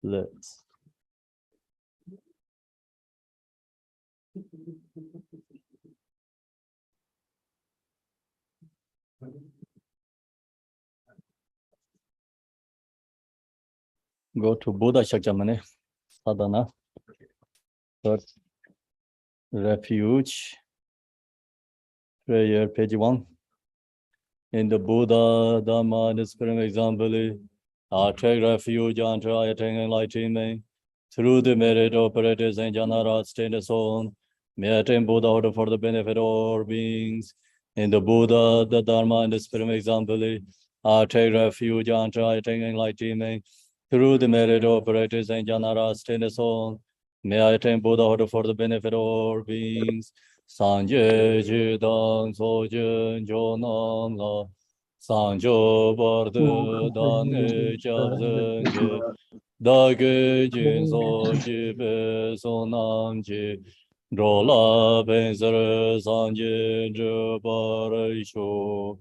Let's go to Buddha Shakyamuni Sadhana. Third, Refuge. Prayer, page 1. In the Buddha, Dhamma, and the Supreme Example, I take refuge unto I attain enlightenment. Through the merit of practice and jhana state and so on, may I attain Buddhahood for the benefit of all beings. In the Buddha, the Dharma, and the Supreme Example, I take refuge unto I attain enlightenment. Through the merit of practice and jhana state and so on, may I attain Buddhahood for the benefit of all beings. Sanje jidang sojen jonang la sanjo barde dan e chabzen je dage jin so ji be so nam ji drola benzer sanje je bar sho.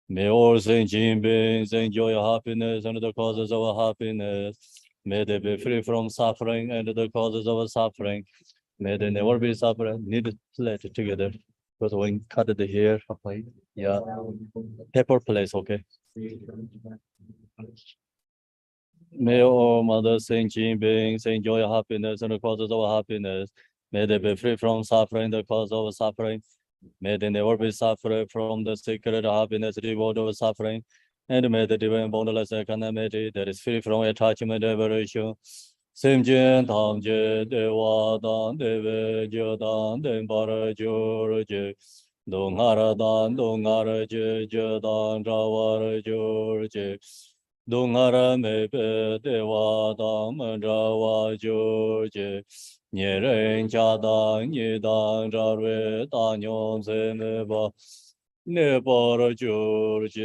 May all sentient beings enjoy happiness and the causes of happiness. May they be free from suffering and the causes of suffering. May they never be suffering. Need to let it together. Because when cut the hair, yeah, paper place, okay. May all mother sentient beings enjoy happiness and the causes of happiness. May they be free from suffering, the cause of suffering. May they never be suffering from the secret happiness, reward of suffering. And may the divine boundless equanimity that is free from attachment and aversion. Simjin Tamje Dewa Dan Deve Jodan Dembara George Dongara Dan Dongara Jodan Rawar George Dongara Mepe Dewa Dan Rawa George Nyeren Chadan Yidan Rarwe Danyon Semeba Nebara George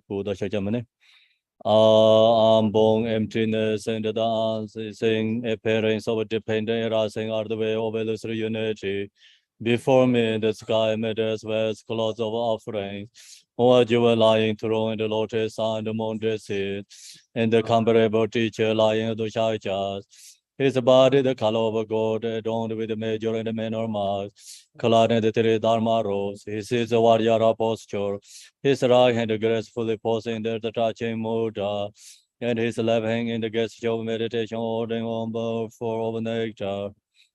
Buddha Shakyamuni. Ambong emptiness and the dancing appearance of dependent arising are the way of illusory unity. Before me, the sky made as vast clouds of offerings. O jewel lying thrown in the lotus and the moon seat, and the comparable teacher lying at the Shachas. His body the color of a gold, adorned with the major and the minor marks, clad in the three dharma robes. He sits a Vajrasatva posture. His right hand gracefully posing there the touching mudra, and his left hand in the gesture of meditation, holding on for of nectar.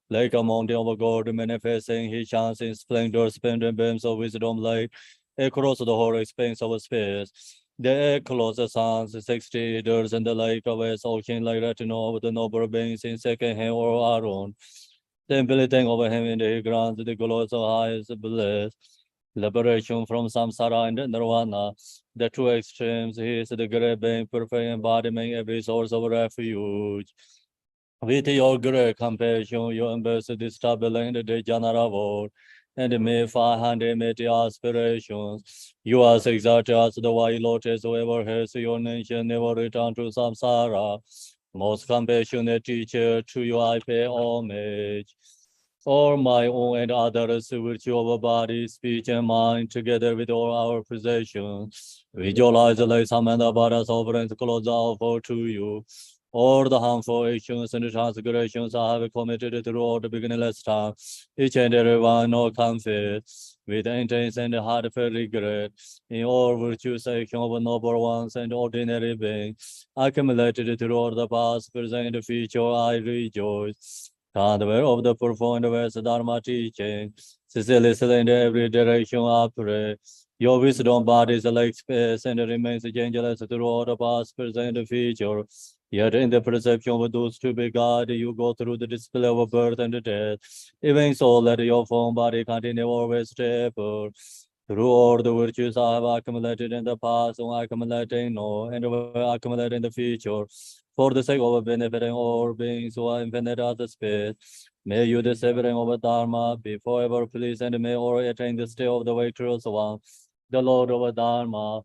Like a mountain of gold manifesting, he shines in splendor, splendid beams of wisdom light across the whole expanse of space. The close suns, 60 years in the lake of a ocean like retinue of the noble beings in second hand or Aaron. Templating over him in the grants the glories of highest bliss. Liberation from samsara and nirvana, the two extremes. He is the great being, perfect embodying every source of refuge. With your great compassion, you embrace the stability and the general world, and may 580 aspirations. You are exalted as the white lotus, whoever has your nation never return to samsara. Most compassionate teacher, to you I pay homage. For my own and others, virtue of body, speech, and mind, together with all our possessions, visualize the light and the Buddha's offerings close offer to you. All the harmful actions and transgressions I have committed throughout the beginningless time, each and every one no confess, with intense and heartfelt regret, in all virtues, action of noble ones and ordinary beings, accumulated throughout the past, present, and future, I rejoice. Hardware of the profound West Dharma teaching, sincerely in every direction I pray. Your wisdom bodies like space and remains changeless throughout the past, present, and future. Yet in the perception of those to be God, you go through the display of birth and death. Even so, let your form body continue always stable. Through all the virtues I have accumulated in the past, and accumulating now, and will accumulate in the future, for the sake of benefiting all beings who are infinite as the space, may you, the severing of Dharma, be forever pleased, and may all attain the state of the victorious one, the Lord of Dharma.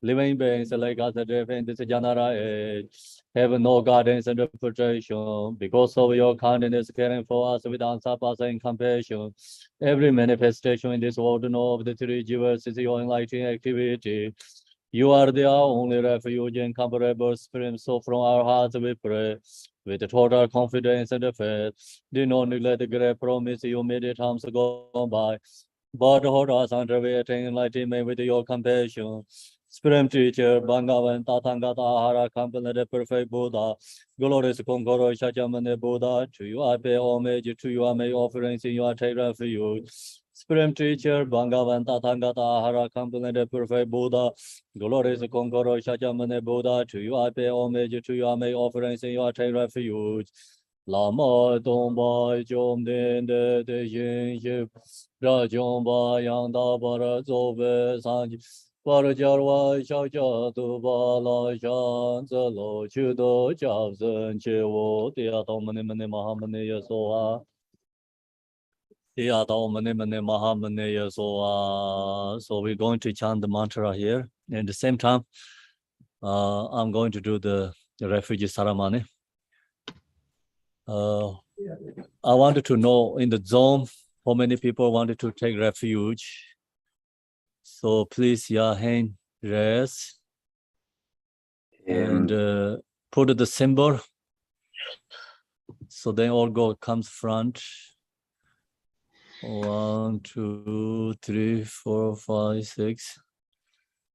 Living beings like us that live in this Janara age have no guidance and protection. Because of your kindness, caring for us with unsurpassing compassion, every manifestation in this world know of the three jivas is your enlightening activity. You are the only refuge and comparable stream. So from our hearts we pray with total confidence and faith. Do not neglect the great promise you made at times gone by, but hold us under waiting enlightenment with your compassion. Supreme Teacher, Bhagavan, Tathagata, Ahara, Company, the perfect Buddha, glorious Conqueror, Shakyamuni Buddha, to you I pay homage, to you I make offerings in your take refuge. Supreme Teacher, Bhagavan, Tathagata, Ahara, Company, the perfect Buddha, glorious Conqueror, Shakyamuni Buddha, to you I pay homage, to you I make offerings in your take refuge. Lama Domba Jom Den de Yin Yip Rajom Ba Yang Da Bara Zobe Sanji Bara Jarwa Xiao Jia Du Ba La Shan Zi Lo Chu Do Jiao Zhen Che Wo Dia Dao Mani Mani Maha Mani Ye So A Dia Dao Mani Mani Maha Mani Ye So A. So we're going to chant the mantra here. And at the same time, I'm going to do the refugee ceremony. I wanted to know in the zone how many people wanted to take refuge. So please, your hand raise and put the symbol. So then all go comes front. 1, 2, 3, 4, 5, 6,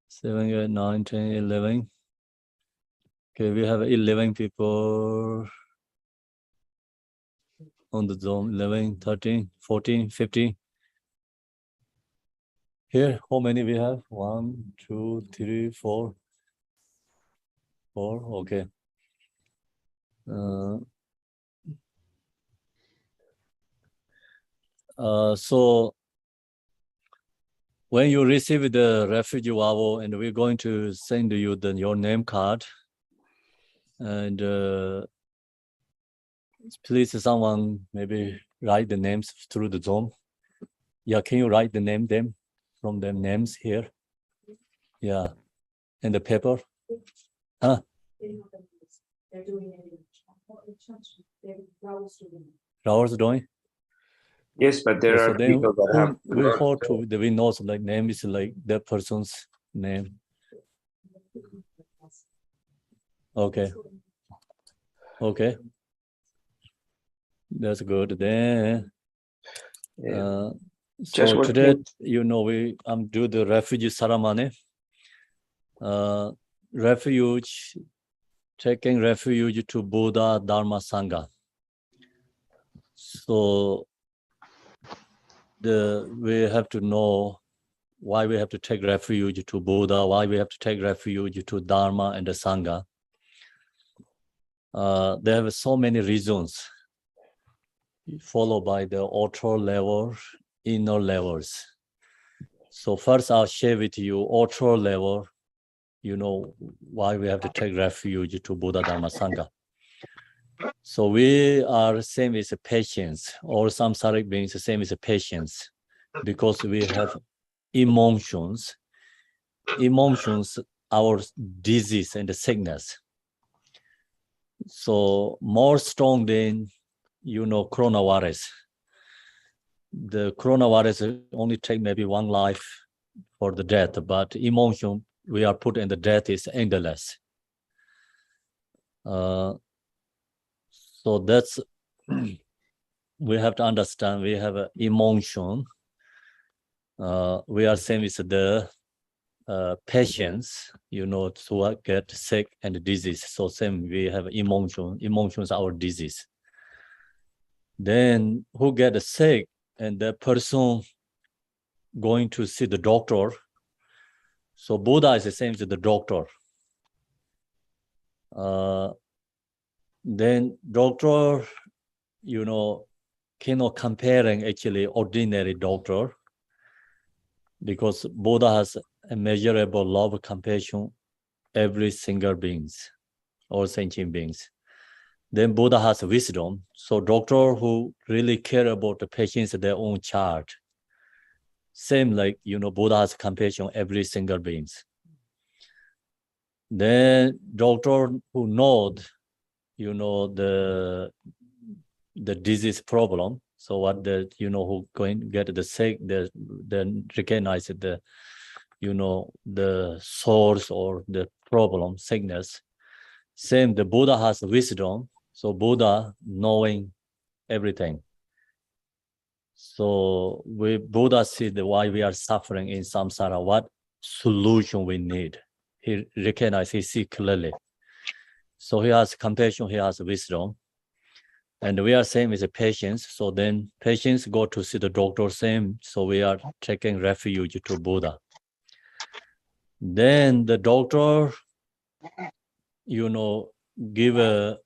7, 8, 9, 10, 11. Okay, we have 11 people on the zone. 11, 13, 14, 15. Here, how many we have? 1, 2, 3, 4. 4, okay. So when you receive the refugee vow, and we're going to send you your name card, and please someone maybe write the names through the Zoom. Yeah, can you write the name them from the names here? Yeah, and the paper. Huh? They're doing it in church. Raul's doing. Yes, but there are people that have. We hope to we know like name is like that person's name. Okay. Okay. That's good. Then so today, you know, I'm do the refugee ceremony. Refuge, taking refuge to Buddha, Dharma, Sangha. So we have to know why we have to take refuge to Buddha, why we have to take refuge to Dharma and the Sangha. There have so many reasons, followed by the outer level, inner levels. So first I'll share with you outer level, you know, why we have to take refuge to Buddha, Dharma, Sangha. So we are same as patience, or samsaric beings, the same as patience, because we have emotions, our disease and the sickness. So more strong than, you know, coronavirus. The coronavirus only take maybe one life for the death, but emotion we are put in the death is endless. So that's, we have to understand, we have an emotion. We are same with the patients, you know, to get sick and disease. So same, we have emotions are our disease. Then who get sick and the person going to see the doctor. So Buddha is the same as the doctor. Then doctor, you know, cannot comparing actually ordinary doctor, because Buddha has a measurable love, compassion, every single beings, all sentient beings. Then Buddha has wisdom. So doctor who really care about the patients, their own child. Same like, you know, Buddha has compassion, every single beings. Then doctor who know, you know, the disease problem. So what the, you know, who going get the sick, then recognize the, the source or the problem, sickness. Same, the Buddha has wisdom. So Buddha knowing everything. So Buddha see why we are suffering in samsara, what solution we need. He recognizes, he sees clearly. So he has compassion, he has wisdom. And we are same with the patients. So then patients go to see the doctor, same. So we are taking refuge to Buddha. Then the doctor, give a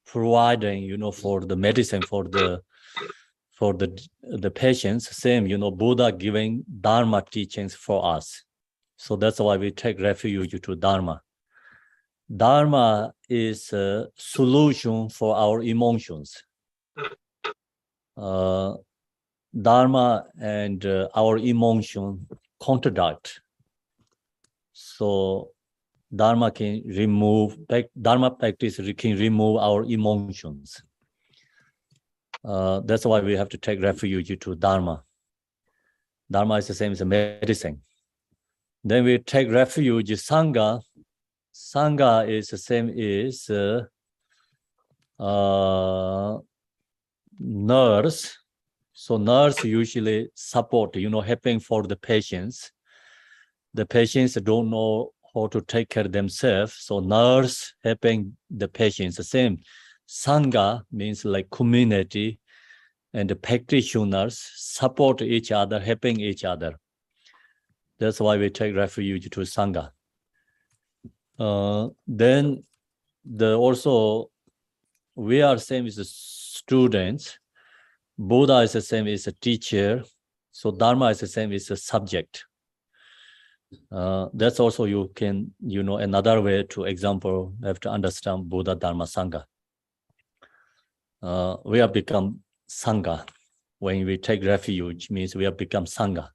providing, for the medicine for the patients. Same, Buddha giving Dharma teachings for us. So that's why we take refuge to Dharma. Dharma is a solution for our emotions. Dharma and our emotion contradict. So Dharma can remove, Dharma practice can remove our emotions. That's why we have to take refuge to Dharma. Dharma is the same as a medicine. Then we take refuge, Sangha. Sangha is the same as nurse. So nurse usually support, helping for the patients. The patients don't know how to take care of themselves. So nurse helping the patients. The same. Sangha means like community, and the practitioners support each other, helping each other. That's why we take refuge to Sangha. Then also we are same as the students. Buddha is the same as a teacher. So Dharma is the same as a subject. That's also you can, another way to example, have to understand Buddha, Dharma, Sangha. We have become Sangha. When we take refuge, means we have become Sangha.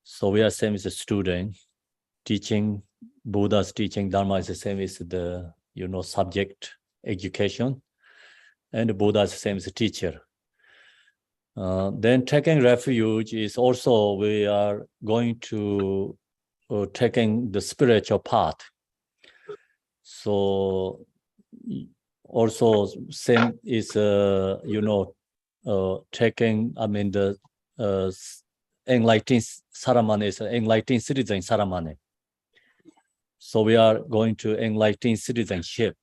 So we are same as a student, teaching, Buddha's teaching, Dharma is the same as the, subject education, and Buddha is the same as a teacher. Then taking refuge is also, we are going to taking the spiritual path. So also same is, taking, the enlightened ceremony is enlightened citizen ceremony. So we are going to enlightened citizenship.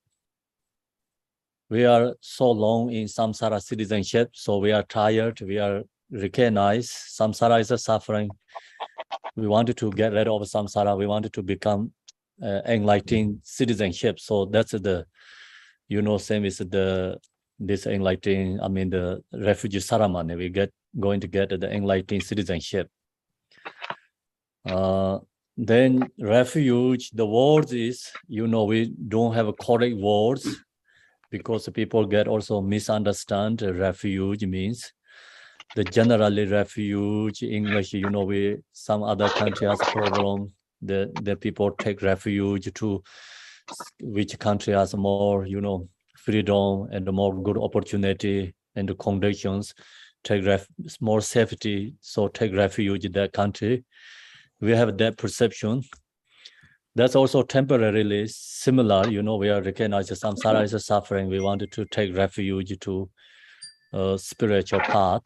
We are so long in samsara citizenship, so we are tired, we are recognized samsara is a suffering. We wanted to get rid of samsara, we wanted to become enlightened citizenship. So that's the, same as this enlightened, the refugee ceremony, we going to get the enlightened citizenship. Then refuge, the words is, we don't have a correct words, because people get also misunderstand. Refuge means the generally refuge English, some other country has a problem. The people take refuge to which country has more, freedom and more good opportunity and conditions, take more safety, so take refuge in that country. We have that perception. That's also temporarily similar, we are recognizing samsara is a suffering. We wanted to take refuge to spiritual path.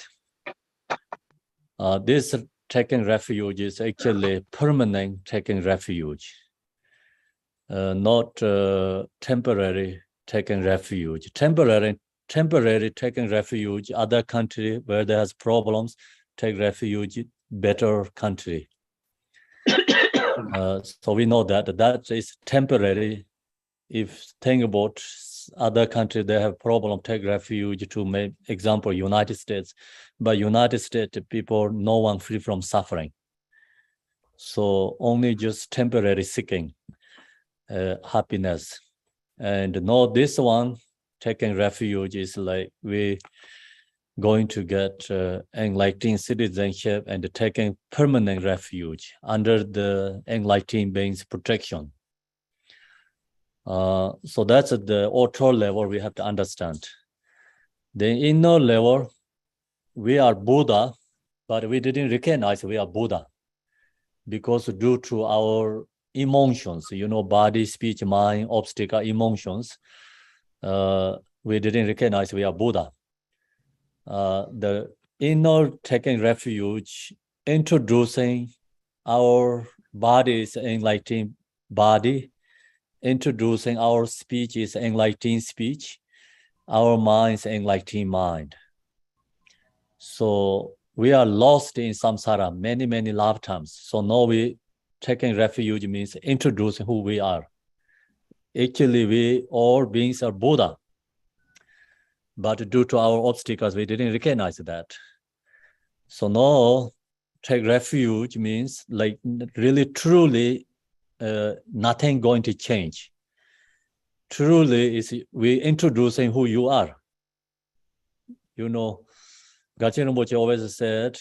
This taking refuge is actually permanent taking refuge, not temporary taking refuge. Temporary taking refuge, other country where there's problems, take refuge, better country. So we know that is temporary. If think about other countries, they have problem, take refuge to make example, United States. But United States people, no one free from suffering. So only just temporary seeking happiness. And no, this one, taking refuge is like we going to get enlightened citizenship and taking permanent refuge under the enlightened being's protection. So that's at the outer level we have to understand. The inner level, we are Buddha, but we didn't recognize we are Buddha. because due to our emotions, body, speech, mind, obstacle, emotions, we didn't recognize we are Buddha. The inner taking refuge, introducing our body's enlightening body, introducing our speech is enlightening speech, our mind's enlightening mind. So we are lost in samsara many, many lifetimes. So now we taking refuge means introducing who we are. Actually, we all beings are Buddha. But due to our obstacles, we didn't recognize that. So now take refuge means like really, truly, nothing going to change. Truly is we introducing who you are. Gachin Rinpoche always said,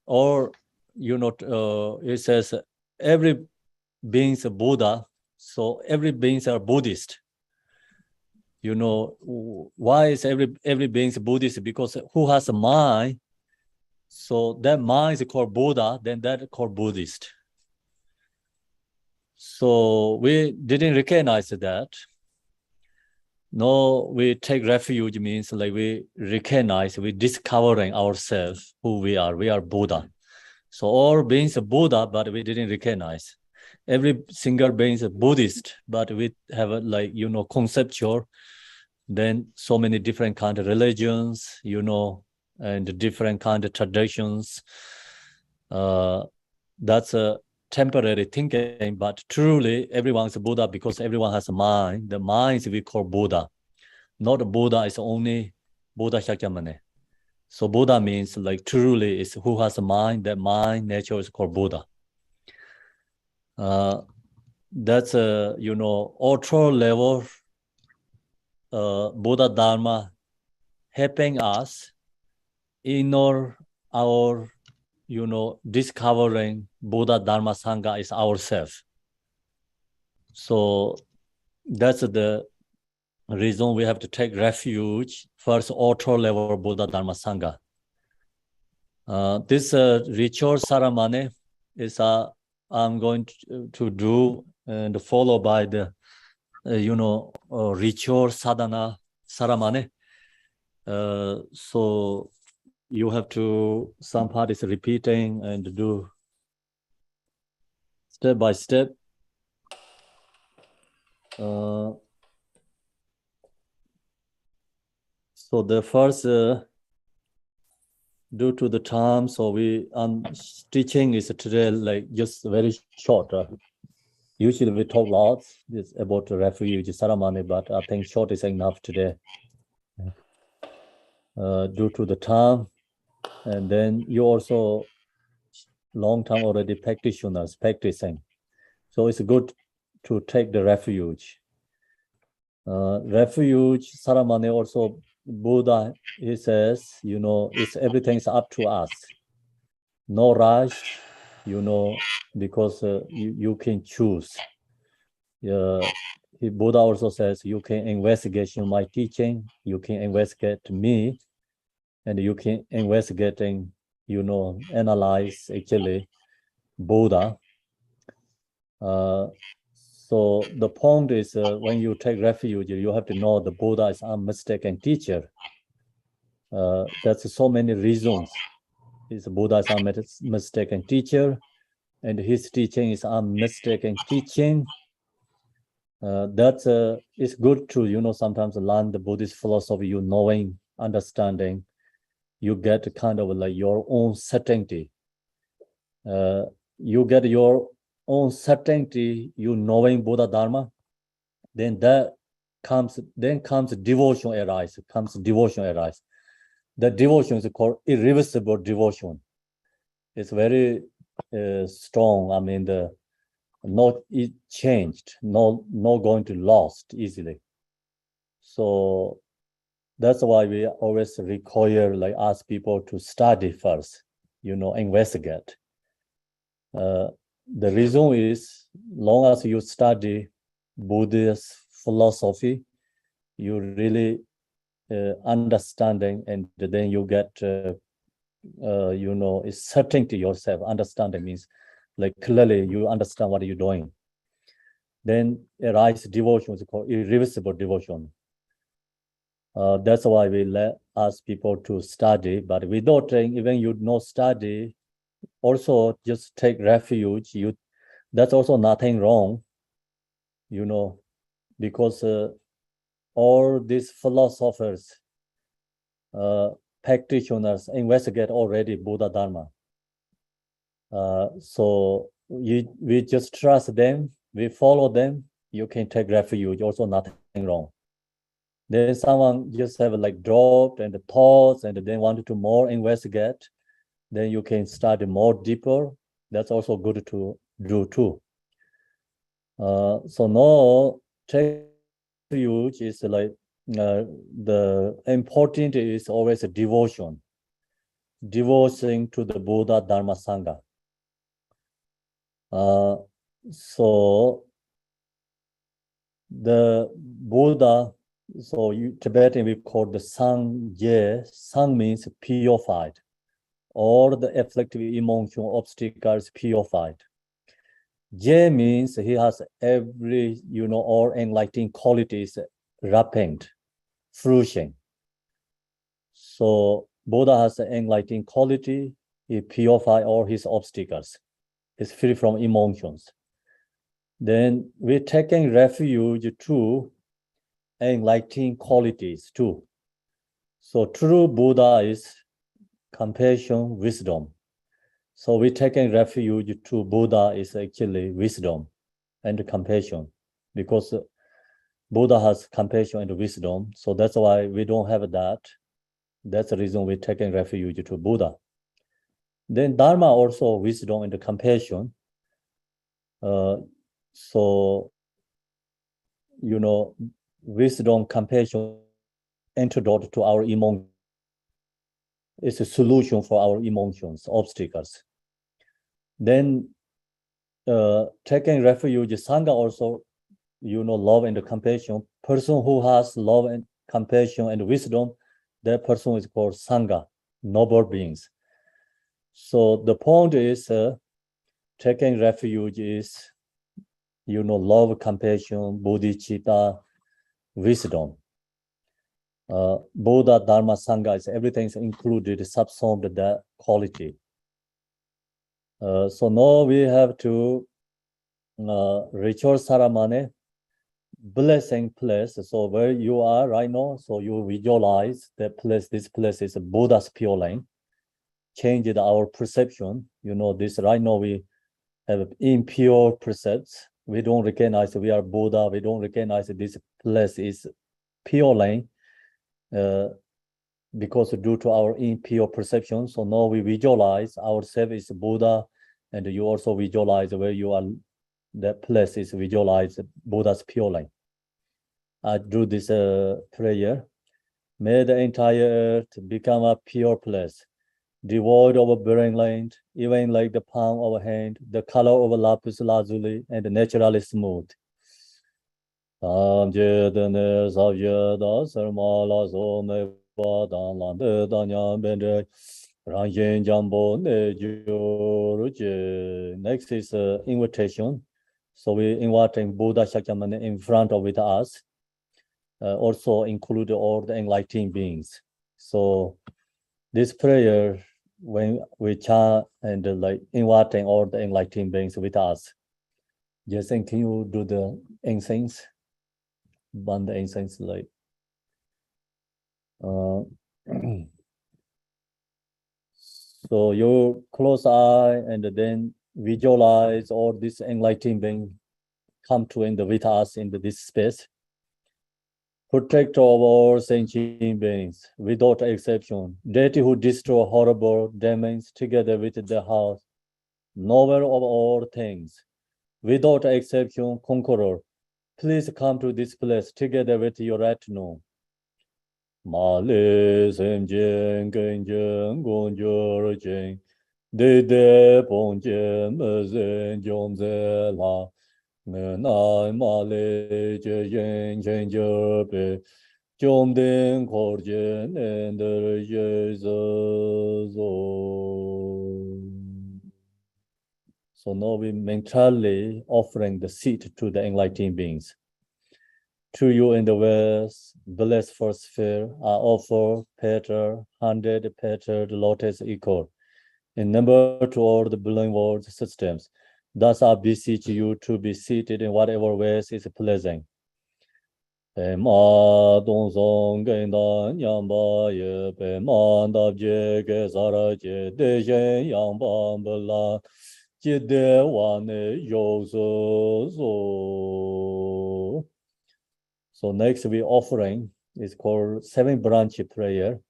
or, it says, every being is a Buddha, so every beings are Buddhist. Why is every being Buddhist? Because who has a mind, so that mind is called Buddha, then that is called Buddhist. So we didn't recognize that. No, we take refuge means like we recognize, we discovering ourselves, who we are Buddha. So all beings are Buddha, but we didn't recognize. Every single being is a Buddhist, but we have a conceptual, then so many different kind of religions, and different kind of traditions. That's a temporary thinking, but truly everyone's a Buddha because everyone has a mind. The mind is we call Buddha. Not Buddha is only Buddha Shakyamuni. So Buddha means like truly is who has a mind. That mind nature is called Buddha. That's a ultra level Buddha Dharma helping us in our discovering Buddha Dharma Sangha is ourselves. So that's the reason we have to take refuge first ultra level Buddha Dharma Sangha. This ritual ceremony is I'm going to do and followed by the ritual sadhana ceremony. So you have to, some part is repeating and do step by step. So the first, due to the time, so teaching is today like just very short. Usually we talk lots about the refuge ceremony, but I think short is enough today. Due to the time, and then you also long time already practitioners practicing, so it's good to take the refuge. Refuge ceremony also Buddha, he says, it's everything's up to us. No rush, because you can choose. Buddha also says you can investigate my teaching, you can investigate me, and you can investigating, analyze actually Buddha. So the point is when you take refuge, you have to know the Buddha is unmistaken teacher. That's so many reasons. Buddha is unmistaken teacher, and his teaching is unmistaken teaching. That is good to, sometimes learn the Buddhist philosophy, knowing, understanding. You get kind of like your own certainty. You get your own certainty, knowing Buddha Dharma, then comes devotion arise. The devotion is called irreversible devotion. It's very strong. I mean, not it changed, not going to lost easily. So that's why we always require, like, ask people to study first, investigate. The reason is, long as you study Buddhist philosophy, you really understanding, and then you get, it's certainty yourself. Understanding means like clearly you understand what you're doing. Then arise devotion is called irreversible devotion. That's why we ask people to study, but without even you not study, also just take refuge. That's also nothing wrong, because all these philosophers, practitioners investigate already Buddha Dharma. So we just trust them, we follow them, you can take refuge, also nothing wrong. Then someone just have like dropped and the thoughts and then wanted to more investigate, then you can study more deeper. That's also good to do too. So no, take refuge is like the important is always a devotion to the Buddha Dharma Sangha. So the Buddha, so Tibetan we call the Sangye. Sang means purified. All the afflictive emotion obstacles purified. Je means he has every, all enlightening qualities ripened, fruition. So Buddha has an enlightening quality, he purifies all his obstacles. It's free from emotions. Then we're taking refuge to enlightening qualities too. So true Buddha is compassion, wisdom. So we're taking refuge to Buddha is actually wisdom and compassion, because Buddha has compassion and wisdom. So that's why we don't have that. That's the reason we're taking refuge to Buddha. Then Dharma also wisdom and compassion. So, wisdom, compassion, antidote to our emotions. It's a solution for our emotions, obstacles. Then taking refuge, Sangha also, love and compassion. Person who has love and compassion and wisdom, that person is called Sangha, noble beings. So the point is taking refuge is, love, compassion, bodhicitta, wisdom. Buddha, Dharma, Sangha is everything's included, subsumed that quality. So now we have to ritual ceremony, blessing place. So where you are right now, so you visualize that place. This place is Buddha's pure line. Changed our perception. This right now we have impure precepts. We don't recognize we are Buddha. We don't recognize this place is pure line. Because due to our impure perception, so now we visualize ourselves is Buddha, and you also visualize where you are, that place is visualized Buddha's pure line. I do this prayer. May the entire earth become a pure place, devoid of bearing land, even like the palm of a hand, the color of a lapis lazuli, and naturally smooth. Next is invitation. So we inviting Buddha Shakyamuni in front of with us. Also include all the enlightened beings. So this prayer, when we chant and like inviting all the enlightened beings with us, Jason, can you do the incense? Burn the incense light. So you close eye and then visualize all this enlightened being come to in the with us in this space. Protector of all sentient beings, without exception. Deity who destroy horrible demons together with the house. Knower of all things, without exception, conqueror. Please come to this place together with your retinue. Male semjen genjen gonjorjen, de ponjen mezen jomze la, nenai male jejen jenjerbe, jomden korjen ender jezezo. So now we mentally offering the seed to the enlightened beings. To you in the West, blessed first sphere, I offer petal, 100 petaled lotus equal, in number to all the belonging world systems. Thus I beseech you to be seated in whatever ways is pleasing. Ma dong song gen dan yang ba ye pe man dab je ge zara je de yen yang ban ba la je de wa ne yo so. So next we offering is called 7 branch prayer.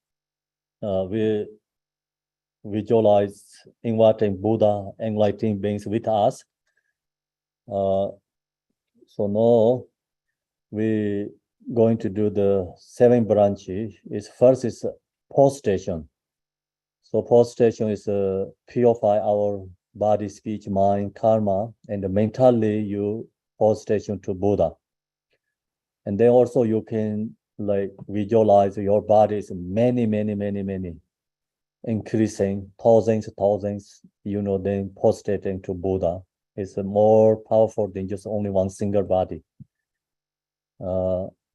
We visualize inviting Buddha, enlightening beings with us. So now we going to do the 7 branches. First is prostration. So prostration is purify our body, speech, mind, karma, and mentally you prostration to Buddha. And then also you can like visualize your body is many, increasing thousands, then prostrating to Buddha. It's more powerful than just only one single body.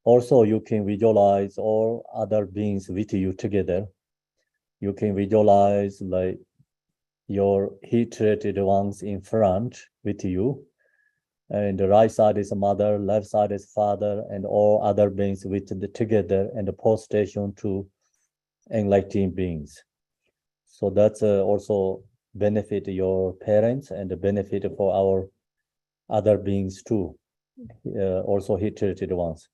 Also, you can visualize all other beings with you together. You can visualize like your heat-treated ones in front with you. And the right side is mother, left side is father, and all other beings with the together and the prostration to enlightened beings. So that's also benefit your parents and the benefit for our other beings too, also heat-treated ones.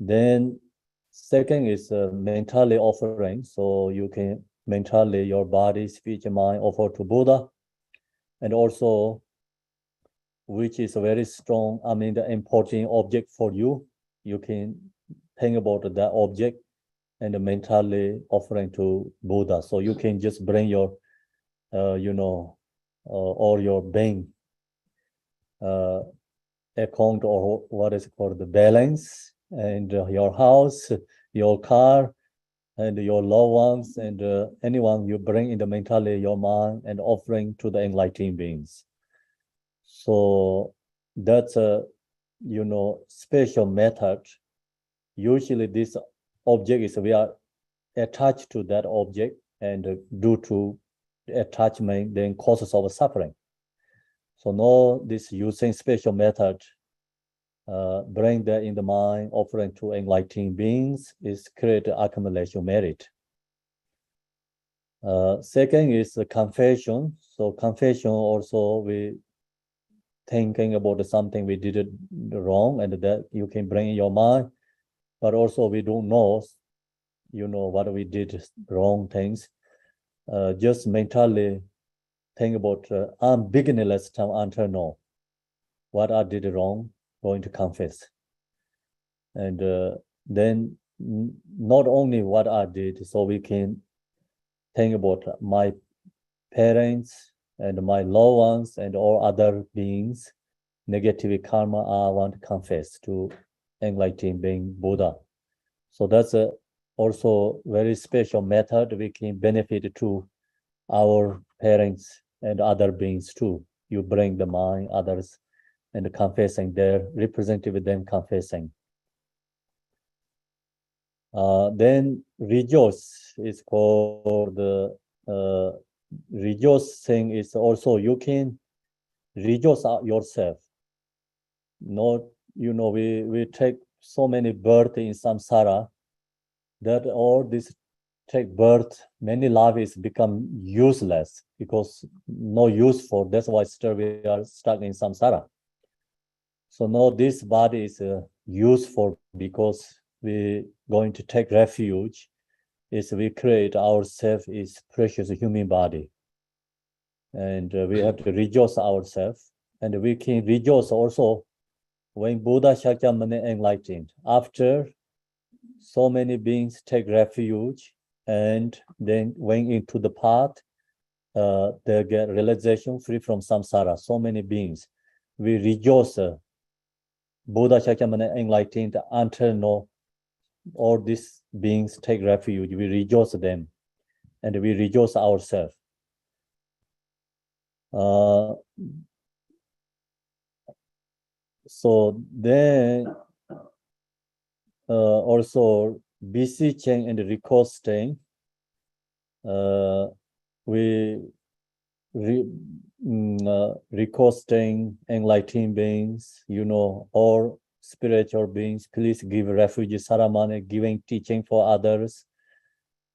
Then second is mentally offering. So you can mentally your body, speech, and mind offer to Buddha. And also, which is a very strong, the important object for you. You can think about that object and mentally offering to Buddha. So you can just bring your, or your bank account or what is called the balance and your house, your car, and your loved ones, and anyone you bring in the mentally your mind and offering to the enlightened beings. So that's a special method. Usually this object is we are attached to that object, and due to attachment then causes of suffering. So now this using special method bring that in the mind, offering to enlightened beings is create accumulation merit. Second is confession. So confession also we thinking about something we did wrong and that you can bring in your mind, but also we don't know, what we did wrong things. Just mentally think about I'm beginnerless time until now. What I did wrong, going to confess. And then not only what I did, so we can think about my parents and my loved ones and all other beings, negative karma I want to confess to enlightened being Buddha. So that's a also very special method we can benefit to our parents and other beings too. You bring the mind, others, and confessing their representative with them confessing. Then rejoice is called the rejoicing is also you can rejoice yourself. Not we take so many birth in samsara that all this take birth, many lives become useless because no use for. That's why still we are stuck in samsara. So now this body is useful because we going to take refuge. Is we create ourselves is precious human body, and we have to rejoice ourselves, and we can rejoice also when Buddha Shakyamuni enlightened. After so many beings take refuge and then went into the path, they get realization free from samsara. So many beings, we rejoice. Buddha Shakyamuni enlightened until now. All these beings take refuge. We rejoice them, and we rejoice ourselves. So then also beseeching and requesting, we requesting enlightened beings, or spiritual beings, please give refuge saramane, giving teaching for others,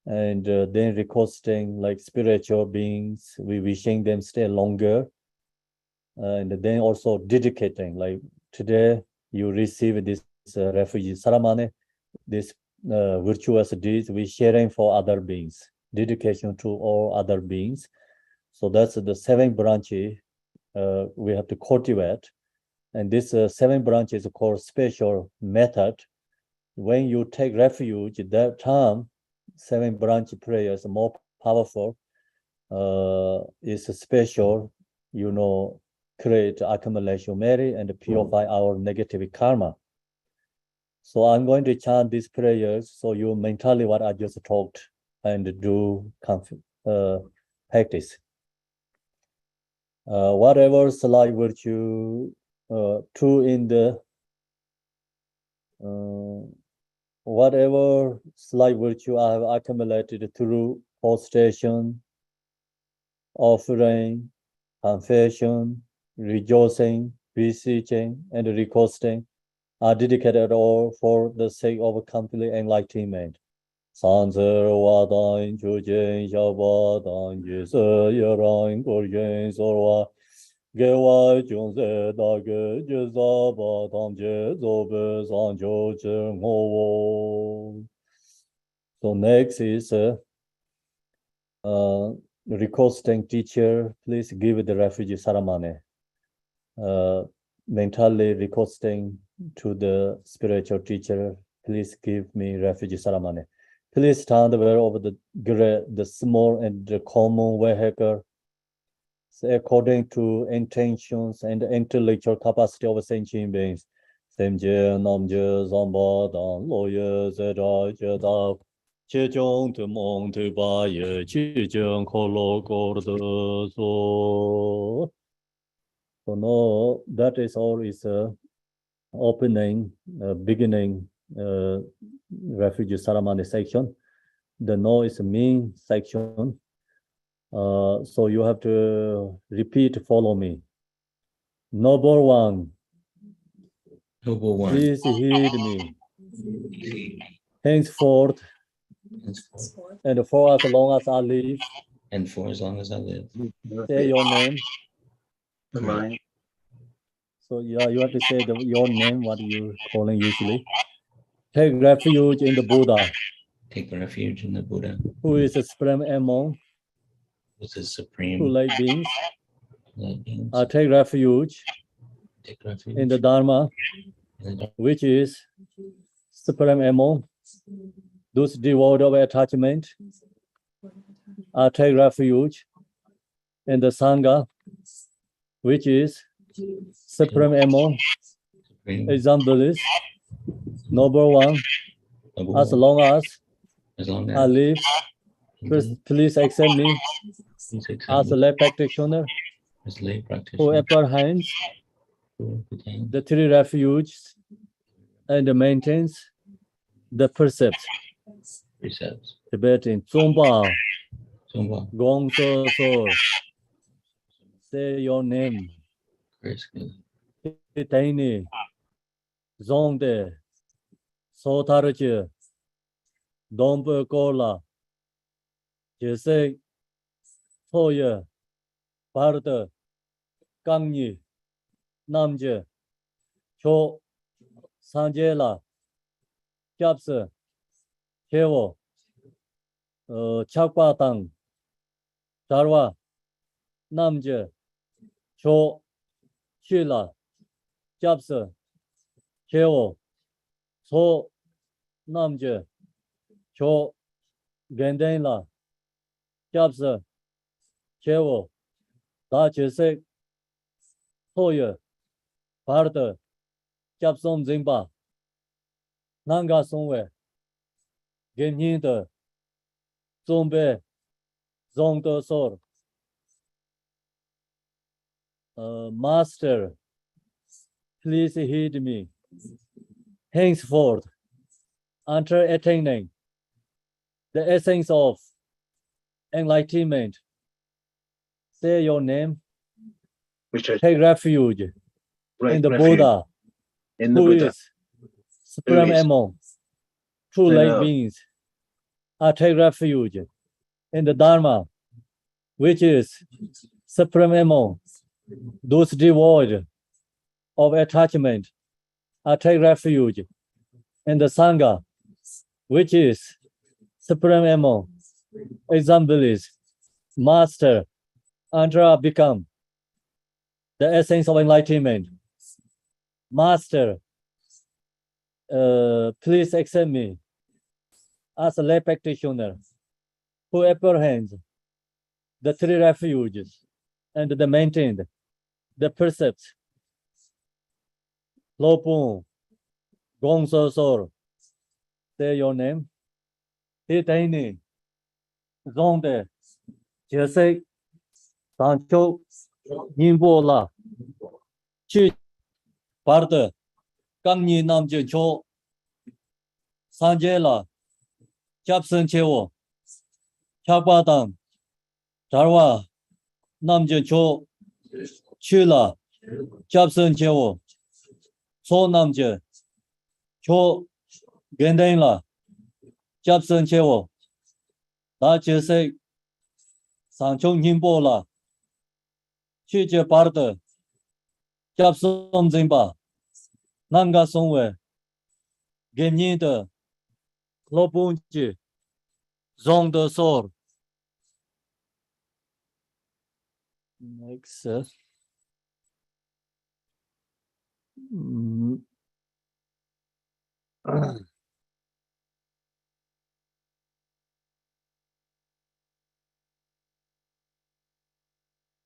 and then requesting like spiritual beings, we wishing them stay longer, and then also dedicating, like today you receive this refuge saramane, this virtuous deeds, we sharing for other beings, dedication to all other beings. So that's the 7 branches we have to cultivate. And this 7 branches is called special method. When you take refuge, that time, 7 branch prayer is more powerful. It's special, create accumulation merit and purify our negative karma. So I'm going to chant these prayers so you mentally what I just talked and do practice. Whatever slight virtue true in the whatever slight virtue I have accumulated through prostration, offering, confession, rejoicing, beseeching, and requesting are dedicated all for the sake of complete enlightenment. 산서와단 주진샤와단 예서여랑 골견솔와 개와 중세다게 제사바담 제조베산조증호wo. So next is requesting teacher, please give the refuge saramane. Mentally requesting to the spiritual teacher, please give me refuge saramane. Please stand aware of the small and the common vehicle according to intentions and intellectual capacity of sentient beings. Semje namje zambadan loye zera jeda chejong tu mong tu ba ye chijong kolo gordo so. So no, that is all is opening, beginning refuge saramane section. The no is mean section. So you have to repeat, follow me. Noble one, please heed me. Henceforth, and for as long as I live, say your name. Mine. So yeah, you have to say your name, what you're calling usually. Take refuge in the Buddha. Take refuge in the Buddha. Who is the supreme among two light beings. I take refuge in the Dharma, which is supreme among those devoid of attachment. I take refuge in the Sangha, which is supreme among examples. Noble one, as long as I live, please accept me as a lay practitioner who apprehends the 3 refuges and maintains the precepts. Tibetan Tsompa, Gong So So. Say your name. Titaini, Zongde, Sotarche, Dompe Kola, Jesse, Toye, Parta, Gangyi, Namje, Cho, Sanjela, Kyapse, Kevo, Chakpatang, Tarwa, Namje, Cho, Shila, Kyapse, Kevo, So, Namje, Cho, Gendenla, Kyapse, Kevo, Da Chesek, Toye, Parta, Kyapson Zimba, Nanga Songwe, Genyin Zombe, Zong De Sor. Master, please heed me. Henceforth, until attaining the essence of enlightenment, say your name, which is take refuge in the refuge Buddha, in the who Buddha, is supreme is among true the- light beings. I take refuge in the Dharma, which is supreme among those devoid of attachment. I take refuge in the Sangha, which is supreme among assemblies. Master, until I become the essence of enlightenment. Master, please accept me as a lay practitioner who apprehends the three refuges and the maintained the precepts. Lopun, Gong So So, say your name. Hitani, Zonde, Jesse, Sancho, Nimbola, Chi, Parde, Gang Ni Nam Jin Cho, Sanjela, Japsen Chewo, Chakpadang, Jarwa, Nam Jin Cho, Chila, Japsen Chewo, So Nam Jin, Cho, Gendainla, Japsen Chewo, Da Jesse, Sancho Nimbola, Chi Je Parde, Japsen Zimba, Nanga Songwe, Genyin de, Lobunji, Zong de Sor. Next.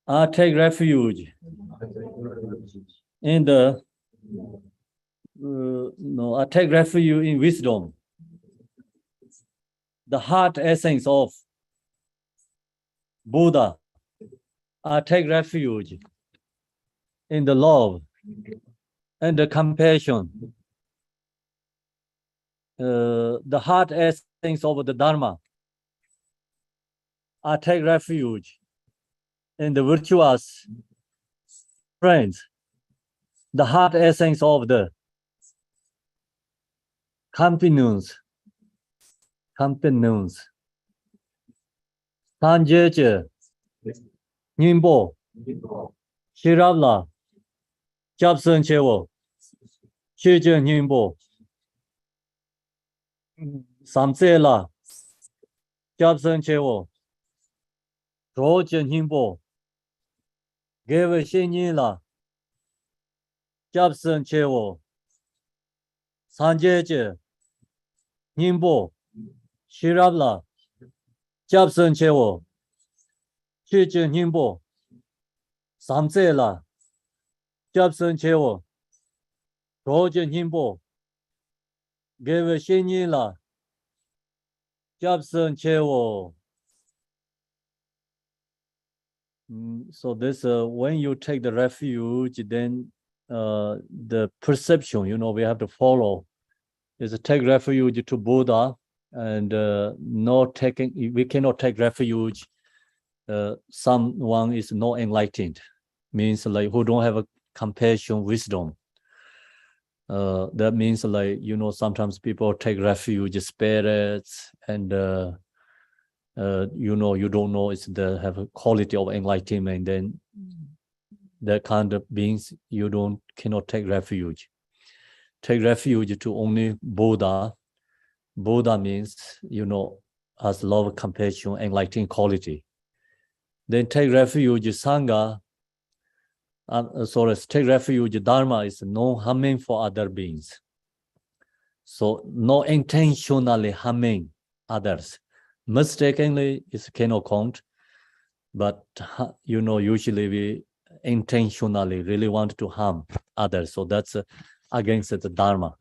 I take refuge in the no, I take refuge in wisdom, the heart essence of Buddha. I take refuge in the love and the compassion, the heart essence of the Dharma. I take refuge in the virtuous friends, the heart essence of the companions. Sanjeje, Nimbo, Shirabla, Japsen Chewo, Shije Nimbo, Samsela, Japsen Chewo, Roje Nimbo, Geve Shinila, Japsen Chewo, Sanjeje, Nimbo, Shirabla, Japsen Chewo, Shije Nimbo, Samsela, Japsen Chewo, Roje Nimbo, Geve Shinila, Japsen Chewo. So this when you take the refuge, then the perception, we have to follow is to take refuge to Buddha, and we cannot take refuge. Someone is not enlightened, means like who don't have a compassion, wisdom. That means like sometimes people take refuge spirits, and you don't know it's have a quality of enlightenment. Then that kind of beings cannot take refuge. Take refuge to only Buddha. Buddha means has love, compassion, enlightened quality. Then take refuge Sangha. Take refuge Dharma is no harming for other beings. So no intentionally harming others. Mistakenly it cannot count, but usually we intentionally really want to harm others. So that's against the Dharma.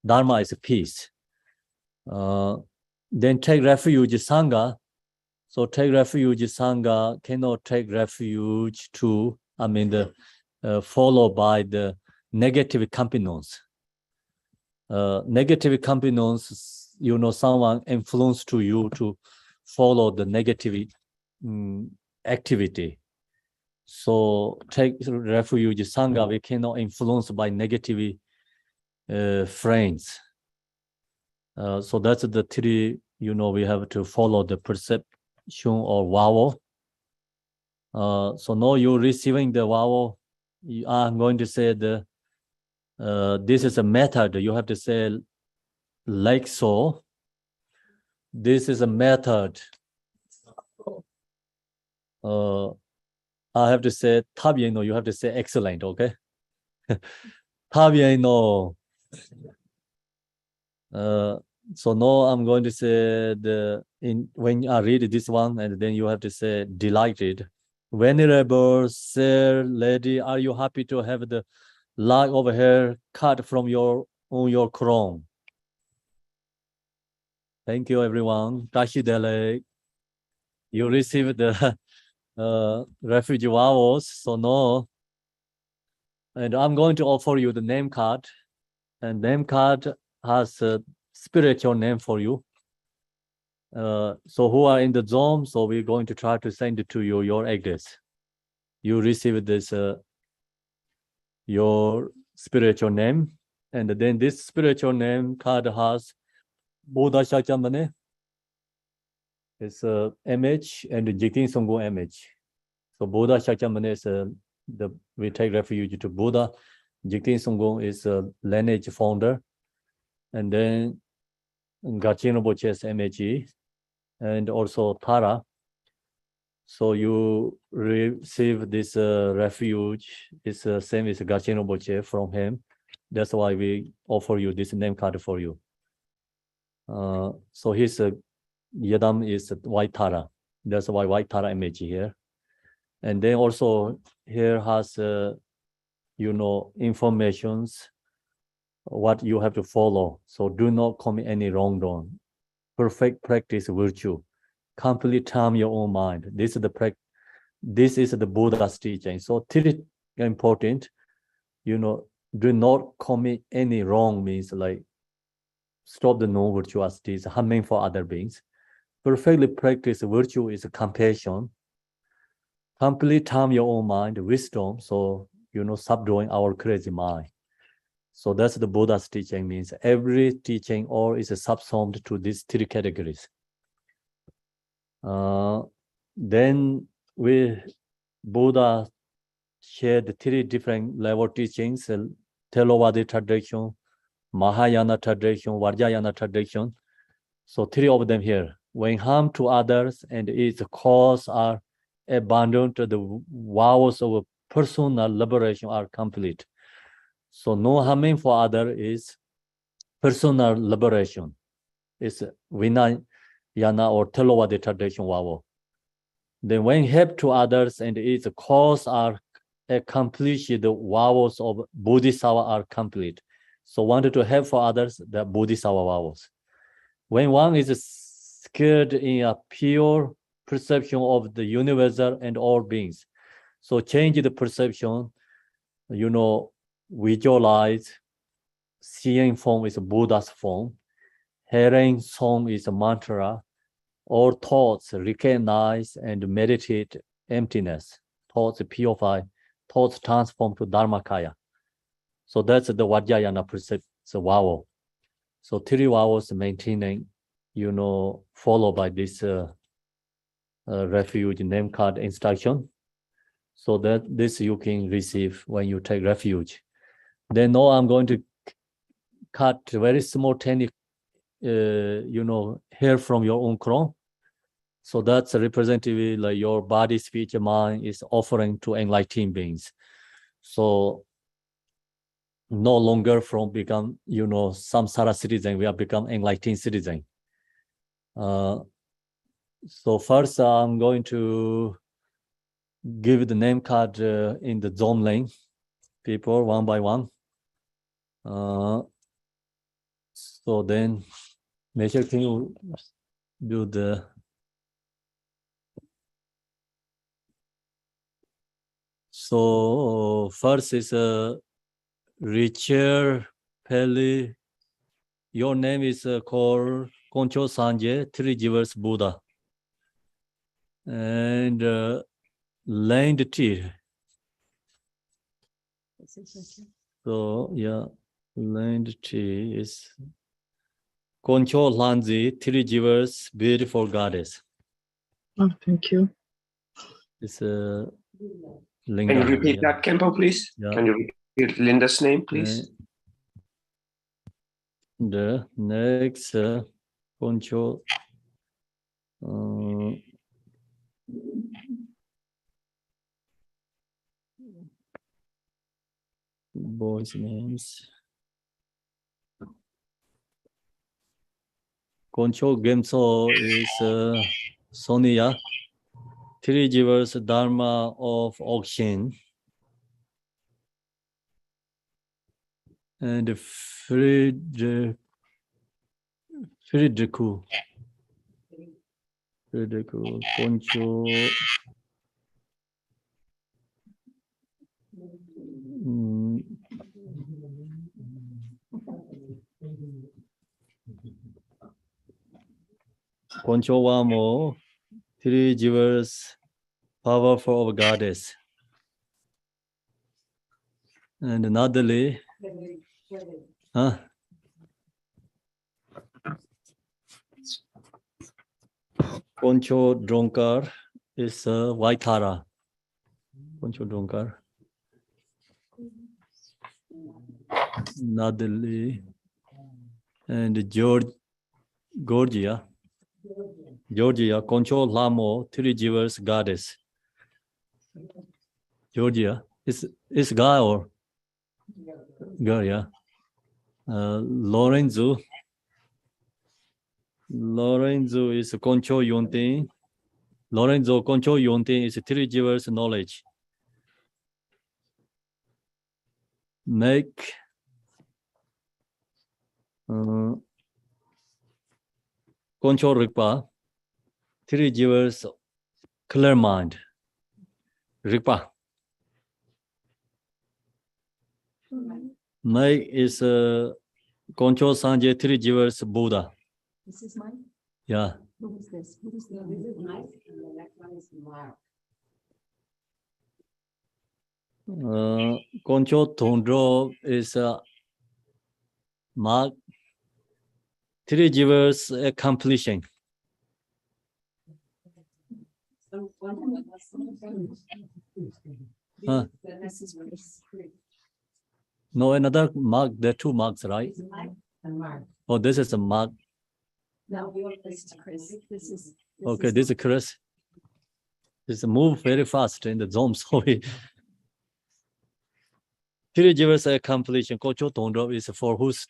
Dharma is peace. Then take refuge Sangha. So take refuge Sangha cannot take refuge to, the followed by the negative companions. Negative companions, someone influenced to you to follow the negative activity. So take refuge Sangha, we cannot influence by negative friends. So that's the three, we have to follow the perception or vow. So now you're receiving the vow. I'm going to say this is a method. You have to say like so. This is a method. I have to say tabieno. You have to say excellent. Okay. tabieno. So now I'm going to say when I read this one, and then you have to say delighted. Venerable Sir, Lady, are you happy to have the lock of hair cut from your crown? Thank you, everyone. Kashidele, you received the refugee vows. So now, and I'm going to offer you the name card, and name card has a spiritual name for you. So who are in the Zoom, so we're going to try to send it to you, your address. You receive this, your spiritual name, and then this spiritual name card has Buddha Shakyamuni. It's a image and the Jigten Songgon image. So Buddha Shakyamuni is we take refuge to Buddha. Jigten Songgon is a lineage founder, and then Gachin Rinpoche's image, and also Tara. So you receive this refuge. It's the same as Gachin Rinpoche from him. That's why we offer you this name card for you. So his Yadam is white Tara. That's why white Tara image here. And then also here has, informations, what you have to follow. So do not commit any wrongdoing. Perfect practice virtue. Complete calm your own mind. This is the Buddha's teaching. So three important, do not commit any wrong means like stop the non-virtuosities, harming for other beings. Perfectly practice virtue is compassion. Complete calm your own mind, wisdom. So, subduing our crazy mind. So that's the Buddha's teaching means every teaching all is subsumed to these three categories. Then Buddha shared three different level teachings, Theravada tradition, Mahayana tradition, Vajrayana tradition. So three of them here. When harm to others and its cause are abandoned, the vows of personal liberation are complete. So no harming for others is personal liberation. It's Vinayana or Theravada tradition vow. Then when help to others and its cause are accomplished, the vows of Bodhisattva are complete. So wanted to help for others, the Bodhisattva vows. When one is skilled in a pure perception of the universal and all beings, so change the perception, visualize, seeing form is Buddha's form, hearing song is a mantra, all thoughts recognize and meditate emptiness, thoughts purify, thoughts transform to Dharmakaya. So that's the Vajrayana perception vow. So three vows maintaining, followed by this refuge name card instruction. So that this you can receive when you take refuge. Then now I'm going to cut very small tiny, hair from your own crown. So that's a representative, like your body, speech, and mind is offering to enlightened beings. So no longer from become, samsara citizen, we have become enlightened citizen. So first I'm going to give the name card in the Zoom lane, people one by one. So then, Measure, can you do So first is Richard Pelly. Your name is called Concho Sanje, Three Jivers Buddha. And Land Tea. So yeah, Land Tea is Concho Lanzi, Three Jivers, beautiful goddess. Oh, thank you. It's Can Linda. you repeat that, Kempo, please? Yeah. Can you repeat Linda's name, please? The next Concho boys' names. Concho Gemso is Sonia, Three Jivers Dharma of Auction, and Friedrichu. Concho. Concho Wamo, Three Jivers, powerful of goddess. And Natalie, Concho Dronkar is Waitara. Concho Dronkar. Natalie and Georgia, Concho Lamo, Three Jivers goddess. Georgia, is guy or girl? Yeah. Lorenzo is Concho Yontin. Lorenzo Concho Yontin is Three Jivers knowledge. Make Concho Rikpa, Three Jivers clear mind. Rikpa. Make is Concho Sanje, Three Jivers Buddha. This is mine? Yeah. Who is this? Who is this? This is mine. And the next one is Mark. Concho Tondro is Mark. Three Jivers accomplishing. This is Chris. No, another mark. There are two marks, right? And Mark. Oh, this is a mark. No, this is Chris. This is. Okay, this is Chris. This move very fast in the zone. So Three Jivers accomplishing. Concho Tondro is for who's?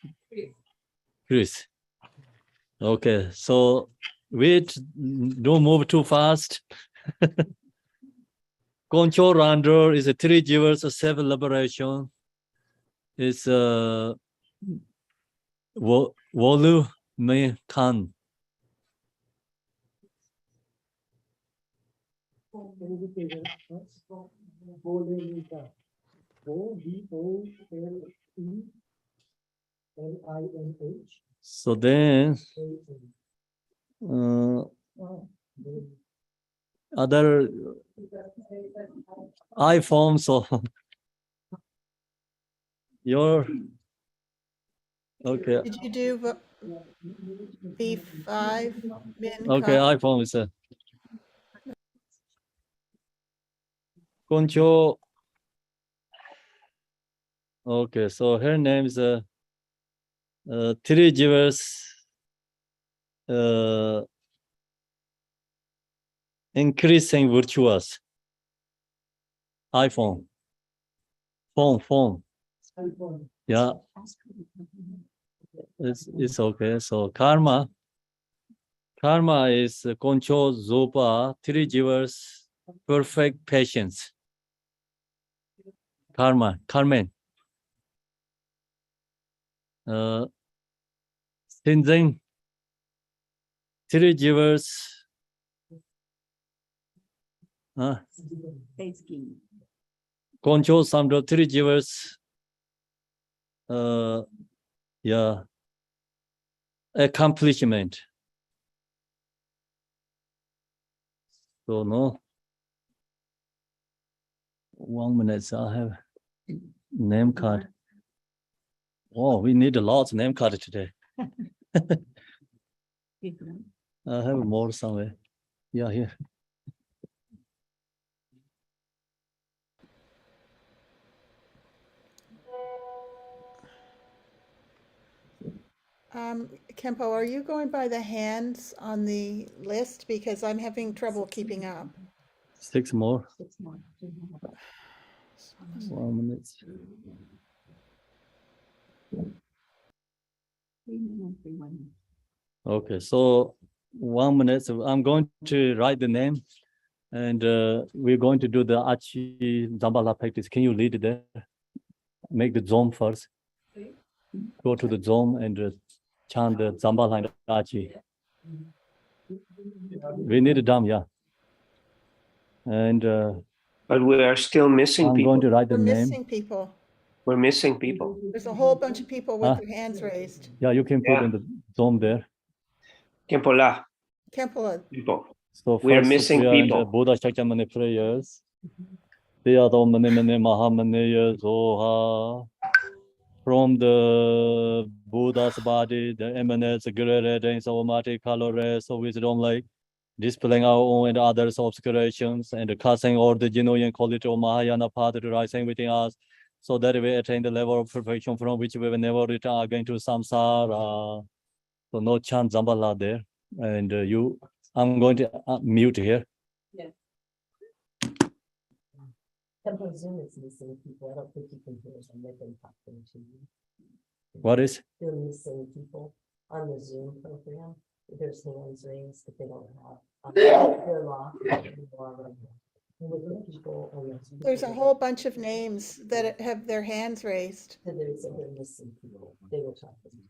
Chris. Okay, so wait, don't move too fast. Concho Randor is a Three Jivers self-liberation. It's Wolu Me Khan. So then other iPhone, so your okay. Did you do B5? Okay, iPhone is a Concho. Okay, so her name is Three Jivers increasing virtuous. iPhone. Phone. Yeah. It's okay. So karma is Concho Zopa, Three Jivers, perfect patience. Carmen. Sinzing, Three Jivers. control some of three jewels. Yeah, accomplishment. So no. 1 minute, I have name card. Oh, we need a lot of name card today. I have more somewhere. Yeah, here. Kempo, are you going by the hands on the list? Because I'm having trouble keeping up. 6 more. 6 more. 1 minute. 3 minutes, 3 1 minute. Okay, so 1 minute. So I'm going to write the name, and we're going to do the Achi Zambala practice. Can you lead there? Make the zone first. Go to the zone and chant the Zambala and Achi. We need a dam, yeah. And But we are still missing I'm people. going to write the We're name. missing people. We're missing people. There's a whole bunch of people with Huh? their hands raised. Yeah, you can put Yeah. in the zone there. Kempola, Kempo, people. So We are first, missing we are in the people. Buddha Shakyamuni prayers. Zoha. From the Buddha's body, the emanates great radiance of Almighty color rays of wisdom, like dispelling our own and others' obscurations and casting all the genuine quality of Mahayana path rising within us, so that we attain the level of perfection from which we will never return again to samsara. So no chant Zambala there. And I'm going to mute here. Temple Zoom is missing people. I don't think you can hear them. They've been talking to you. What is? They're missing people on the Zoom program. There's hands raised, but they don't have. They're locked. With the people on the Zoom there's a program, whole bunch of names that have their hands raised. so they're missing people. They will talk to you.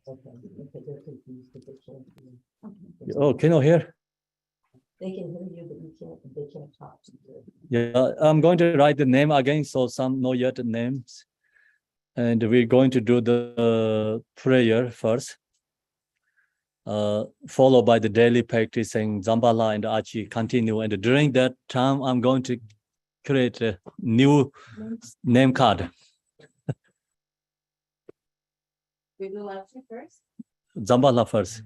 Okay, because they're confused because they can't hear. Oh, can you hear? They can hear you, but they can't talk to you. Yeah, I'm going to write the name again, so some know yet names. And we're going to do the prayer first, followed by the daily practicing Zambala and Achi continue. And during that time, I'm going to create a new name card. We do Achi first? Zambala first.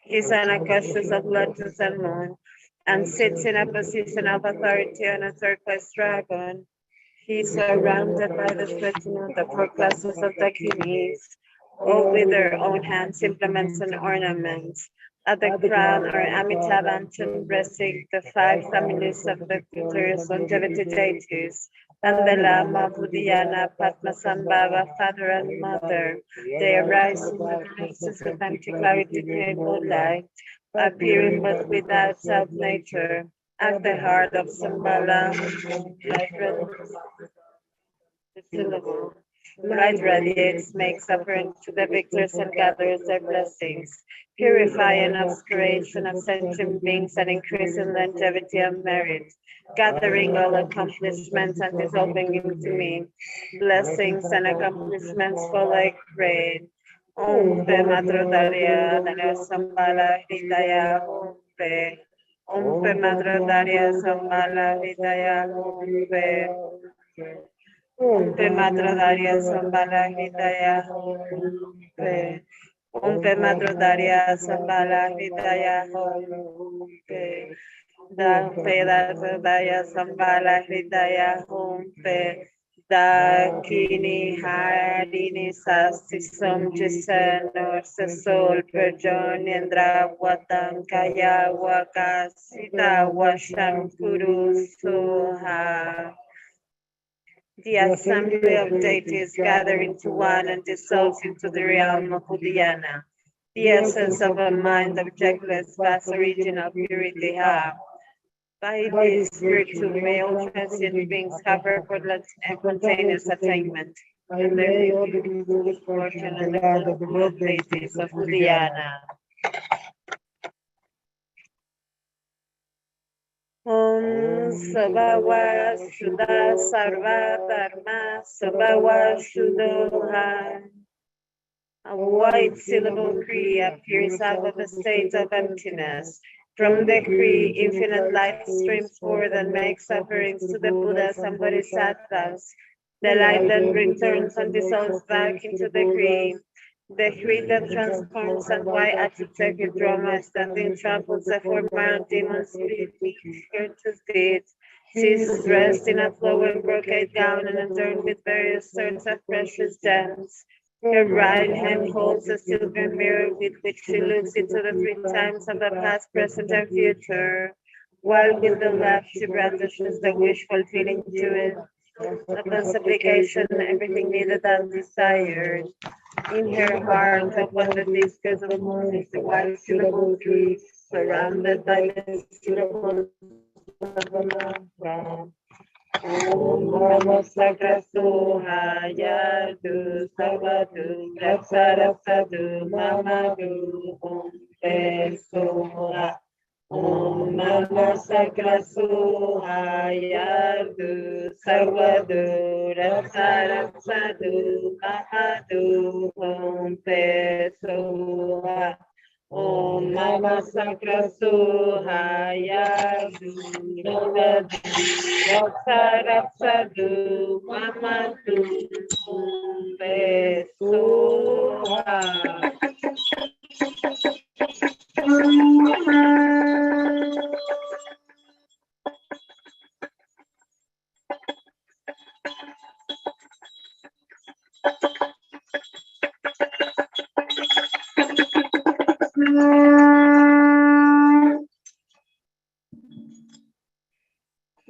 His anacustus of lotus and moon, and sits in a position of authority on a turquoise dragon. He is surrounded by the platinum, the 4 classes of Dakinis, all with their own hands, implements, and ornaments. At the crown are Amitabh and breasting the 5 families of the victorious longevity deities, Mandala, Budhyana, Padmasambhava, father and mother. They arise in the places of anti-clarity moonlight, appearing but without self-nature. At the heart of Sambhala, light radiates, makes apparent to the victors and gathers their blessings, purifying obscuration of sentient beings and increasing longevity of merit, gathering all accomplishments and dissolving into me. Blessings and accomplishments fall like rain. Om Pe Madhuradarya Dana Sambhala Hridaya Om Pe. Om Pe Madhuradarya Sambhala Hridaya Om Pe. Om Pe Madhuradarya Sambhala Hridaya Om Pe. Ompe Madrodaria Sambala Hridaya Hompe. Dampe Daya Sambala Hridaya Hompe. Dakini Harini Sastisom Jisenor Sesol Perjon Indra Watan Kaya Wakasita Washam Kuru Suha. The assembly of deities gather into one and dissolves into the realm of Udiyana. The essence of a mind objectless, vast origin of purity have. By this virtue may all transient beings cover for spontaneous attainment. And there will be good fortune and the good deities of Udiyana. Om Sabhawa Shuddha Sarva Dharma Sabhawa Shuddha. A white syllable Kriya appears out of a state of emptiness. From the Kriya, infinite light streams forth and makes offerings to the Buddhas and Bodhisattvas. The light then returns and dissolves back into the Kriya. The Kriya that transforms and white architecture drama standing tramples the former demons here to deeds. She is dressed in a flowing brocade gown and adorned with various sorts of precious gems. Her right hand holds a silver mirror with which she looks into the three times of the past, present, and future, while with the left she brandishes the wish fulfilling jewel. Upon supplication, everything needed and desired. In her heart, upon the discus of the moon, is the white syllable tree, surrounded by the syllables of the mantra. Om Namo Sakrasuhaya Du Savadu Raksarasadu Mamadu Om Te Soha. Om Namo Sakrasuhaya Du Savadu Raksarasadu Mamadu Om Te Soha. Om Namo Sakrasuhaya Du Savadu Raksarasadu Mamadu Om Te Soha.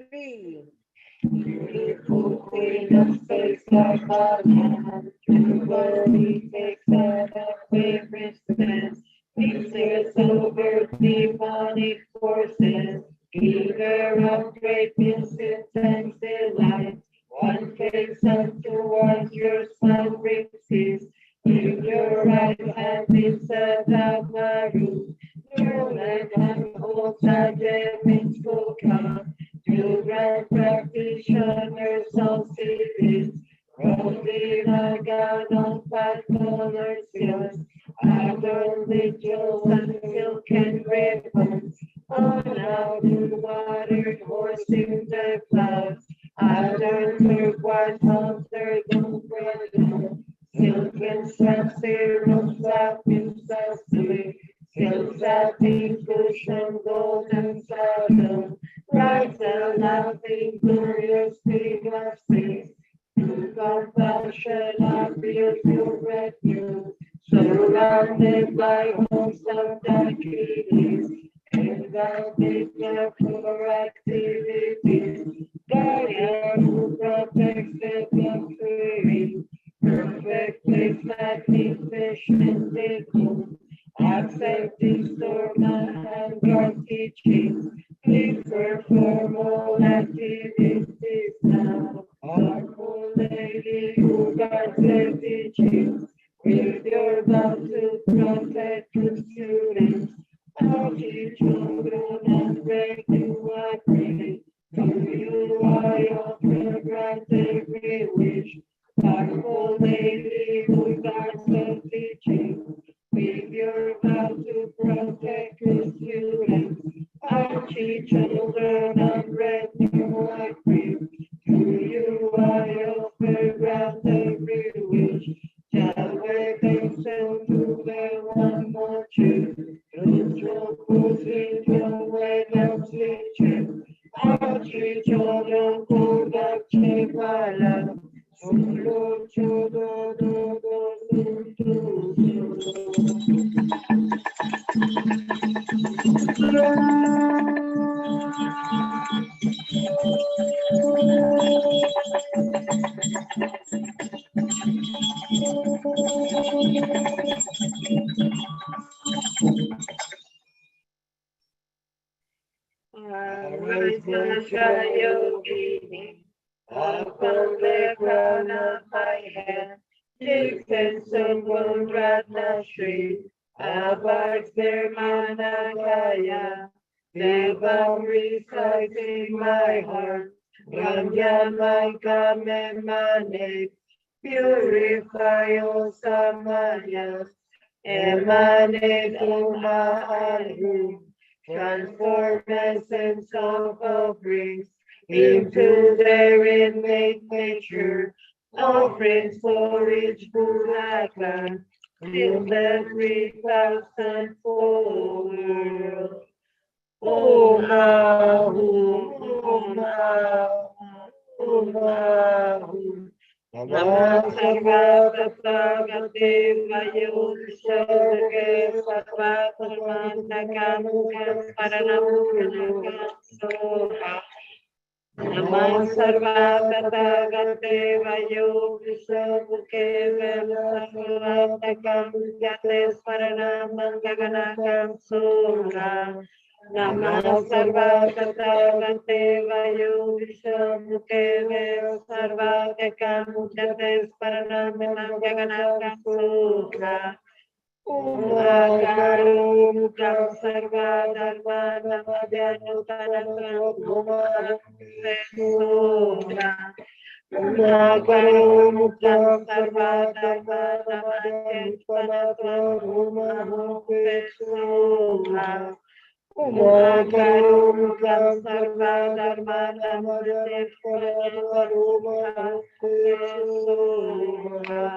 Three. Beautiful queen of space, like a man, truly takes out a favorite stance. Pictures over demonic forces, giver of great intense delight. One face up towards your sun riches, in your right hand is a Damaru, your left hand holds a Demitsuka. You grand practitioners of cities, rolling a gown on 5 colored silks, adorned with jewels and silk and ribbons, on out in water, horse in the clouds, adorned turquoise halter, umbrella, silk and serum, satin, sassy, silk satin, cushion, golden saddle. Right and laughing, glorious glassy, to compassion appeals your refuge, surrounded by hosts of deities, enveloped for activities, guardian who protects the country, perfectly magnificent dignity, accepting storm and God teachings. Please perform all activities now. Our Lady who guides the teachings, with your vow to protect the students, teach children and break you I pray. To you I offer grant every wish. Our Lady who guides the teachings, Shri Chodam Kodak Chepala, Solo Chodo Yogini, upon the crown of my head, takes someone Ratna Shri, abides their Manakaya, Devam resides in my heart, Ramyamanka Memane, purify all Samayas, emanate Umaharu, transform essence of offerings into their innate nature, offerings for each Buraka, till the 3,000-fold world. Om Ahum, Om Ahum. Namah Sarvata Pragati Vayudhishadage Sarvatamantakam Paranam Soha. Namah Sarvata Pragati Vayudhishadage Sarvatamantakam Paranam Soha. Namah Sarvata Pragati Vayudhishadage Sarvatamantakam Paranam Soha. Umakarum Kam Sarva Dharma Namadyanutanam Soha. Umakarum Kam Sarva Dharma Namadyanutanam Soha. Umakarum Kam Sarva Dharma Namadyanutanam Soha.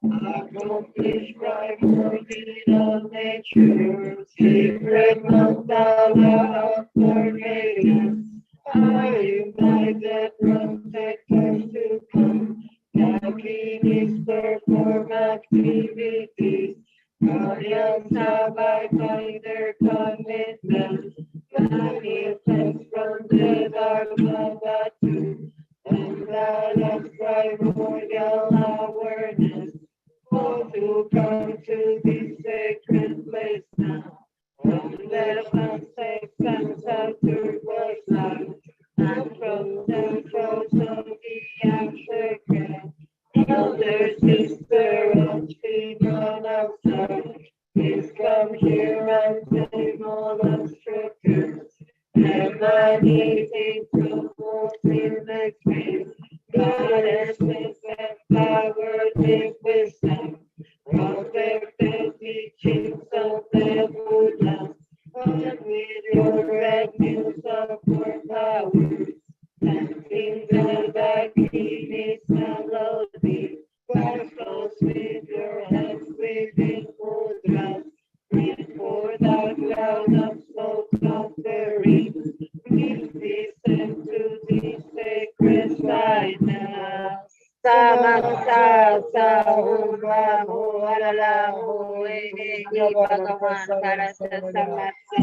Accomplish primordial of nature, secret mandala affirmation. I invite the protectors to come. Dakinis perform activities. Guardians abide by their commitment. Manifest from the Dharma and balance primordial awareness. Oh, to come to this sacred place now. From the sunsets and outward light, and from the throats of the African elder sister and female outside, please come here and save all obstructions, emanating from what's in the grave. Goddesses and power, take wisdom, protect the teachings of the Buddha, and with your refuge of your powers, and in the Dakinis melody, close with your hands within mudras, breathe for the cloud of smoke offering, please descend to the sacred side now. Samasta Sahum Rahu Aralahu Ege Bhagavan Tarasa Samatsa.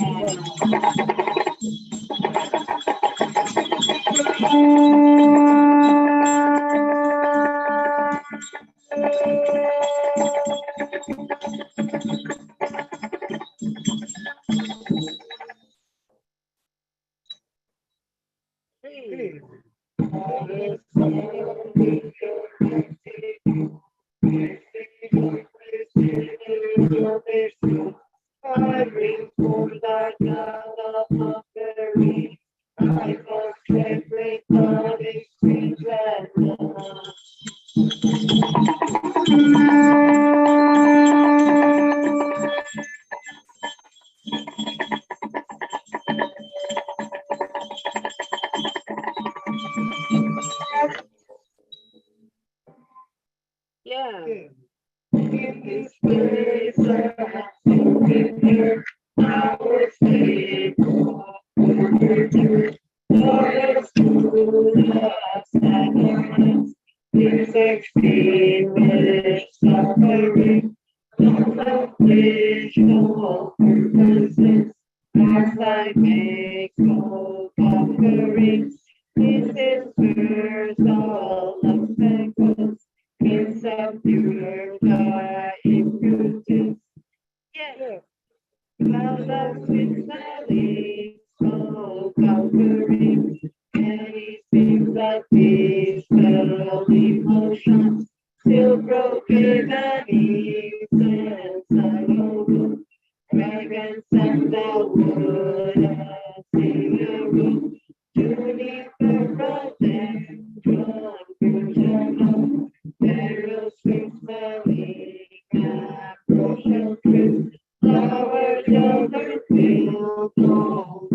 I bring forth thy Mandala Offering. I concentrate on extreme gladness. Father, our faithful Lord, us to the sacrifice, is extinguished suffering, of visual purposes, as I make no conquering, this is first all obstacles, in subdue the impudence. Yeah. Love with valley, so conquering, anything that is felt emotions, still broken and innocence, I know, dragons and the wood, and see a room, Juniper rhododendron, fusion, perils with valley, approach trees. Our children will go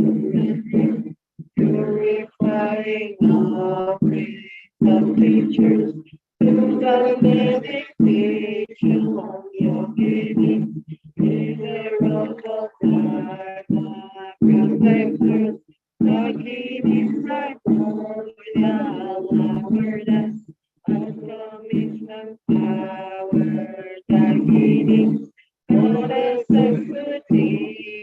purifying our praise of teachers to the meditation of your giving. Either of the Dharma protectors, the king is right for the unconditional power, the healing. God is a good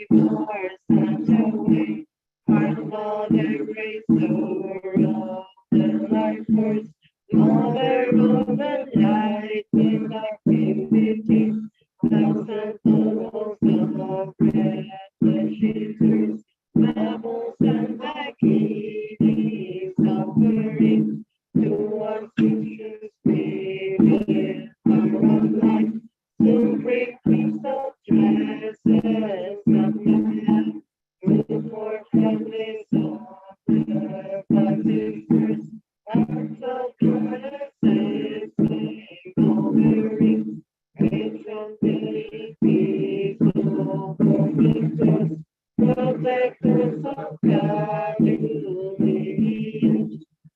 for such a way. Our mother raised of the life force, mother of the light in our community. Thousands of red shifters, rebels and bikini suffering. To our future spirit, our life. To bring peace of dresses that we have room for families of their sisters. Acts of goddesses, covering, grace and people, protectors, protectors of Galilee,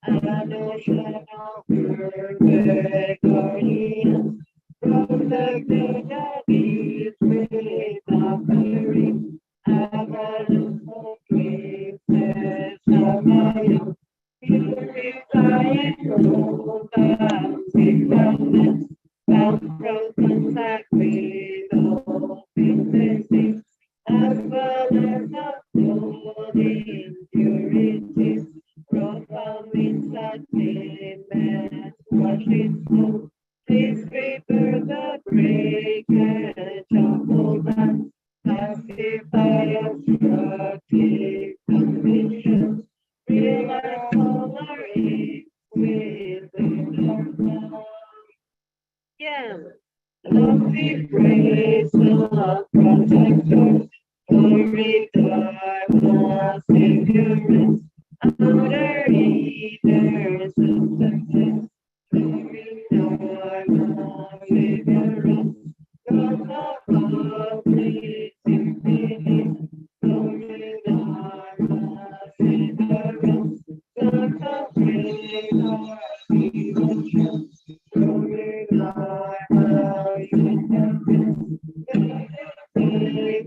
and ocean of perfect guardians. Protected against with suffering, abundance of princess Samaya, purifying robe and sickness, bound from sacred of princesses, as well as of holy impurities, profound inside women, washing soul. Please prepare the breakage of all that pacify obstructive conditions. Realize all our aims within our love. Yeah. Love we praise the protector, glory darkness, ignorance, outer eaters of success. Glory, Dharma, vigorous, God of complete infinity. Glory, Dharma, vigorous, God of great devotion. Glory, Dharma, vigorous, great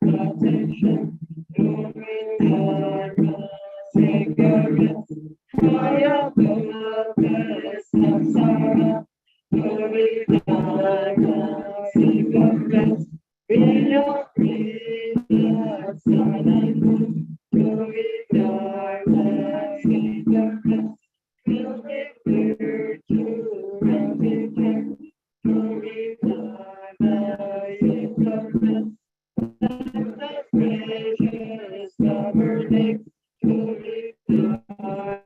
protection. Glory, Dharma, vigorous. Maya Bhagavata Samsara, Glory Dharma, Vigorous, Vino Priya Sanandu, Glory Dharma, Vigorous, Glory Virtue Refuge, Glory Dharma, Vigorous, the precious governing, Glory Dharma,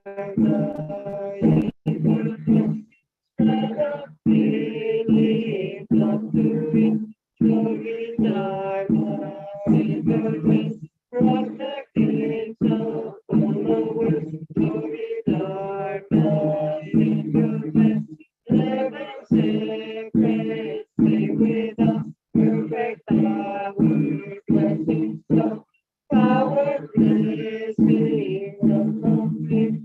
spread up feeling of doing, Glory Dharma, vigorous, protecting of followers, Glory Dharma, vigorous, 11 secrets stay with us, perfect our blessings so power blessing of complete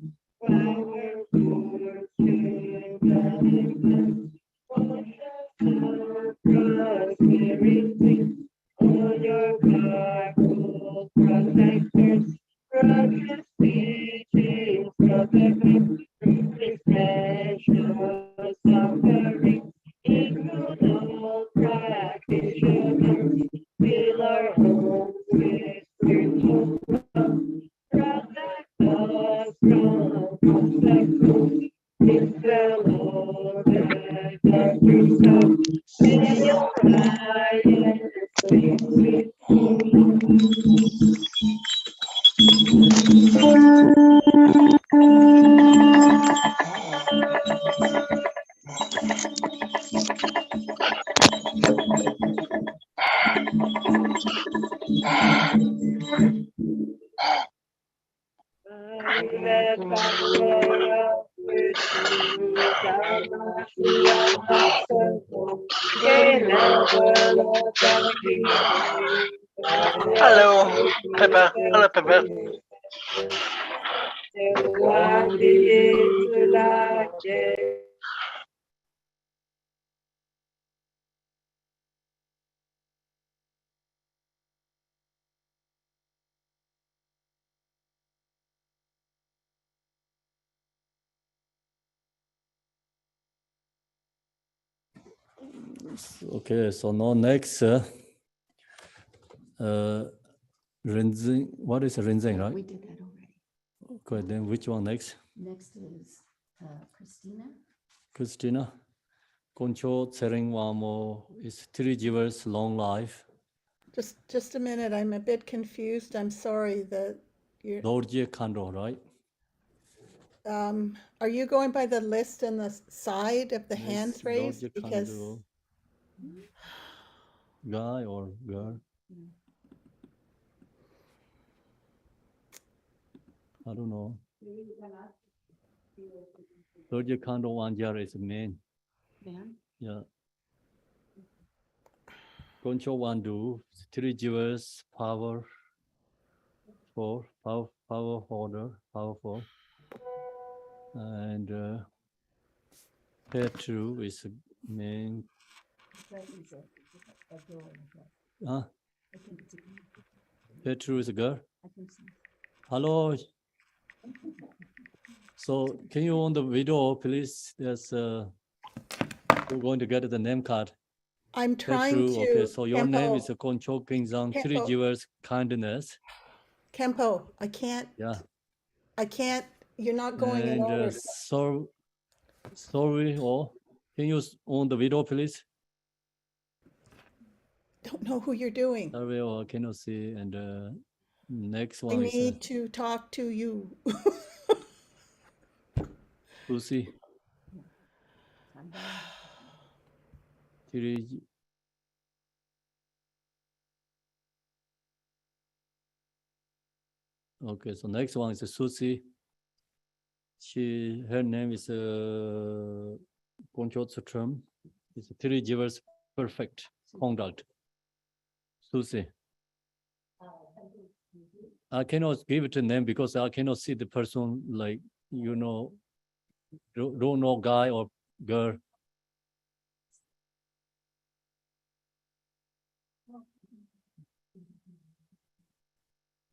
power for children. Prosperity, all your Hello, Pepper. Hello, Pepper. Okay, so now next, rinsing. What is rinsing, right? We did that already. Okay, then which one next? Next is Christina. Christina. Concho Tsering Wamo is 3 years long life. Just a minute, I'm a bit confused. I'm sorry that you're, Dorje Kando, right? are you going by the list on the side of the hands raised? Dorje Because Kando. Guy or girl? I don't know. Dorje Kando Wanjar is a man. Man? Yeah. Concho Wandu, 3 years power. Power holder, powerful. And Petru is a man. That is a girl. Huh? I think it's a girl. Petru is a girl. I think so. Hello. So can you on the video, please? There's we're going to get the name card. I'm trying Petru, to. okay. So your name Kempo, is Concho Kingzang, 3 Kempo. years kindness. Kempo, I can't, you're not going in And order. sorry, or can you on the video, please? Don't know who you're doing. Sorry, or cannot see. And next I one is need to talk to you. Lucy. I'm done. 3. Okay, so next one is Susie. Her name is Concho Term. It's 3 years perfect conduct. Susie. I cannot give it a name because I cannot see the person, like, you know, don't know guy or girl.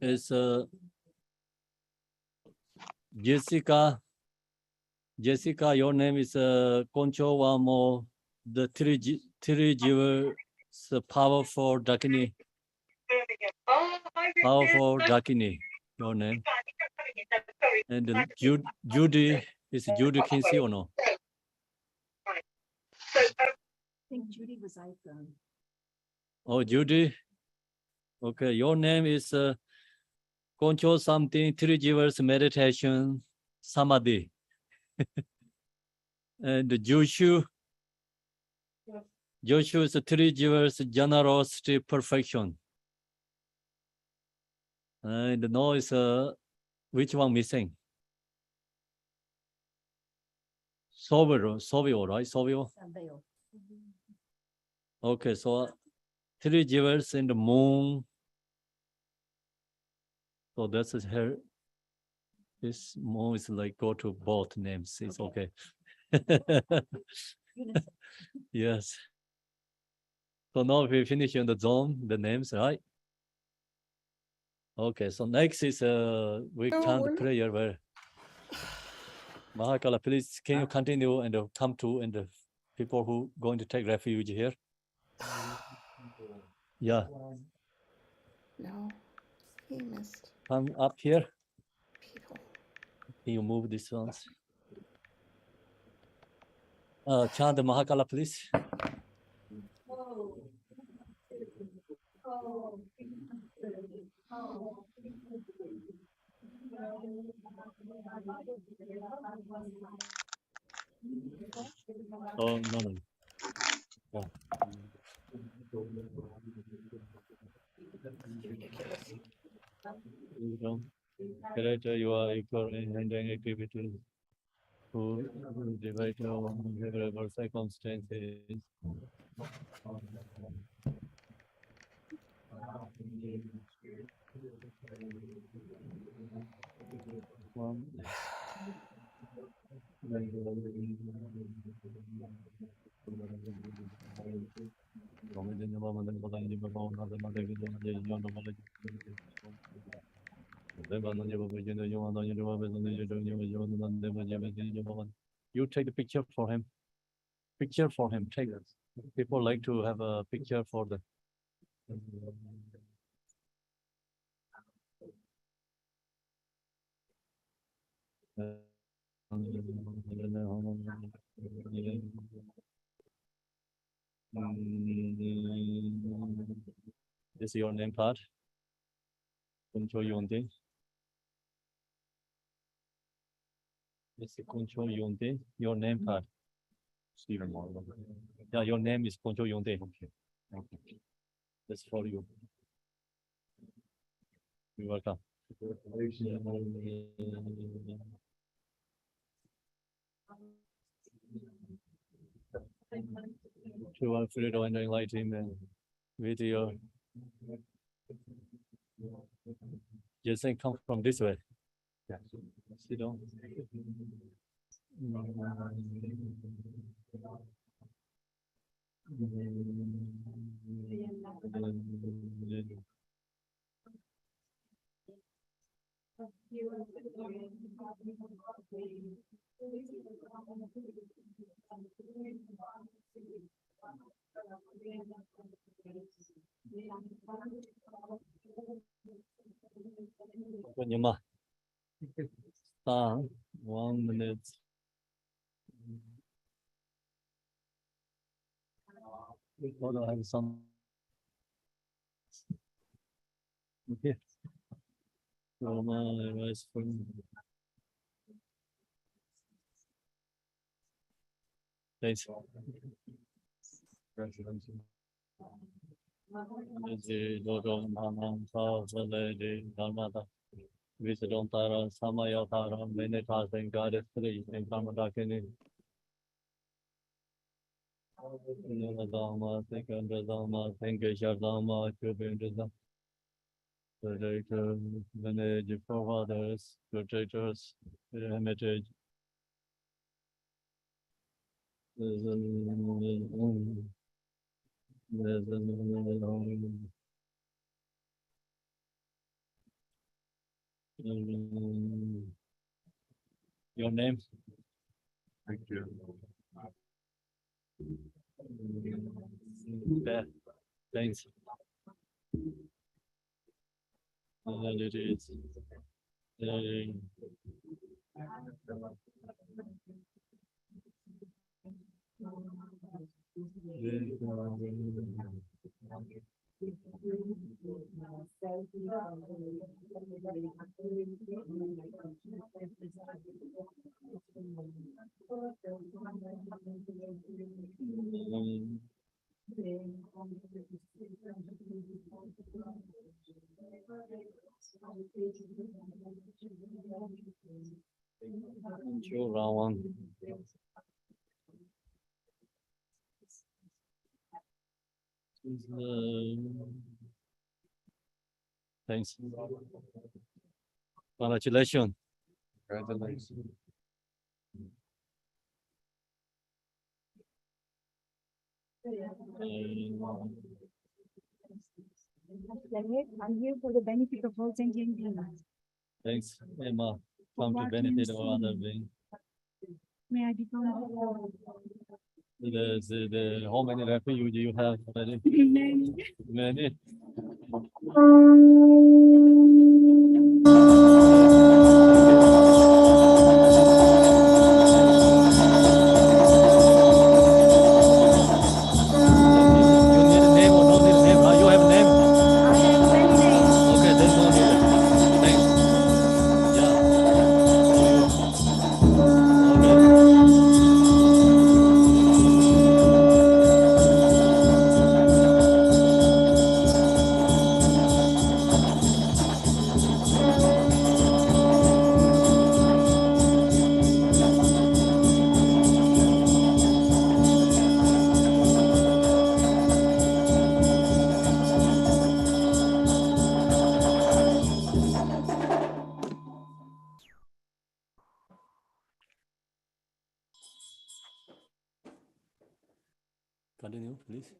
It's Jessica. Jessica, your name is Concho Wamo, the 3 years powerful Dakini. Powerful Dakini, your name. And Judy, is Judy Kinsey or no? I think Judy was iPhone. Oh, Judy. Okay, your name is Concho something, 3 years meditation, Samadhi. And Joshua. Joshua is 3 years generosity, perfection. And now is which one missing? Savio, right? Savio. Savio. Okay, so 3 years in the moon. So that's her. This moon is like go to both names. It's okay. Yes. So now we finish in the zone, the names, right? Okay, so next is we No, chant we're not- prayer where Mahakala, please can you continue and come to and the people who going to take refuge here? Yeah, No, he missed come up here. people. Can you move these ones? Chant the Mahakala, please. Oh, no. Yeah. Ridiculous. You know, character you are equal in handling activities who divide your favorable circumstances. You take the picture for him. Picture for him. Take it. People like to have a picture for the. This is your name card. Control Yonde. This is Control Yonde. Your name card. Stephen Morgan. Yeah, your name is Control Yonde. Okay. That's for you. You're welcome. To our freedom and enlightenment with your just say come from this way. Yeah. Sit down. Nyama. 1 minute. Hold on, I have some. Okay. Roma, rice from. Thanks. Wisdom Tara, Samaya Tara, Menitas and Goddess 3 and Kamadakini. Dharma, second Dharma, Tenkesha Dharma, Chubindra. Protector, manage forefathers, protectors, hermitage. Your name? Thank you. Thanks. It is. Thanks. Congratulations. Congratulations. I'm here for the benefit of all sentient beings. Thanks, Emma. Come to benefit of other beings. May I become how many refuge you have already? Many. Continue, please.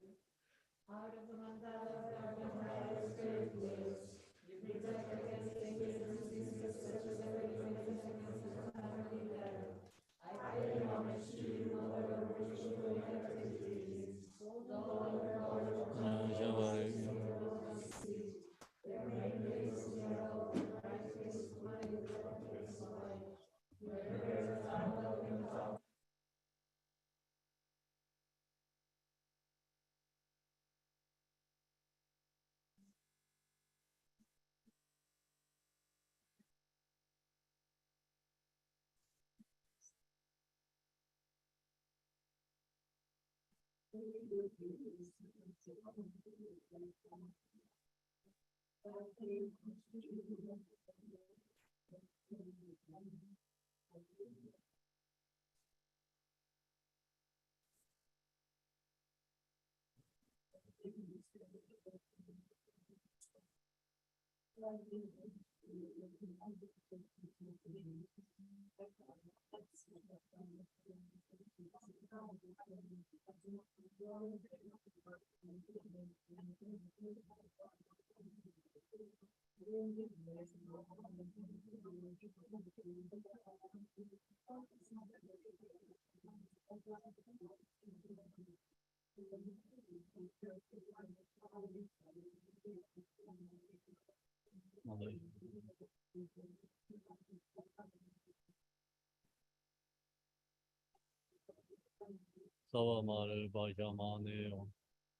Savamare Bajamane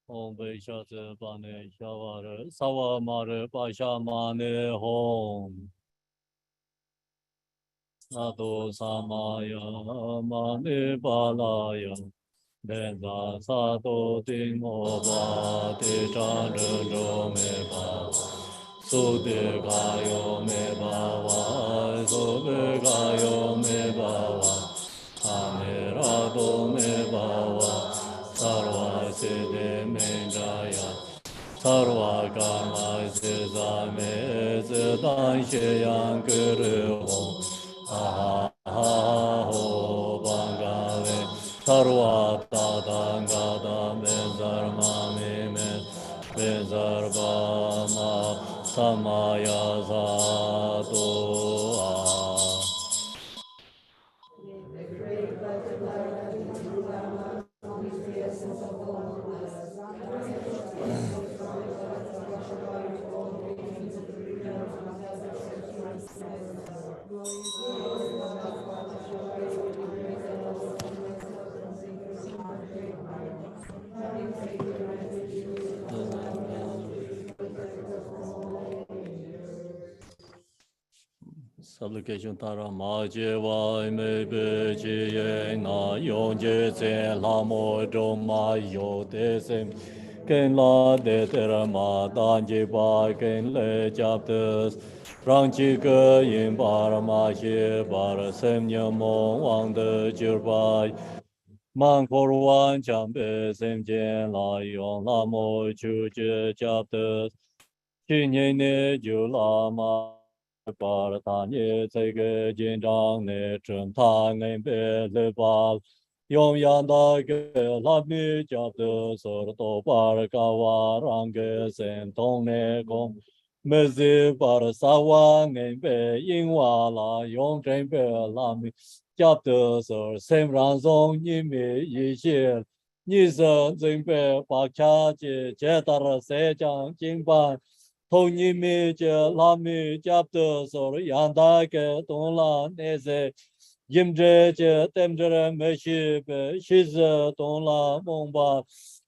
Om Vajrasatva Shavare Savamare Bajamane Hom Sado Samaya Mane Balaya Denda Sado Dingoba De Chandro Me Bava Sude Gayo Me Bava Sude Gayo Me Bava Amirado Me Bava Sarva Siddhi Me Jaya Sarva Karma Siddha Me Siddha Sheyang Guru Ho Aha Ho Bangave Sarva Tada Gada Me Dharma Me Bezarva Ma Samaya Zato Supplication Tara Majeva Mebe Jie Na Yonje Zen Lamo Doma Yo Desem Ken La De Terama Danji Ba Ken Le Chapters Rangchi Ke Yin Bar Ma Xie Bar Sem Nyamo Wang De Jirbai Man Korwan Chambe Sem Jen La Yong Lamo Chu Je Chapters Chi Ne Ju Lama Par Tanye Tsege Jinjang Ne Chun Ta Ngen Be Le Bal Yom Yan Da Ge La Mi Jap De Sor To Par Ka Wa Rang Ge Sen Tong Ne Kong Me Zi Par Sa Wa Ngen Be Yin Wa La Yong Zhen Be La Mi Jap De Sor Sem Ran Zong Yi Mi Yi Xie Ni Sen Zeng Be Pa Cha Jie Jie Tar Se Chang Jing Ban Thông Nhi Mi Che La Mi Chap De Sor Yan Da Ke Dong La Ne Se Yim Je Che Tem Je Me Shi Be Shi Ze Dong La Mong Ba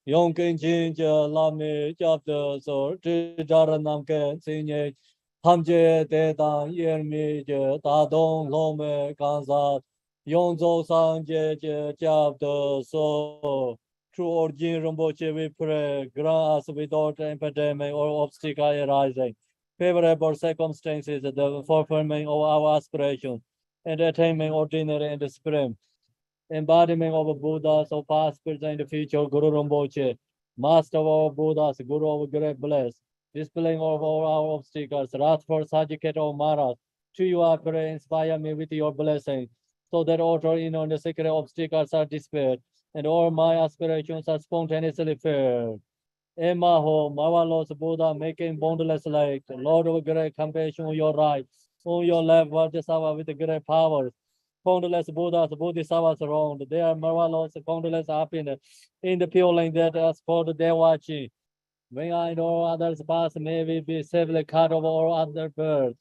Yong Ken Chin Che La Mi Chap De Sor Zhi Zha Nam Ke Tsin Ye Tham Je De Dan Yen Mi Je Da Dong Lo Me Kan Sa Yong Zhou Sang Je Che Chap De Sor True origin Rinpoche, we pray, grant us without impediment or obstacle arising, favorable circumstances, the fulfillment of our aspirations, and attainment ordinary and supreme. Embodiment of Buddhas of past, present, and future, Guru Rinpoche, Master of all Buddhas, Guru of great bliss, dispelling of all our obstacles, wrathful Sajiketa of Maras, to you I pray, inspire me with your blessing, so that all in on the secret obstacles are dispelled. and all my aspirations are spontaneously filled. In my home, marvelous Buddha making boundless light, Lord of great compassion on your right, on your left, Vajrasatva with great powers. Countless Buddhas, Bodhisattvas around, they are marvelous, countless happiness in the pure lane that is called Devachi. When I know others pass, may we be safely cut off all other birds.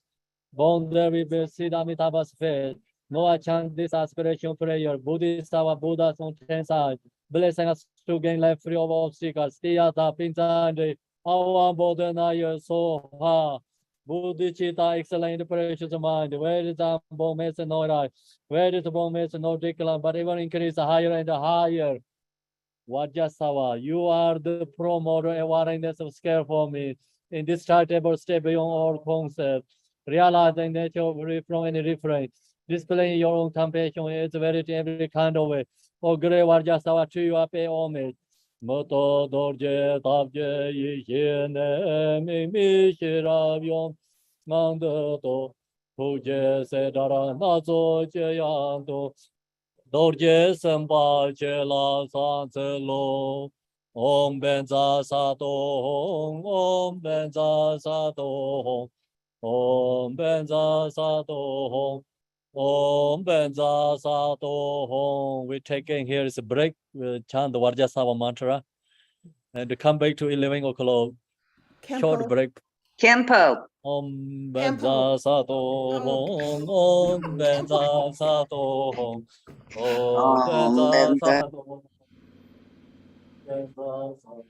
Born there we will see Amitabha's face. No, I chant this aspiration prayer. Bodhisattva Buddhas on 10 sides, blessing us to gain life free of obstacles. Tiyata Pinchandi, Awan Bodhanaya Soha. Bodhicitta, excellent precious mind. Where is the bone makes no right? Where is the bone makes no decline, but even increase higher and higher. Vajrasatva, you are the promoter and awareness of scale for me. In this charitable step beyond all concepts, realizing nature free from any reference, displaying your own compassion is verity in every kind of way. O great Vajrasatva, to you I pay homage. Moto dorje tabje yishene mimi shiravyom mandato puje sedara nazo jayando. Dorje samba chela sanzelo. Om benza sato hong, om benza sato hong, om benza sato hong, om benza sato hong. We're taking here is a break. We'll chant the Vajrasatva mantra and to come back to 11 o'clock. Short Kempo. break. Kempo. Om Tempo. benza sato hong, om benza sato hong, om benza sato hong, benza sato.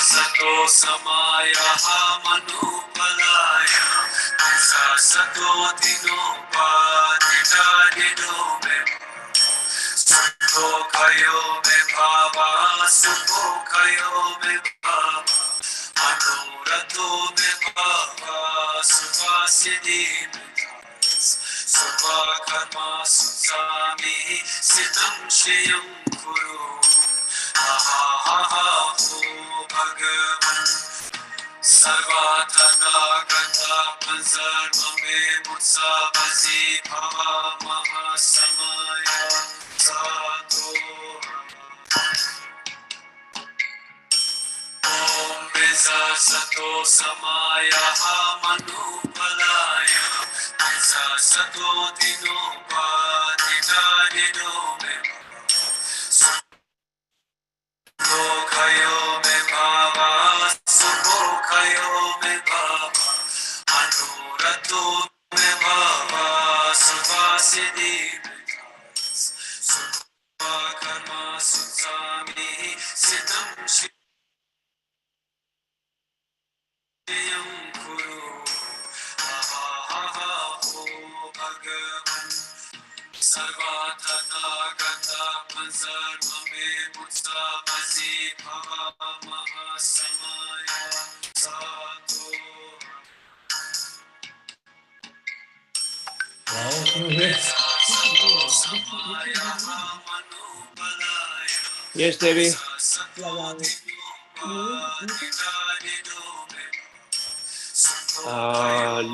Sato samaya manupalaya sato dino padidadido me sukho kayo me bhava sukho kayo me bhava anurato me bhava suvasidi me Sava karma sutami sitam shayam kuru Aha ho Bhagavan Sarvatana Gata Panzarma Me Mutsavazi Bhava Mahasamaya Sato Om Visa Sato Samaya Manupalaya Visa Sato Dino Padita Dino Me Kayo me bhava, sukho kayo me bhava, anurato me bhava, suvasidi me sukha karma sutami sitam shayam kuru aha ho Bhagavan Sarvatana Gata Panzarma Me Mutsavazi Bhava Mahasamaya Sato Wow, can you hear? Samaya Manupalaya Yes, Devi.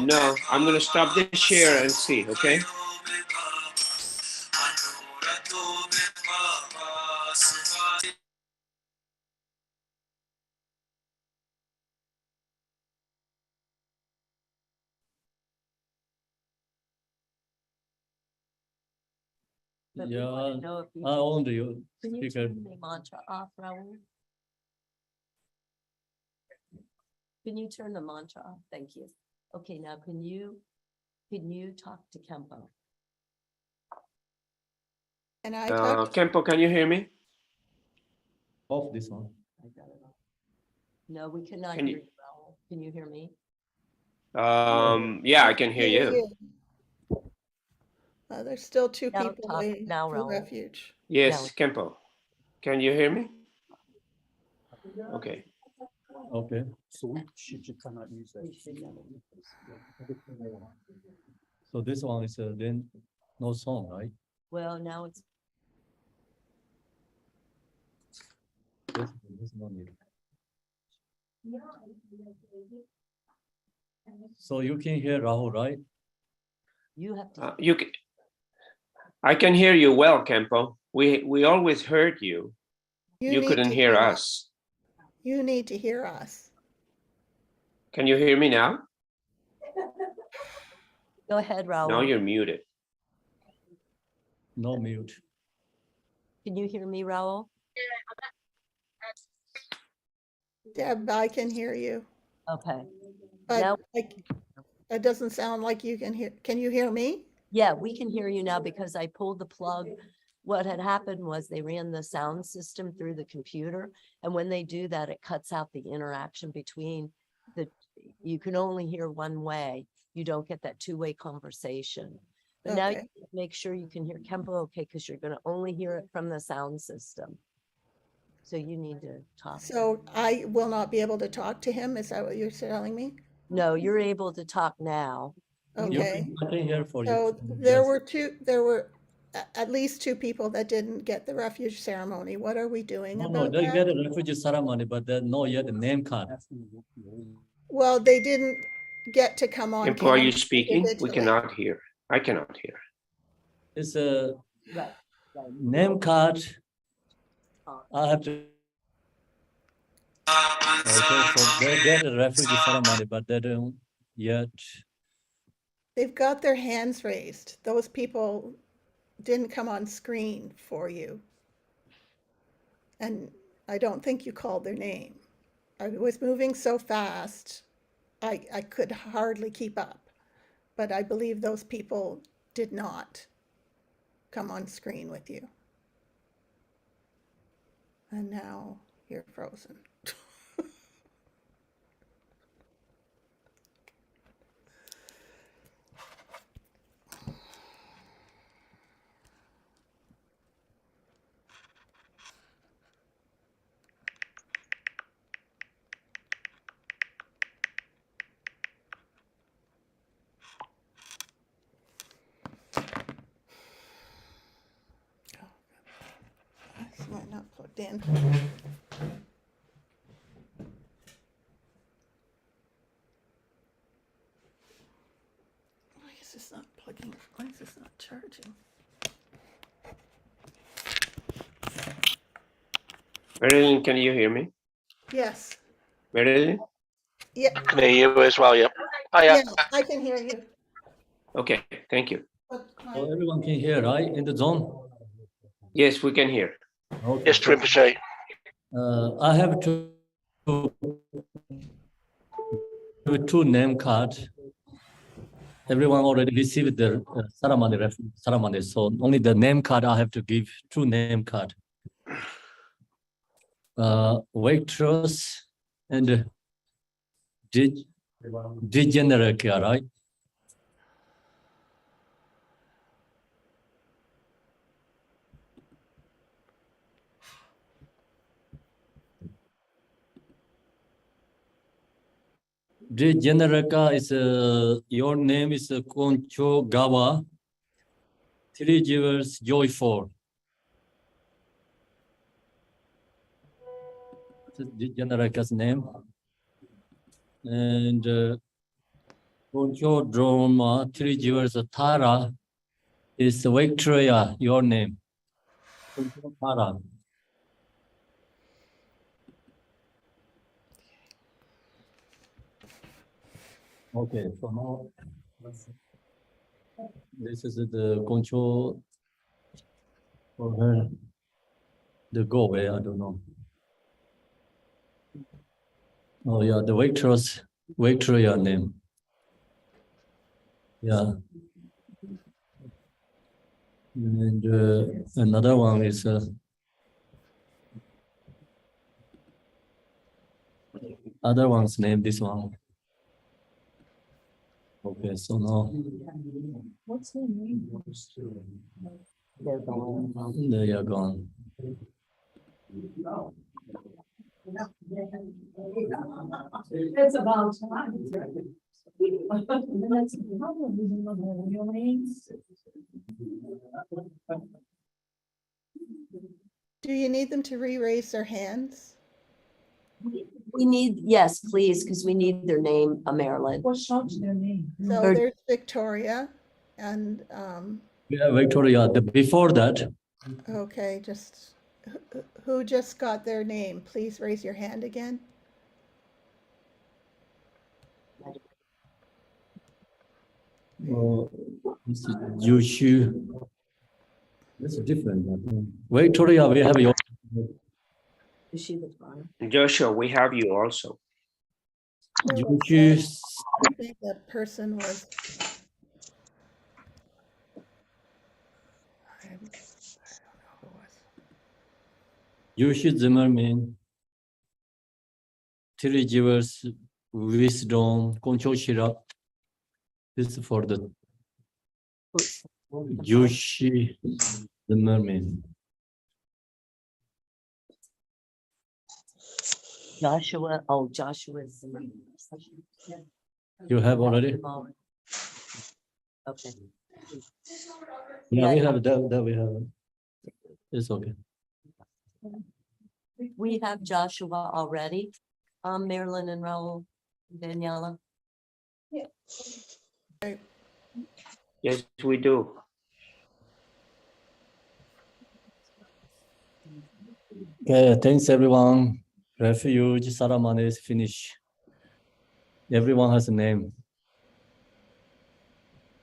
No, I'm going to stop this share and see, okay? But we Yeah, wanna know if you I own the Can you speaker. turn the mantra off, Raul? Can you turn the mantra off? Thank you. Okay, now can you talk to Kempo? And I talked, Kempo, can you hear me? Off this one. I got it off. No, we cannot Can hear you- you, Raul. Can you hear me? Yeah, I can hear you. There's still two Now people talk waiting now, for Raul. refuge. Yes, Kempo. Can you hear me? Okay. Okay. So you cannot use that. So this one is then no song, right? Well, now it's, This no need. So you can hear Rahul, right? you have to, I can hear you well, Kempo. We always heard you. You need couldn't to hear us. You need to hear us. Can you hear me now? go ahead, Raul. Now you're muted. No mute. Can you hear me, Raul? Deb, I can hear you, Okay. but Now, it doesn't sound like you can hear. Can you hear me? yeah, we can hear you now because I pulled the plug. What had happened was they ran the sound system through the computer. And when they do that, it cuts out the interaction between you can only hear one way. You don't get that two-way conversation. But now you Okay. make sure you can hear Kempo okay, because you're going to only hear it from the sound system. So you need to talk. So I will not be able to talk to him. Is that what you're telling me? No, you're able to talk now. Okay. I can hear for you. So there were at least two people that didn't get the refuge ceremony. What are we doing No, about they get that? a refugee ceremony, but there's no yet a name card. Well, they didn't get to come on Kempo, are you camera speaking? We individually. cannot hear. I cannot hear. It's a Right. name card. I have to. Okay, so they get a refugee ceremony, but they don't yet. They've got their hands raised. Those people didn't come on screen for you. And I don't think you called their name. I was moving so fast, I could hardly keep up. But I believe those people did not come on screen with you. And now you're frozen. This might not plugged in. Why is this not plugging? Why is this not charging? Marilyn, can you hear me? Yes. Marilyn? Yeah. Can hear you as well, yeah. Oh, yeah. Yeah, I can hear you. Okay, thank you. So everyone can hear, right, in the zone? Yes, we can hear. Okay. Yes, Rinpoche. I have two name cards. Everyone already received the ceremony, ceremony. So only the name card I have to give, two name card. Waitress and degenerate, right? Degenerate is your name is Koncho Gawa. 3 jewels joyful. Degenerate's name. And Koncho Droma 3 jewels Tara is Victoria, your name. Koncho Tara. Okay, so now this is the control for her. The go away, I don't know. Oh yeah, the waitress, Victoria name. Yeah. And another one is other one's name, this one. Okay, so now What's her name? they are gone. It's about time. That's the problem, we don't know your names. Do you need them to re-raise their hands? We need, yes, please, because we need their name, Marilyn. What shop's their name? So Or- there's Victoria and, Yeah, Victoria. Before that, okay, just, who just got their name? Please raise your hand again. this is Yushu. That's different. Victoria, we have your. Is she the one? Joshua, we have you also. Yushu, I think that person was. I don't know who it was. Yushu Zimmerman. 3 jewels, wisdom, control Shira. This is for the Yushi Zimmerman. Joshua, oh, Joshua's. You have already? Okay. Yeah, we have that we have. It's okay. We have Joshua already. Marilyn and Raul, Daniela. Yes, we do. Okay, thanks everyone. Refuge ceremony is finished. Everyone has a name.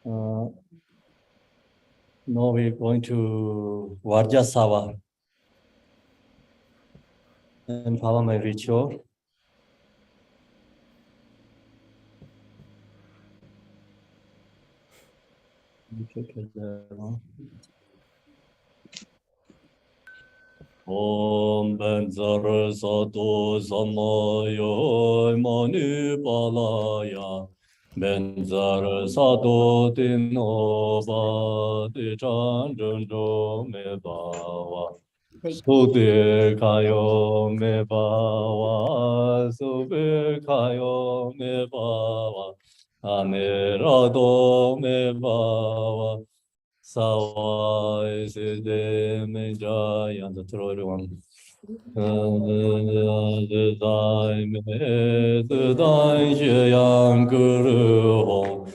Now we're going to Vajrasatva. empowerment ritual. Om Benzarasato Samayo Mani Balaya Benzarasato Dinova Dichandro Me Bawa Sute Kayo Me Bawa Sube Kayo Me Bawa Anerado Me Bawa Sawa is the Meja and the Trojan. The time is the Dai Yang Guru.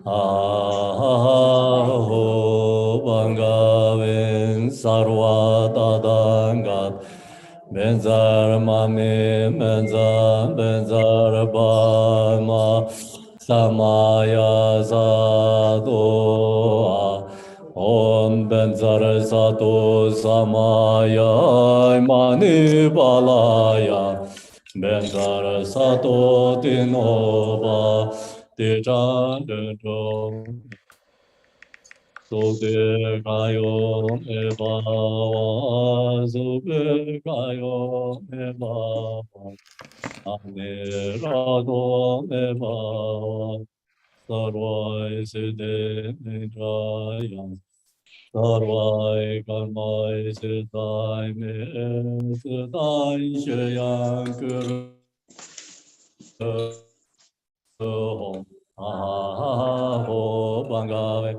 Ho Bangavin Sarwa Tadangat. Benzar Mami Benzar Bama Samaya Zato. Om Benzar Sato Samaya Mani Balaya Benzar Sato Tinova Tijandro Sobe Kayo Eva Sobe Kayo Eva Anerado Eva Sarvai Siddhe Nidrayan Sarvai Karmai Siddhai Me Siddhai Shayang Kuru Aho Bangave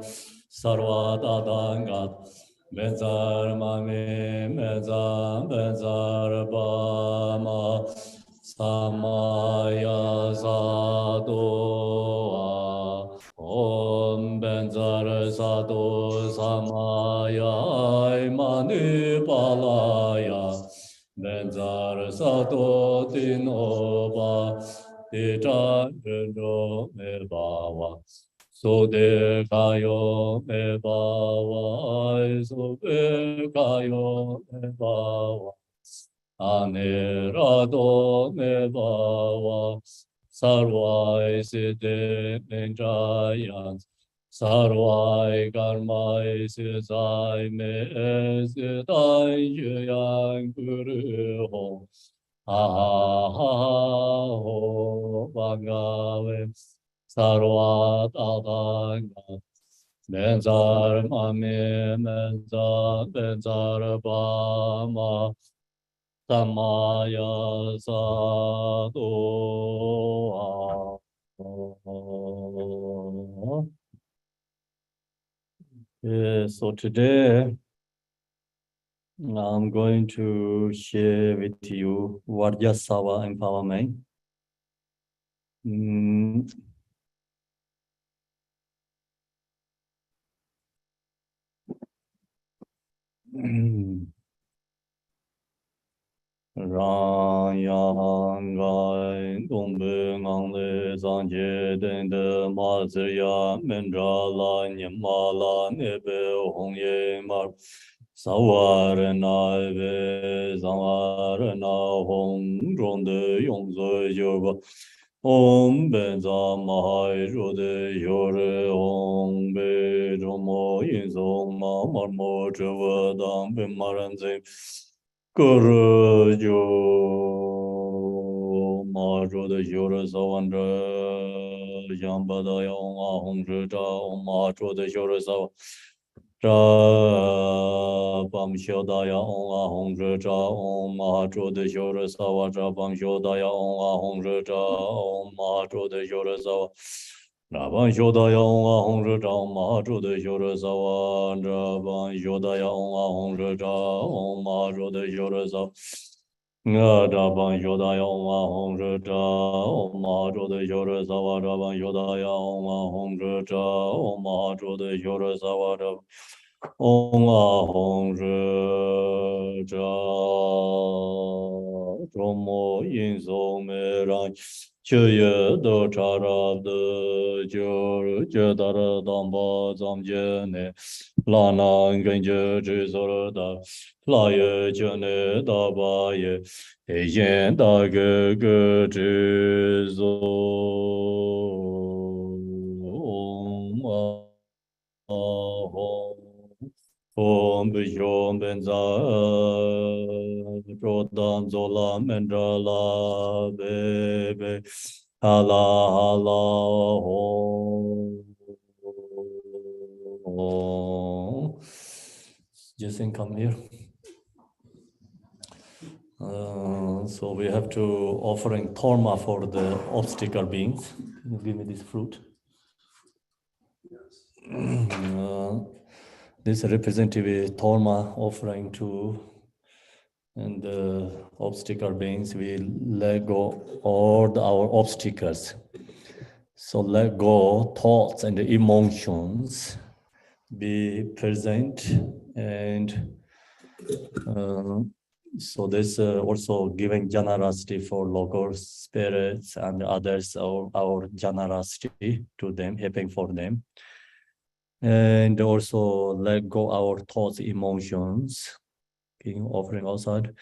Sarva Tadangat Benzar Mame Benzar Bama Samaya Zato Om Benzar Sato Samaya Mani Palaya Benzar Sato Tinova Tijandro Me Bawa Sode Kayo Me Bawa Sode Kayo Me Bawa Anerado Me Bawa Sarvai Siddhe Ninjayans Sarvai Karmai Siddhai Me Siddhai Jayang Guru Ho Aho Bhagave Sarva Tadanga Benzar Mami Benzar Bama Samaya Sadhu. So today I'm going to share with you Vajrasatva empowerment. Ranyangai Dumbengangle Sanje Dende Mazya Mendrala Nyamala Nebe Hongye Mar Sawarana Ve Sawarana Hong Ronde Yongzo Yoba Om Benza Mahai Rode Yore Hong Be Jomo Yinzo Ma Marmo Chevadam Bimaranze Guru Jo Majo de Jura Savandra Jambada Yonga Hongja Majo de Jura Sav Bam Shodaya Onga Hongja Majo de Jura Sava Bam Shodaya Onga Hongja Majo de Jura Sav Raban Shodaya Onga Hongja Majo de Jura Sav Raban Shodaya Onga Hongja Majo de Jura Sav Raban Shodaya Onga Hongja Majo de Jura Sav Raban Shodaya Onga Hongja Majo de Jura Sav Onga Hongja Jomo Yinzo Meran Cheye Do Charab De Jor Jedara Damba Zamjene Lana Granger Jizorda, Flyer Jane Dabaye, Ayen Dagger Jizo. Om Bijom Benza Rodan Zola Mandala Bebe Hala Hala Om. Jason, come here. So we have to offering torma for the obstacle beings. Can you give me this fruit? This representative torma offering to and the obstacle beings, we let go all our obstacles. So let go thoughts and emotions be present, and so this also giving generosity for local spirits and others, our generosity to them, helping for them. And also let go our thoughts, emotions, being offering outside.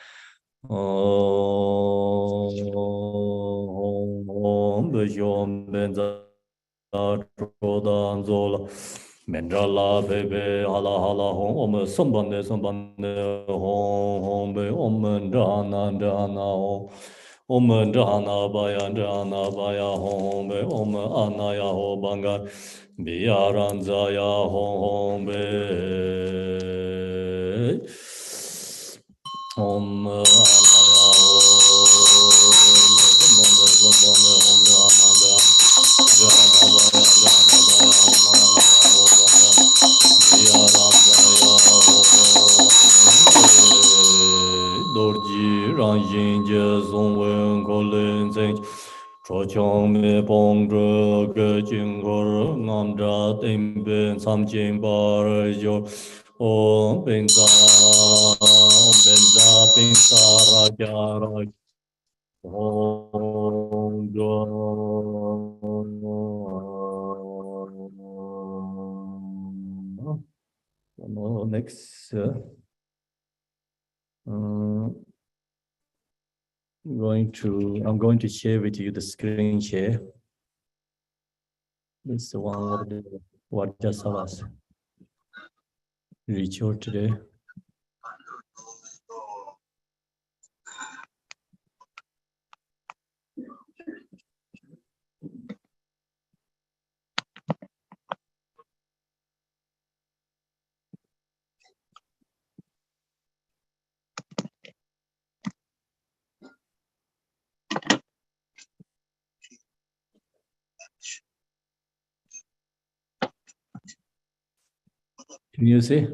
Mandala Bebe Hala Hala Home Sambande Sambande Home Om Dana Dana Om Dana Baya Dana Baya Home Om Anaya Ho Bangar Biaranzaya Home Om Anaya Dorji Ranjin Jezong Wen Kolin Zeng Chochong Me Bong Zhe Ge Jing Gor Ngam Zha Ting Ben Sam Jing Bar Yo Om Ben Za Ben Za Ra Kya Ra Om Jo Next I'm going to share with you the screen share. This is the one of the Vajrasatva's ritual today. Can you see?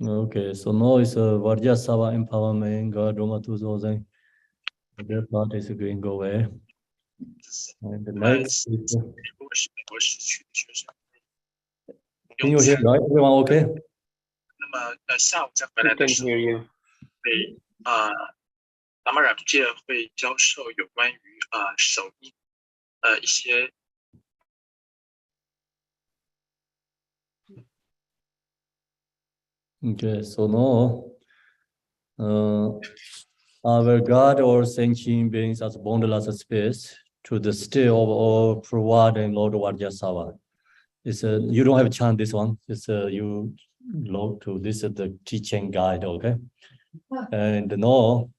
Okay, so now it's a Vajrasatva empowerment, God Roma 2000. Their part is going go away. And the next is, can you hear, right? Everyone okay? I can hear you. 达玛染界会教授有关于手艺一些。Okay, so now our God or sentient beings as boundless space to the state of all providing Lord Vajrasatva. It's you don't have to chant this one. It's you log to this is the teaching guide, okay? And now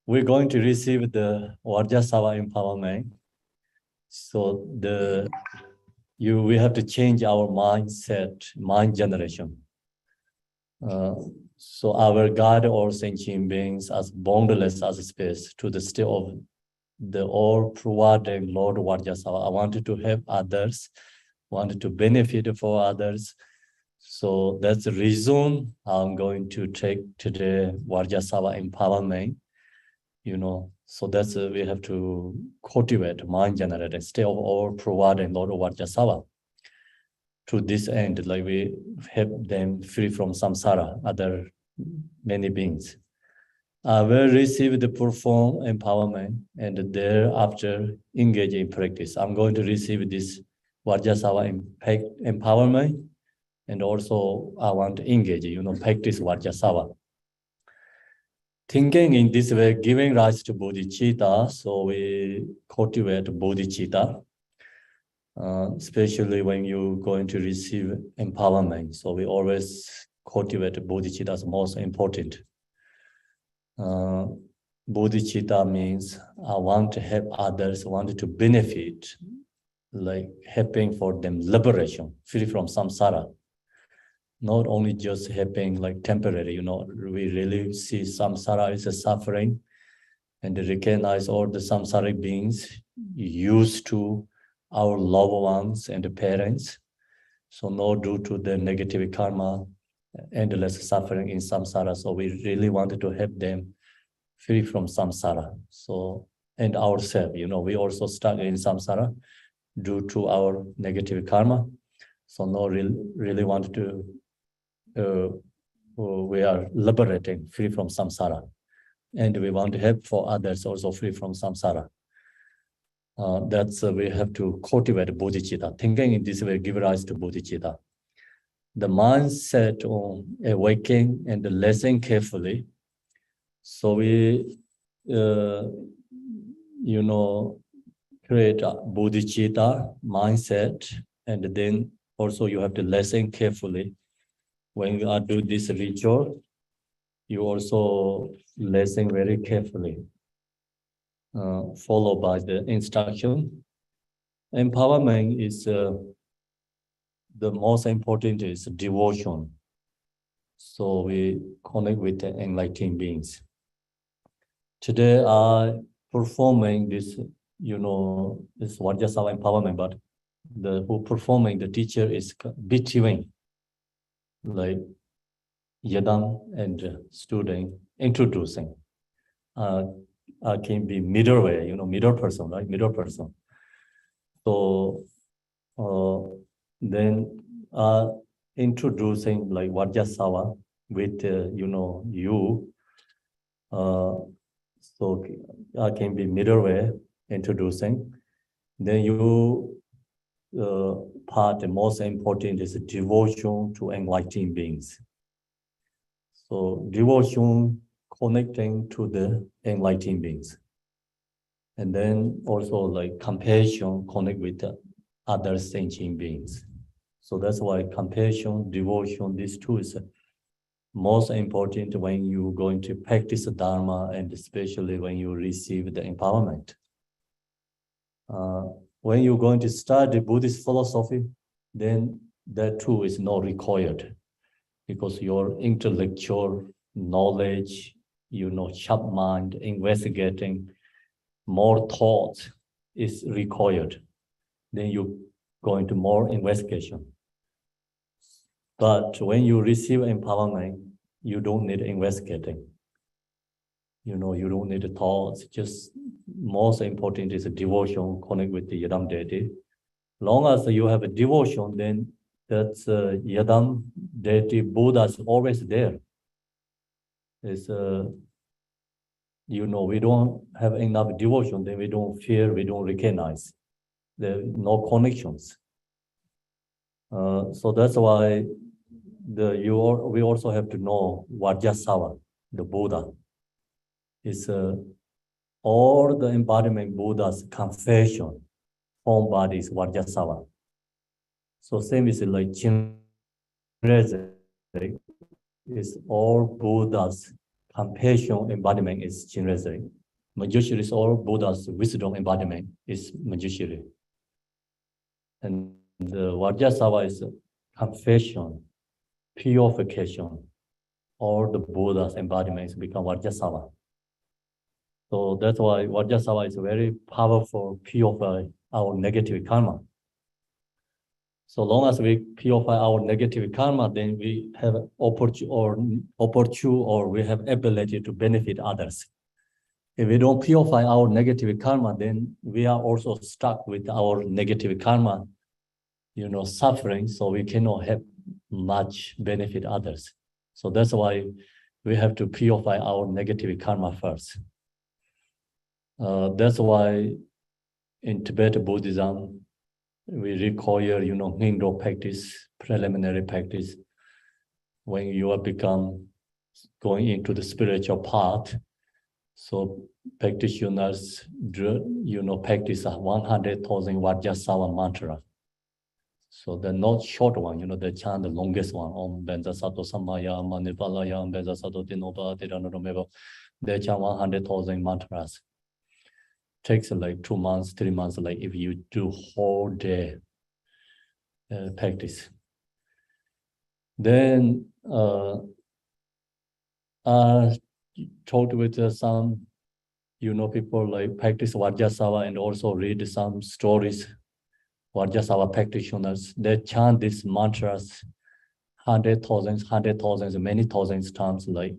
we're going to receive the Vajrasatva empowerment. So we have to change our mindset, mind generation. So our God or sentient beings as boundless as space to the state of the all-providing Lord Vajrasatva. I wanted to help others, wanted to benefit for others. So that's the reason I'm going to take today Vajrasatva empowerment. So that's we have to cultivate mind generated state of all-providing Lord Vajrasatva. To this end, like we help them free from samsara, other many beings. I will receive the perform empowerment and thereafter engage in practice. I'm going to receive this Vajrasatva empowerment And also I want to engage, practice Vajrasatva. Thinking in this way, giving rise to bodhicitta, so we cultivate bodhicitta, especially when you're going to receive empowerment. So we always cultivate bodhicitta as most important. Bodhicitta means I want to help others, want to benefit, like helping for them liberation, free from samsara. Not only just helping like temporary, we really see samsara is a suffering and recognize all the samsaric beings used to our loved ones and the parents. So no due to the negative karma, endless suffering in samsara. So we really wanted to help them free from samsara. So, and ourselves, we also stuck in samsara due to our negative karma. So no really wanted to, we are liberating, free from samsara. And we want to help for others also free from samsara. That's we have to cultivate bodhicitta. Thinking in this way give rise to bodhicitta. The mindset on awakening and listening carefully. So we, create a bodhicitta mindset, and then also you have to listen carefully. When you are doing this ritual, you also listen very carefully, followed by the instruction. Empowerment is the most important is devotion. So we connect with the enlightened beings. Today I performing this, this Vajrasatva empowerment, but who performing the teacher is between like Yadam and student introducing. I can be middleway, middle person, right? Middle person. So then introducing like Vajrasatva with you. So I can be middleway introducing. Then you part the most important is devotion to enlightened beings. So devotion connecting to the enlightened beings. And then also like compassion connect with the other sentient beings. So that's why compassion, devotion, these two is most important when you're going to practice the Dharma, and especially when you receive the empowerment. When you're going to study Buddhist philosophy, then that too is not required, because your intellectual knowledge, sharp mind, investigating, more thought is required. Then you go into more investigation. But when you receive empowerment, you don't need investigating. You don't need thoughts. Just most important is a devotion, connect with the Yadam deity. Long as you have a devotion, then that's Yadam deity, Buddha is always there. It's we don't have enough devotion, then we don't fear, we don't recognize. There are no connections. So that's why we also have to know Vajrasatva, the Buddha. Is all the embodiment Buddha's confession, form bodies Vajrasatva. So same is like Chinreze, is all Buddha's compassion embodiment is Chinreze. Manjushri is all Buddha's wisdom embodiment is Manjushri. And the Vajrasatva is confession, purification. All the Buddha's embodiments become Vajrasatva. So that's why Vajrasatva is very powerful, purify our negative karma. So long as we purify our negative karma, then we have opportunity or we have ability to benefit others. If we don't purify our negative karma, then we are also stuck with our negative karma, suffering, so we cannot have much benefit others. So that's why we have to purify our negative karma first. That's why in Tibetan Buddhism, we require, Hindu practice, preliminary practice. When you are going into the spiritual path, so practitioners, practice 100,000 Vajrasatva mantra. So the not short one, they chant the longest one. Om Vajrasatva Samaya Manipalayam Vajrasatva Dinoba Tiranameva. They chant 100,000 mantras. Takes like 2 months, 3 months, like if you do whole day practice. Then I talked with some, people like practice Vajrasatva and also read some stories. Vajrasatva practitioners, they chant these mantras 100,000, many thousands times, like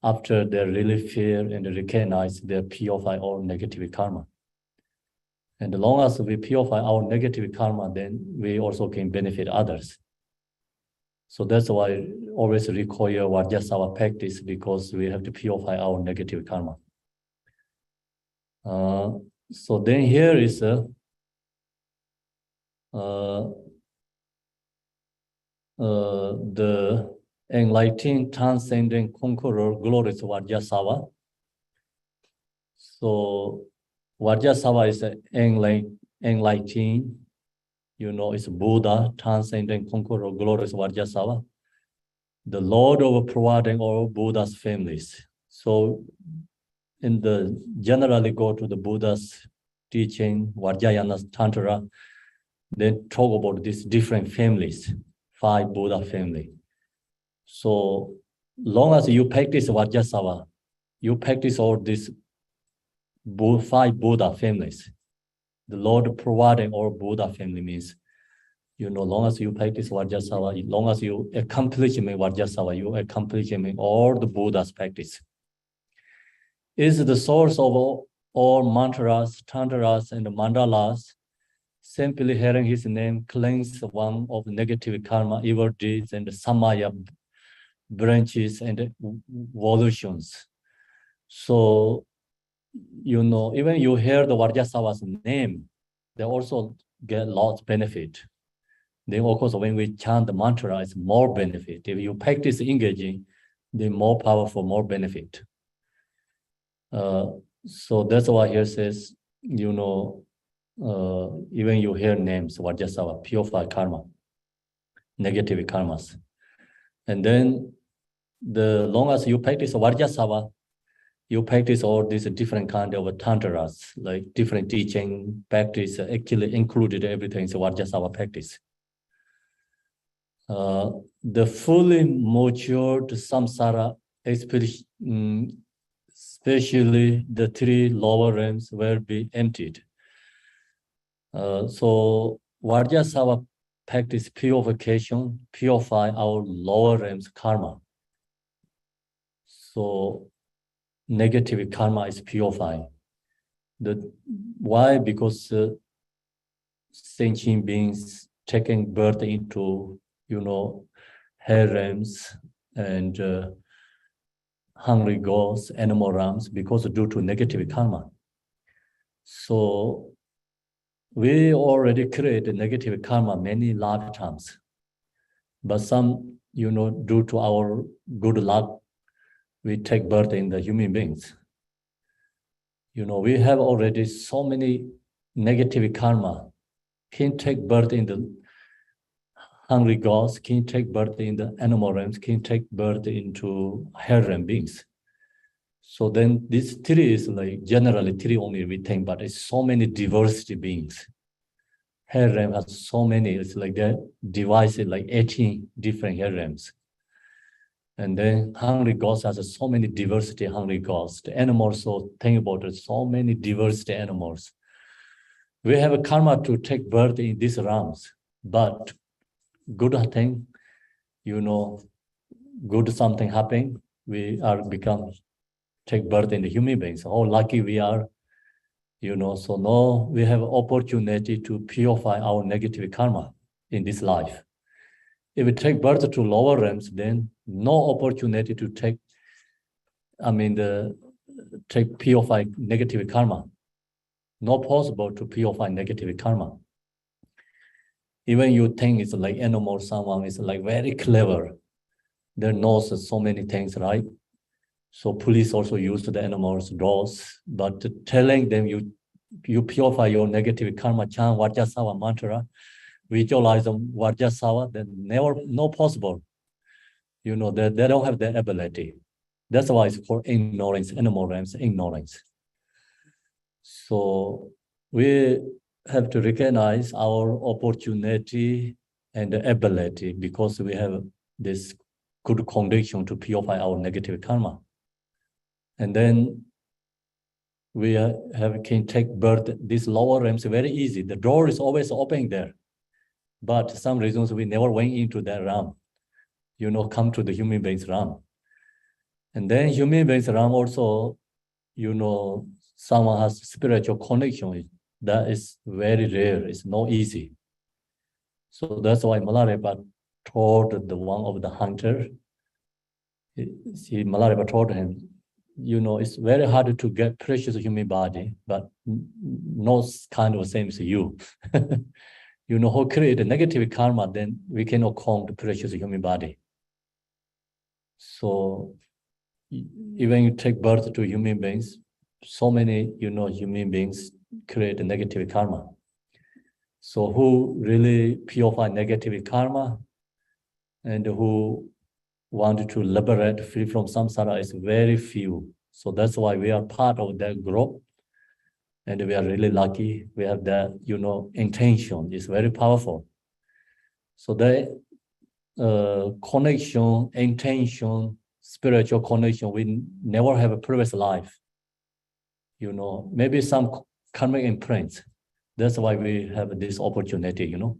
after they really feel and recognize they purify all negative karma. And as long as we purify our negative karma, then we also can benefit others. So that's why I always require Vajrasatva practice, because we have to purify our negative karma. So then here is the enlightened, transcendent, conqueror, glorious Vajrasatva. So Vajrasatva is enlightened, it's Buddha, transcendent, conqueror, glorious Vajrasatva, the Lord of providing all Buddha's families. So generally go to the Buddha's teaching, Vajrayana Tantra, they talk about these different families, 5 Buddha family. So long as you practice Vajrasatva, you practice all these 5 Buddha families. The Lord providing all Buddha family means, long as you practice Vajrasatva, long as you accomplish Vajrasatva, you accomplish all the Buddha's practice. Is the source of all mantras, tantras, and mandalas. Simply hearing his name cleanses one of negative karma, evil deeds, and samaya branches and evolutions. So, even you hear the Vajrasatva's name, they also get lots of benefit. Then, of course, when we chant the mantra, it's more benefit. If you practice engaging, then more powerful, more benefit. So that's why here says, even you hear names, Vajrasatva, purify karma, negative karmas. And then, the long as you practice Vajrasatva, you practice all these different kind of tantras, like different teaching, practice, actually included everything is Vajrasatva practice. The fully matured samsara, especially the 3 lower realms, will be emptied. So Vajrasatva practice purification, purify our lower realms karma. So negative karma is purified. Why? Because sentient beings taking birth into, hell realms and hungry ghosts, animal realms, because due to negative karma. So we already created negative karma many lifetimes, but some, due to our good luck, we take birth in the human beings. We have already so many negative karma. Can take birth in the hungry gods, can take birth in the animal realms, can take birth into hell realm beings. So then this 3 is like generally 3 only we think, but it's so many diversity beings. Hell realm has so many, it's like they're divided like 18 different hell realms. And then hungry gods has so many diversity hungry gods. The animals, so think about it, so many diversity animals. We have a karma to take birth in these realms, but good thing, good something happen, we are take birth in the human beings. Oh, lucky we are, so now we have opportunity to purify our negative karma in this life. If we take birth to lower realms, then no opportunity to purify negative karma. Not possible to purify negative karma. Even you think it's like animal, someone is like very clever. They knows so many things, right? So police also use the animals' laws, but telling them you purify your negative karma, chant Vajrasatva mantra, visualize Vajrasatva, then no possible. You know, they don't have the ability. That's why it's called ignorance, animal realms, ignorance. So we have to recognize our opportunity and ability because we have this good condition to purify our negative karma. And then we can take birth, these lower realms very easy. The door is always open there. But some reasons we never went into that realm. You know, come to the human beings realm. And then human beings realm also, you know, someone has spiritual connection. That is very rare. It's not easy. So that's why Milarepa told the one of the hunter, Milarepa told him, you know, it's very hard to get precious human body, but not kind of same as you. You know, who create a negative karma, then we cannot count the precious human body. So even you take birth to human beings, so many, you know, human beings create a negative karma. So who really purify negative karma and who want to liberate free from samsara is very few. So that's why we are part of that group. And we are really lucky. We have that, you know, intention is very powerful. So the connection, intention, spiritual connection, we never have a previous life. You know, maybe some karmic imprints. That's why we have this opportunity, you know.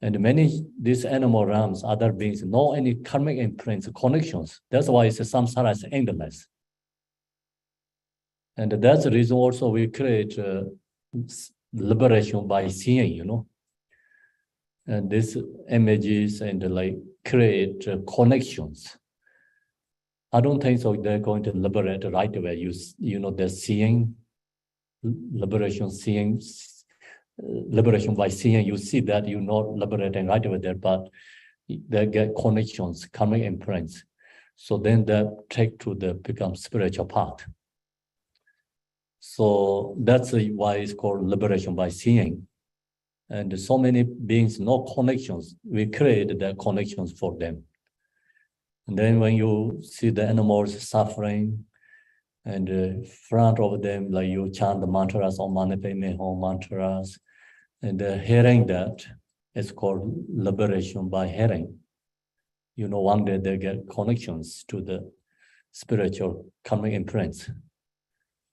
And many, these animal realms, other beings, no any karmic imprints, connections. That's why it's samsara is endless. And that's the reason also we create liberation by seeing, you know. And these images and like create connections. I don't think so they're going to liberate right away. You know, they're seeing, liberation by seeing, you see that you're not liberating right away there, but they get connections, karmic imprints. So then they take to the become spiritual path. So that's why it's called liberation by seeing. And so many beings, no connections, we create the connections for them. And then when you see the animals suffering, and in front of them, like you chant the mantras or Manape Home mantras, and hearing that, it's called liberation by hearing. You know, one day they get connections to the spiritual karmic imprints.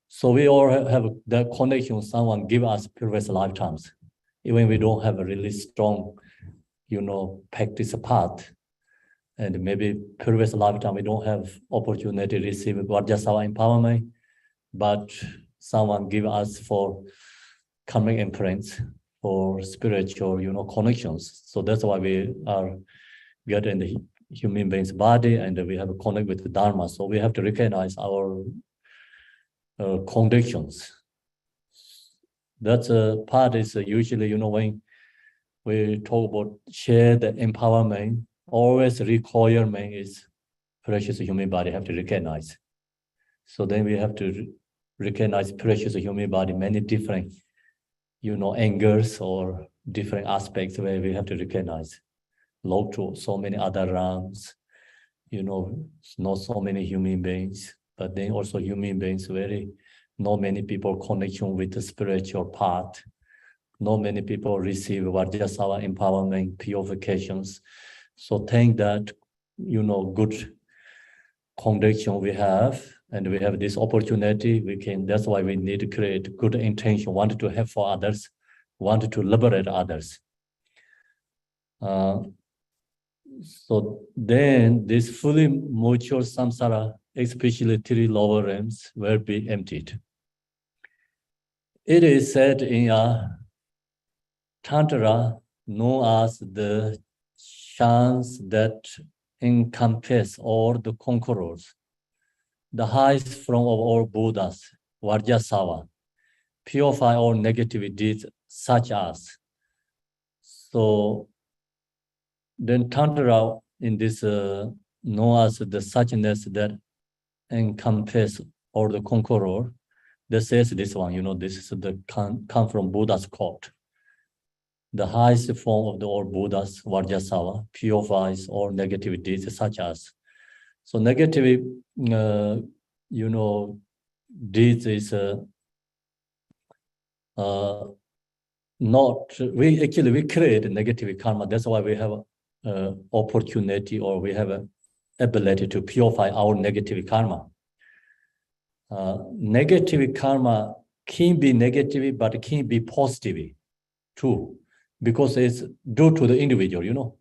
So we all have that connection, someone give us previous lifetimes. Even we don't have a really strong, you know, practice path. And maybe previous lifetime, we don't have opportunity to receive Vajrasatva empowerment, but someone give us for karmic imprints, for spiritual, you know, connections. So that's why we are getting the human being's body and we have a connect with the Dharma. So we have to recognize our conditions. That's a part is usually, you know, when we talk about share the empowerment, always requirement is precious human body have to recognize. So then we have to recognize precious human body, many different, you know, angles or different aspects where we have to recognize. Look to so many other realms, you know, not so many human beings, but then also human beings, not many people connection with the spiritual path. Not many people receive Vajrasatva empowerment, purifications. So think that, you know, good connection we have, and we have this opportunity, that's why we need to create good intention, wanted to have for others, wanted to liberate others. So then this fully mature samsara, especially 3 lower realms, will be emptied. It is said in a Tantra known as the chants that encompass all the conquerors, the highest form of all Buddhas, Vajrasatva, purify all negative deeds such as. So then Tantra in this known as the suchness that encompass or the conqueror, that says this one, this is the come from Buddha's court. The highest form of the all Buddhas, Vajrasatva, purifies all negative deeds such as. So negative, deeds is not, we create negative karma. That's why we have opportunity or we have a ability to purify our negative karma. Negative karma can be negative, but it can be positive too, because it's due to the individual,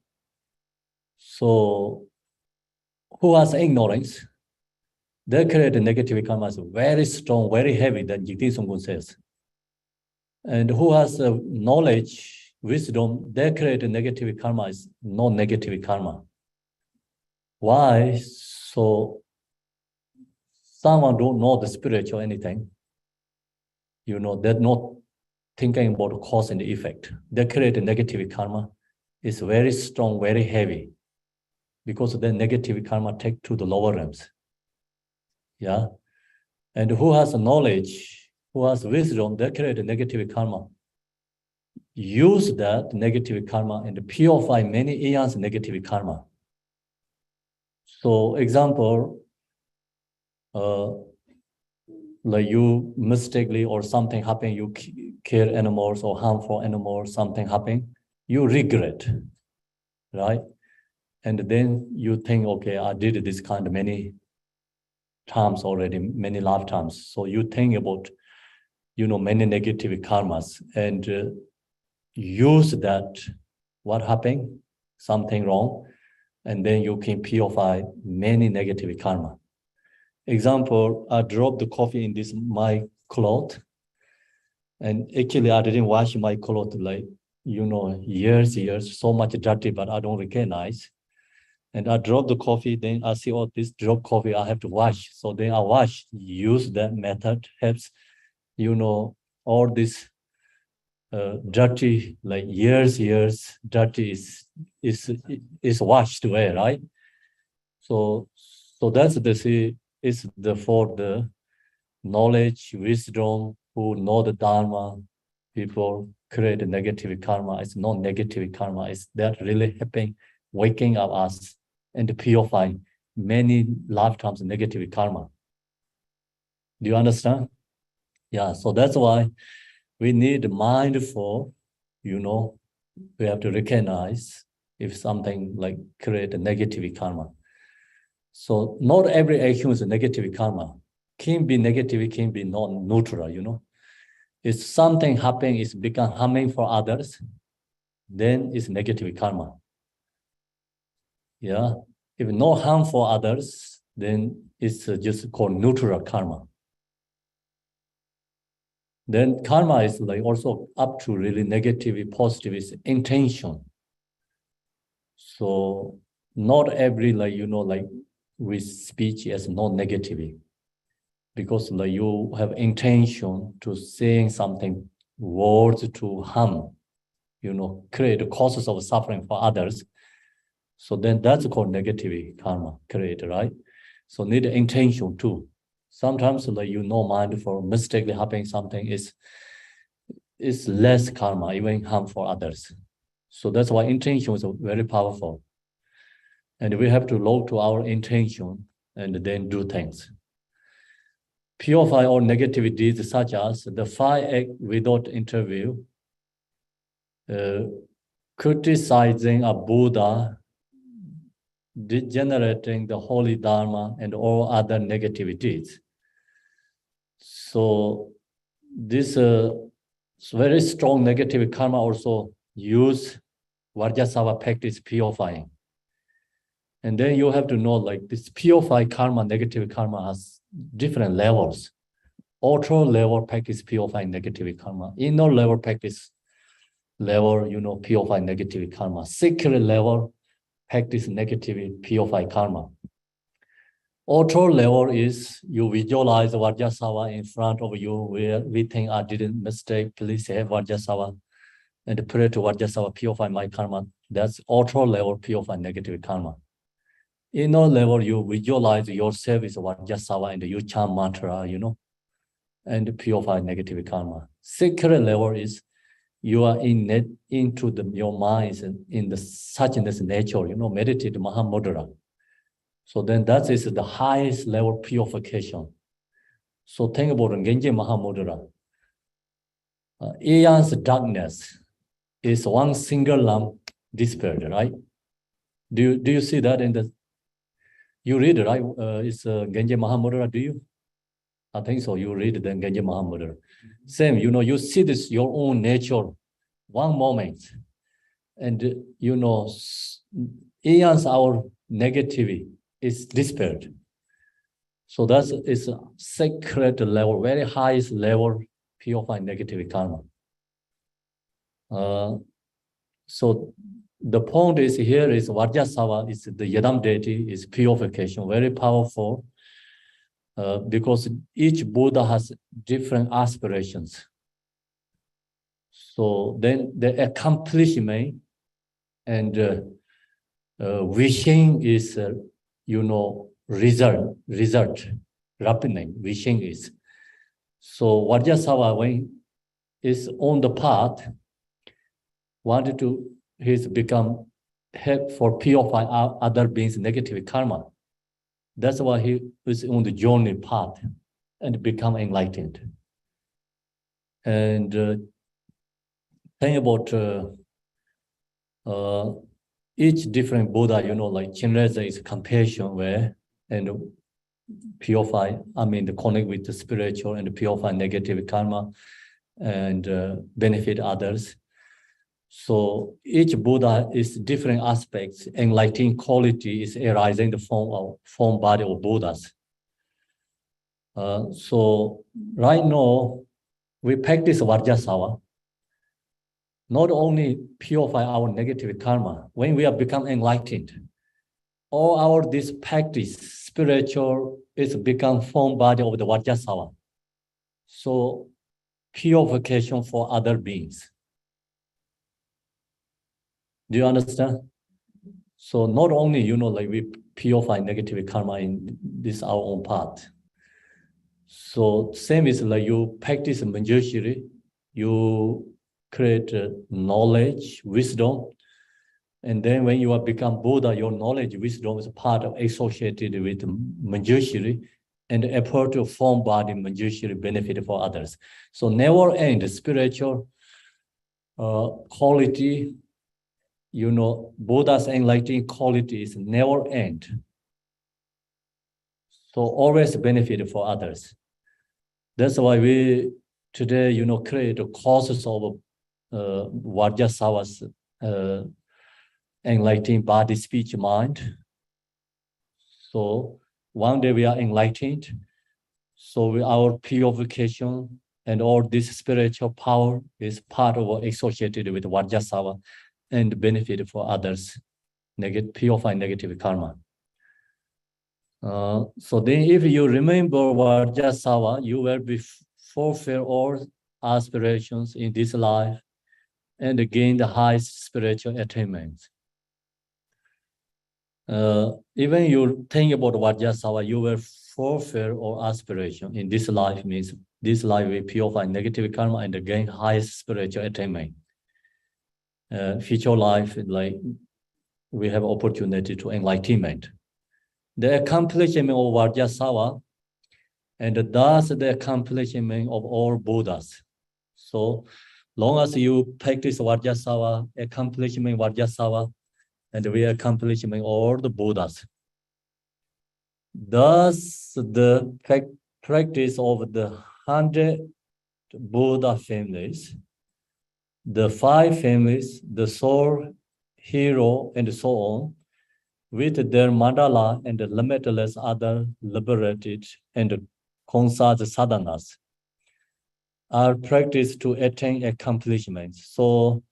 So who has ignorance, they create a negative karma is very strong, very heavy, that Jigten Songkhun says. And who has knowledge, wisdom, they create a negative karma is no negative karma. Why? So someone don't know the spiritual anything, they're not thinking about cause and effect. They create a negative karma. It's very strong, very heavy, because the negative karma take to the lower realms. Yeah. And who has knowledge, who has wisdom, they create a negative karma. Use that negative karma and purify many eons negative karma. So example, like you mistakenly or something happen, you kill animals or harmful animals, something happen, you regret, right? And then you think, okay, I did this kind of many times already, many lifetimes. So you think about, many negative karmas and use that, what happened, something wrong, and then you can purify many negative karma. Example, I dropped the coffee in this my cloth, and actually I didn't wash my cloth like, years, so much dirty, but I don't recognize. And I dropped the coffee, then I see, oh, this dropped coffee, I have to wash. So then I wash, use that method, helps, all this dirty, like years, dirty is washed away, right? So that's for the knowledge, wisdom, who know the Dharma, people create a negative karma. It's not negative karma. It's that really helping, waking up us and purifying many lifetimes negative karma. Do you understand? Yeah, so that's why we need mindful, we have to recognize if something like create a negative karma. So not every action is a negative karma. Can be negative, can be non-neutral, If something happen, it's become harming for others, then it's negative karma. Yeah. If no harm for others, then it's just called neutral karma. Then karma is like also up to really negative, positive is intention. So not every we speech as not negative, because you have intention to saying something, words to harm, create causes of suffering for others. So then that's called negative karma create, right? So need intention too. Sometimes mindful mistakenly happening something is less karma, even harm for others. So that's why intention is very powerful. And we have to look to our intention and then do things. Purify all negative deeds such as the 5 acts without interview, criticizing a Buddha, degenerating the holy Dharma, and all other negative deeds. So this very strong negative karma also use Vajrasatva practice purifying. And then you have to know this purified karma, negative karma has different levels. Ultra level practice purifying negative karma. Inner level practice purify negative karma. Secret level practice negative purify karma. Ultra level is you visualize Vajrasatva in front of you where we think I didn't mistake, please have Vajrasatva and pray to Vajrasatva, purify my karma. That's outer level, purify negative karma. Inner level, you visualize yourself as Vajrasatva and you chant mantra, and purify negative karma. Secret level is you are into your minds and in the suchness nature, meditate Mahamudra. So then that is the highest level purification. So think about Genji Mahamudra. Aeon's darkness is one single lamp dispelled, right? Do you see that in the, you read it, right? It's Genji Mahamudra, do you? I think so, you read the Genji Mahamudra. Same, you see this, your own nature, one moment. And, aeons our negativity is dispelled. So that is a sacred level, very highest level, purify negative karma. So the point is here is Vajrasatva is the Yadam deity, is purification, very powerful, because each Buddha has different aspirations. So then the accomplishment and wishing is, result, happening, wishing is. So Vajrasatva, when is on the path, wanted to, he's become help for purify other beings' negative karma. That's why he is on the journey path and become enlightened. And think about each different Buddha, like Chinreza is compassion where and purify, connect with the spiritual and purify negative karma and benefit others. So each Buddha is different aspects. Enlightening quality is arising the form body of Buddhas. So right now, we practice Vajrasatva, not only purify our negative karma, when we have become enlightened, all our this practice, spiritual, is become form body of the Vajrasatva. So purification for other beings. Do you understand? So not only, we purify negative karma in this our own path. So same is like you practice Manjushri, you create knowledge, wisdom, and then when you have become Buddha, your knowledge, wisdom is part of associated with Manjushri, and effort to form body Manjushri benefit for others. So never end spiritual quality. Buddha's enlightening qualities never end. So always benefit for others. That's why we today, create a courses of Vajrasatva's enlightening body, speech, mind. So one day we are enlightened. So our purification and all this spiritual power is part of associated with Vajrasatva and benefit for others, purify negative karma. So then if you remember Vajrasatva, you will be fulfill all aspirations in this life and gain the highest spiritual attainments. Even you think about Vajrasatva, you will fulfill all aspiration in this life, means this life will purify negative karma and gain highest spiritual attainment. Future life, like we have opportunity to enlightenment. The accomplishment of Vajrasatva, and thus the accomplishment of all Buddhas. So long as you practice Vajrasatva, accomplishment Vajrasatva, and we accomplishment all the Buddhas. Thus the practice of the 100 Buddha families, the 5 families, the soul, hero, and so on, with their mandala and the limitless other liberated and consult sadhanas, are practiced to attain accomplishments. So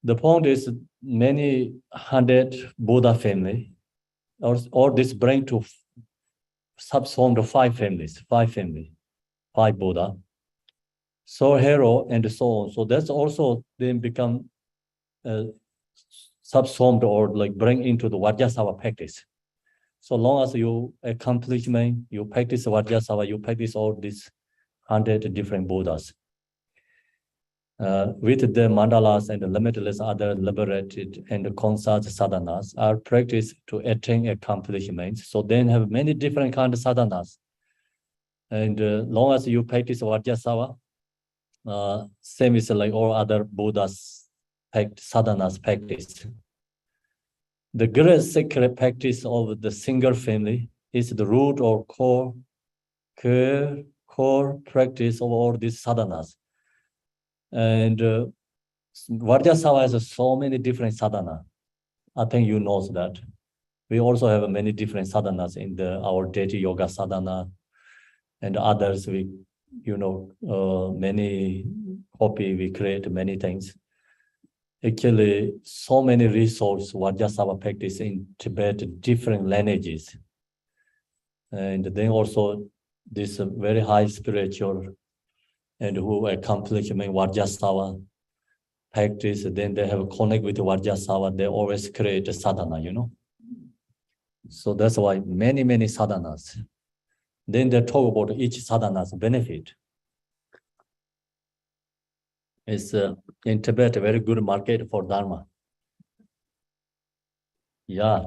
the point is many 100 Buddha family, or this bring to subsume the 5 families, 5 Buddha. soul hero, and so on. So that's also then become subsumed or like bring into the Vajrasatva practice. So long as you accomplishment, you practice Vajrasatva, you practice all these 100 different Buddhas. With the mandalas and the limitless other liberated and conscious sadhanas are practiced to attain accomplishments. So then have many different kinds of sadhanas. And long as you practice Vajrasatva, same is like all other Buddhas sadhanas practice. The great sacred practice of the single family is the root or core practice of all these sadhanas. And Vajrasatva has so many different sadhana. I think you know that. We also have many different sadhanas in our deity yoga sadhana and others. We, many copy, we create many things. Actually, so many resources Vajrasatva practice in Tibet, different lineages. And then also this very high spiritual and who accomplish Vajrasatva practice, then they have connect with Vajrasatva, they always create a sadhana, So that's why many sadhanas. Then they talk about each sadhana's benefit. It's in Tibet a very good market for Dharma. Yeah,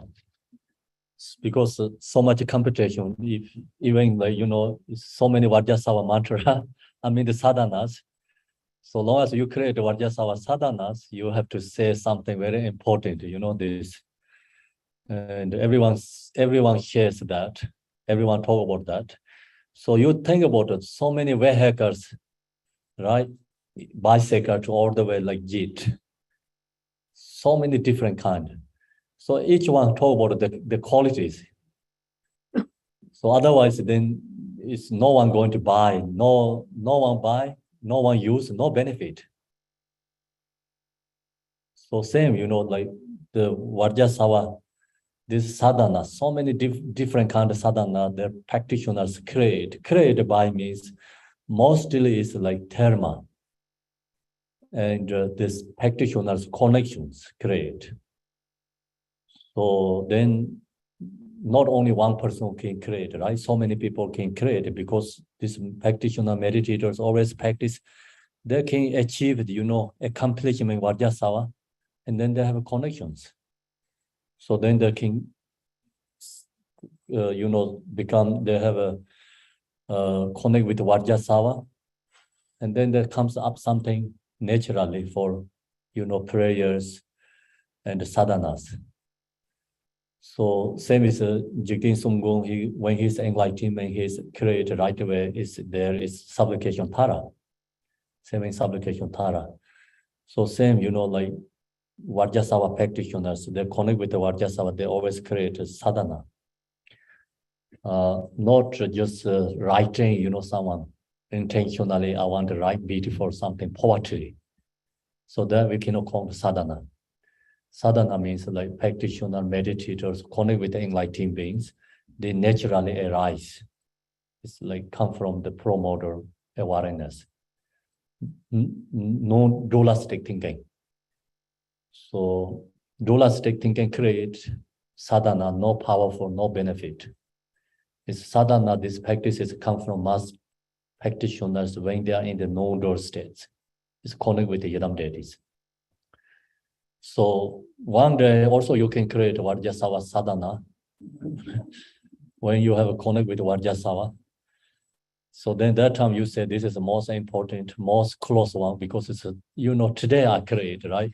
because so much competition. If even so many Vajrasatva mantra, the sadhanas. So long as you create Vajrasatva sadhanas, you have to say something very important. This, and everyone shares that. Everyone talk about that. So you think about it. So many vehicles, right? Bicycle to all the way like jeep. So many different kind. So each one talk about the qualities. So otherwise, then it's no one going to buy. No one buy. No one use. No benefit. So same, like the Vajrasatva, this sadhana. So many different kind of sadhana the practitioners create. Create by means mostly is like dharma. And this practitioners' connections create. So then not only one person can create, right? So many people can create because this practitioner meditators always practice. They can achieve, accomplishment Vajrasatva, and then they have connections. So then they can, become, they have a connect with Vajrasatva, and then there comes up something naturally for, prayers and sadhanas. So same as Jigten Sumgong, when he's enlightenment, he's created right away, there is supplication Tara. Same in supplication Tara. So same, like Vajrasatva practitioners, they connect with the Vajrasatva, they always create a sadhana. Not just writing, someone intentionally, I want to write beautiful something, poetry. So that we cannot call it sadhana. Sadhana means like practitioner, meditators connect with the enlightened beings. They naturally arise. It's like come from the promoter awareness. No dualistic thinking. So dualistic thinking creates sadhana, no powerful, no benefit. It's sadhana, these practices come from mass practitioners when they are in the non-dual states. It's connect with the Yidam deities. So one day also you can create Vajrasatva sadhana when you have a connect with Vajrasatva. So then that time you say this is the most important, most close one because it's today I create, right?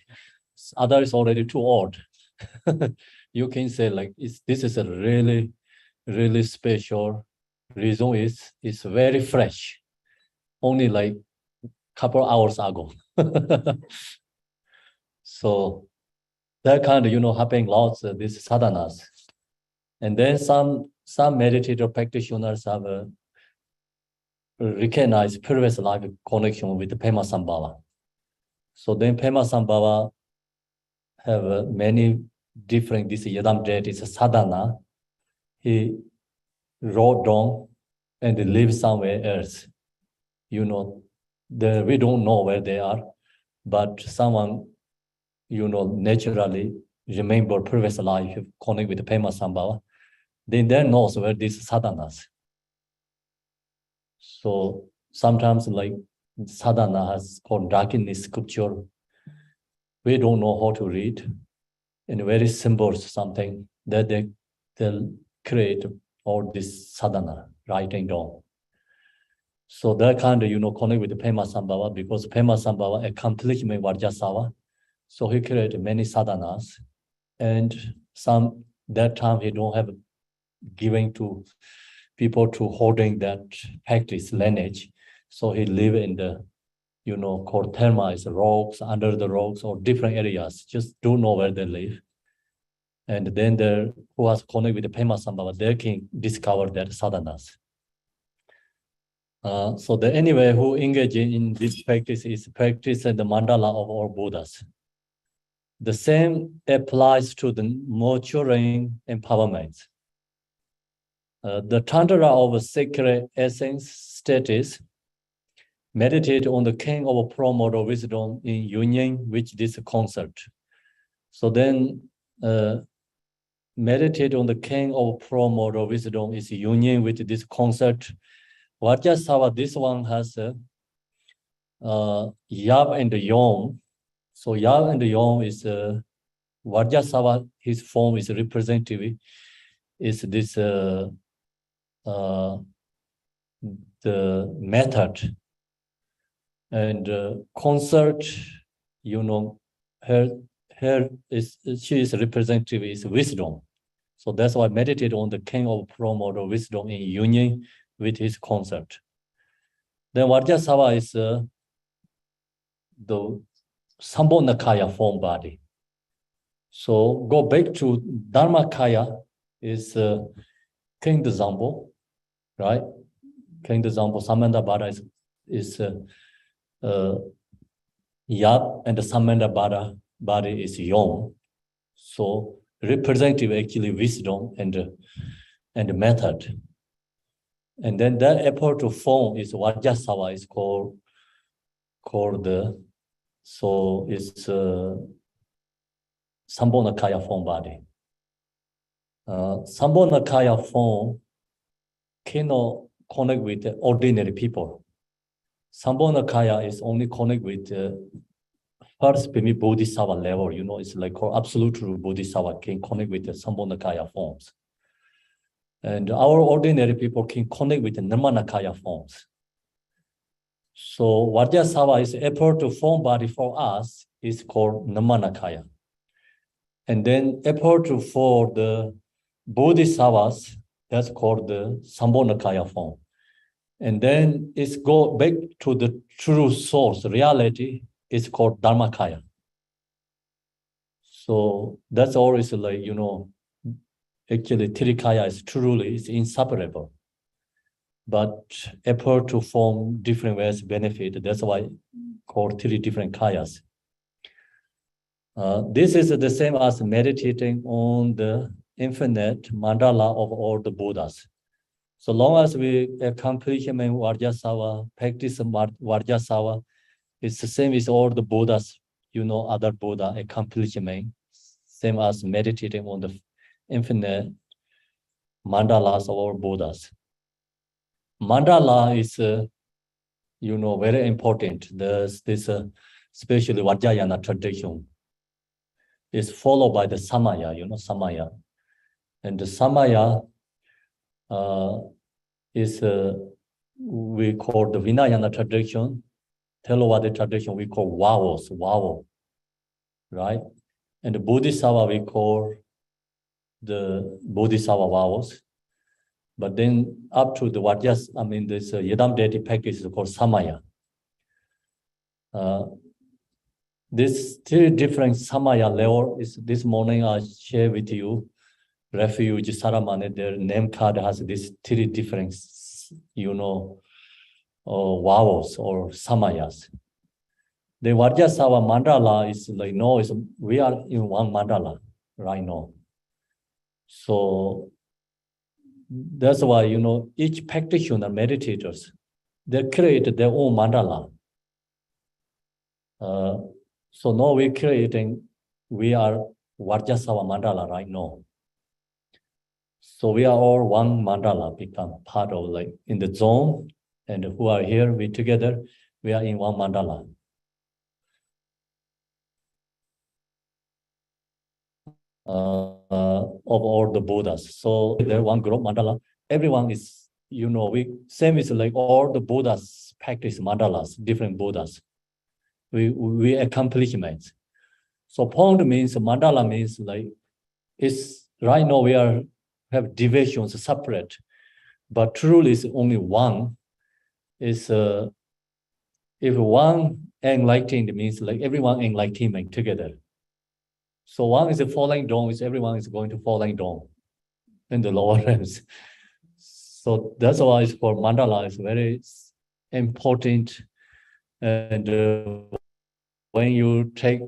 Other is already too old. You can say like this is a really, really special. Reason is it's very fresh. Only like couple hours ago. So that kind of, happening lots of these sadhanas. And then some meditator practitioners have recognized previous life connection with the Pema Sambhava. So then Pema Sambhava have many different, this Yidam deities, sadhana. He wrote down and lived somewhere else. we don't know where they are, but someone, naturally remember previous life, connect with the Pema Sambhava, then knows where these sadhanas. So sometimes like sadhana has called darkness scripture. We don't know how to read, and very symbols something that they'll create all this sadhana, writing down. So that kind of, connect with the Pema Sambhava, because Pema Sambhava accomplishment Vajrasatva. So he created many sadhanas, and that time he don't have giving to people to holding that practice lineage. So he live in the, called termites, rocks, under the rocks, or different areas, just don't know where they live. And then who was connected with the Pema Sambhava, they can discover that sadhanas. So anyway, who engage in this practice is practice the mandala of all Buddhas. The same applies to the maturing empowerment. The Tantra of sacred essence status meditate on the king of promoter wisdom in union with this concept. So then meditate on the king of promoter wisdom is union with this concept. Vajrasatva, this one has Yab and Yom. So Yab and Yom is Vajrasatva, his form is representative, is this the method. And concert, she is representative is wisdom. So that's why meditate on the king of promoter wisdom in union with his concept. Then Vajrasatva is the Sambhonakaya form body. So go back to Dharmakaya is King the Zambo, right? King the Zambo, Samanda Bada is Yab, and the Samanda Bada body is Yom. So representative actually wisdom and method. And then that effort to form is Vajrasatva is called the, so it's Sambhonakaya form body. Sambhonakaya form cannot connect with the ordinary people. Sambhonakaya is only connect with first Bodhisattva level, it's like absolute true Bodhisattva can connect with the Sambhonakaya forms. And our ordinary people can connect with the Nirmanakaya forms. So Vajrasatva is effort to form body for us is called Nirmanakaya. And then effort for the Bodhisattvas, that's called the Sambhonakaya form. And then it's go back to the true source, reality, it's called Dharmakaya. So that's always like, actually Tirikaya is truly is inseparable. But effort to form different ways benefit, that's why called 3 different kayas. This is the same as meditating on the infinite mandala of all the Buddhas. So long as we accomplish Vajrasatva, practice Vajrasatva, it's the same as all the Buddhas, other Buddha accomplishment, same as meditating on the infinite mandalas of all Buddhas. Mandala is, very important. There's this, especially Vajrayana tradition, is followed by the Samaya, Samaya. And the Samaya is, we call the Vinayana tradition, Theravada tradition, we call Vows, right? And the Bodhisattva, we call the Bodhisattva Vows. But then up to the this Yadam deity practice is called Samaya. This 3 different Samaya level is this morning I share with you. Refuge, Saramane, their name card has these 3 different, vowels or samayas. The Vajrasatva mandala is like, we are in one mandala right now. So that's why, each practitioner, meditators, they create their own mandala. So now we are Vajrasatva mandala right now. So we are all one mandala, become part of like in the zone, and who are here, we together, we are in one mandala. Of all the Buddhas. So there one group mandala, everyone is, same is like all the Buddhas practice mandalas, different Buddhas. We accomplishments. So point means mandala means like it's right now we have divisions separate, but truly is only one. Is if one enlightened means like everyone enlightenment together. So one is falling down, is everyone is going to falling down in the lower realms. So that's why it's called mandala. It's very important, and when you take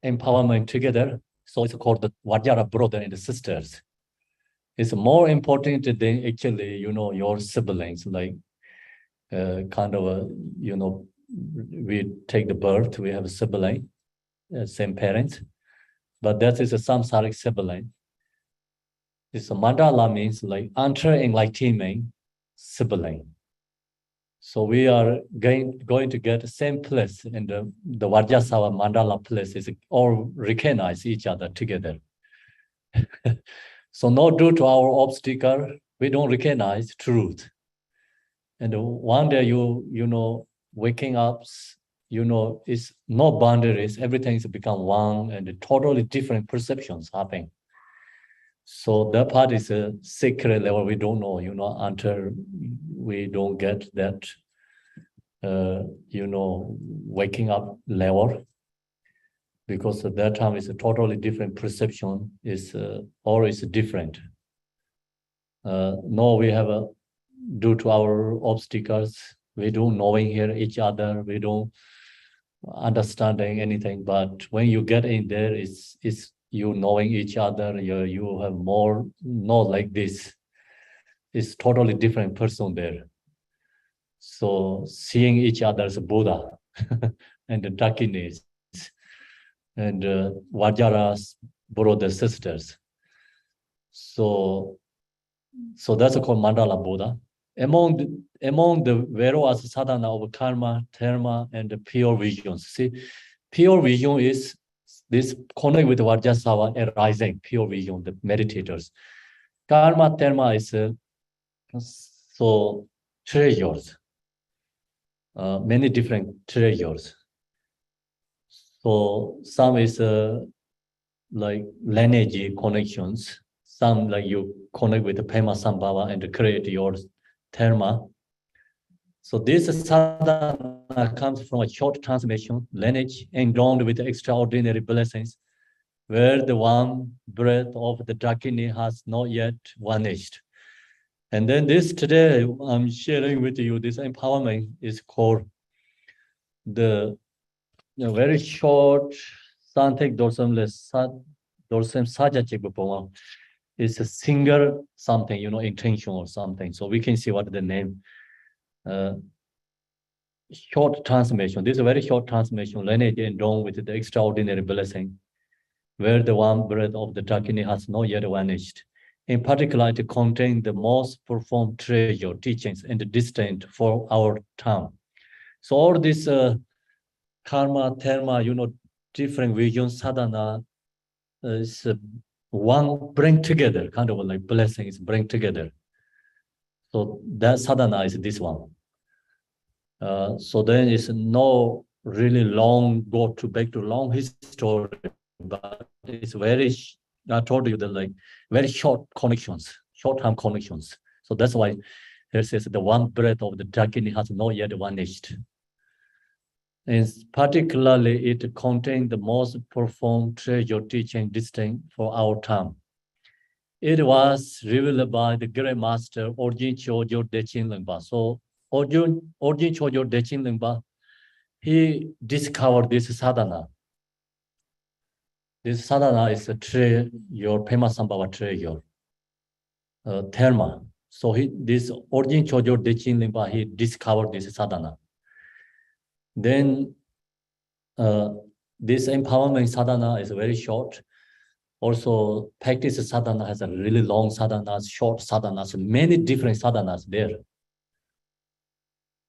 empowerment together, so it's called the Vajra brother and sisters. It's more important than actually, your siblings, like kind of we take the birth, we have a sibling, same parents, but that is a samsaric sibling. This mandala means like enlightenment sibling. So we are going to get the same place, and the Vajrasatva mandala place is all recognize each other together. So not due to our obstacle, we don't recognize truth. And one day waking up, it's no boundaries, everything's become one, and totally different perceptions happen. So that part is a secret level we don't know, until we don't get that, waking up level. Because at that time it's a totally different perception, or it's different. No, we have due to our obstacles, we don't knowing here each other, we don't understanding anything. But when you get in there, it's you knowing each other, you have more not like this. It's totally different person there. So seeing each other as Buddha and the Dakinis and Vajra's brothers, sisters. So that's called Mandala Buddha. Among the various sadhana of karma, dharma, and the pure visions. See, pure vision is this connect with Vajrasatva arising, pure vision, the meditators. Karma, dharma is so treasures, many different treasures. So some is like lineage connections. Some like you connect with the Pema Sambhava and create your dharma. So this sadhana comes from a short transmission, lineage, endowed with extraordinary blessings, where the one breath of the Dakini has not yet vanished. And then today, I'm sharing with you, this empowerment is called the very short Santek Dorsamless Dorsam Sajachik. It's a single something, intention or something. So we can see what the name. Short transmission. This is a very short transmission, lineage endowed with the extraordinary blessing, where the one breath of the Dakini has not yet vanished. In particular, it contains the most profound treasure, teachings, and distinct for our time. So all this karma, dharma, different visions, sadhana, is one bring together, kind of like blessings bring together. So that sadhana is this one. So then it's no really long back to long history, but it's very, I told you that like very short connections, short-term connections. So that's why here says the one breath of the Dakini has not yet vanished. And particularly it contains the most profound treasure teaching distinct for our time. It was revealed by the great master Orjin Chojo Dechin Lingpa. So Orjin Chojo Dechin Lingpa, he discovered this sadhana. This sadhana is your Pema Sambhava treasure, dharma. So this Orjin Chojo Dechin Lingpa, he discovered this sadhana. Then this empowerment sadhana is very short. Also, practice sadhana has a really long sadhanas, short sadhanas, many different sadhanas there.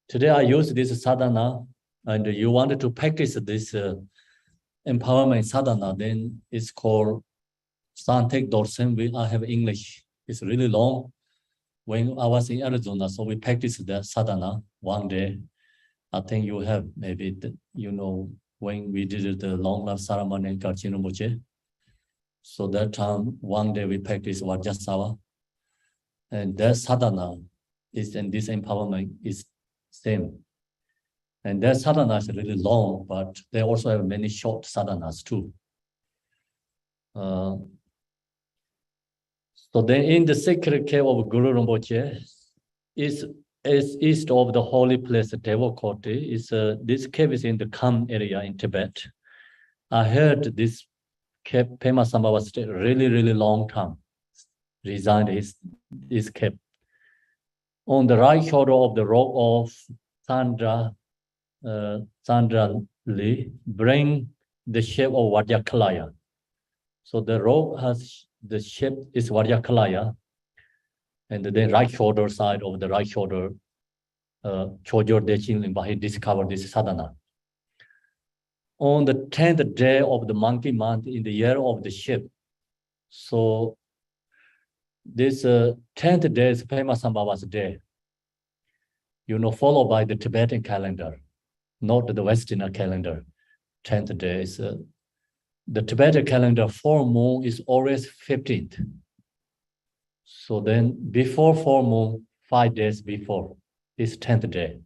Today I use this sadhana, and you wanted to practice this empowerment sadhana, then it's called Santek Dorsen. I have English. It's really long. When I was in Arizona, so we practiced the sadhana one day. I think you have maybe, when we did the long life ceremony in Kachinomoche. So that time, one day we practiced Vajrasatva. And that sadhana is, and this empowerment is same. And that sadhana is really long, but they also have many short sadhanas too. So then in the sacred cave of Guru Rinpoche, is east of the holy place, Devakoti. This cave is in the Kham area in Tibet. I heard this cave, Pema Sambhava stayed really, really long time, resigned his cave. On the right shoulder of the rock of Sandrali, bring the shape of Vajrakalaya. So the rock has the shape is Vajrakalaya, and then right shoulder side of the right shoulder, Chojor Dechin Limba, he discovered this sadhana. On the 10th day of the monkey month in the year of the sheep, so this 10th day is Pema Sambhava's day, followed by the Tibetan calendar, not the Western calendar. 10th day is the Tibetan calendar, full moon is always 15th. So then before full moon, 5 days before, is 10th day.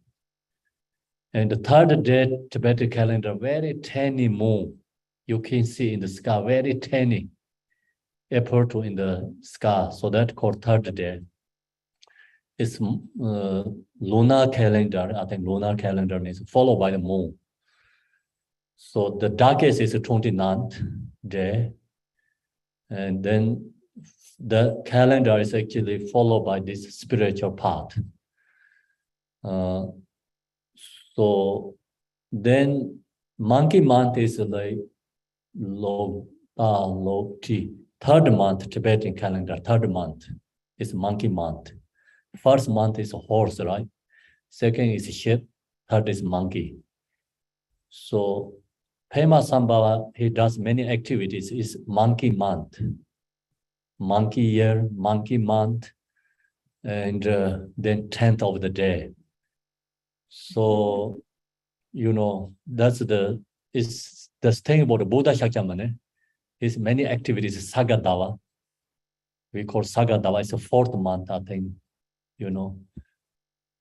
And the 3rd day, Tibetan calendar, very tiny moon. You can see in the sky, very tiny aperture in the sky. So that's called 3rd day. It's lunar calendar. I think lunar calendar means followed by the moon. So the darkest is the 29th day. And then the calendar is actually followed by this spiritual path. So then monkey month is like Logti. 3rd month, Tibetan calendar, 3rd month is monkey month. 1st month is a horse, right? 2nd is sheep, 3rd is monkey. So Pema Sambhava, he does many activities. It's monkey month, monkey year, monkey month, and then 10th of the day. So, that's the thing about the Buddha Shakyamuni. Is many activities, Sagadava. We call Sagadava. It's the 4th month, I think,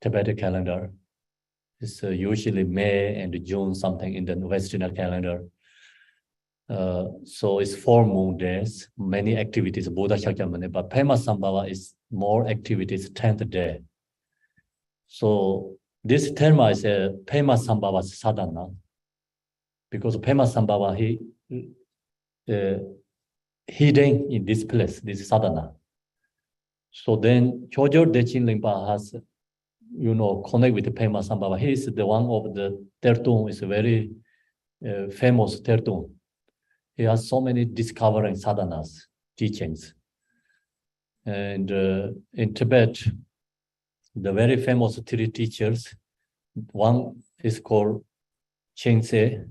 Tibetan calendar. It's usually May and June, something in the Western calendar. So it's 4 moon days, many activities, Buddha Shakyamuni. But Pema Sambhava is more activities, 10th day. So this term is Pema Sambhava sadhana, because Pema Sambhava, he hidden in this place, this sadhana. So then Chojor Dechin Limpa has, connect with the Pema Sambhava. He is the one of the Tertun, is a very famous Tertun. He has so many discovering sadhanas, teachings. And in Tibet, the very famous 3 teachers, one is called Chense,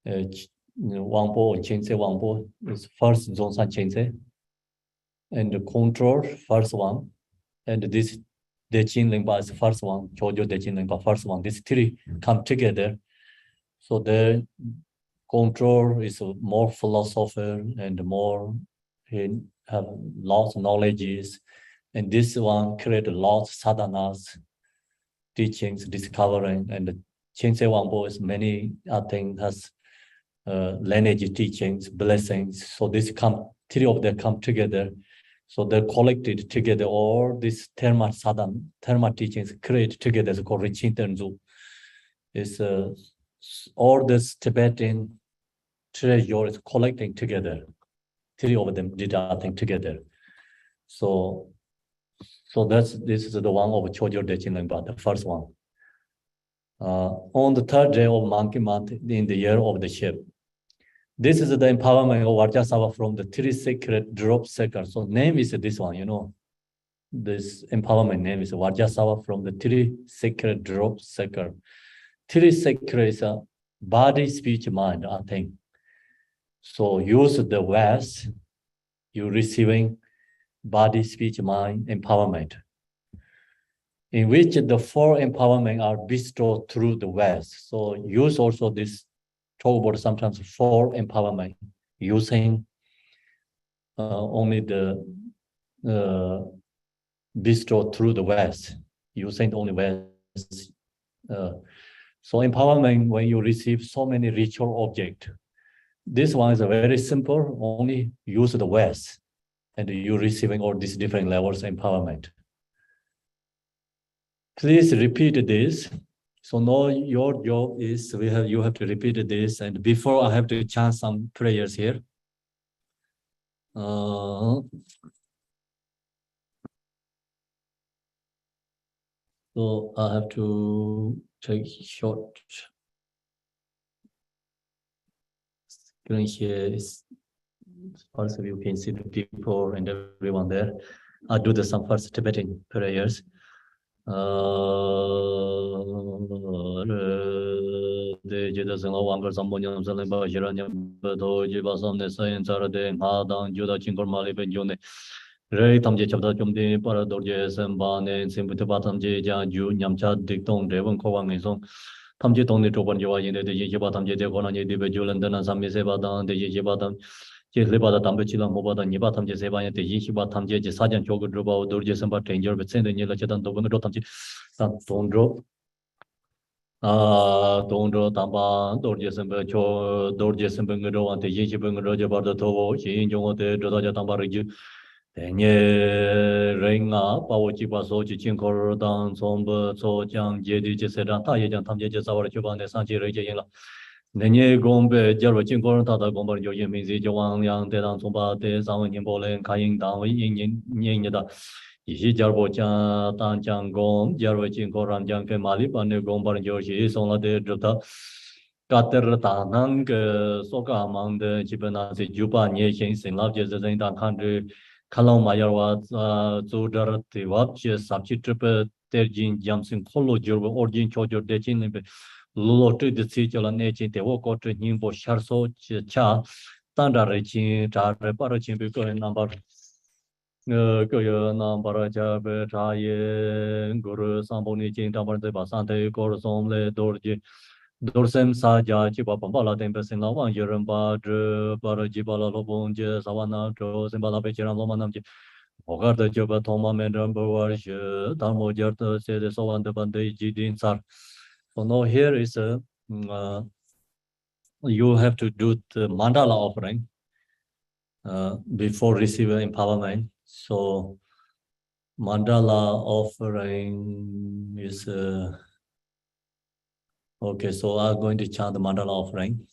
Wangpo, Chense Wangpo is first Zongsan Chense, and the control, first one, and this Dechin Lingpa is first one, Chojo Dechin Lingpa, first one. These 3 come together. So the control is more philosopher and more, he have lots of knowledges. And this one create lots of sadhanas, teachings, discovering. And the Chense Wangpo is many, I think, has lineage teachings, blessings. So this 3 of them come together. So they're collected together. All these Dharma sadhana, Dharma teachings create together. It's called Richintenzu. It's all this Tibetan treasure is collecting together. 3 of them did that thing together. So this is the one of Chojor Dechin Lingpa, the first one. on the third day of monkey month in the year of the sheep. This is the empowerment of Vajrasatva from the three sacred drop seeker. So name is this one, you know. This empowerment name is Vajrasatva from the three sacred drop seeker. Three sacred is a body, speech, mind, I think. So use the words, you receiving body, speech, mind, empowerment, in which the four empowerment are bestowed through the words. So use also this talk about sometimes four empowerment, using only the bestowed through the words, using only words. So empowerment, when you receive so many ritual objects, this one is a very simple, only use the words, and you're receiving all these different levels of empowerment. Please repeat this. So now your job is you have to repeat this, and before I have to chant some prayers here. So I have to take short screen here. Also, you can see the people and everyone there. I'll do some first Tibetan prayers. De jida singla wangar sambonyam salimba hiranyam bedo jiba samne sayin sarade ngadang juda chingkor mali benjone rei tamje chabda chomde para dorje samba ne simbuta batamje ja ju nyamcha diktong devon kowang song tamje tongni toban jowa yinde de jiba tamje de kona ni de bejulandana samme seba dang de jiba tam je lebada tambe chila mobada niba tamje seba ya de jiba tamje je sajan chogu droba dorje samba danger betsen de nyela chedan dogon ro tamje san tondro Dondro Tamba, Dorje Sembe Cho, Dorje Sembe Ngro, and the Yishibung Roja Bardo Tovo, Shin Jongo de Doja Tambariju, Tenye Ringa, Pawachipa Sochi Chinkor Dan, Somba, So Jang, Jedi Sedan, Tayajan Tamja Savar Chuban, Sanchi Rejayla. Nenye Gombe, Jarva Chinkor, Tata Gomber Joji Mizi, Joang Yang, Tedan Somba, Te Sawan Yimbole, Kayin Dan, Yin Yada. Ishi jarbo chan tan chan gom jarbo chin ko ram chan ke mali pane gom par joshi songla de drta kater ta nang ke soka mang de chipena se jupa nye shin sin lab je zeng dan kan de kalong ma yarwa zu dar ti wap che sap chi trip ter jin jam sin kholo jorbo orjin chojor de chin ne lo tu de si chola ne chin te wo ko tre ning bo shar so cha tan da re chin ta re par chin be ko number Nambaraja Betaye Guru Samboni Jin Tamar de Basante Gor Somle Dorji Dorsem Saja Chipa Pambala Tempesin Lawan Yeramba Barajibala Lobonje Savana Dro Simbala Pechiran Lomanamji Ogarda Joba Toma Mendamba Warsh Damo Jarta said the Sovan de Bande Jidin Sar. So now here is a you have to do the mandala offering before receiving empowerment. So mandala offering is okay. So I'm going to chant the mandala offering.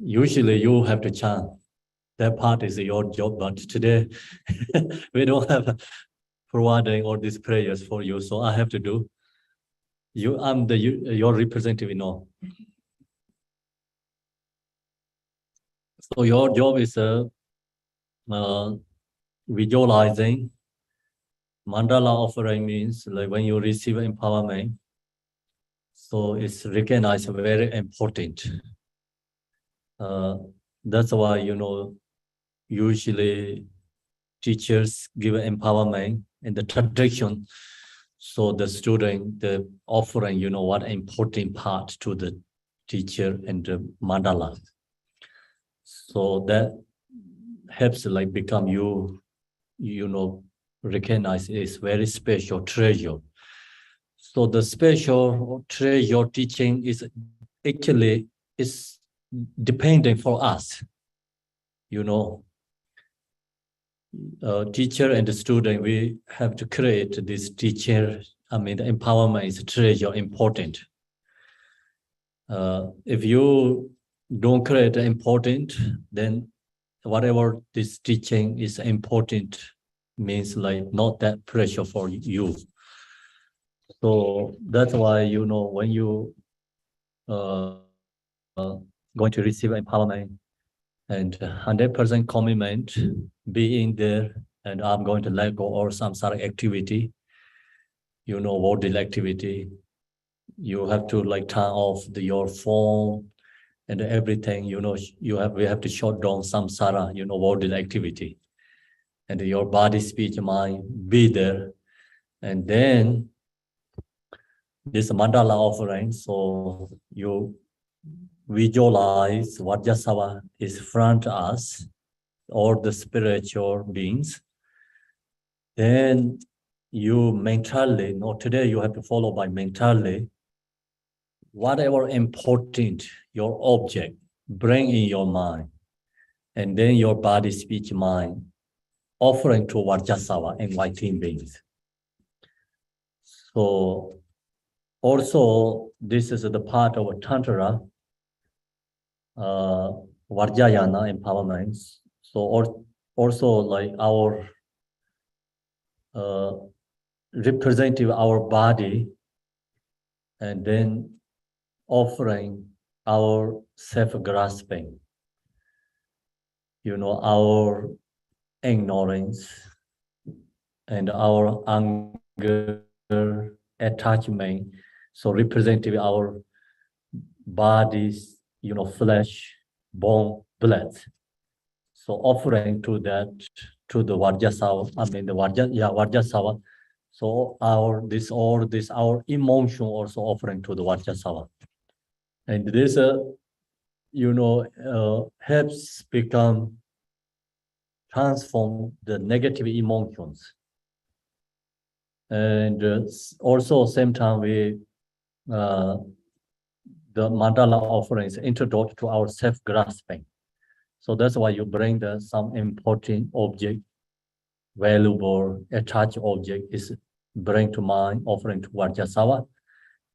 Usually you have to chant. That part is your job, but today we don't have providing all these prayers for you, so I have to do. I'm your representative, you know. So your job is visualizing. Mandala offering means like when you receive empowerment, so it's recognized very important. That's why, you know, usually teachers give empowerment in the tradition. So the student, the offering, you know, what important part to the teacher and the mandala. So that helps like become you know, recognize is very special treasure. So the special treasure teaching is actually is depending for us, you know. Teacher and the student, we have to create this teacher. I mean, the empowerment is treasure important. If you don't create important, then whatever this teaching is important means like not that pressure for you. So that's why, you know, when you going to receive empowerment and 100% commitment, be in there, and I'm going to let go or some sort of activity, you know, worldly activity. You have to like turn off your phone and everything, you know, we have to shut down samsara, you know, worldly activity. And your body, speech, mind, be there. And then this mandala offering, so you visualize Vajrasatva is front us, or the spiritual beings. Then you mentally, today you have to follow by mentally, whatever important your object, bring in your mind, and then your body, speech, mind, offering to Vajrasatva, enlightened beings. So also, this is the part of Tantra, Vajrayana empowerment. So also like our representing our body, and then offering our self-grasping, you know, our ignorance and our anger, attachment. So representing our bodies, you know, flesh, bone, blood. So offering to that, to the Vajrasatva, Vajrasatva. So our emotion also offering to the Vajrasatva. And this, you know, helps transform the negative emotions. And also same time the mandala offerings introduced to our self-grasping. So that's why you bring some important object, valuable, attached object is bring to mind, offering to Vajrasatva,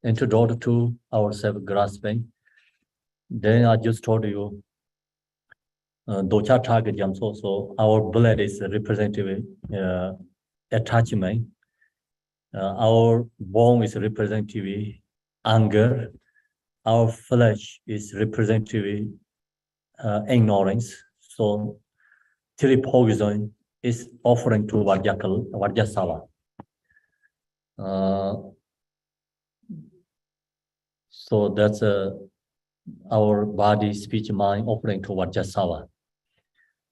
introduced to our self-grasping. Then I just told you, docha target jam, so our blood is representative attachment. Our bone is representative anger. Our flesh is representative ignorance. So three poison is offering to Vajrasatva. So that's our body, speech, mind offering to Vajrasatva.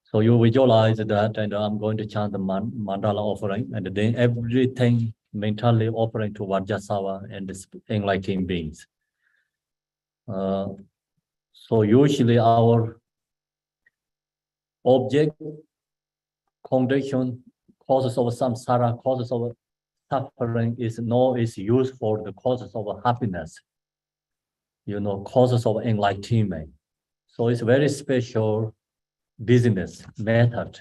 So you visualize that, and I'm going to chant the mandala offering, and then everything mentally offering to Vajrasatva and the enlightened beings. So usually our object, condition, causes of samsara, causes of suffering is used for the causes of happiness, you know, causes of enlightenment. So it's very special business method.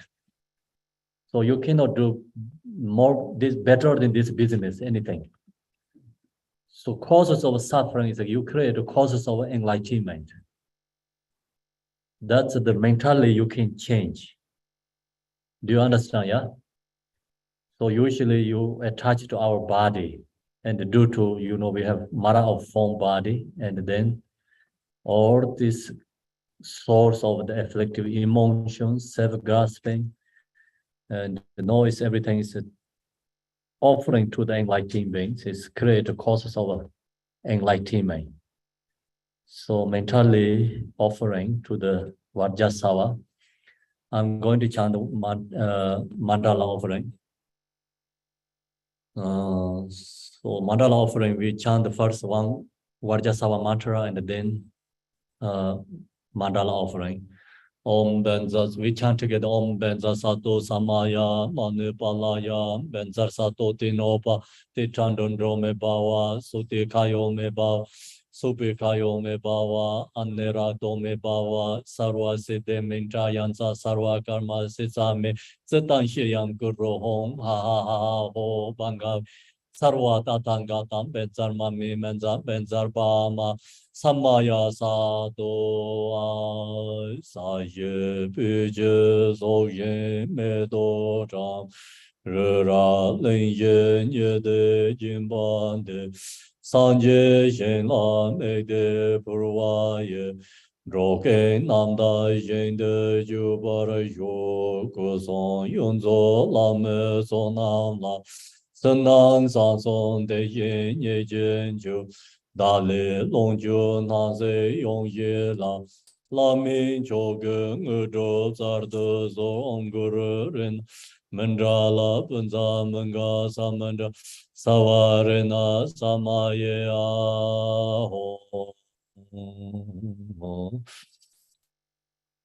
So you cannot do better than this business, anything. So causes of suffering is you create causes of enlightenment. That's the mentality you can change. Do you understand? Yeah. So usually you attach to our body, and due to, you know, we have matter of form body, and then all this source of the afflictive emotions, self-grasping, and the noise, everything is offering to the enlightened beings, is create the causes of enlightenment. So mentally offering to the Vajrasatva, I'm going to chant the mandala offering. So mandala offering, we chant the first one, Vajrasatva mantra, and then mandala offering. Om Benzas, we chant together Om Benzasato Samaya Manipalaya Benzasato Tinopa Titrandundro me bawa Suti Kayo me bawa Supi Kayo me bawa Anerato me bawa Sarwa Site Mintrayansa Sarwa Karma Sisame Sitan Shiyam Guru Hong Ha Ha Ha Ho Banga Sarwa Tatangatam Benzar Mami Menza Benzar Bama Samaya Sato Saye Pije Soye Medo Jam Rura Ling Yen Ye De Jin Ban De San Je Yen Lan E De Purwa Ye Roke Nam Da Yen De Ju Bar Yu Gu Song Yun Zo Lam Me So Nam La Sen Nan San Song De Yen Ye Jen Ju Da Le Long Ju Nan Se Yong Ye La La Min Cho Ge Ngu Zhou Zar De Zong Gu Ren Mandala Punza Manga Samandra Savarena Samaya Ho.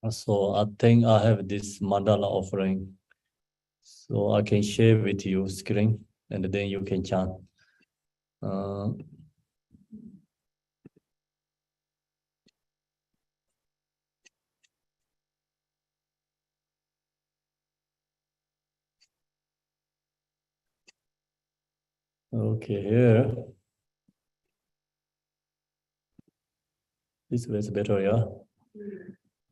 So I think I have this mandala offering. So I can share with you screen and then you can chant. Okay, here. This way is better, yeah?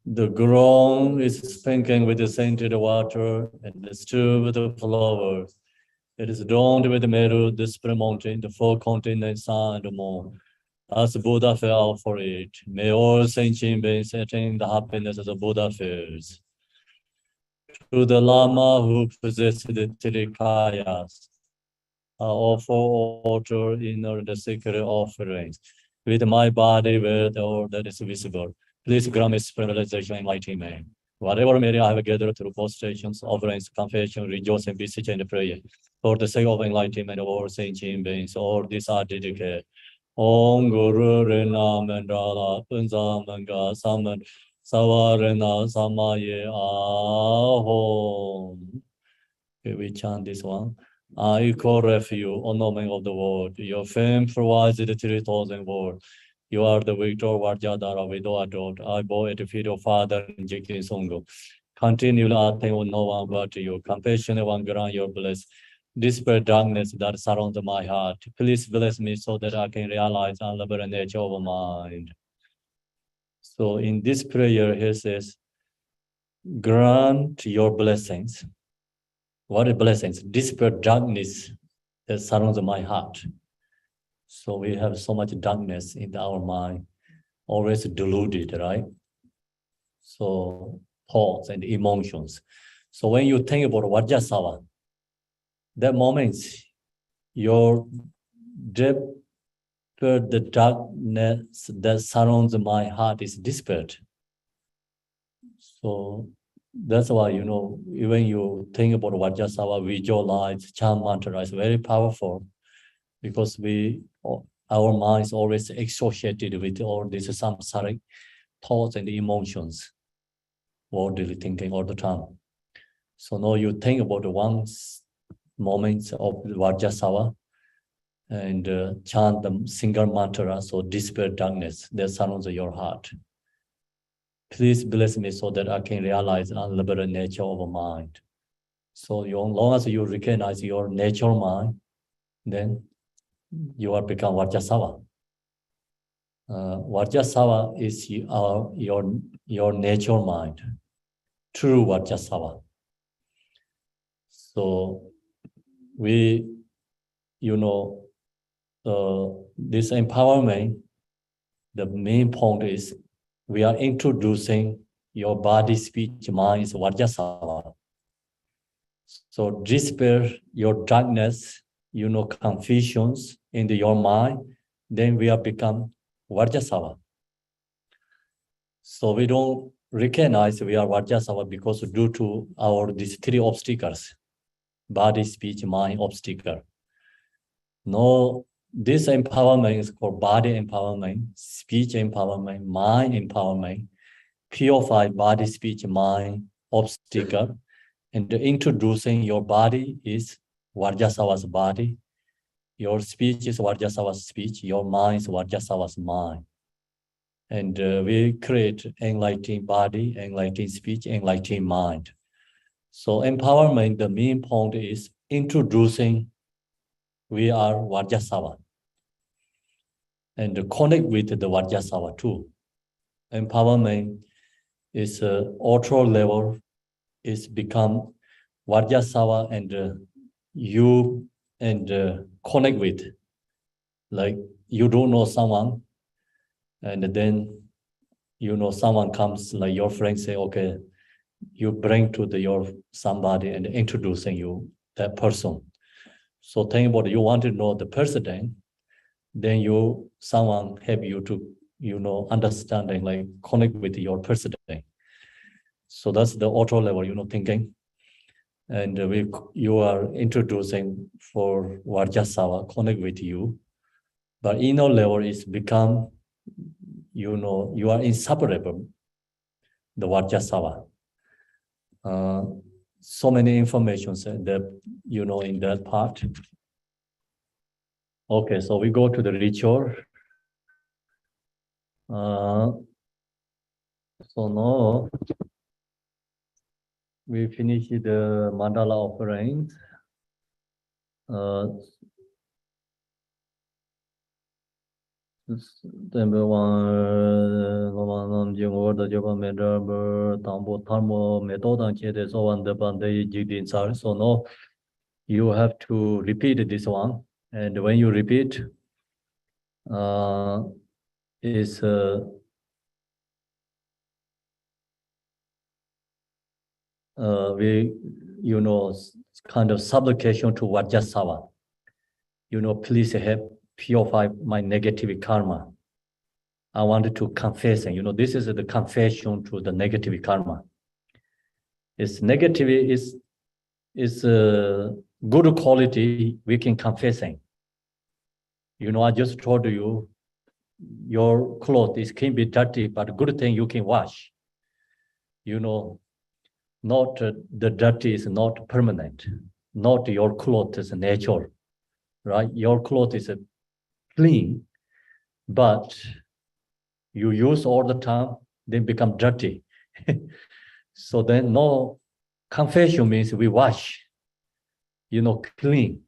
The ground is spanking with the scented water and stirred with the flowers. It is adorned with the meadow, the spring mountain, the four continents, sun, and the moon. As Buddha fell for it, may all sentient beings attain the happiness as the Buddha feels. To the Lama who possesses the Tirikayas, I offer altar in the sacred offerings. With my body, with all that is visible, please grant me spiritualization and enlightenment. Whatever merit I have gathered through prostrations, offerings, confession, rejoicing, beseech, and prayer, for the sake of enlightenment of all sentient beings, all these are dedicated. Om Guru Rena Mandala Punza Manga Saman Savarena Samaye Ahom. Okay, we chant this one. I call refuge, O knowing of the world. Your fame provides the 3,000 world. You are the victor, Vajradara, widow adored. I bow at the feet of Father and Jikin Songo. Continually, I thank no one but you. Compassionate one, grant your bliss. Dispel darkness that surrounds my heart. Please bless me so that I can realize unlimited nature of mind. So in this prayer, he says, grant your blessings. What are blessings? Dispel darkness that surrounds my heart. So we have so much darkness in our mind, always deluded, right? So thoughts and emotions. So when you think about Vajrasatva, that moment, your depth, the darkness that surrounds my heart is dispelled. So that's why, you know, when you think about Vajrasatva, visualize, chant mantra is very powerful because our minds always associated with all these samsaric thoughts and emotions, worldly thinking all the time. So now you think about one moment of Vajrasatva and chant the single mantra, so dispel darkness that surrounds your heart. Please bless me so that I can realize the unlimited nature of mind. So as long as you recognize your natural mind, then you will become Vajrasatva. Vajrasatva is your natural mind, true Vajrasatva. So we, this empowerment, the main point is we are introducing your body, speech, mind is Vajrasatva. So dispel your darkness, confusions in your mind, then we have become Vajrasatva. So we don't recognize we are Vajrasatva because due to these three obstacles, body, speech, mind obstacle. No, this empowerment is called body empowerment, speech empowerment, mind empowerment, purify body, speech, mind obstacle, and introducing your body is Vajrasatva's body, your speech is Vajrasatva's speech, your mind is Vajrasatva's mind. And we create enlightened body, enlightened speech, enlightened mind. So empowerment, the main point is introducing we are Vajrasatva and connect with the Vajrasatva too. Empowerment is ultra level, is become Vajrasatva and you and connect with, like you don't know someone, and then someone comes, like your friend say, okay, you bring to your somebody and introducing you that person. So think about it, you want to know the person, then someone help you to understanding, like connect with your person. So that's the auto level, thinking. And you are introducing for Vajrasatva, connect with you. But inner level is become, you are inseparable, the Vajrasatva. So many informations that, in that part. Okay, so we go to the ritual. So now we finish the Mandala Offering. Number one, so now you have to repeat this one, and when you repeat, is kind of supplication to Vajrasatva. Please help purify my negative karma. I wanted to confess, this is the confession to the negative karma. It's negative is a good quality we can confessing. I just told you, your clothes can be dirty, but good thing you can wash. Not the dirty is not permanent. Not your clothes is natural, right? Your clothes is clean, but you use all the time, then become dirty. So then no confession means we wash, clean.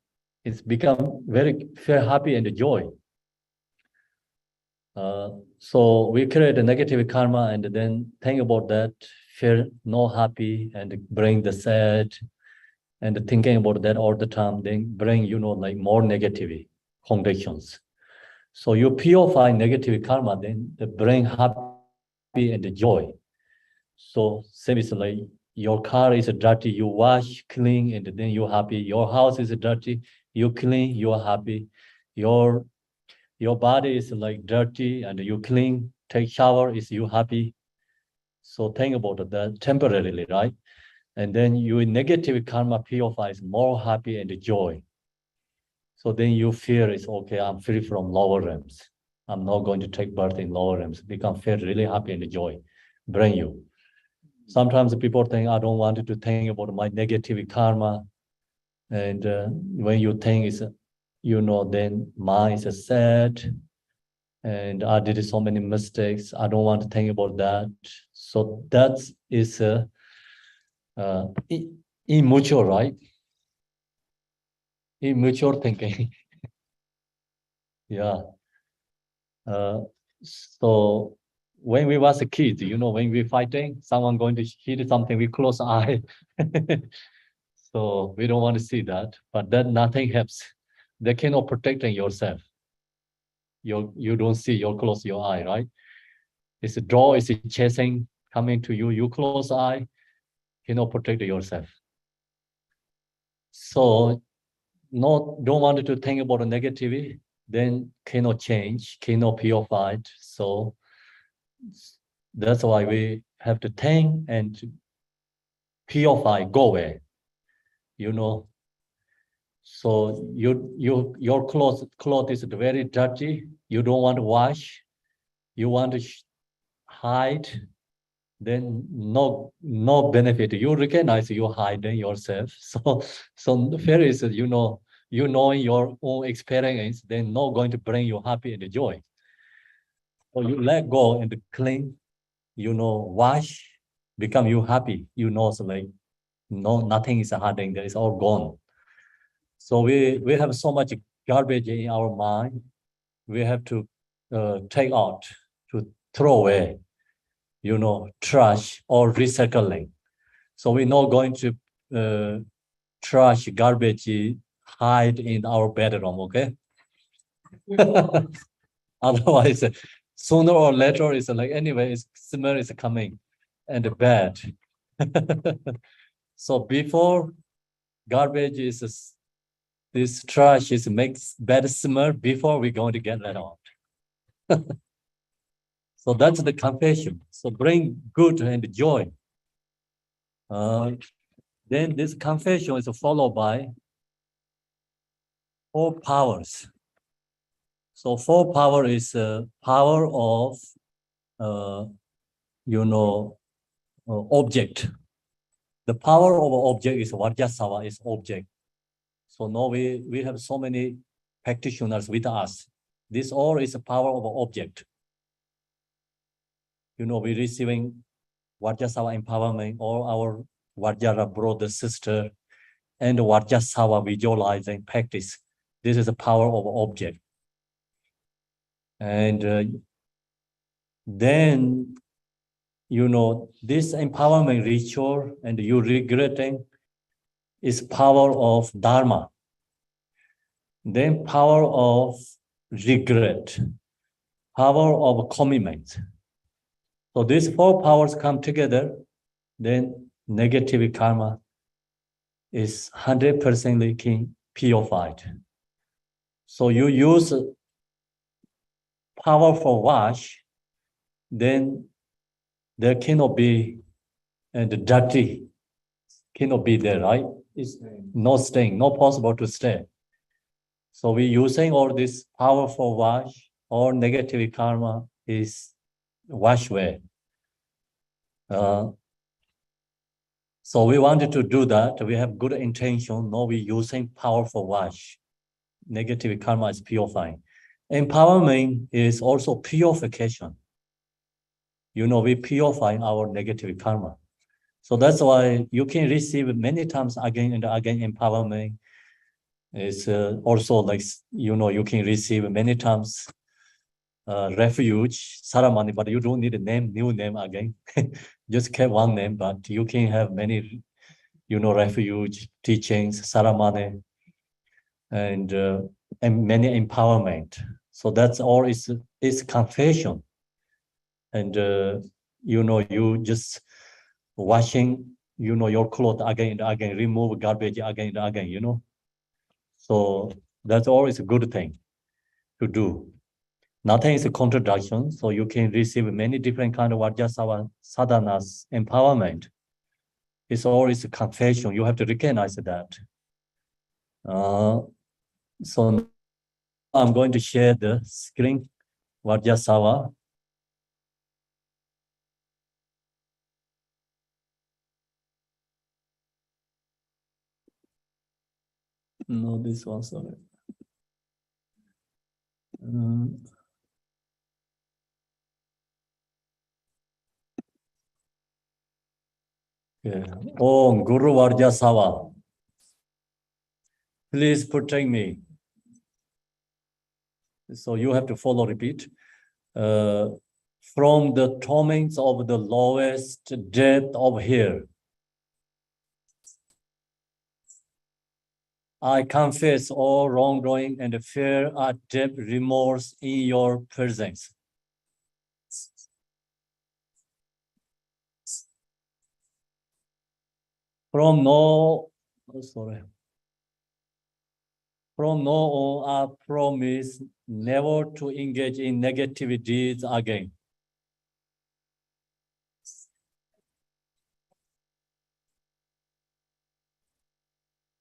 It's become very happy and joy. So we create a negative karma and then think about that, feel not happy and bring the sad and thinking about that all the time, then bring, like more negative conditions. So you purify negative karma, then bring happy and joy. So same is like your car is dirty, you wash, clean, and then you're happy. Your house is dirty, you clean, you're happy. Your body is like dirty and you clean, take shower, is you happy. So think about that temporarily, right? And then your negative karma purifies more happy and joy. So then you feel it's okay, I'm free from lower realms. I'm not going to take birth in lower realms. Become feel really happy and joy, bring you. Sometimes people think, I don't want to think about my negative karma. And when you think it's, then mind is sad. And I did so many mistakes. I don't want to think about that. So that is immature, right? Immature thinking. Yeah. So when we was a kid, when we fighting, someone going to hit something, we close eye. So we don't want to see that, but then nothing helps. They cannot protect yourself. You don't see, you close your eye, right? It's a draw, it's a chasing coming to you, you close eye, cannot protect yourself. So don't want to think about the negativity, then cannot change, cannot purify it. So that's why we have to think and purify, go away. So your clothes is very dirty. You don't want to wash. You want to hide. Then no benefit. You recognize you hiding yourself. So fear is you knowing your own experience. Then not going to bring you happy and joy. So you let go and clean. Wash, become you happy. So like nothing is hiding. There is all gone. So we have so much garbage in our mind. We have to take out, to throw away, trash or recycling. So we're not going to trash, garbage hide in our bedroom, okay? Otherwise, sooner or later, it's like, anyway, smell is coming and bad. So before garbage is, this trash makes bad smell before we're going to get let out. So that's the confession. So bring good and joy. Then this confession is followed by 4 powers. So 4 power is power of, object. The power of object is Vajrasatva, is object. So now we have so many practitioners with us. This all is a power of object. We're receiving Vajrasatva empowerment, all our Vajra brother, sister, and Vajrasatva visualizing practice. This is the power of object. And then, this empowerment ritual and you regretting is power of Dharma. Then power of regret, power of commitment. So these 4 powers come together, then negative karma is 100% purified. So you use power for wash, then there cannot be, and the dirty cannot be there, right? It's no staying, not possible to stay. So we're using all this power for wash, or negative karma is wash away. So we wanted to do that. We have good intention. Now we're using power for wash. Negative karma is purifying. Empowerment is also purification. We purify our negative karma. So that's why you can receive many times again and again empowerment. It's also like, you can receive many times refuge, ceremony, but you don't need a name, new name again. Just keep one name, but you can have many, refuge, teachings, ceremony, and many empowerment. So that's all is confession. And, you just washing, your clothes again and again, remove garbage again and again, So that's always a good thing to do. Nothing is a contradiction, so you can receive many different kind of Vajrasatva sadhanas, empowerment. It's always a confession. You have to recognize that. So I'm going to share the screen, Vajrasatva. No, this one, sorry. Yeah. Oh, Guru Vajrasatva, please protect me. So you have to follow, repeat. From the torments of the lowest depth of hell, I confess all wrongdoing and fear a deep remorse in your presence. From now on, I promise never to engage in negative deeds again.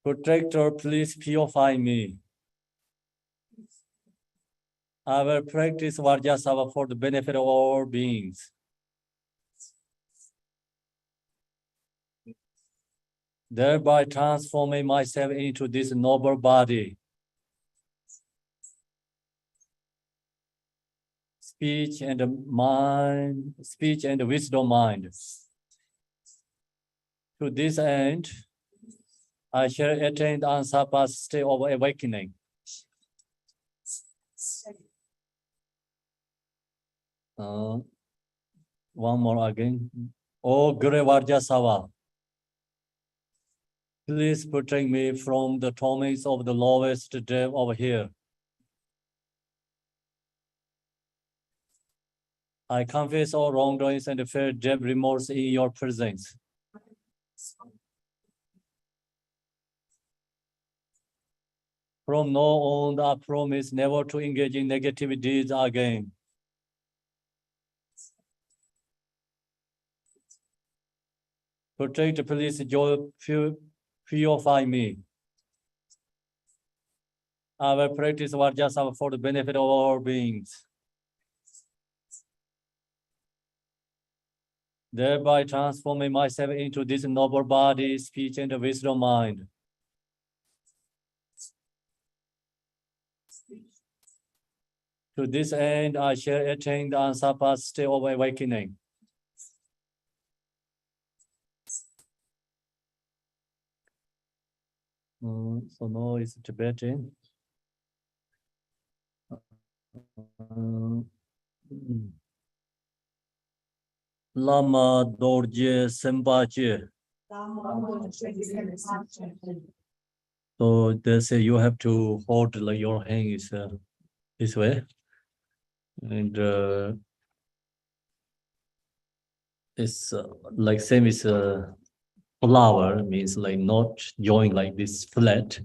Protector, please purify me. I will practice Vajrasatva for the benefit of all beings. Thereby transforming myself into this noble body. Speech and wisdom mind. To this end, I shall attain the unsurpassed state of awakening. One more again. Oh, Guru Vajrasatva, Please protect me from the torments of the lowest depth over here. I confess all wrongdoings and fear deep remorse in your presence. From now on, I promise never to engage in negative deeds again. Protect, please, joy, purify me. I will practice Vajrasatva for the benefit of all beings, thereby transforming myself into this noble body, speech, and wisdom mind. To this end, I shall attain the unsurpassed state of awakening. So now it's Tibetan. Lama Dorje Sembache. So they say you have to hold like your hand is this way, and it's like same as flower, means like not join like this flat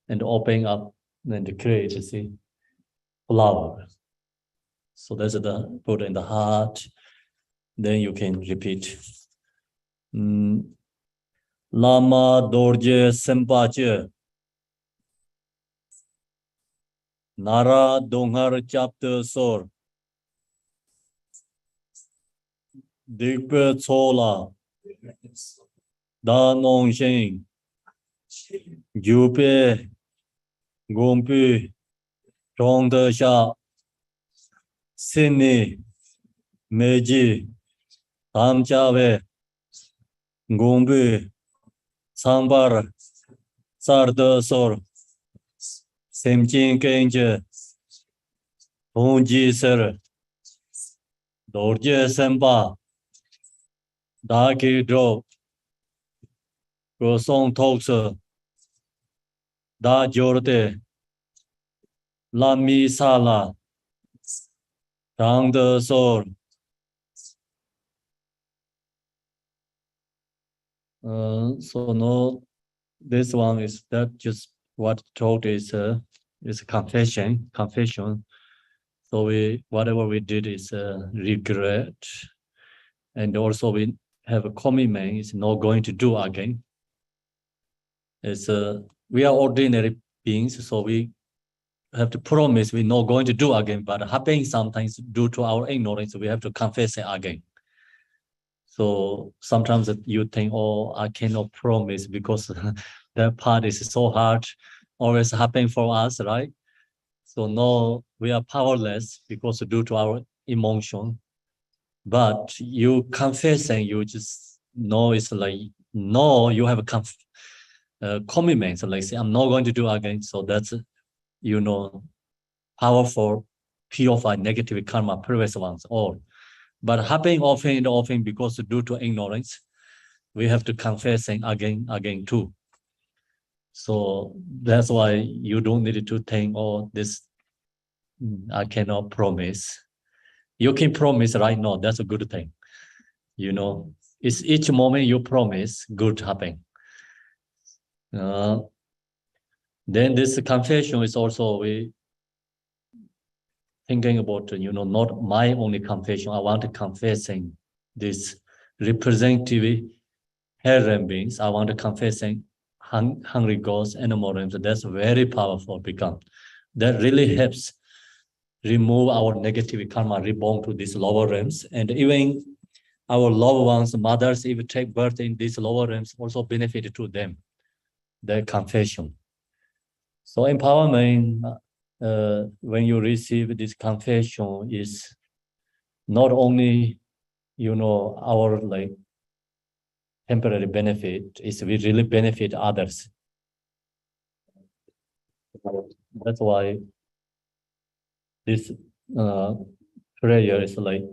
and open up and create, you see, flower. So that's the put in the heart. Then you can repeat. Lama Dorje Sempache. Nara Donghar Chapter Sor. Digpe Chola. Da Nong Sheng. Jupe. Gompi. Chong De Sha. Sini. Meji. Tamchave. Gombi. Sambar. Sarda Sor. Semchin Kenje. Honji Ser. Dorje Semba. Daki Dro. Gosong Tokse. Da Jorde. Lami Sala. Tang De Sor. So no, this one is that just what told is confession. So whatever we did is regret, and also we have a commitment. It's not going to do again. It's we are ordinary beings, so we have to promise we're not going to do again. But happening sometimes due to our ignorance, we have to confess it again. So sometimes you think, oh, I cannot promise because that part is so hard, always happening for us, right? So no, we are powerless because due to our emotion. But you confessing, you just know it's like, no, you have a commitment. So like say, I'm not going to do again. So that's, you know, powerful, purify negative karma, previous ones, all. But happening often and often because due to ignorance, we have to confessing again too. So that's why you don't need to think, oh, this I cannot promise. You can promise right now. That's a good thing. You know, it's each moment you promise, good happen. Then this confession is also we thinking about, you know, not my only confession. I want to confessing this representative Herren beings. I want to confessing hungry ghosts, animal realms. That's very powerful become. That really helps remove our negative karma, reborn to these lower realms. And even our loved ones, mothers, if take birth in these lower realms, also benefit to them, their confession. So empowerment, when you receive this confession, is not only, you know, our like temporary benefit, is we really benefit others. That's why this prayer is like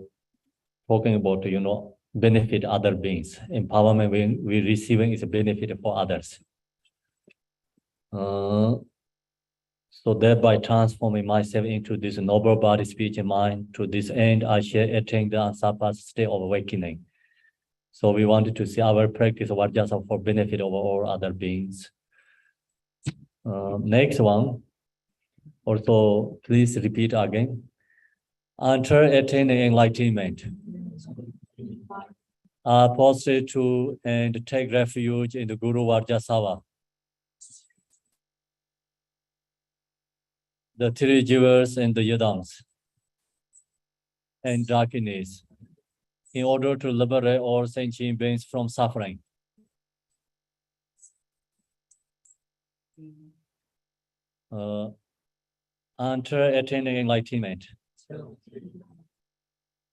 talking about, you know, benefit other beings. Empowerment when we receiving is a benefit for others. So thereby transforming myself into this noble body, speech, and mind. To this end, I shall attain the unsurpassed state of awakening. So we wanted to see our practice of Vajrasatva for benefit of all other beings. Next one. Also, please repeat again. Until attaining enlightenment, prostrate to and take refuge in the Guru Vajrasatva. The three jivas and the yadams and darkness, in order to liberate all sentient beings from suffering. Until attaining enlightenment,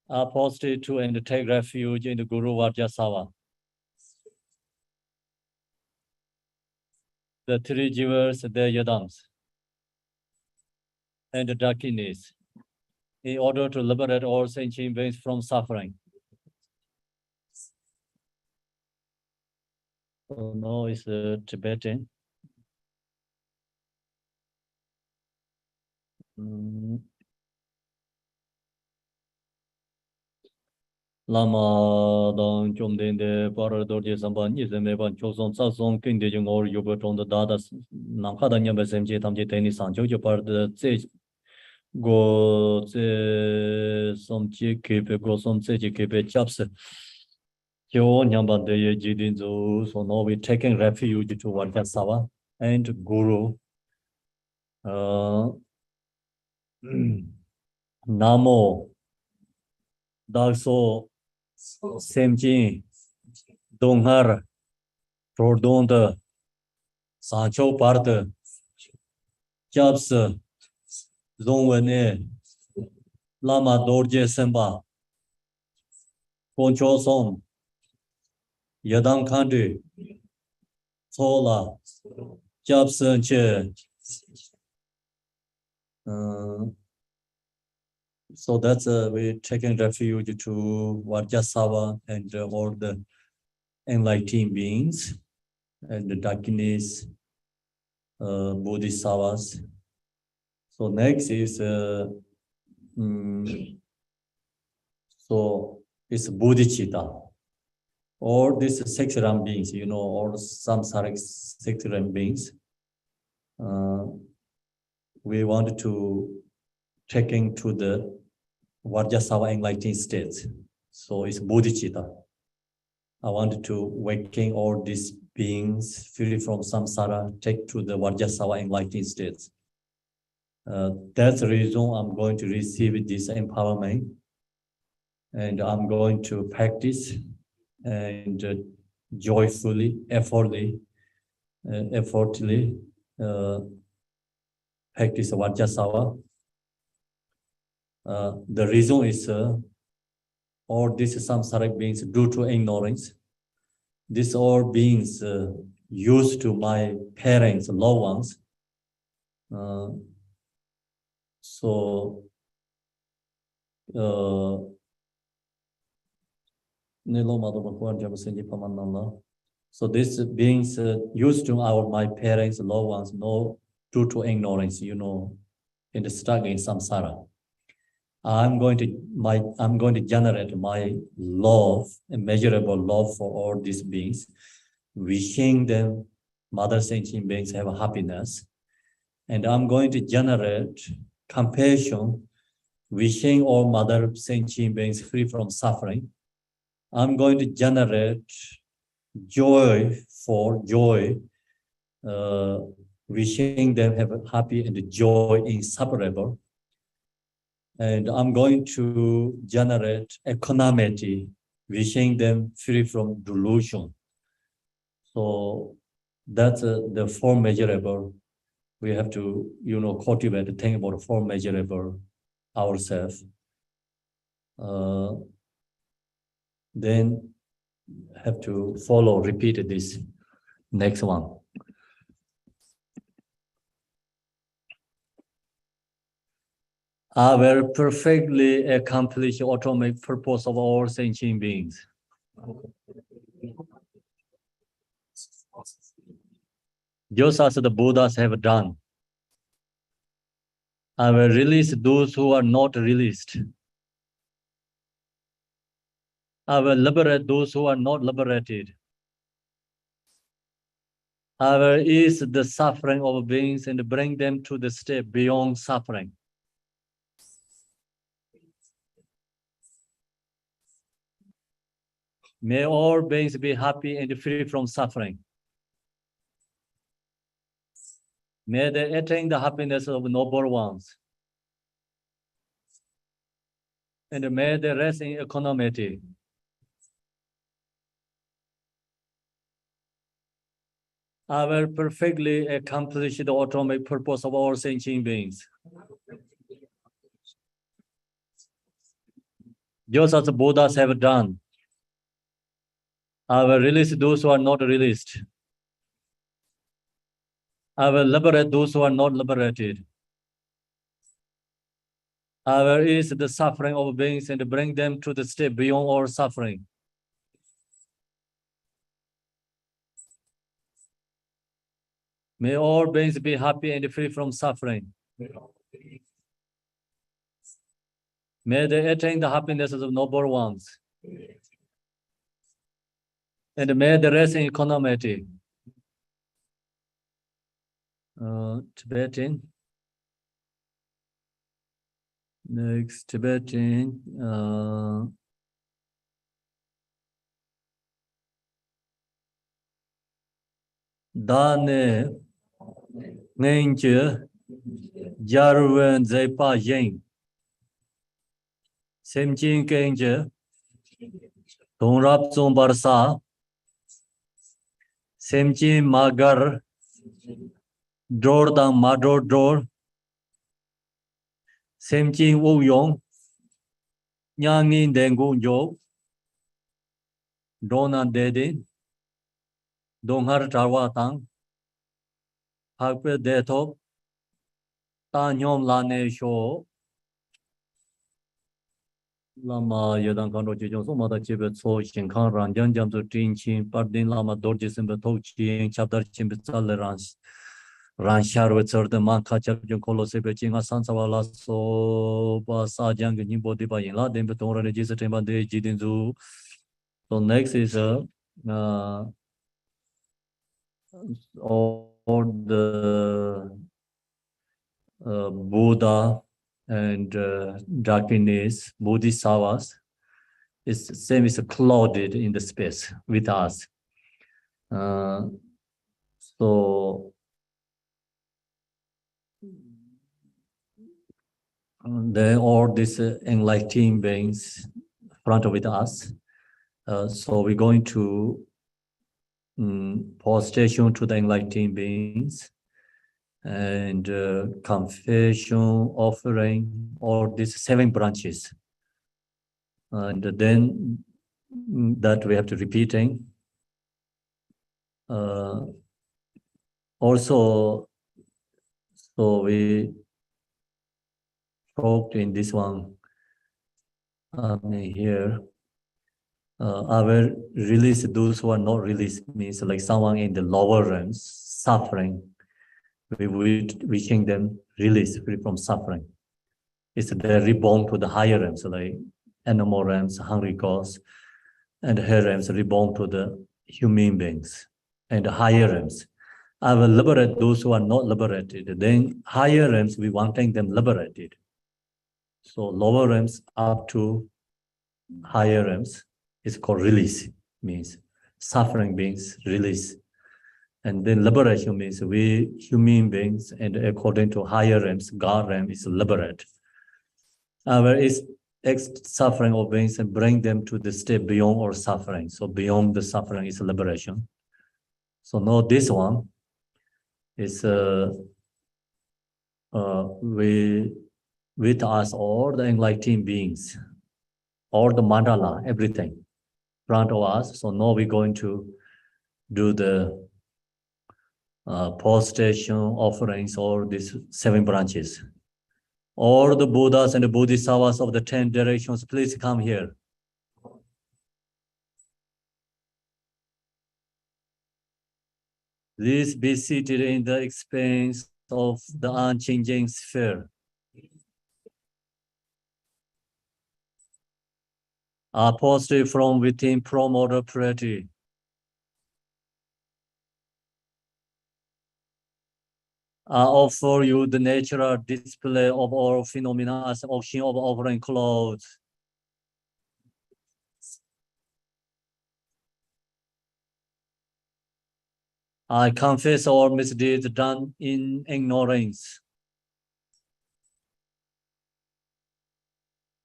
prostrate to and take refuge in the Guru Vajrasatva. The three jivas, the yadams, and the darkness, in order to liberate all sentient beings from suffering. So now it's Tibetan. Lama dong chom den de par dor je samban ni zeme ban chosom sa song kin de jong or yoba tong de da nam kha da nyam ba sem je tam je teni sang jo jo par de ze go ze som je ke pe go som ze je ke pe chaps jo nyam ban de ye ji din zo. So now we taking refuge to Vajrasatva and Guru. Namo Dalso Semjin Donghar Prodonda Sancho Parta Chaps Zongwene Lama Dorje Semba Concho Song Yadam Kandi Sola Chaps Che. So that's we're taking refuge to Vajrasatva and all the enlightened beings and the darkness bodhisattvas. So next is so it's bodhicitta. All these six-ram beings, you know, all samsaric six-ram beings. We want to taking to the Vajrasatva enlightened states. So it's bodhicitta. I want to waking all these beings free from samsara, take to the Vajrasatva enlightened states. That's the reason I'm going to receive this empowerment, and I'm going to practice and joyfully, effortlessly practice Vajrasatva. The reason is all these samsaric beings, due to ignorance, these all beings used to my parents, loved ones. So these beings used to my parents, loved ones, no, due to ignorance, you know, in the stuck in samsara. I'm going to generate my love, immeasurable love for all these beings, wishing them, mother sentient beings, have happiness. And I'm going to generate compassion, wishing all mother sentient beings free from suffering. I'm going to generate joy, wishing them have a happy and joy inseparable. And I'm going to generate equanimity, wishing them free from delusion. So that's the four measurable. We have to, you know, cultivate, think about four measurable ourselves. Then have to follow, repeat this. Next one. I will perfectly accomplish the ultimate purpose of all sentient beings. just as the Buddhas have done. I will release those who are not released. I will liberate those who are not liberated. I will ease the suffering of beings and bring them to the state beyond suffering. May all beings be happy and free from suffering. May they attain the happiness of noble ones. And may they rest in equanimity. I will perfectly accomplish the ultimate purpose of all sentient beings. Just as the Buddhas have done. I will release those who are not released. I will liberate those who are not liberated. I will ease the suffering of beings and bring them to the state beyond all suffering. May all beings be happy and free from suffering. May they attain the happiness of noble ones. And may they rest in equanimity. Tibetan. Next, Tibetan. Dane Nenche Jarwen Zepa Yin Semjin Kenje Dongrap Zombarsa Semjin Magar Jordan Mador Dor Semjin Wu Yong Nyangin Dengu Jo Dona Dedin Donghar Tarwatang Hakpe Detop Tanyom Lane Sho Lama Yadan Kando Jijong Somada Chibet So Shinkan Ranjan Jamsu Tinchin Pardin Lama Dorji Simba Tochin Chapter Chimbit Salerans Ranshar with certain Manka Chapjun Kolosebe Chinga Sansawala So Basa Jang Nimbo Diba in La Dembeton Register de Jidinzu. So next is all the Buddha and darkness, Bodhisattvas, is same is clouded in the space with us. So then all these enlightened beings front with us. So we're going to prostration to the enlightened beings and confession, offering, all these 7 branches. And then that we have to repeating. Also, so we talked in this one here. I will release those who are not released, means like someone in the lower realms suffering. We wishing them release free from suffering. It's they're reborn to the higher realms, like animal realms, hungry gods, and higher realms reborn to the human beings and the higher realms. I will liberate those who are not liberated. Then higher realms, we wanting them liberated. So lower realms up to higher realms is called release, means suffering beings release. And then liberation means we human beings, and according to higher realms, God realm is liberate. Where is suffering of beings and bring them to the state beyond all suffering. So beyond the suffering is liberation. So now this one is we with us all the enlightened beings, all the mandala, everything front of us. So now we're going to do the prostration offerings, or these 7 branches. All the Buddhas and the Bodhisattvas of the 10 directions, please come here. Please be seated in the expanse of the unchanging sphere. Positive from within promote purity. I offer you the natural display of all phenomena as auction of offering clothes. I confess all misdeeds done in ignorance.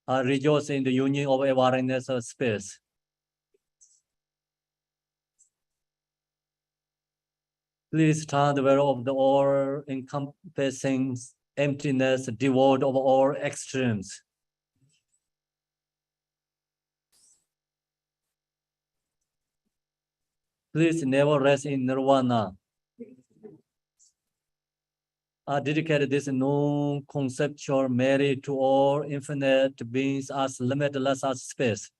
I rejoice in the union of awareness of space. Please turn aware of the all-encompassing emptiness, devoid of all extremes. Please never rest in nirvana. I dedicate this non-conceptual merit to all infinite beings as limitless as space.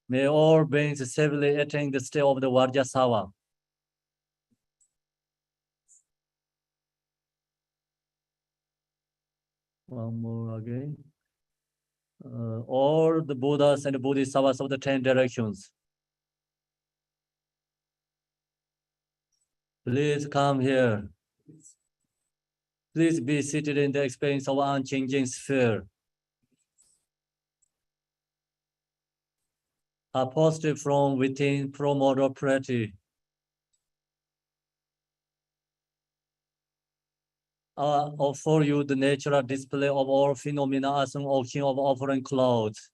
May all beings safely attain the state of the Vajrasatva. One more again. All the Buddhas and Bodhisattvas of the 10 directions. Please come here. Please be seated in the experience of unchanging sphere. A positive from within promote purity. I offer you the natural display of all phenomena as an auction of offering clothes.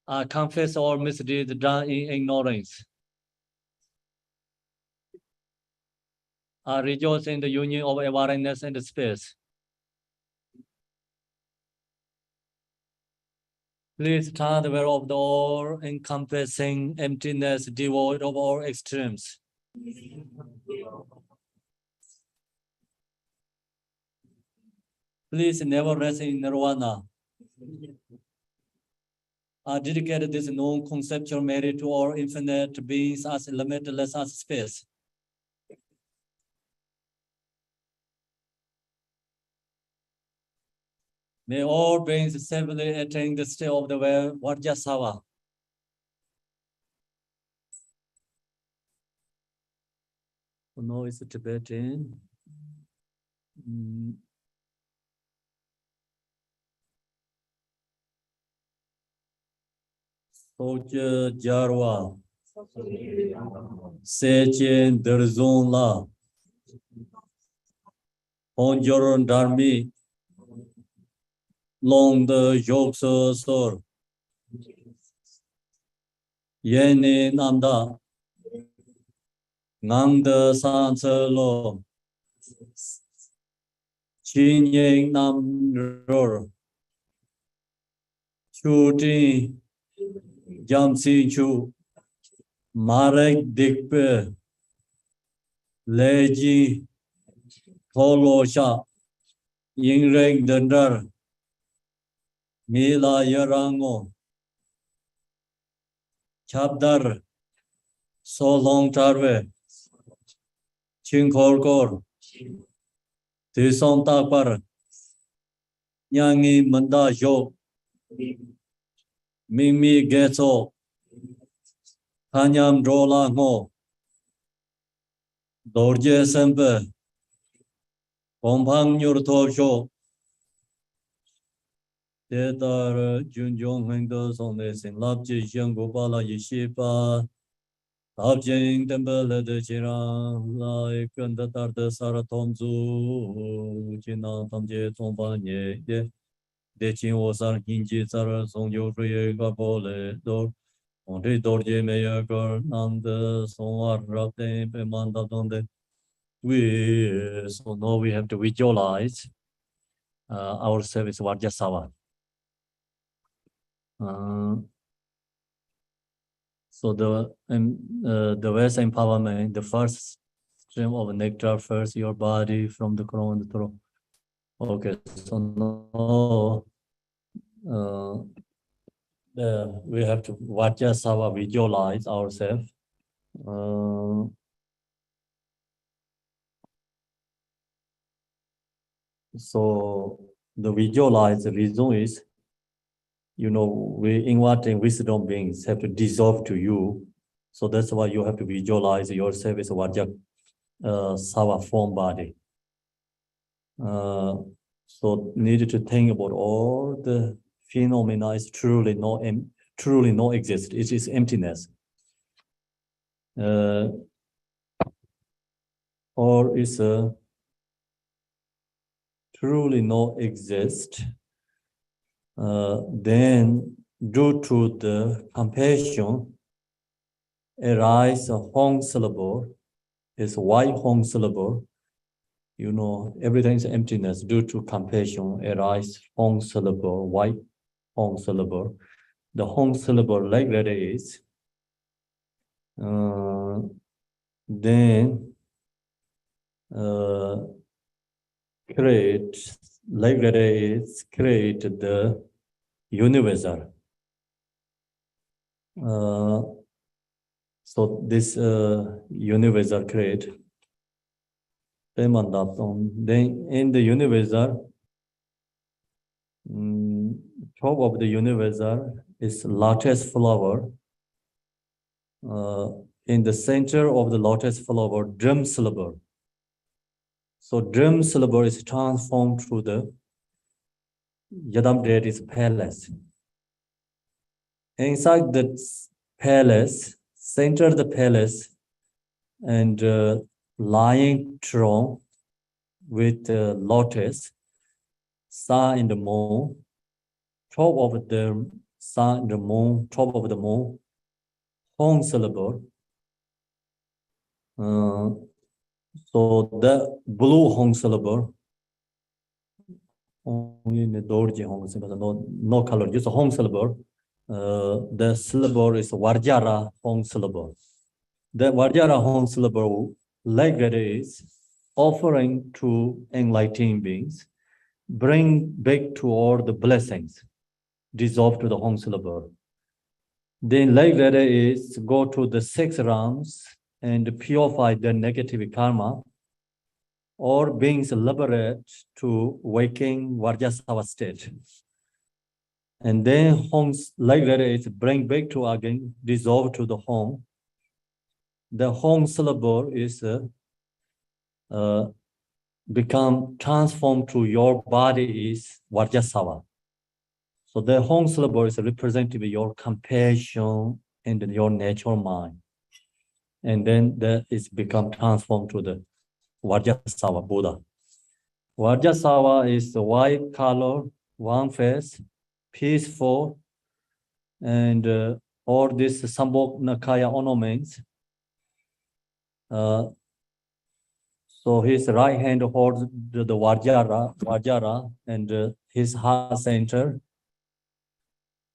I confess all misdeeds done in ignorance. I rejoice in the union of awareness and space. Please turn aware of the all-encompassing emptiness devoid of all extremes. Please never rest in nirvana. I dedicate this non-conceptual merit to all infinite beings as limitless as space. May all beings safely attain the state of the Vajrasatva. No, it's Tibetan. Soja Jarwa. Sechen Derzon La. Onjoron Dharmi. Long the Joksa Sor. Yene Nanda. Ngang the Sanselo. Chin Yang Nam Ror. Chuti Jamsi Chu. Marek Dikpe. Leji Kolosha. Yingrek Dendar. Mila Yarango. Chabdar. Solong Tarve. Chinkorkor. Tisong Takpar. Yangi Manda Jo. Mimi Getso. Kanyam Drola Ngo. Dorje Sempe. Pompang Nyurto Jo. Tetar Junjong Hengdo Song Sing Lapji Gopala Yishipa. Abjing Temple de Chira, like and the Tartar Saratomzu, China Tamje Tombanye, de Chin was our Hinji Sara Song Yoke Gapole, Dor, on the Dorje Mayor, and the Song Rapte, Pemanda Donde. So now we have to visualize our service Vajrasatva. So the West empowerment, the first stream of nectar fills your body from the crown to the throat. Okay, so now we have to Vajrasatva visualize ourselves. So the visualize the reason is, we inward and wisdom beings have to dissolve to you. So that's why you have to visualize yourself as a Vajrasatva form body. So needed to think about all the phenomena is truly no exist. It is emptiness. Or is truly no exist. Then due to the compassion, arise a Hong syllable, is white Hong syllable. Everything is emptiness. Due to compassion, arise Hong syllable, white Hong syllable. The Hong syllable like that is. Then create, like that is, create the universal. So this universal create. Then in the universal, top of the universal is lotus flower. In the center of the lotus flower, drum syllable. So drum syllable is transformed to the Yadam deity's palace. Inside the palace, center the palace, and lying throne with lotus, sun and the moon, top of the sun and the moon, top of the moon, Hong syllable. So the blue Hong syllable, only in the Dorji Hong syllable, no color, just a Hong syllable. The syllable is Vajra Hong syllable. The Vajra Hong syllable, like that is, offering to enlightened beings, bring back to all the blessings, dissolve to the Hong syllable. Then like that is, go to the 6 realms and purify the negative karma, or beings liberate to waking Vajrasatva state. And then Hong's like that is bring back to again, dissolve to the Hong. The Hong syllable is become transformed to your body is Vajrasatva. So the Hong syllable is representative of your compassion and your natural mind. And then that is become transformed to the Vajrasatva Buddha. Vajrasatva is the white color, one face, peaceful, and all these Sambhog Nakaya ornaments. So his right hand holds the Vajra, and his heart center,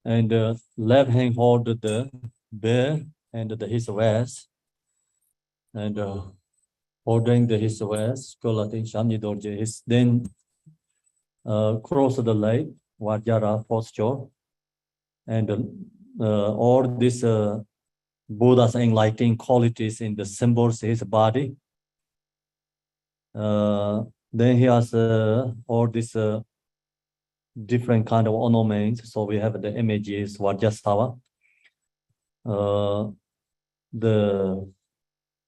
and left hand holds the bear and his vest, and holding his vest, then cross the leg, Vajra posture, and all these Buddha's enlightening qualities in the symbols of his body. Then he has all these different kind of ornaments. So we have the images, Vajrasatva.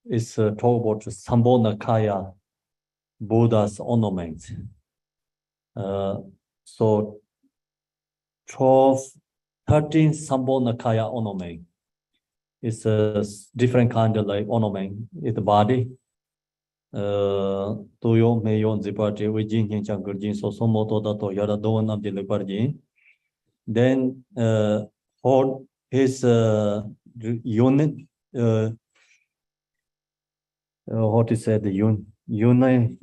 It's talk about Sambhonakaya Buddha's ornaments. So 13 Sambhonakaya ornament. It's a different kind of like ornament in the body. Toyo Mayon Zipati, Vijin Changurjin, so Somoto Dato Yara Don of the Leparjin. Then hold his unit, what is said, unit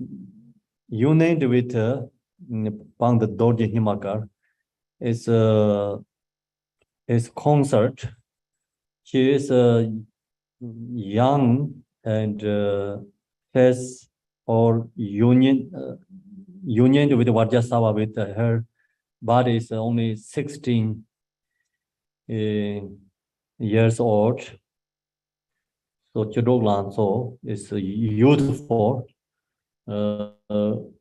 with Pang the Dorji Himakar is concert. She is young and has or union union with Vajrasatva with her body is only 16 years old. So Chudoglan so is youthful. Refuge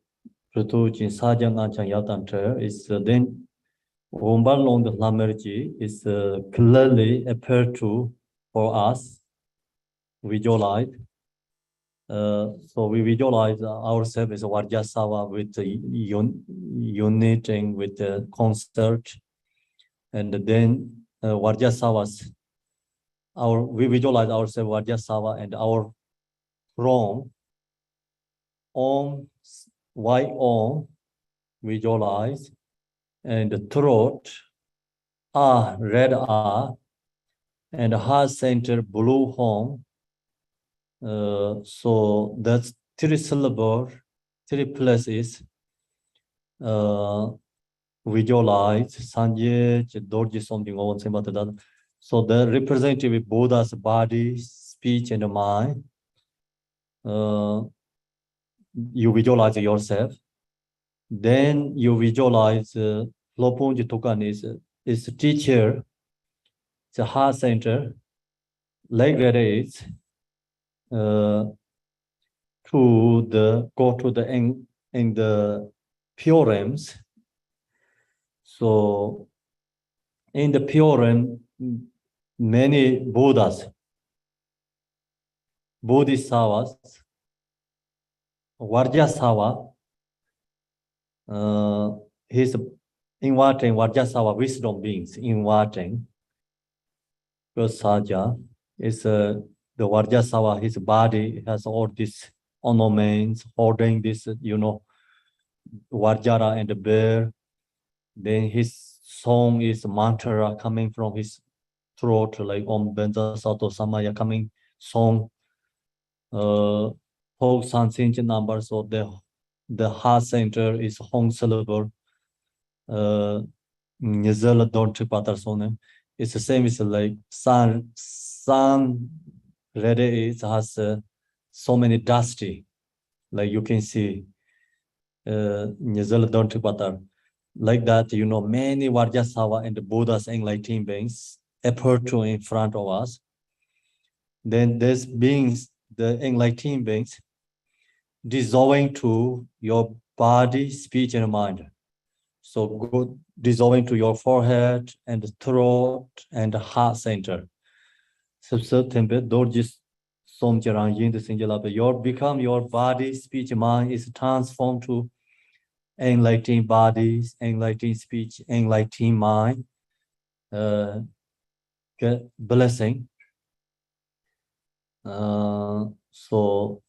in Sajang Anchang Yatanter is then Wombalong the Lamergy is clearly appeared to for us. Visualize. So we visualize ourselves as Vajrasatva with the uniting with the concert, and then Vajrasatva's we visualize ourselves Vajrasatva and our throne on white on visualize, and the throat red and heart center blue home. So that's 3 syllables, 3 places. Visualize Sanje Dorji something or something about that. So the representative Buddha's body, speech, and mind. You visualize yourself. Then you visualize Lopunji Tokan is teacher, the heart center, like that is go to the in the theorems. So in the theorem, many Buddhas, Bodhisattvas, Vajrasatva, he's inverting Vajrasatva wisdom beings, inverting. Because Saja is the Vajrasatva, his body has all these ornaments, holding this, Vajra and the bear. Then his song is mantra coming from his throat, like Om Benza Sato Samaya coming song. Folk Sansinch number, so the heart center is Hong syllable. Nizela don't patar. It's the same as like sun ready it has so many dusty, like you can see Nizela don't patar. Like that, many Vajrasatva and the Buddha's enlightened beings appear to in front of us. Then these beings, the enlightened beings, dissolving to your body, speech, and mind. So go dissolving to your forehead and throat and heart center. So certain dorjis somjarang yin the singular, become your body, speech, mind is transformed to enlightened bodies, enlightened speech, enlightened mind. Get blessing. So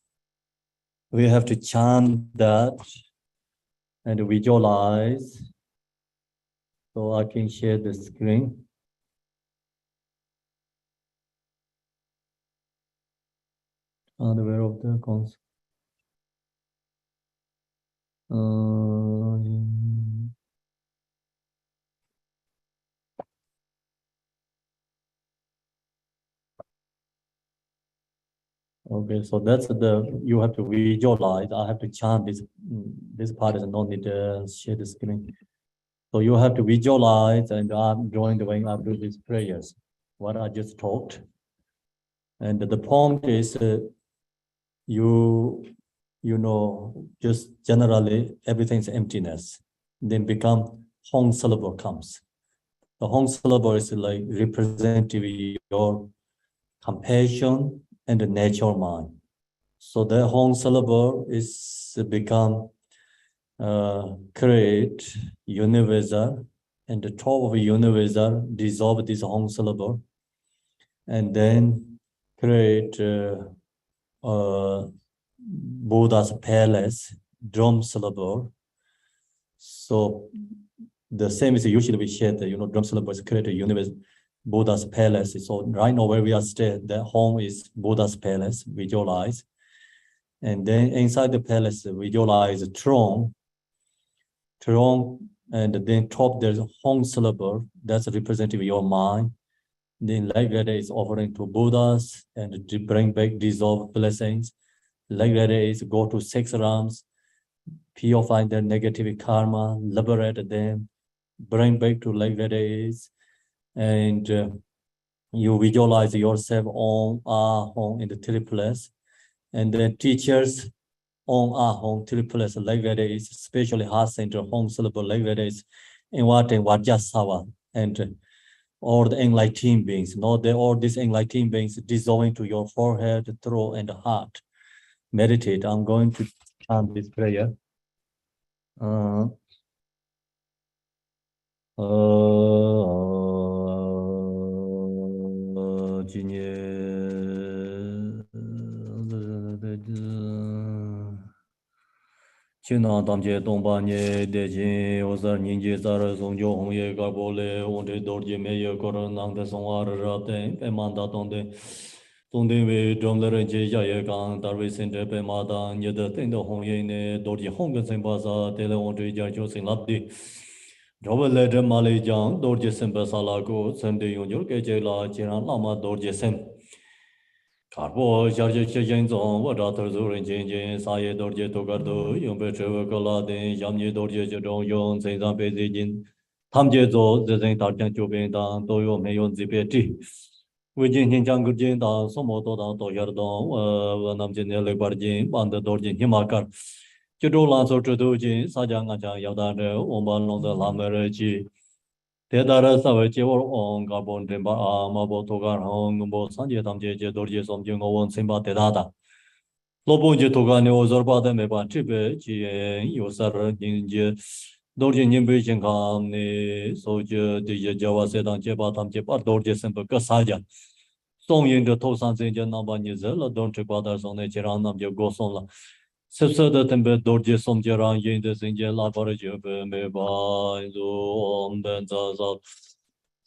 we have to chant that and visualize. So I can share the screen. Unaware of the concept. Okay, so that's you have to visualize. I have to chant this part is no need to share the screen. So you have to visualize, and I'm drawing the way I do these prayers, what I just talked. And the point is just generally everything's emptiness. Then become Hong syllable comes. The Hong syllable is like representing your compassion and the natural mind. So the Hong syllable is become create universal, and the top of universal dissolve this Hong syllable, and then create Buddha's palace, drum syllable. So the same is usually we share the drum syllable is create a universe, Buddha's palace. So right now where we are staying, the home is Buddha's palace, visualize. And then inside the palace, visualize a throne, and then top there's a Hong syllable that's representing your mind. Then like that is offering to Buddhas and to bring back dissolved blessings. Like that is go to 6 realms, purify their negative karma, liberate them, bring back to like that is, and you visualize yourself on home in the third place, and then teachers on home third place like that is, especially heart center home syllable like that is, in what and Vajrasatva, and all the enlightened beings, all these enlightened beings dissolving to your forehead, throat, and heart. Meditate. I'm going to chant this prayer. China Tamje Dombanye Dejin Osar Ninji Zara Songjo Hongye Garbole Onde Dorje Meye Koronang de Songar Rate Pemanda Tonde Tonde We Domlerenje Jaye Gang Darwe Sente Pemada Nyeda Tende Hongye Ne Dorje Hongan Sembaza Tele Onde Jarjo Sing Labdi Robele de Male Jang Dorje Sembasala Go Sende Yonjur Kejela Jiran Lama Dorje Sem Carbo Jarje Chenzon, what other Zurin Jin, Saye Dorje Togardo, Yumbe Trevakala, then Yamye Dorje Jadon Yon, Saint Bezin, Tamjezo, the Saint Tarjan Jubin, Toyo Mayon Zipeti. Within Hinjangurjin, Somoto, Toyardon, Namjin Barjin, Banda Dorjin Himakar. Judolan Sotujin, Sajanga Yadan, Omban the Lamereji. Tedara Savachi or on Gabon Demba, Mabo Togar Hong, Bo Sanje Tamje, Dorje Somjung on Simba Tedada. Lobunje Togani Ozorba de Meba Tibe, Chien, Yosar Ninja, Dorje Nimbi Jinkam, Soja, Dija Java Sedan Jeba Tamje, Dorje Semper Kasaja. Song in the Tosan Zinja Namba Nizela, don't take others on the Chiranam, your Gosonla. Sepsa the Tembe Dorje Somjeran in the Zinja Laboratory, Meba, Zo, Benza.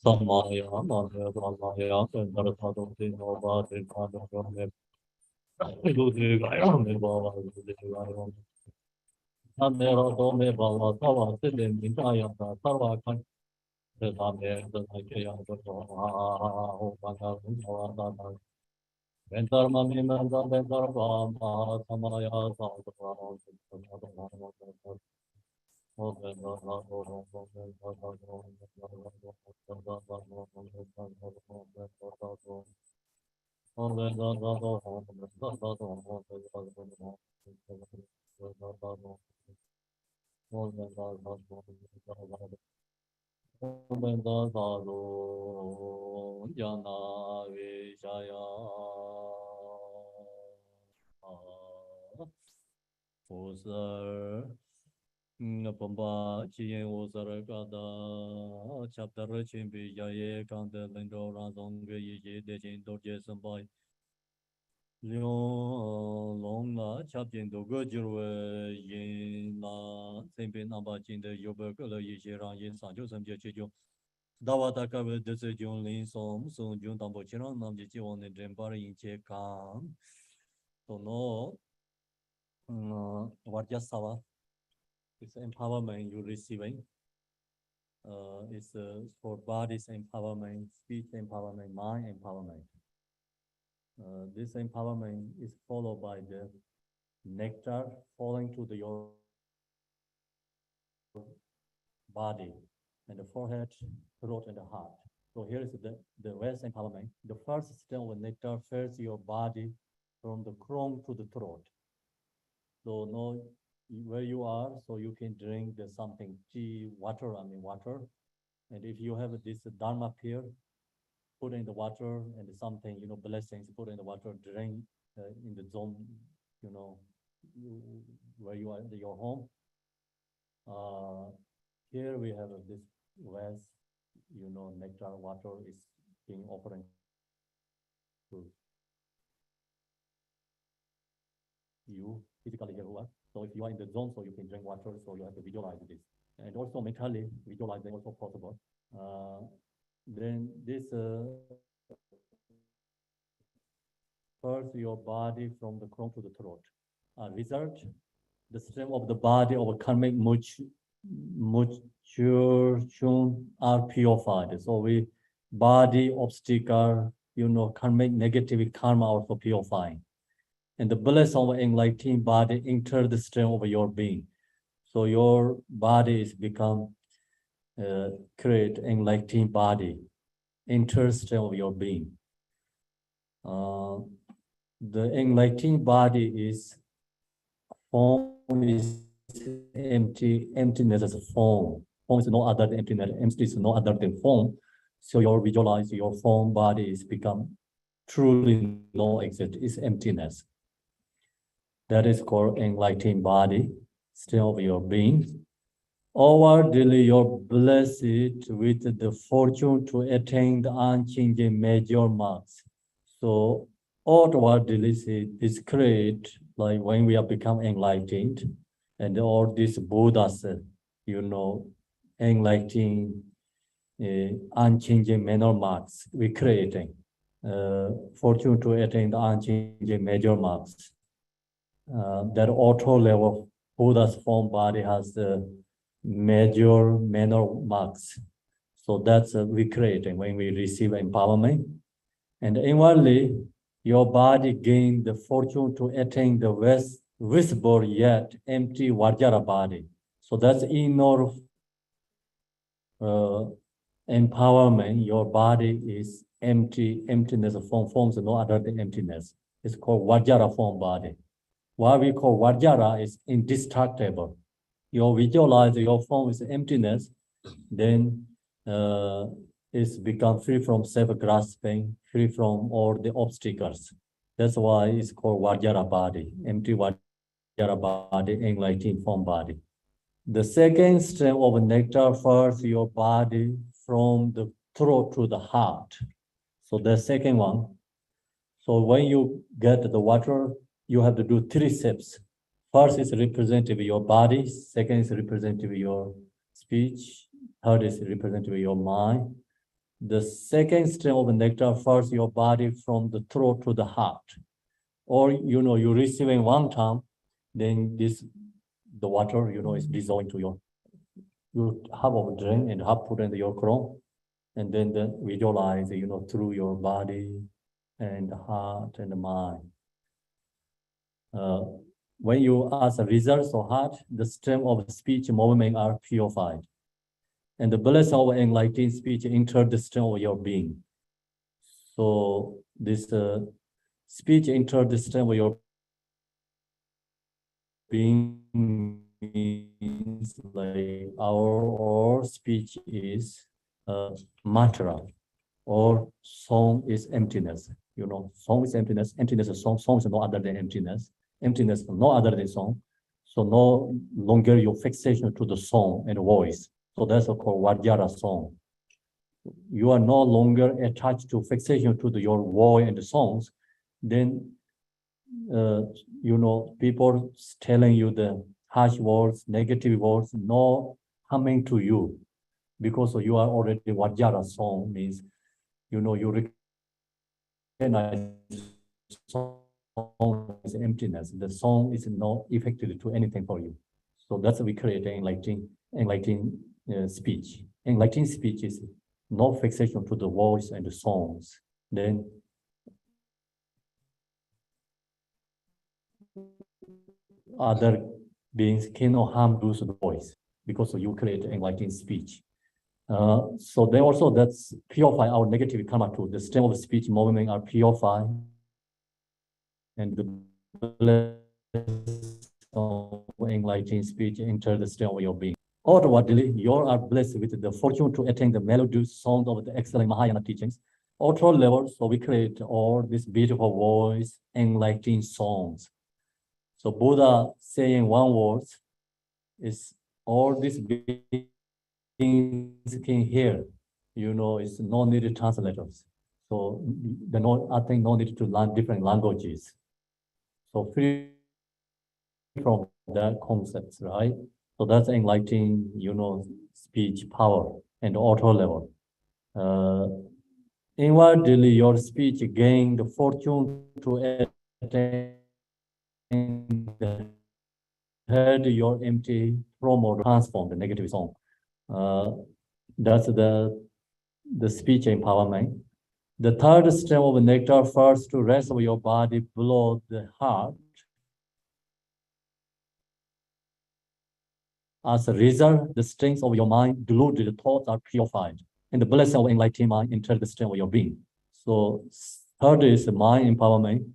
Samaya, Maya, Brahmaya, and Baratado, Nova, and Padagram. I do the Gayam, Baba, the Gayam. Namera, Dome, Baba, Tava, Silim, Intaya, Tava, the Tame, the Nakaya, the Hopana, Ventar Mami, Manda, Ventar Bama, Samaya, Napamba Chien was a regada chapter Richin Bijaye Kanda Lindo Razong Ye Dejin Dorjes and by Leon Longa Chapin do Gojur Yin La Simpin Ambachin the Yobakula Yishiran Yin San Joseph Jechijo Dawataka with decision Lin Som Sun Jun Tambochiran Namji on the Dembari in Chekan. So no Vajrasatva. It's empowerment you're receiving. It's for body's empowerment, speech empowerment, mind empowerment. This empowerment is followed by the nectar falling to your body and the forehead, throat, and the heart. So here is the rest empowerment. The first step of nectar fills your body from the crown to the throat. So know where you are, so you can drink something, tea, water, water. And if you have this Dharma here, put in the water and something, blessings, put in the water, drink in the zone, where you are in your home. Here we have this vase, nectar, water is being offered to you physically here. So if you are in the zone, so you can drink water, so you have to visualize this. And also mentally, visualizing also possible. Then this first your body from the crown to the throat. Result, the strength of the body of karmic mutation are purified. So we body obstacle, karmic negative karma also purifying. And the bliss of enlightened body enter the strength of your being. So your body is become create enlightening body, interest of your being. The enlightening body is form is empty, emptiness is form. Form is no other than emptiness, empty is no other than form. So you visualize your form body is become truly no exist, is emptiness. That is called enlightening body, still of your being. Overdaily you're blessed with the fortune to attain the unchanging major marks. So outwardly is great, like when we have become enlightened, and all these Buddhas, enlightening, unchanging manner marks we creating. Fortune to attain the unchanging major marks. That auto level Buddha's form body has the major manner marks. So that's we creating when we receive empowerment. And inwardly, your body gain the fortune to attain the visible yet empty Vajra body. So that's inner empowerment. Your body is empty, emptiness of forms no other than emptiness. It's called Vajra form body. What we call Vajra is indestructible. You visualize your form is emptiness, then it's become free from self-grasping, free from all the obstacles. That's why it's called Vajra body, empty Vajra body, enlightening form body. The second stream of nectar fills your body from the throat to the heart. So the second one. So when you get the water, you have to do 3 steps. First is representative of your body. Second is representative of your speech. Third is representative of your mind. The second stream of nectar fills your body from the throat to the heart. Or, you're receiving one time, then the water, is dissolving to you half of a drink and half put into your crown. And then visualize, through your body and the heart and the mind. When you ask the results of heart, the stream of speech movement are purified. And the bliss of enlightened speech enter the stream of your being. So this speech enter the stream of your being means like our speech is mantra, or song is emptiness. Song is emptiness, emptiness is song, song is no other than emptiness, emptiness is no other than song. So no longer your fixation to the song and voice. So that's called Vajra song. You are no longer attached to fixation to your voice and the songs. Then, people telling you the harsh words, negative words, no coming to you, because you are already Vajra song means, you recognize song is emptiness. The song is not effective to anything for you. So that's we create enlightening speech. Enlightening speech is no fixation to the voice and the songs. Then other beings cannot harm those voice because you create enlightening speech. So then also that's purify our negative karma too. The stream of speech movement are purified, and the bliss of enlightening speech enter the stream of your being. Outwardly, you are blessed with the fortune to attain the melodious sound of the excellent Mahayana teachings. Outward level, so we create all this beautiful voice, enlightening songs. So Buddha saying one word is all these beings can hear. It's no need to translators. So I think no need to learn different languages. So free from that concepts, right? So that's enlightening, speech power and auto level. Inwardly, your speech gain the fortune to attain the head your empty promote transform the negative song. That's the speech empowerment. The third stream of nectar first to rest of your body below the heart. As a result, the strength of your mind, deluded thoughts are purified, and the blessing of enlightened mind enters the strength of your being. So third is mind empowerment.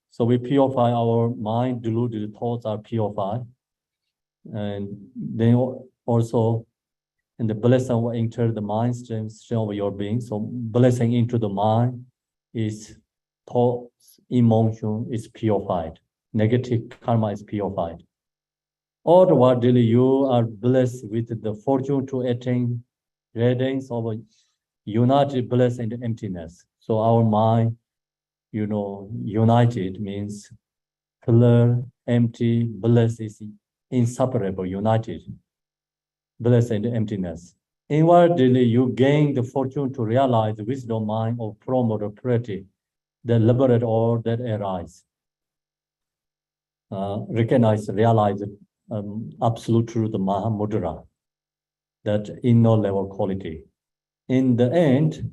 So we purify our mind, deluded thoughts are purified. And then also, and the blessing will enter the mind strength of your being. So blessing into the mind is thoughts, emotion is purified. Negative karma is purified. Outwardly, you are blessed with the fortune to attain radiance of a united bliss and emptiness. So our mind, united means clear, empty, bliss is inseparable, united, bliss and emptiness. Inwardly, you gain the fortune to realize the wisdom mind of promoter purity, that liberate all that arise. Recognize, realize absolute truth, the Mahamudra, that inner level quality. In the end,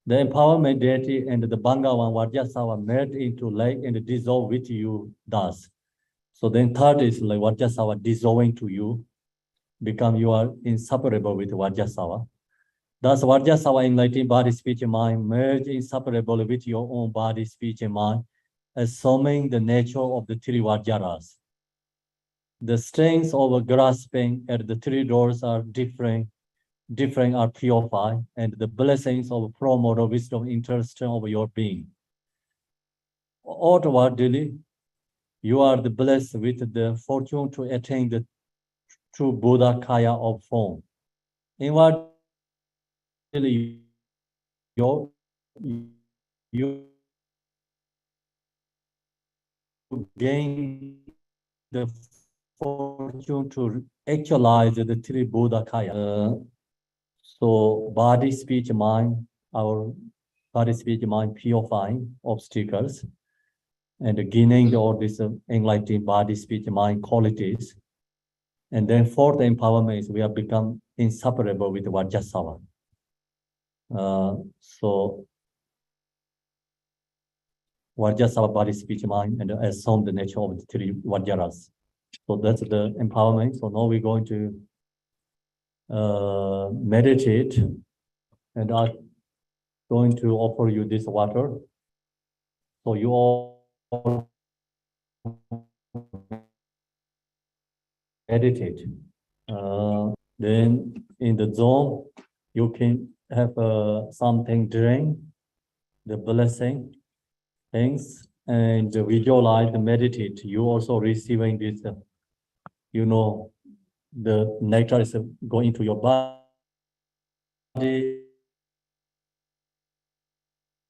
the empowerment deity and the Bhangavan Vajrasatva melt into light and dissolve with you thus. So then third is like Vajrasatva dissolving to you, become you are inseparable with Vajrasatva. Thus Vajrasatva enlightened body, speech, and mind merge inseparable with your own body, speech, and mind, assuming the nature of the three Vajras. The strengths of grasping at the three doors are different are purified, and the blessings of promoter wisdom interest of your being. Outwardly, you are the blessed with the fortune to attain the true Buddha Kaya of form. Inwardly, you gain the fortune to actualize the three Buddha Kaya. So body, speech, mind, our body, speech, mind purifying obstacles and gaining all these enlightened body, speech, mind qualities. And then fourth empowerment is we have become inseparable with Vajrasatva. So Vajrasatva, body, speech, mind, and assume the nature of the three Vajras. So that's the empowerment. So now we're going to meditate, and I'm going to offer you this water. So you all meditate. Then in the zone, you can have something drink, the blessing things, and visualize, meditate. You also receiving this, the nectar is going to your body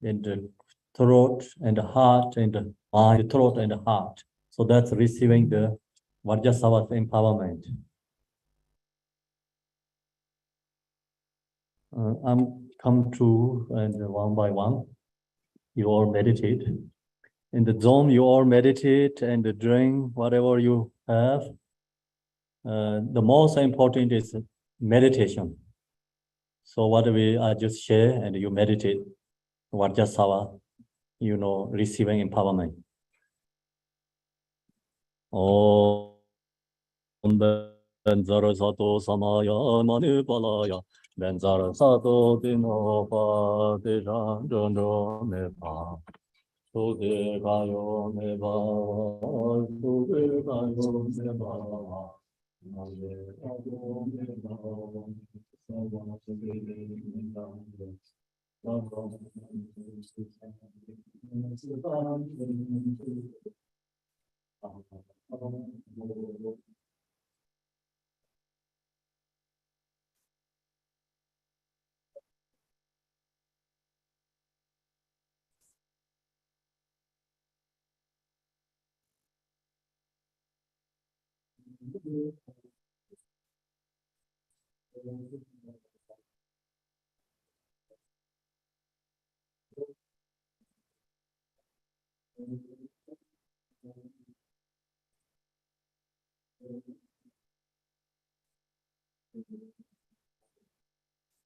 and the throat and the heart and the mind, the throat and the heart. So that's receiving the Vajrasatva empowerment. I'm come to, and one by one, you all meditate. In the zone, you all meditate and drink whatever you have. The most important is meditation. So what I just share, and you meditate, Vajrasatva, receiving empowerment. Om Vajrasatva Samaya Manipalaya Vajrasatva Dinopa Dejandro Mepa Sude Gayo Meba Sude Gayo Meba Sude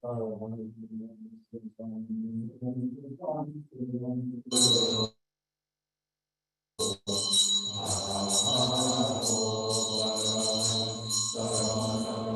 Gayo Meba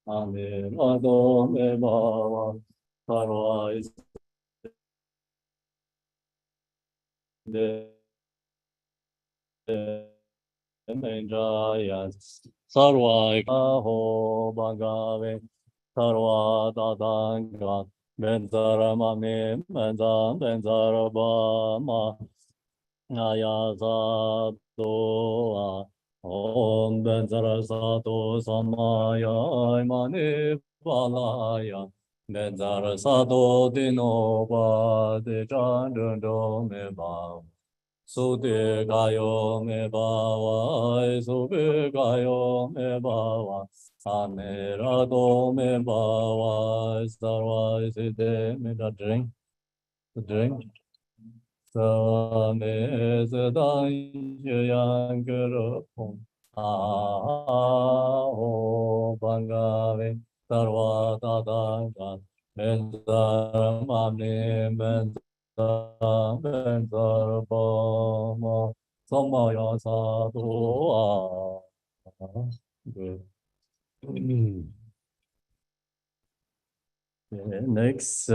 Amen. Adom Eva Sarva is the Menjayas Sarva Ho Bhagave Sarva Dadanga Benzaramame Benza Benzarabama Ayasato Om Benzarasato Samaya Mani Palaya Benzarasato Dinoba De Chandro Meba Sute Gayo Mebawa Sube Gayo Mebawa Amerado Mebawa Sarva Site Meda drink Same Sedan Yang Gerapon Aho Bangave Sarva Tadanga Benzar Mamne Benzar Benzar Bama Samaya Sadhu. Good. Next.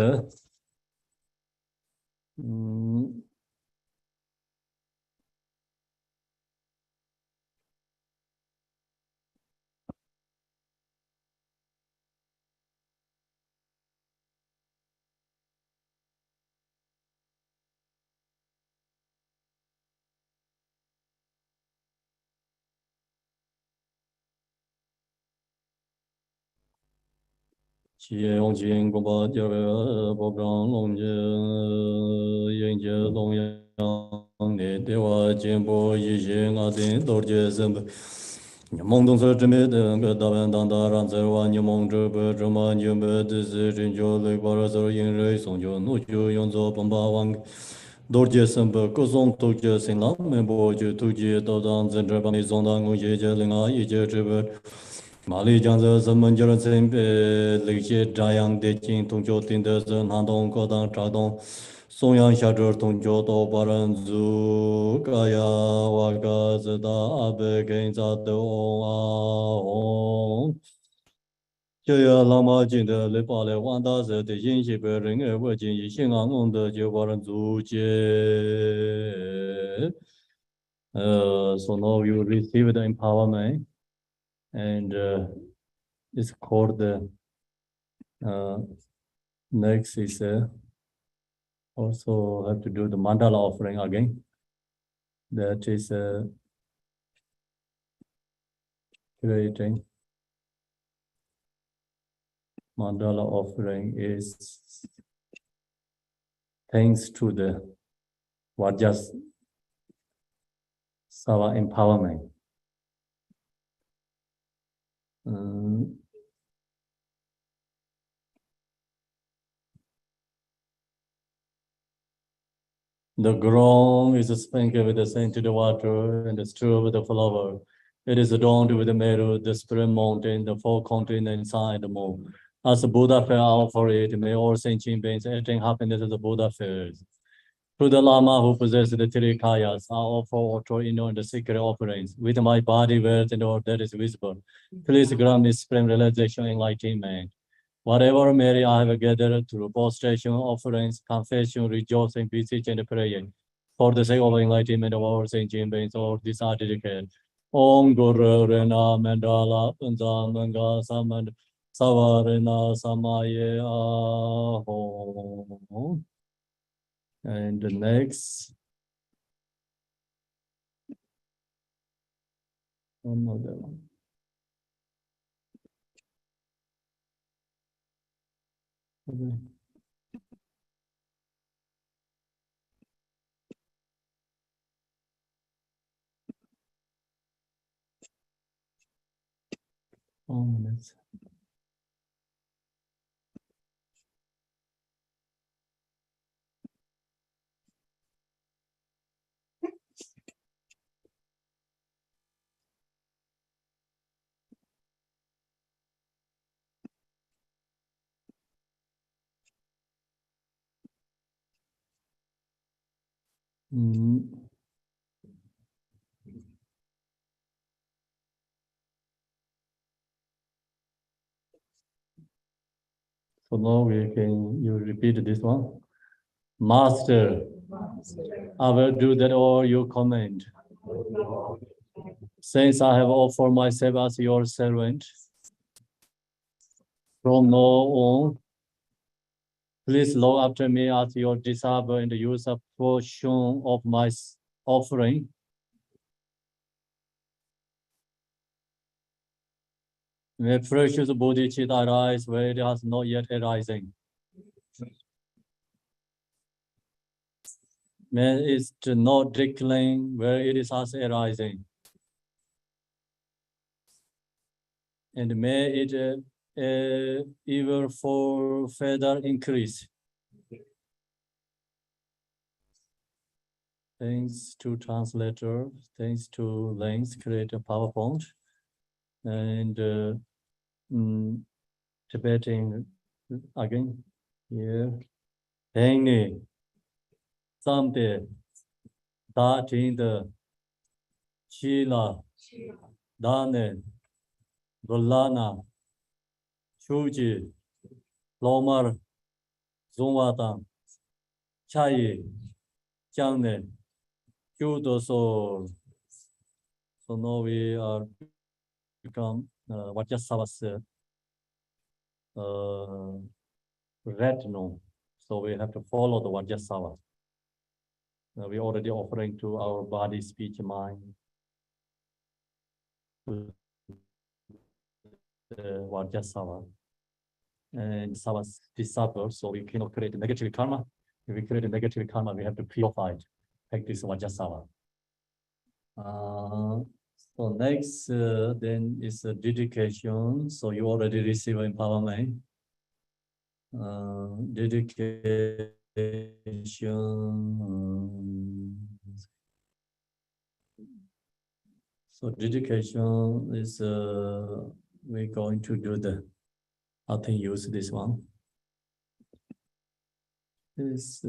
Xie Yong Jing Gong Ba Jia Wei Bo Gang Long Jie Yin Jie Long Yang Ne De Wa Jin Bo Yi Xing A Din Dor Jie Zhen Be Mong Dong Se Zhen Me Den Ge Da Wen Dang Da Ran Zhe Wa Ni Mong Zhe Be Zhe Ma Ni Me De Se Zhen Jiu Lei Ba Ra Zhe Yin Rei Song Jiu Nu Jiu Yong Zhe Bong Ba Wang Dor Jie Sen Be Ge Song Tu Jie Sin Lang Men Bo Jiu Tu Jie Dao Dang Zhen Zhe Ba Ni Song Dang Gong Jie Jie Ling A Yi Jie Zhe Be Mali Jiang Zhe Sen Men Jie Ren Sen Be Lei Xie Zha Yang De Jing Tong Jiu Ding De Zhen Han Dong Ge Dang Zha Dong Song Yang Xia Zhe Tong Jiu Dou Ba Ren Zu Ga Ya Wa Ga Zhe Da A Be Gen Za De Ong A Hong Jie Ya Lang Ma Jing De Lei Ba Le Wan Da Zhe De Yin Xi Be Ren E Wei Jing Yi Xing An Ngong De Jiu Ba Ren Zu Jie. So now you receive the empowerment, and it's called the next is also have to do the mandala offering again. That is creating mandala offering is thanks to the Vajrasatva empowerment. The ground is sprinkled with the scented water and strewed with the flower. It is adorned with the meadow, the spring mountain, the four continents inside the moon. As the Buddha fair offer it, may all sentient beings attain happiness as the Buddha fares. To the Lama who possesses the three kayas, I offer auto in the sacred offerings with my body, words, and all that is visible. Please grant me supreme realization and enlightenment. Whatever merit I have gathered through prostration, offerings, confession, rejoicing, beseech, and praying, for the sake of enlightenment of our sentient beings, all these are dedicated. Om Guru Rena Mandala Unzamanga Samand Savarena Samaye Aho. And the next. Another one. Okay. Minutes. So now you repeat this one. Master, I will do that all you command. Since I have offered myself as your servant, from now on, please look after me as your disciple and use a portion of my offering. May precious bodhicitta arise where it has not yet arisen. May it not decline where it is as arising. And may it ever for further increase. Thanks to translator, thanks to links, create a PowerPoint. And Tibetan again here. Hanging, someday, the Sheila, Dane, Golana, Chuji, Lomar, Zumwatan, Chai, Changne, Kyudoso. So now we are become Vajrasatva's retinue. So we have to follow the Vajrasatva. We already offering to our body, speech, mind. Vajrasatva. And Sava's disciples, so we cannot create negative karma. If we create a negative karma, we have to purify it. Practice Vajrasatva. So next, then is dedication. So you already receive empowerment. Dedication. So dedication is we're going to do the. I think use this one. This.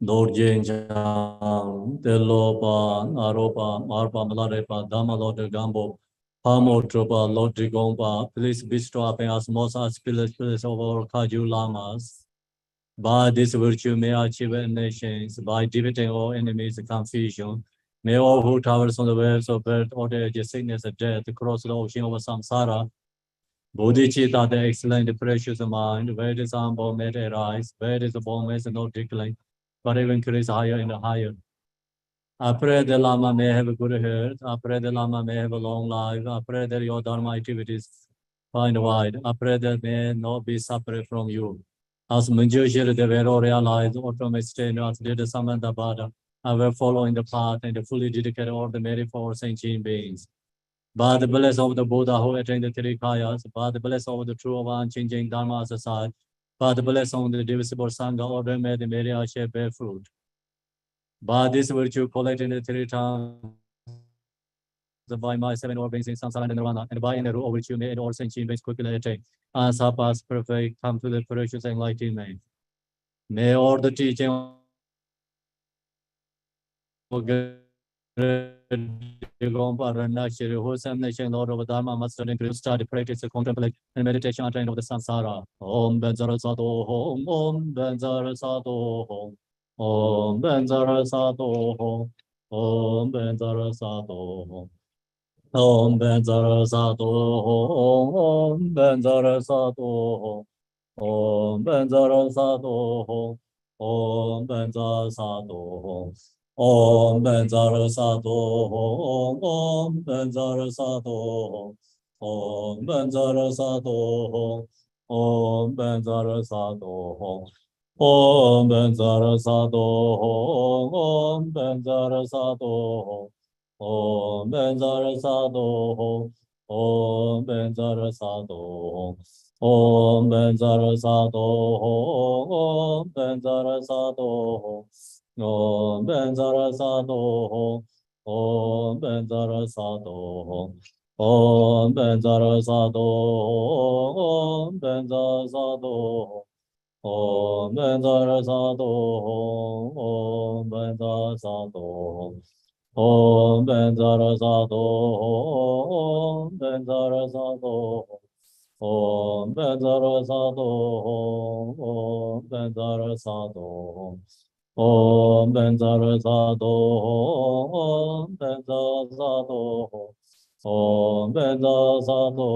Lord Jenjang, Delopa, Aropa, Marpa, Malarepa, Damalo de Gambo, Pamo Tropa, Lord Digomba, please bestow upon us most spirits of our Kaju Lamas. By this virtue may achieve nations, by defeating all enemies confusion. May all who towers on the waves of birth, old age, sickness, and death, cross the ocean of samsara. Bodhicitta, the excellent, precious mind, where it is humble, may it arise, where it is born, may it not decline, but even increase higher and higher. I pray the Lama may have a good health. I pray the Lama may have a long life. I pray that your Dharma activities find wide. I pray that may not be separate from you. As Manjushir, the Vero realized, automated as did Samantha Bada, I will follow in the path and fully dedicate all the merit for sentient beings. By the blessing of the Buddha who attained the three kayas, by the blessing of the true of unchanging Dharma aside, By the blessing of the divisible Sangha, order may the merit share bear fruit. By this virtue collected in the 3 times, by my 7 organs in samsara and nirvana, and by the rule of which you may in all sentient quickly attain, and surpass perfect, come to the precious enlightenment. May all the teaching of wholesome nation, Lord of Dharma, Master and study, practice, contemplate, and meditation on train of the samsara. Om Vajrasatva, Om Vajrasatva, Om Vajrasatva, Om Vajrasatva. Om Vajrasatva, Om Vajrasatva, Om Vajrasatva, Om Vajrasatva. Om Vajrasatva, Om Vajrasatva, Om Vajrasatva, Om Vajrasatva, Om Vajrasatva, Om Vajrasatva, Om Vajrasatva, Om Vajrasatva, Om Vajrasatva, Om Vajrasatva. Om Vajrasatva, Om Vajrasatva, Om Vajrasatva, Om Vajrasatva, Om Vajrasatva, Om Vajrasatva, Om Vajrasatva, Om Vajrasatva, Om Vajrasatva, Om Vajrasatva. Om Vajrasatva, Om Vajrasatva, Om Vajrasatva,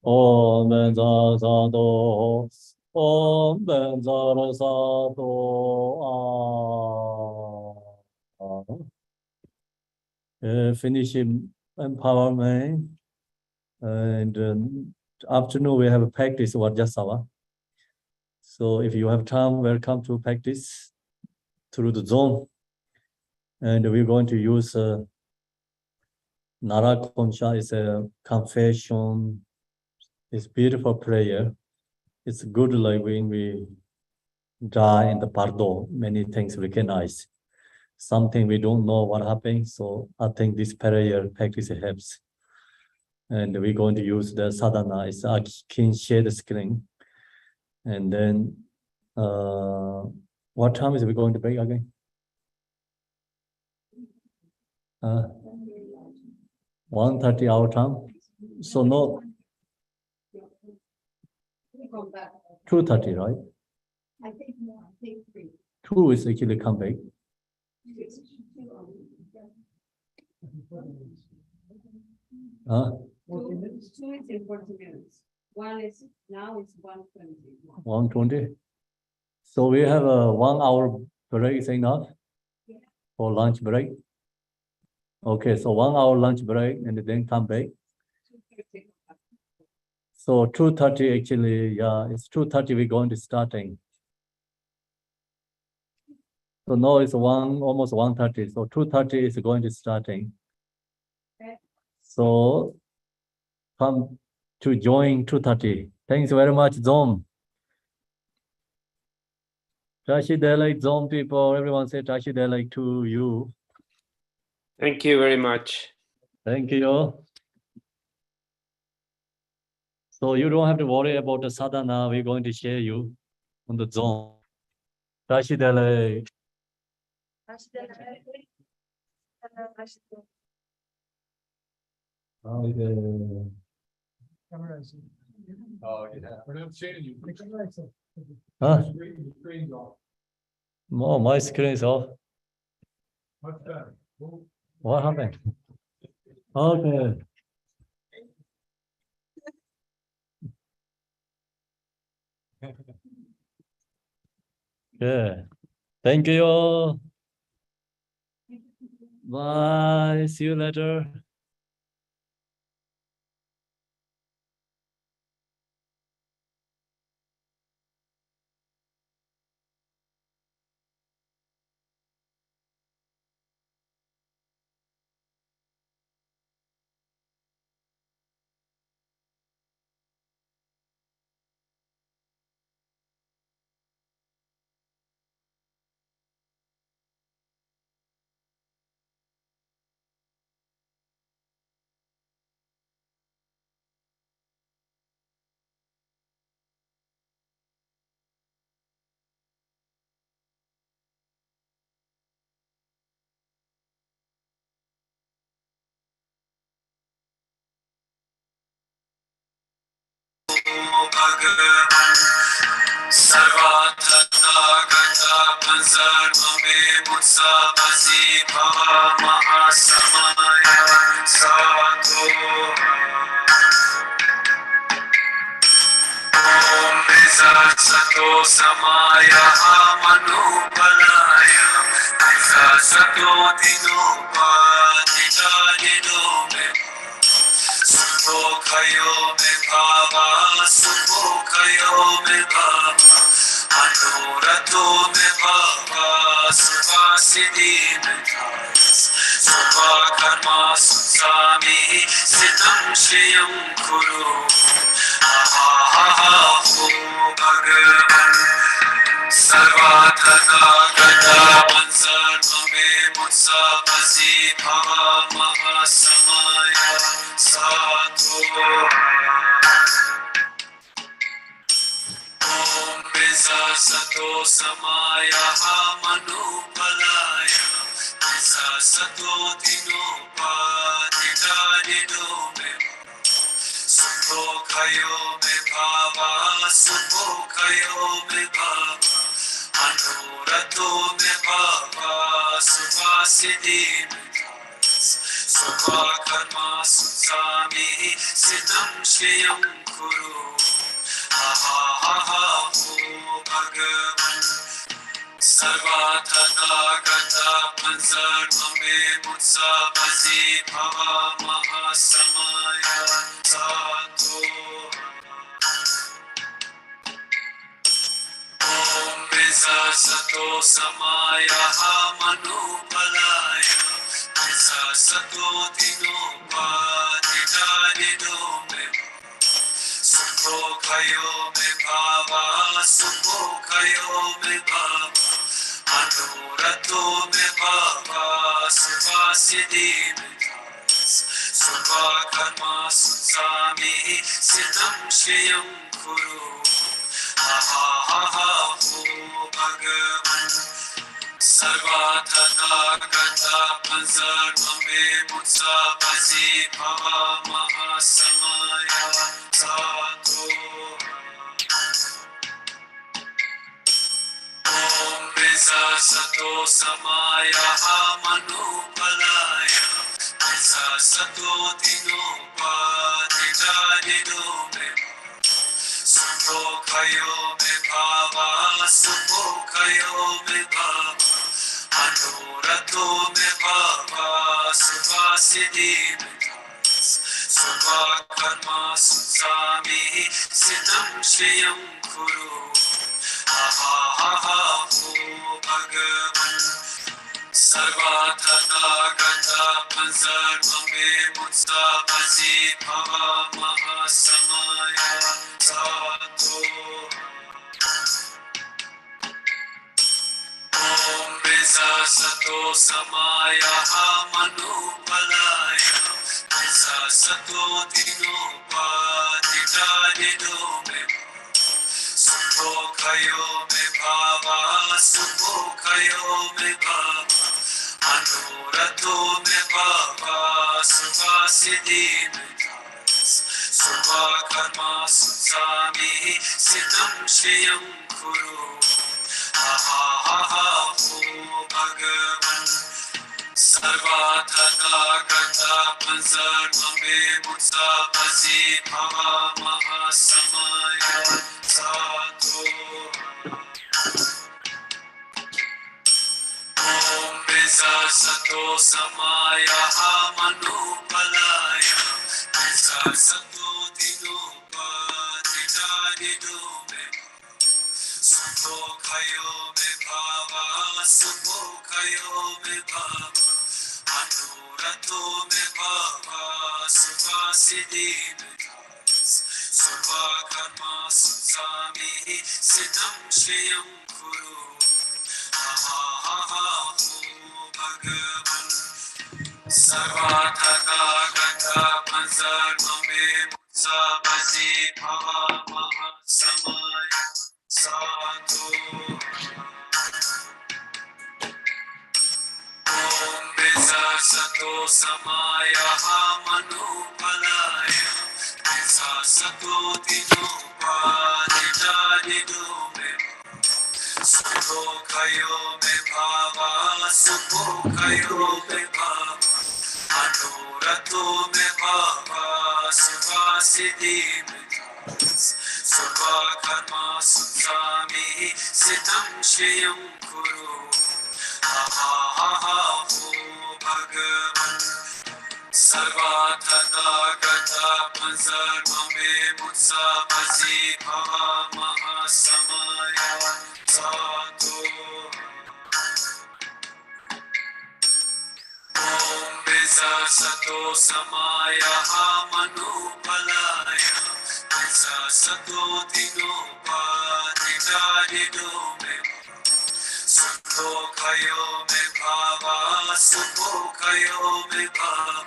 Om Vajrasatva, Om Vajrasatva, Om Vajrasatva. Finishing empowerment, and afternoon we have a practice Vajrasatva. So if you have time, welcome to practice through the Zoom. And we're going to use Narakoncha. It's a confession. It's beautiful prayer. It's good like when we die in the Pardo, many things recognize. Something we don't know what happened. So I think this prayer practice helps. And we're going to use the sadhana. I can share the screen. And then, what time is we going to break again? 1:30 our time. So no, 2:30, right? I think more, I think 3. 2 is actually come back. Two is in 40 minutes. One is now it's 1:20. 1:20. So we have a 1 hour break, is enough for lunch break. Okay, so 1 hour lunch break and then come back. So 2:30 actually, yeah, it's 2:30 we're going to starting. So now it's almost 1:30. So 2:30 is going to starting. So come to join 2:30. Thanks very much, Zom. Tashi Delek, Zom people, everyone say Tashi Delek to you. Thank you very much. Thank you. So you don't have to worry about the sadhana. We're going to share you on the Zoom. Tashi Delek. Oh, yeah. We're not shading you. Huh? The screen's off. Oh, my screen is off. What's that? What happened? Okay. Yeah. Thank you. Bye. See you later. Bhagavan Sarvathatagata Panzarmame Mutsabasi Bhava Mahasamaya Sato Om Sato Samaya Manupalaya Sato Dinopa Nidanido Sukhokayo me bhava, sukhokayo me bhava, anurato me bhava, sarvasiddhi me dhas, sarva karma sutsami, siddham shriyam kuru, ahaha ho bhagavan, sarvatana gata pansarvame mutsabasi bhava mahasamaya sato. Om Sato Samaya Manupalaya Sato Dinopa Nidanido me Sukhokayo me bhava Sukhokayo me bhava Anurato me bhava Suvasiddhi me dhas Sukha karma sutsami Siddham shriyam kuru Ahaha ho Bhagavan Sarvatana Panzarmame Mutsabasi Bhava Mahasamaya Sato Om Sato Samaya Manupalaya Sato Dinopa Nidanido me Sukhokayo me bhava, sukhokayo me bhava, anurato me bhava, sarvasiddhi me dhas, sarva karma sutsami, siddham shriyam kuru, ahaha ho bhagavan, sarvatana panzarmame mutsabasi bhava mahasamaya sato. Om Sato Samaya Manupalaya Sato Dinopa Nidanido me Sukhokayo me bhava Sukhokayo me bhava Anurato me bhava Suvasiddhi me dhas Sarva karma sutsami Siddham shriyam kuru Ahaha ho Bhagavan Sarvatana gata panzarmame mutsabasi bhava mahasamaya sato. Om Sato Samaya Manupalaya Sato Dinopa Nidanido me Sukhokayo me bhava, sukhokayo me bhava, anurato me bhava, sarvasiddhi me dhas, sarva karma sutsami, siddham shriyam kuru, ahaha ho bhagavan, sarvatana gata panzarmame mutsabasi bhava mahasamaya sato. Om Sato Samaya Manupalaya Sato Dinopa Nidanido me Sukhokayo me bhava Sukhokayo me bhava Anurato me bhava Suvasiddhi me dhas Sarva karma sutsami Siddham shriyam kuru Ahaha ho Bhagavan Sarvatana gata panzarmame mutsabasi bhava mahasamaya sato. Om Sato Samaya Manupalaya Sato Dinopa paditadido me sukho kayo me bhava sukho kayo me bhava anurato me bhava suvasidi me Sarva karma sutrami sitam shiyam kuru Ahaha ho bhagavan Sarva tathagata panzarma me mutsa vazi bhava mahasamaya sato Om Vajrasatva samaya manupalaya Vajrasatva dino paditadido me Sukho kayo me bhava sukho kayo me bhava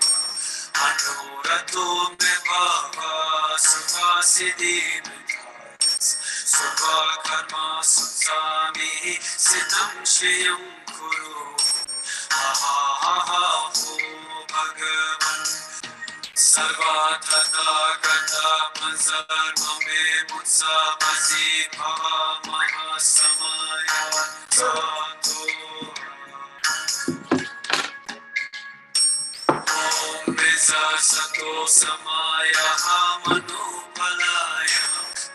Anurato me bhava suvasidi me Sarva karma sutrami sitam shiyam kuru Ahaha ho bhagavan Sarva tathagata panzarma me mutsa vazi bhava mahasamaya sato Om Vajrasatva samaya manupalaya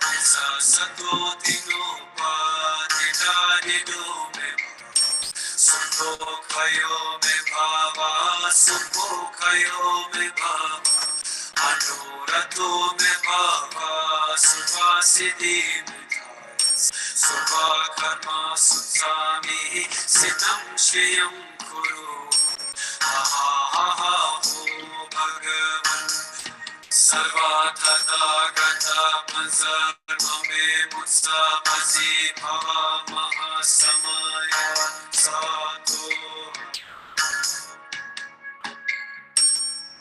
Vajrasatva dino paditadido me Sukho kayo me bhava sukho kayo me bhava Anurato me bhava suvasidi me Sarva karma sutrami sitam shiyam kuru Ahaha ho bhagavan Sarva tathagata panzarma me mutsa vazi bhava mahasamaya sato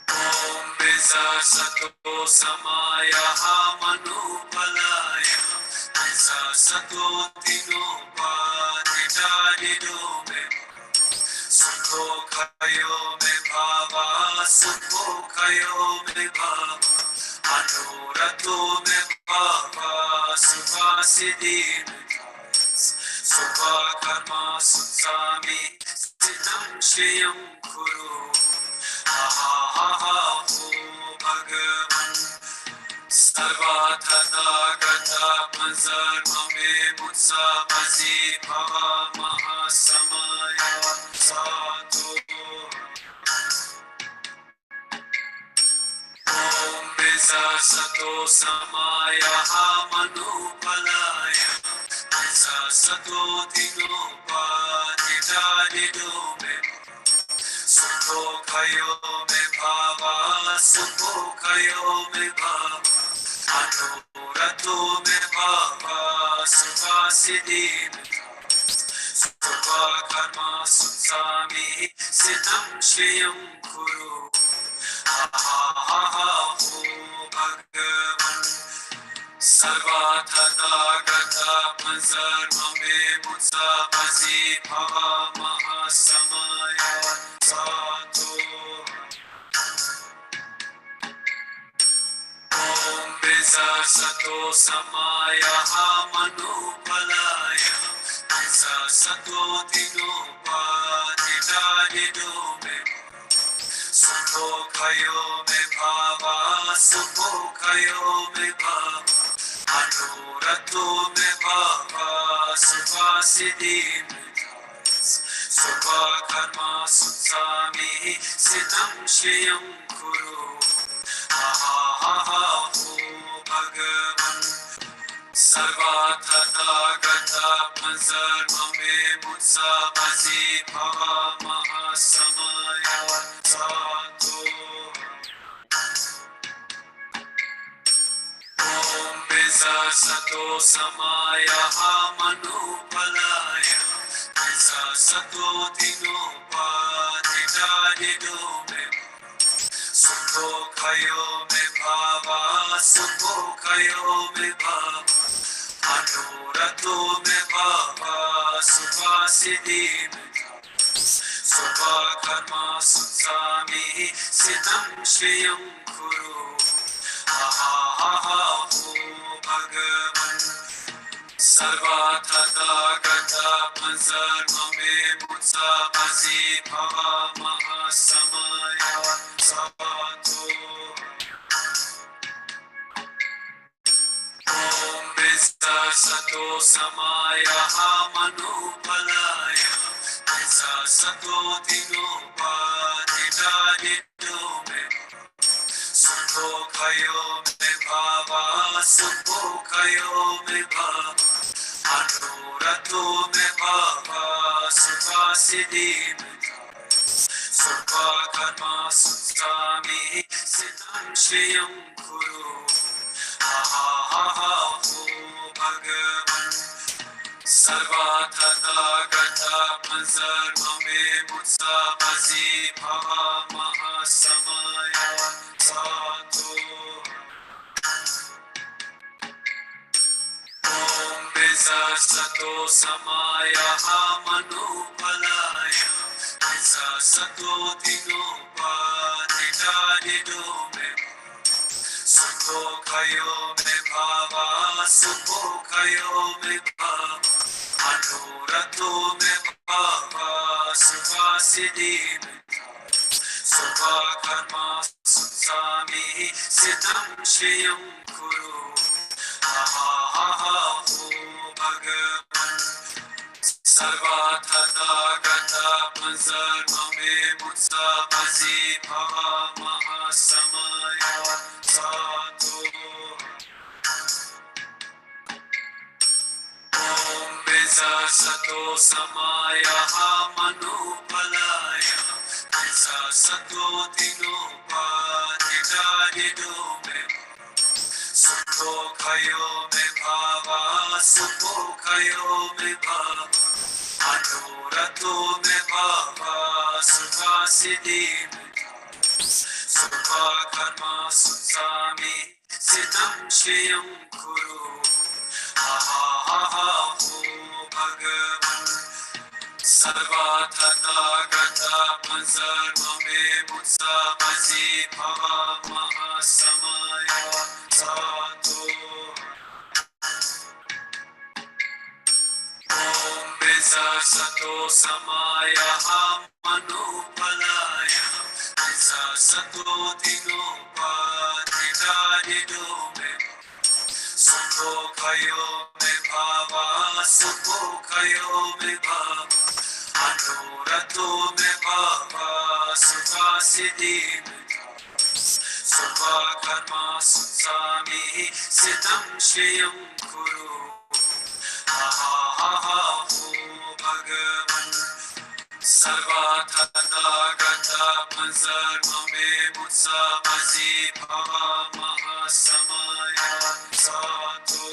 Om Vajrasatva samaya manupalaya Vajrasatva dino paditadido me Sukho kayo me bhava sukho kayo me bhava Anurato me bhava suvasidi me Sarva karma sutrami sitam shiyam kuru Ahaha ho bhagavan Sarva tathagata panzarma me mutsa vazi bhava mahasamaya sato Om Vajrasatva samaya manupalaya Vajrasatva dino paditadido me Sukho kayo me bhava sukho kayo me bhava Anurato me bhava suvasidi me Sarva karma sutrami sitam shiyam kuru Ahaha ho bhagavan Sarva tathagata panzarma me mutsa vazi bhava mahasamaya sato Om Vajrasatva samaya manupalaya Vajrasatva dino paditadido me Sukho kayo me bhava sukho kayo me bhava Anurato me bhava suvasidi me Sarva karma sutrami sitam shiyam kuru Ahaha ho bhagavan Sarva tathagata panzarma me mutsa vazi bhava mahasamaya sato Om Vajrasatva samaya manupalaya Vajrasatva dino paditadido me Sukho kayo me bhava sukho kayo me bhava Anurato me bhava suvasidi me Sarva karma sutrami sitam shiyam kuru Ahaha ho Bhagavan Sarvatata Gata Panzarmame Mutsa Bazi Bhava Mahasamaya Sato Om Vista Sato Samaya Hamanu Palaya Vista Sato Dinopa Didadi Dome Sukho Kayo Me Bhava Sukho Kayo Me Bhava Anurato Me Bhava Sukha Siddhi Me Sukha Karma Sutsami Siddham Shriyam Kuru Ha Bhagavan Sarvatata Gata Panzarmame Mutsa Bazi Bhava Mahasamaya Sato Om Visa Sato Samaya Hamanu Palaya Visa Sato Dinopa Didadi Dome Sukho Kayo Me Bhava Sukho Kayo Me Bhava Anurato Me Bhava Sukha Siddhi Me Sukha Karma Sutsami Siddham Shriyam Kuru Ha Bhagavan Sarvatata Gata Panzarmame Mutsa Bazi Bhava Mahasamaya Sato Om Visa Sato Samaya Hamanu Palaya Visa Sato Dinopa Didadi Dome Sukho Kayo Me Bhava Sukho Kayo Me Bhava Anurato Me Bhava Sukha Siddhi Me Sukha Karma Sutsami Siddham Shriyam Kuru Ha Bhagavan Sarvatata Gata Panzarmame Mutsa Bazi Bhava Mahasamaya Sato Om Visa Sato Samaya Hamanu Palaya Visa Sato Dinopa Didadi Dome Sukho Kayo Me Bhava Sukho Kayo Me Bhava Anurato Me Bhava Sukha Siddhi Me Sukha Karma Sutsami Siddham Shriyam Kuru Ha Bhagavan Sarvatata Gata Panzarmame Mutsa Bazi Bhava Mahasamaya Sato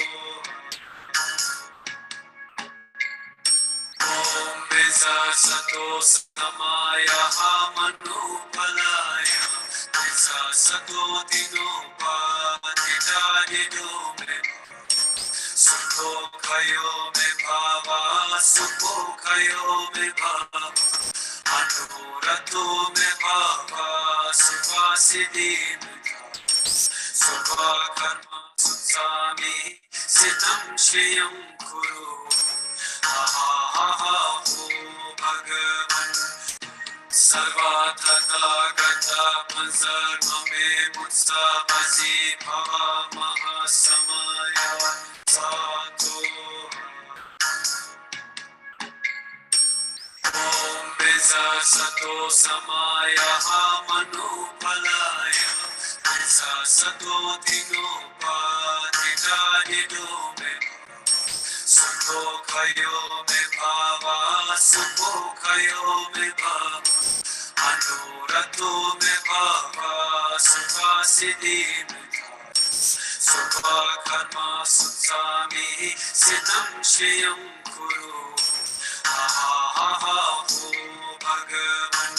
Om Visa Sato Samaya Hamanu Palaya Visa Sato Dinopa Didadi Dome Sukho Kayo Me Bhava Sukho Kayo Me Bhava Anurato Me Bhava Sukha Siddhi Me Sukha Karma Sutsami Siddham Shriyam Kuru Ha Bhagavan Sarvatata Gata Panzarmame Mutsa Bazi Bhava Mahasamaya Sato Om Visa Sato Samaya Hamanu Palaya Visa Sato Dinopa Didadi Dome Sukho Kayo Me Bhava Sukho Kayo Me Bhava Anurato Me Bhava Sukha Siddhi Me Sukha Karma Sutsami Siddham Shriyam Kuru Ha Bhagavan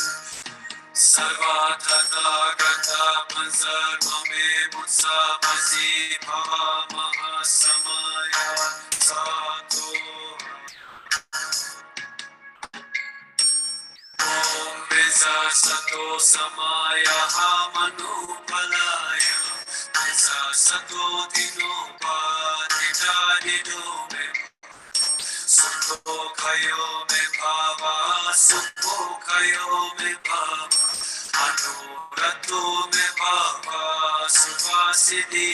Sarvatata Gata Panzarmame Mutsa Bazi Bhava Mahasamaya Sato Om Visa Sato Samaya Hamanu Palaya Visa Sato Dinopa Sukhokayo me bhava, Sukhokayo me bhava, Anurato me bhava, Suvasiddhi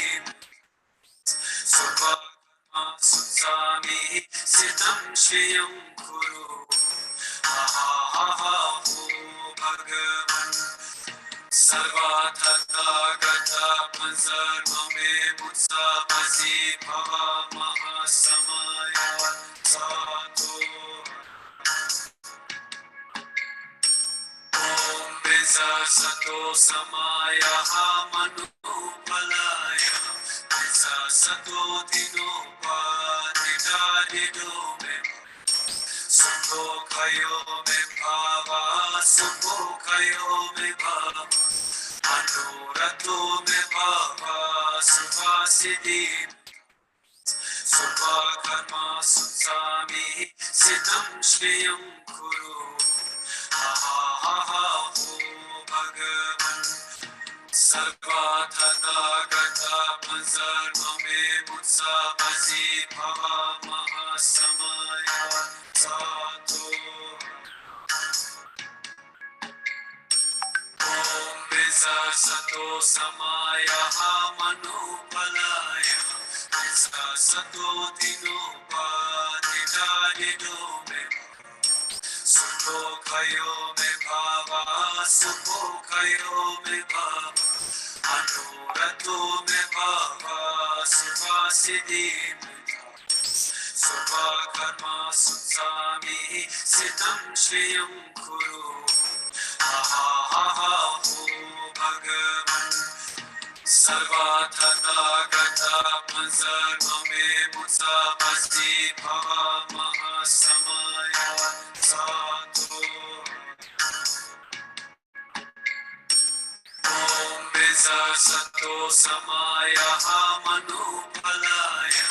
Subhakama Sutsami Siddham Shriyam Kuru Ahahaho Bhagavan Sarvatata Gata Panzarvame Butsa Pazi Bhava Mahasamaya Sato Om Vajrasatva Samaya Manu Palaya Sato Dino Padidadido Me Sukhokayo Me Bhava Sukhokayo Me Bhava Anurato Me Bhava Suvasiddhi Subhakarma Sutsami Siddham Shriyam Kuru Ahahaho Bhagavan Sarvatata Gata Panzarvame Butsa Pazi Bhava Mahasamaya Sato Om Vajrasatva Samaya Manu Palaya Vajrasato Dino Padidadido Me Sukhokayo Me Bhava Sukhokayo Me Bhava Anurato Me Bhava Suvasiddhi Subhakarma Sutsami Siddham Shriyam Kuru Ahahaho Bhagavan Sarvatata Gata Panzarvame Butsa Pazi Bhava Mahasamaya Sato Om Vajrasatva Samaya Manu Palaya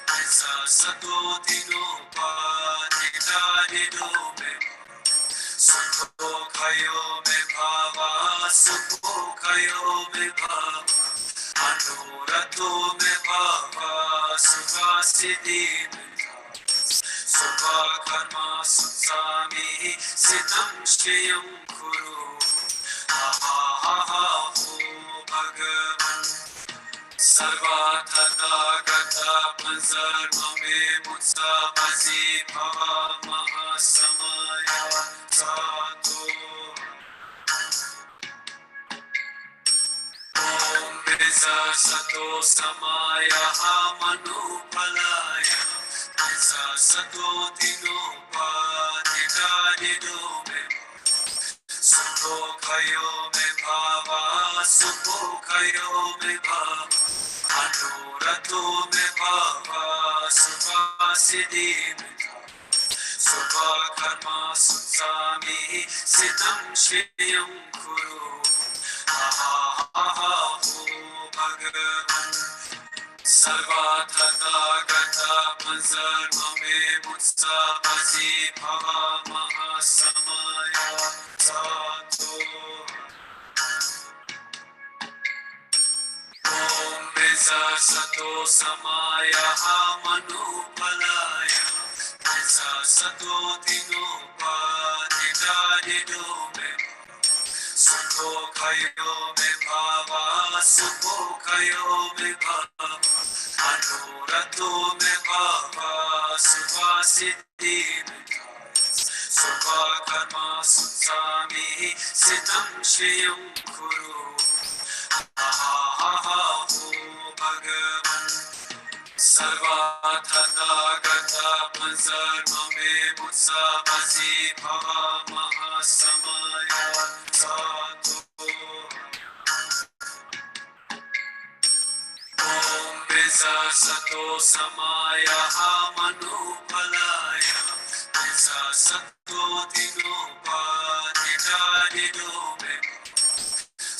Vajrasato Dino Padidadido Me Sukhokayo Me Bhava Sukhokayo Me Bhava Anurato Me Bhava Suvasiddhi Subhakarma Sutsami Siddham Shriyam Kuru Ahahaho Bhagavan Sarvatata Gata Panzarvame Butsa Pazi Bhava Mahasamaya Sato Om Vajrasatva Samaya Manu Palaya Vajrasato Dino Padidadido Me Sukhokayo Me Bhava Sukhokayo Me Bhava Anurato Me Bhava Suvasiddhi Subhakarma Sutsami Siddham Shriyam Kuru Ahahaho Bhagavan Sarvatata Gata Panzarvame Butsa Pazi Bhava Mahasamaya Sato Om Vajrasatva Samaya Manu Palaya Vajrasato Dino Padidadido Me Sukhokayo Me Bhava Sukhokayo Me Bhava Anurato Me Bhava Suvasiddhi Subhakarma Sutsami Siddham Shriyam Kuru Ahahaho Bhagavan Sarvatata Gata Panzarvame Butsa Pazi Bhava Mahasamaya Sato Om Vajrasatva Samaya Manu Palaya Vajrasato Dino Padidadido Me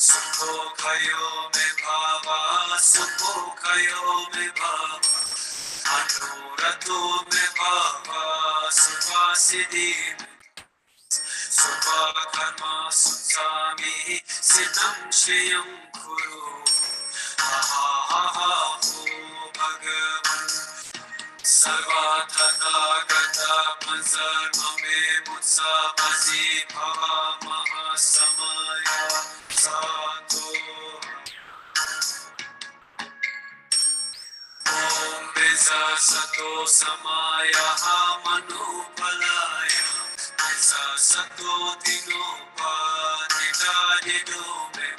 Sukhokayo Me Bhava Sukhokayo Me Bhava Anurato Me Bhava Suvasiddhi Subhakarma Sutsami Siddham Shriyam Kuru Ahahaho Bhagavan Sarvatata Gata panzarma me mutsa bazi bhava mahasamaya sato. Om Vajrasato samaya manupalaya Vajrasato dinopatitadido me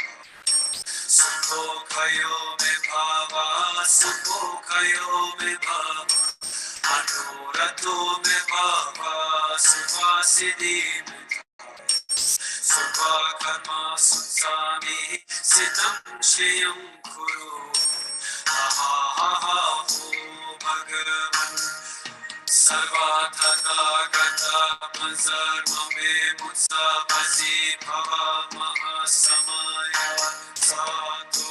Sukho kayo me bhava Sukho kayo me bhava Anurato me bhava Suvasidi me Subha karma sutsami Siddham sheyam kuru Ahaha Bhagavan Sarvatana Gata Panzarma Me Mutsa Bazi Bhava Mahasamaya Sato.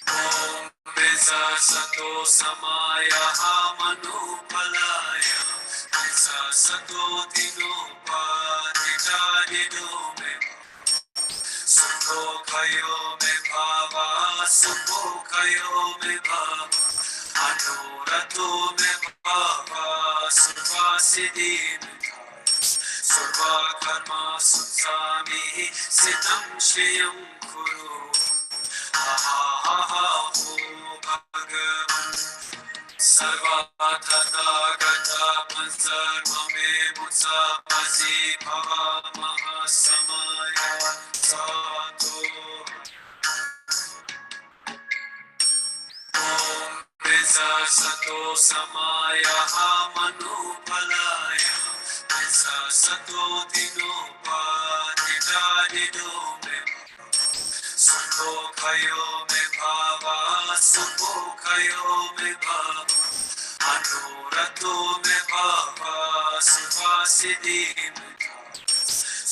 Om Vajrasato Samaya Manupalaya Vajrasato Dinopatitadido me Sukho kayo me bhava, sukho kayo me bhava, anurato me bhava, suvasidi me Surva karma sutsami, siddham sheyam kuru. Ahaha Bhagavan Sarvatana Gata Panzarma Me Mutsa Bazi Bhava Mahasamaya Sato. Om Vajrasato Samaya Manupalaya Vajrasato Dinopatitadido me Sukho kayo me bhava Sukho kayo me bhava Anurato me bhava Suvasidi me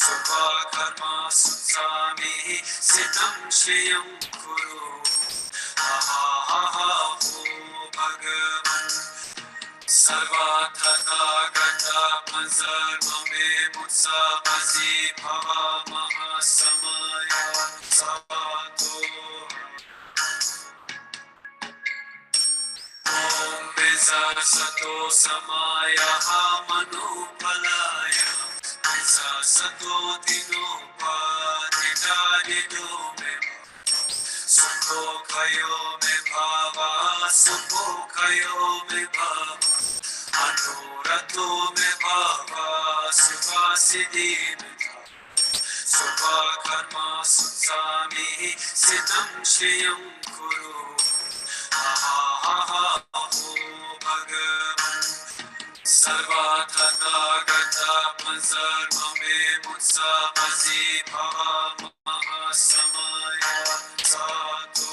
Subha karma sutsami Siddham sheyam kuru Ahaha Bhagavan Sarvatana Gata Panzarma Me Mutsa Bazi Bhava Mahasamaya Sato. Om Vajrasato Samaya Manupalaya Vajrasato Dinopatitadido me Sukho kayo me bhava, sukho kayo me bhava, anurato me bhava, suvasidi me Subha karma sutsami, siddham sheyam kuru. Ahaha Bhagavan Sarvatana Gata Panzarma Me Mutsa Bazi Bhava Mahasamaya Sato.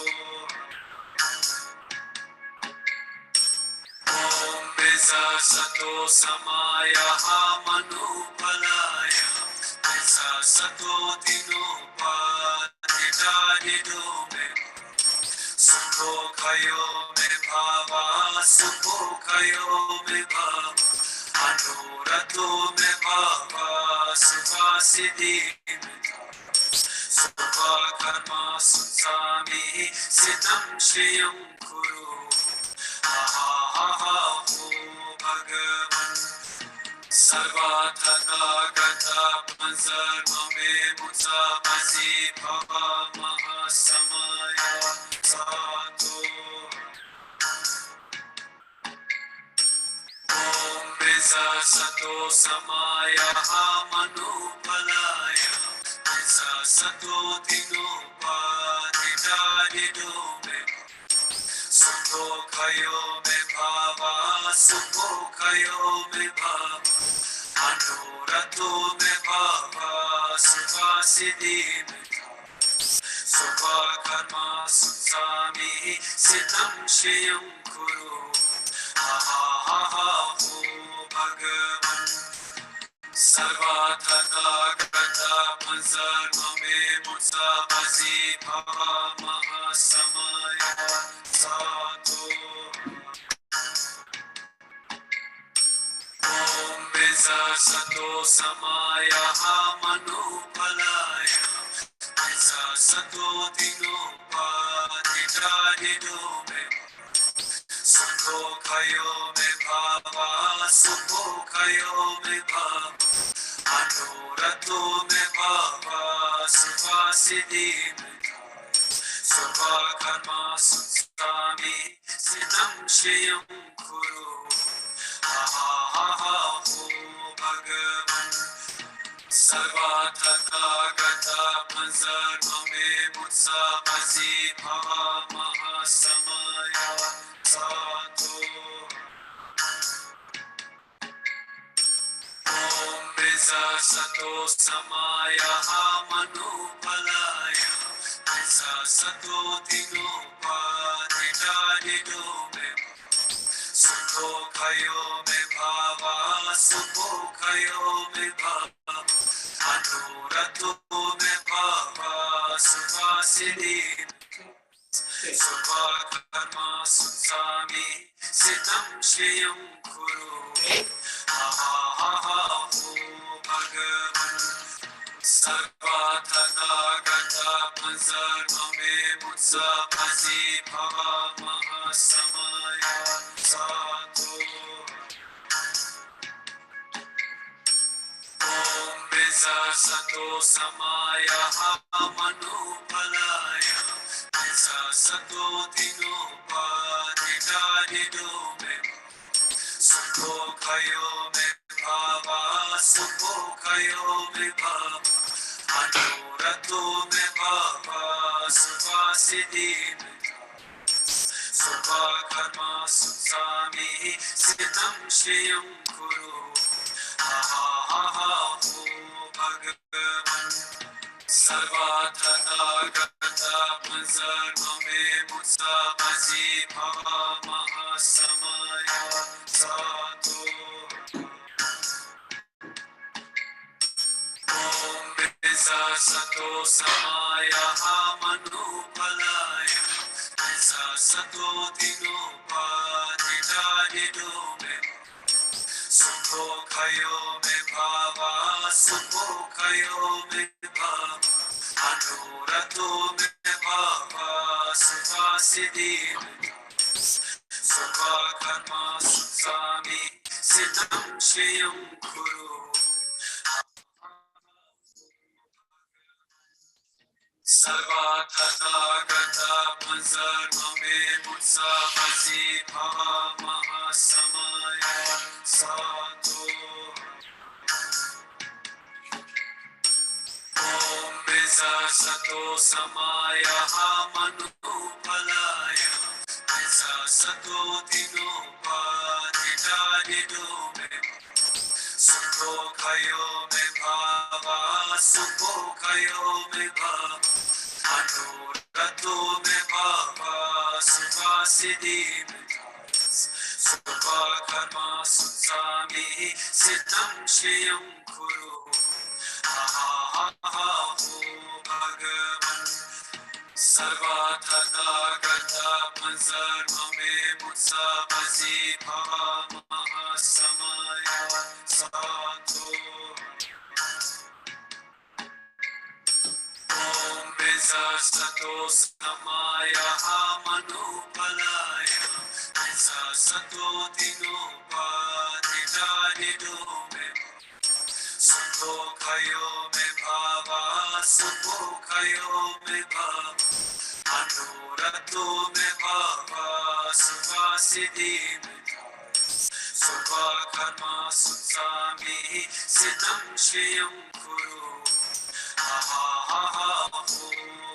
Om Vajrasato Samaya Manupalaya Vajrasato Dinopatitadido me Sukho kayo me bhava Sukho kayo me bhava Anurato me bhava Suvasidi me Subha karma sutsami Siddham sheyam kuru Ahaha Bhagavan Sarvatana Gata Panzarma Me Mutsa Bazi Bhava Mahasamaya Sato. Om Vajrasato Samaya Manupalaya Vajrasato Dinopatitadido me Sukho kayo me bhava, sukho kayo me bhava, anurato me bhava, suvasidi me Subha karma sutsami, siddham sheyam kuru. Ahaha Bhagavan Sarvatana Gata Panzarma Me Mutsa Bazi Bhava Mahasamaya Sato. Om Vajrasato Samaya Manupalaya Vajrasato Dinopatitadido me Sukho Sukhokayo me bhava, Sukhokayo me bhava, Anurato me bhava, Suvasiddhi me dhaya, Sarva karma sutsami, Siddham sheyam kuru, ha ha ha ha ho Bhagavan. Sarvataka gata panzarma me mutsa mazi bhava mahasamaya sato. Om Visa Sato Samaya Manupalaya Visa Sato Dinopa Didadido me Sukho Kayo me Bhava Sukho Kayo me Bhava Anurato me Bhava Suvasiddhi Sarva Karma Sutsami Siddham Sheyam Kuru ha ha ha ha ho Bhagavan. Sarvataka gata panzarma me mutsa mazi bhava mahasamaya sato. Om Visa Sato Samaya Manupalaya Visa Sato Dinopa Didadido me Sukho Kayo me bhava, Sukho Kayo me bhava, Anurato me bhava, Suvasiddhi me dhaya, Sarva karma sutsami, Siddham sheyam kuru, ha ha ha ha ho Bhagavan. Sarvataka gata panzarma me mutsa mazi bhava mahasamaya sato. Om Visa Sato Samaya Manupalaya Visa Sato Dinopa Didadido me Sukho Kayo me Bhava Sukho Kayo me Bhava Anurato me Bhava Suvasiddhi me Sarva Karma Sutsami Siddham Sheyam Kuru Sarvataka gata panzarma me mutsa mazi bhava mahasamaya sato. Om Visa Sato Samaya Manupalaya Visa Sato Dinopa Didadido me Sukho Kayo me bhava, Sukho Kayo me bhava, Anurato me bhava, Suvasiddhi me dhaya, Sarva karma sutsami, Siddham sheyam kuru, ha ha ha ha ho Bhagavan. Sarvataka gata panzarma me mutsa mazi bhava mahasamaya sato. Om Visa Sato Samaya Manupalaya Visa Sato Dinopa Didadido me Sukho Kayo me Bhava Sukho Kayo me Bhava Anurato me Bhava Suvasiddhi me dhaya, Sarva Karma Sutsami Siddham Sheyam Kuru, ha ha ha ha ho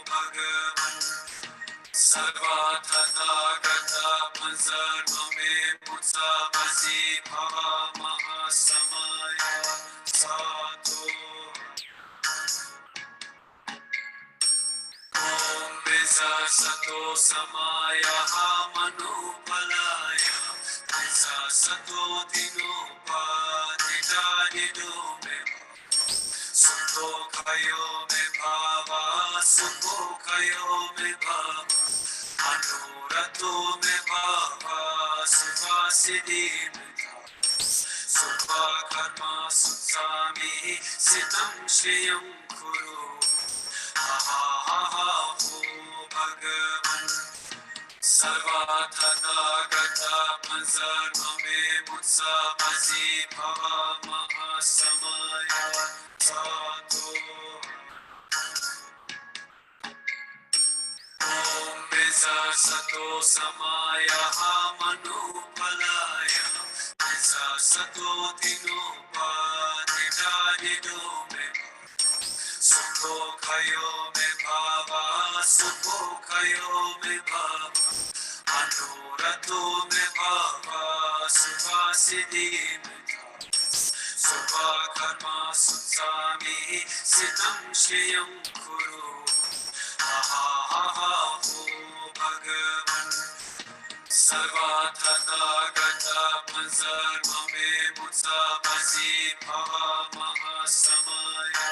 Bhagavan. Sarvataka gata panzarma me mutsa mazi bhava mahasamaya sato. Om Visa Sato Samaya Manupalaya Visa Sato Dinopa Didadido me Sukho Kayo me bhava, Sukho Kayo me bhava, Anurato me bhava, Suvasiddhi me dhaya, Sarva karma sutsami, Siddham sheyam kuru, ha ha ha ha ho Bhagavan. Sarvataka gata Manzarmame Mutsa Mazi Bhava Mahasamaya Sato Om Vajrasatva Samaya Manupalaya Vajrasatva Dinopadidayido Me Sukho Kayo Me Bhava Sukho Kayo Me Bhava Anurato Me Bhava Suvasiddhi Me Subha Karma Sutsami Siddham Shriyam Kuru Ahaha Ho Bhagavan Sarvatata Gata Panzarmame Mutsa Mazi Bhava Mahasamaya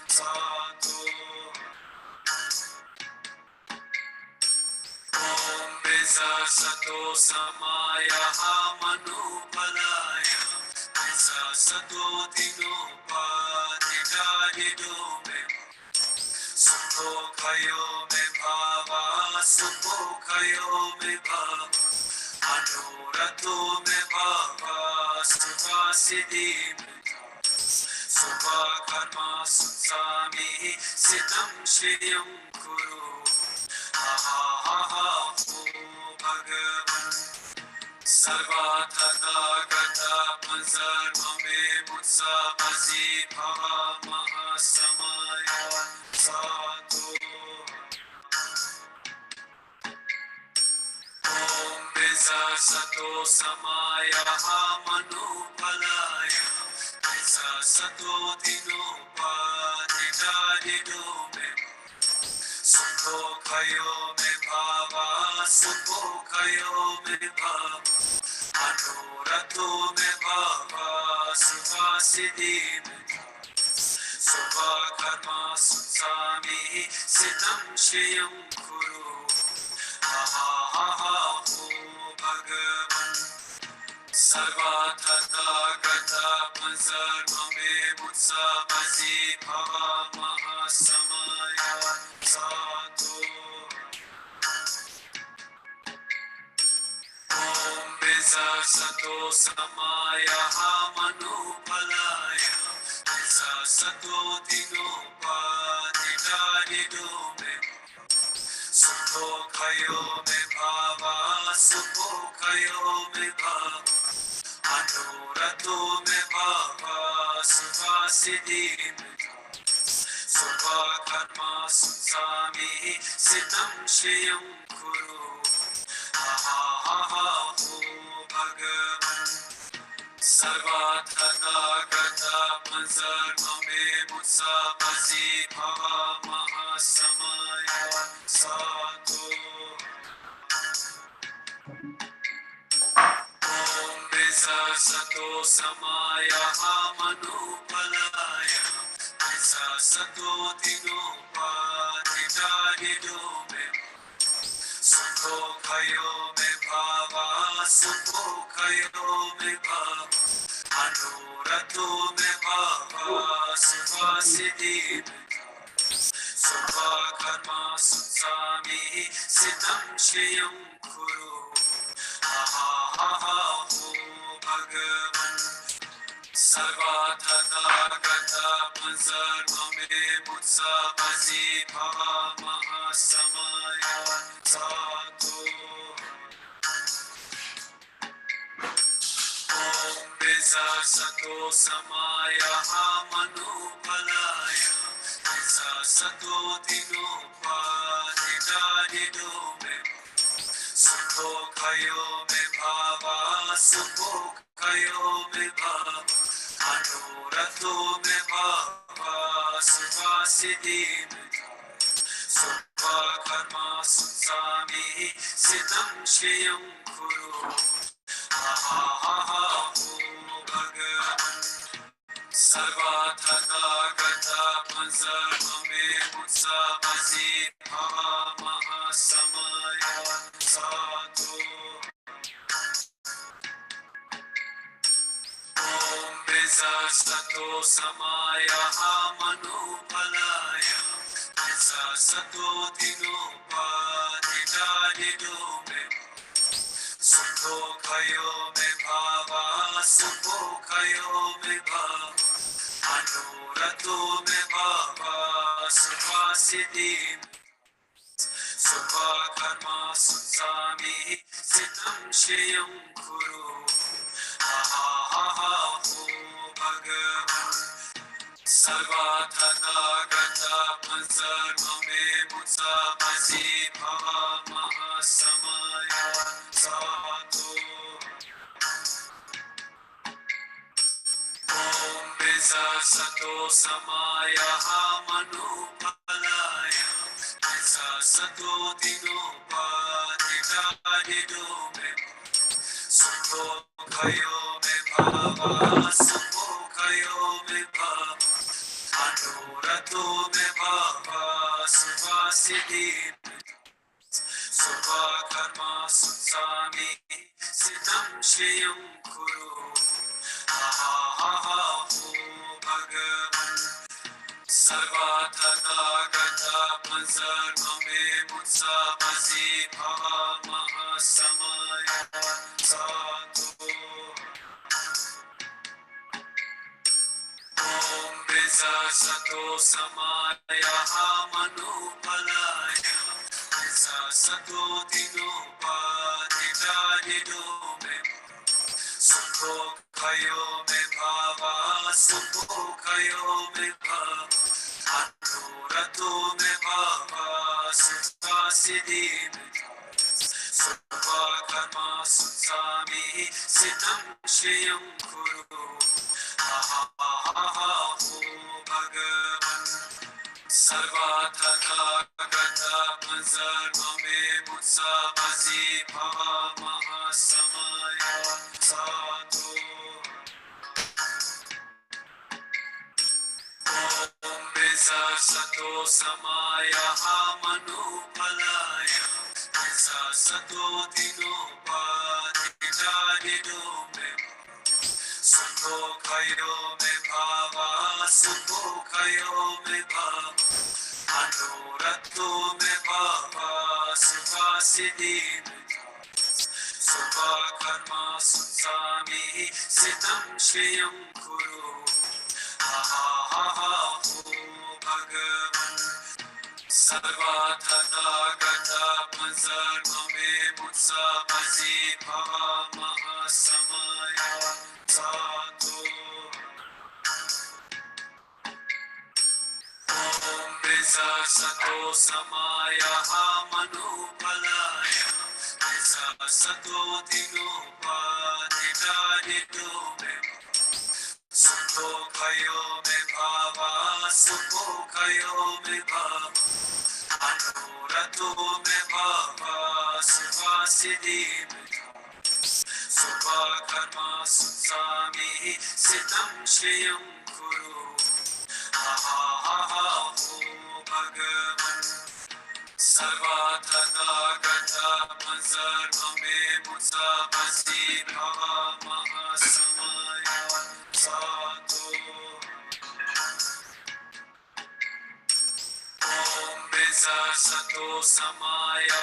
Sato Om Vajrasatva Samaya Manupalaya Vajrasatva Dinopadidayido Me Sukho Kayo Me Bhava Sukho Kayo Me Bhava Anurato Me Bhava Suvasiddhi Me Subha Karma Sutsami Siddham Shriyam Kuru Ahaha Ho Bhagavan Sarvatata Gata Panzarmame Mutsa Mazi Bhava Mahasamaya Sato Om Vajrasatva Samaya Manupalaya Vajrasatva Dinopadidayido Me Sukho Kayo Me Bhava Sukho Kayo Me Bhava Anurato Me Bhava Suvasiddhi Me Subha Karma Sutsami Siddham Shriyam Kuru Ahaha Ho Bhagavan Sarvatata Gata Panzarmame Mutsa Mazi Bhava Mahasamaya Sato Om Vajrasatva Samaya Manupalaya Vajrasatva Dinopadidayido Me Sukho Kayo Me Bhava Sukho Kayo Me Bhava Anurato Me Bhava Suvasiddhi Me Subha Karma Sutsami Siddham Shriyam Kuru Ahaha Ho Bhagavan Sarvatata Gata Panzarmame Mutsa Mazi Bhava Mahasamaya Sato Om Vajrasatva Samaya Manupalaya Vajrasatva Dinopadidayido Me Sukho Kayo Me Bhava Sukho Kayo Me Bhava Anurato Me Bhava Suvasiddhi Me Subha Karma Sutsami Siddham Shriyam Kuru Ahaha Ho Bhagavan Sarvatata Gata Panzarmame Mutsa Mazi Bhava Mahasamaya Sato Om Vajrasatva Samaya Manupalaya Vajrasatva Dinopadidayido Me Sukho Kayo Me Bhava Sukho Kayo Me Bhava Anurato Me Bhava Suvasiddhi Me Subha Karma Sutsami Siddham Shriyam Kuru Ahaha Ho Bhagavan Sarvatata Gata Panzarmame Mutsa Mazi Bhava Mahasamaya Sato Om Vajrasatva Samaya Manupalaya Vajrasatva Dinopadidayido Me Sukhokayo me bhava, sukhokayo me bhava, anurato me bhava, sukha-siddhi. Subha karma sutsami, siddham shriyam kuru. Ha ha ha ha ho Bhagavan. Sarvatana gata panzarma me mutsa mazi bhava mahasamaya sato. Om Visa Sato Samaya Manupalaya Visa Sato Dinopatita Didome Sukho Kayo Me Bhava Sukho Kayo Me Bhava Anurato Me Bhava Suvasiddhi Subha Karma Sutsami Siddham Shriyam Kuru. Ha ha ha ho Bhagavan. Sarvatana gata panzarma me mutsa mazi bhava mahasamaya sato. Om Visa Sato Samaya Manupalaya Visa Sato Dinopatita Didome Sukho Kayo Me Bhava, Sukho Kayo Me Bhava, Anurato Me Bhava, Sukha-siddhi. Subha karma sutsami, siddham shriyam kuru. Ha ha ha ha ho Bhagavan. Sarvatana gata panzarma me mutsa mazi bhava mahasamaya sato. Om Visa Sato Samaya Manupalaya Visa Sato Dinopatita Didome Sukho Kayo Me Bhava Sukho Kayo Me Bhava Anurato Me Bhava Suvasiddhi Subha Karma Sutsami Siddham Shriyam Kuru. Ha ha ha ha ho Bhagavan. Sarvatana gata panzarma me mutsa mazi bhava mahasamaya sato. Om Visa Sato Samaya Manupalaya Visa Sato Dinopatita Didome Sukho Kayo Me Bhava, Sukho Kayo Me Bhava, Anurato Me Bhava, Suvasiddhi. Subha Karma Sutsami, Siddham Shriyam Kuru. Ha ha ha ha ho Bhagavan. Sarvatana gata panzarma me mutsa mazi bhava mahasamaya sato. Om Visa Sato Samaya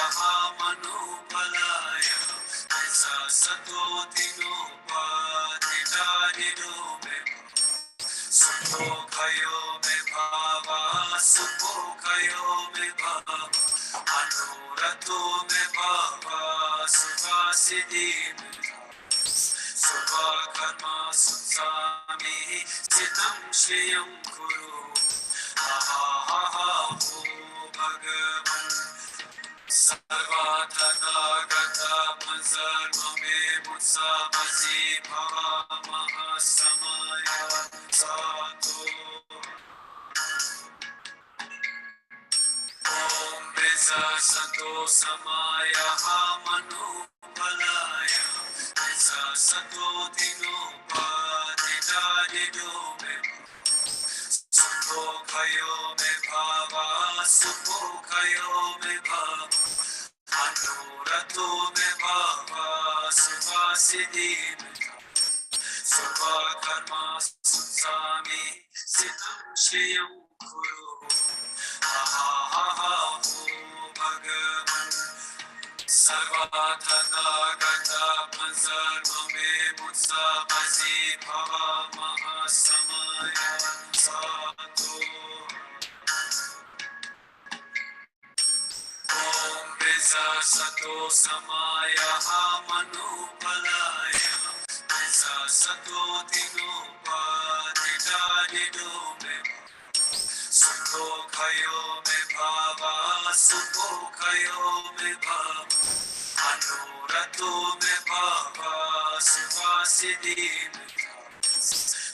Manupalaya Visa Sato Dinopatita Didome Sukho Kayo Me Bhava Sukho Kayo Me Bhava Anurato Me Bhava Suvasiddhi Subha Karma Sutsami Siddham Shriyam Kuru. Ha ha ha ha ho Bhagavan. Sarvatana gata panzarma me mutsa mazi bhava mahasamaya sato. Om Visa Sato Samaya Manupalaya Visa Sato Dinopatita Didome Sukho Kayo Me Bhava, Sukho Kayo Me Bhava, Anurato Me Bhava, Suvasiddhi. Subha Karma Sutsami, Siddham Shriyam Kuru. Ha ha ha ha ho Bhagavan. Sarvatana gata manzar mame mutsa bazi bhava mahasamaya sato. Om Vesa Sato Samaya Manupalaya Vesa Sato Dinupadi Dume Sukho Kayo Me Bhava Sukho Kayo Me Bhava Anurato Me Bhava Suvasidi Me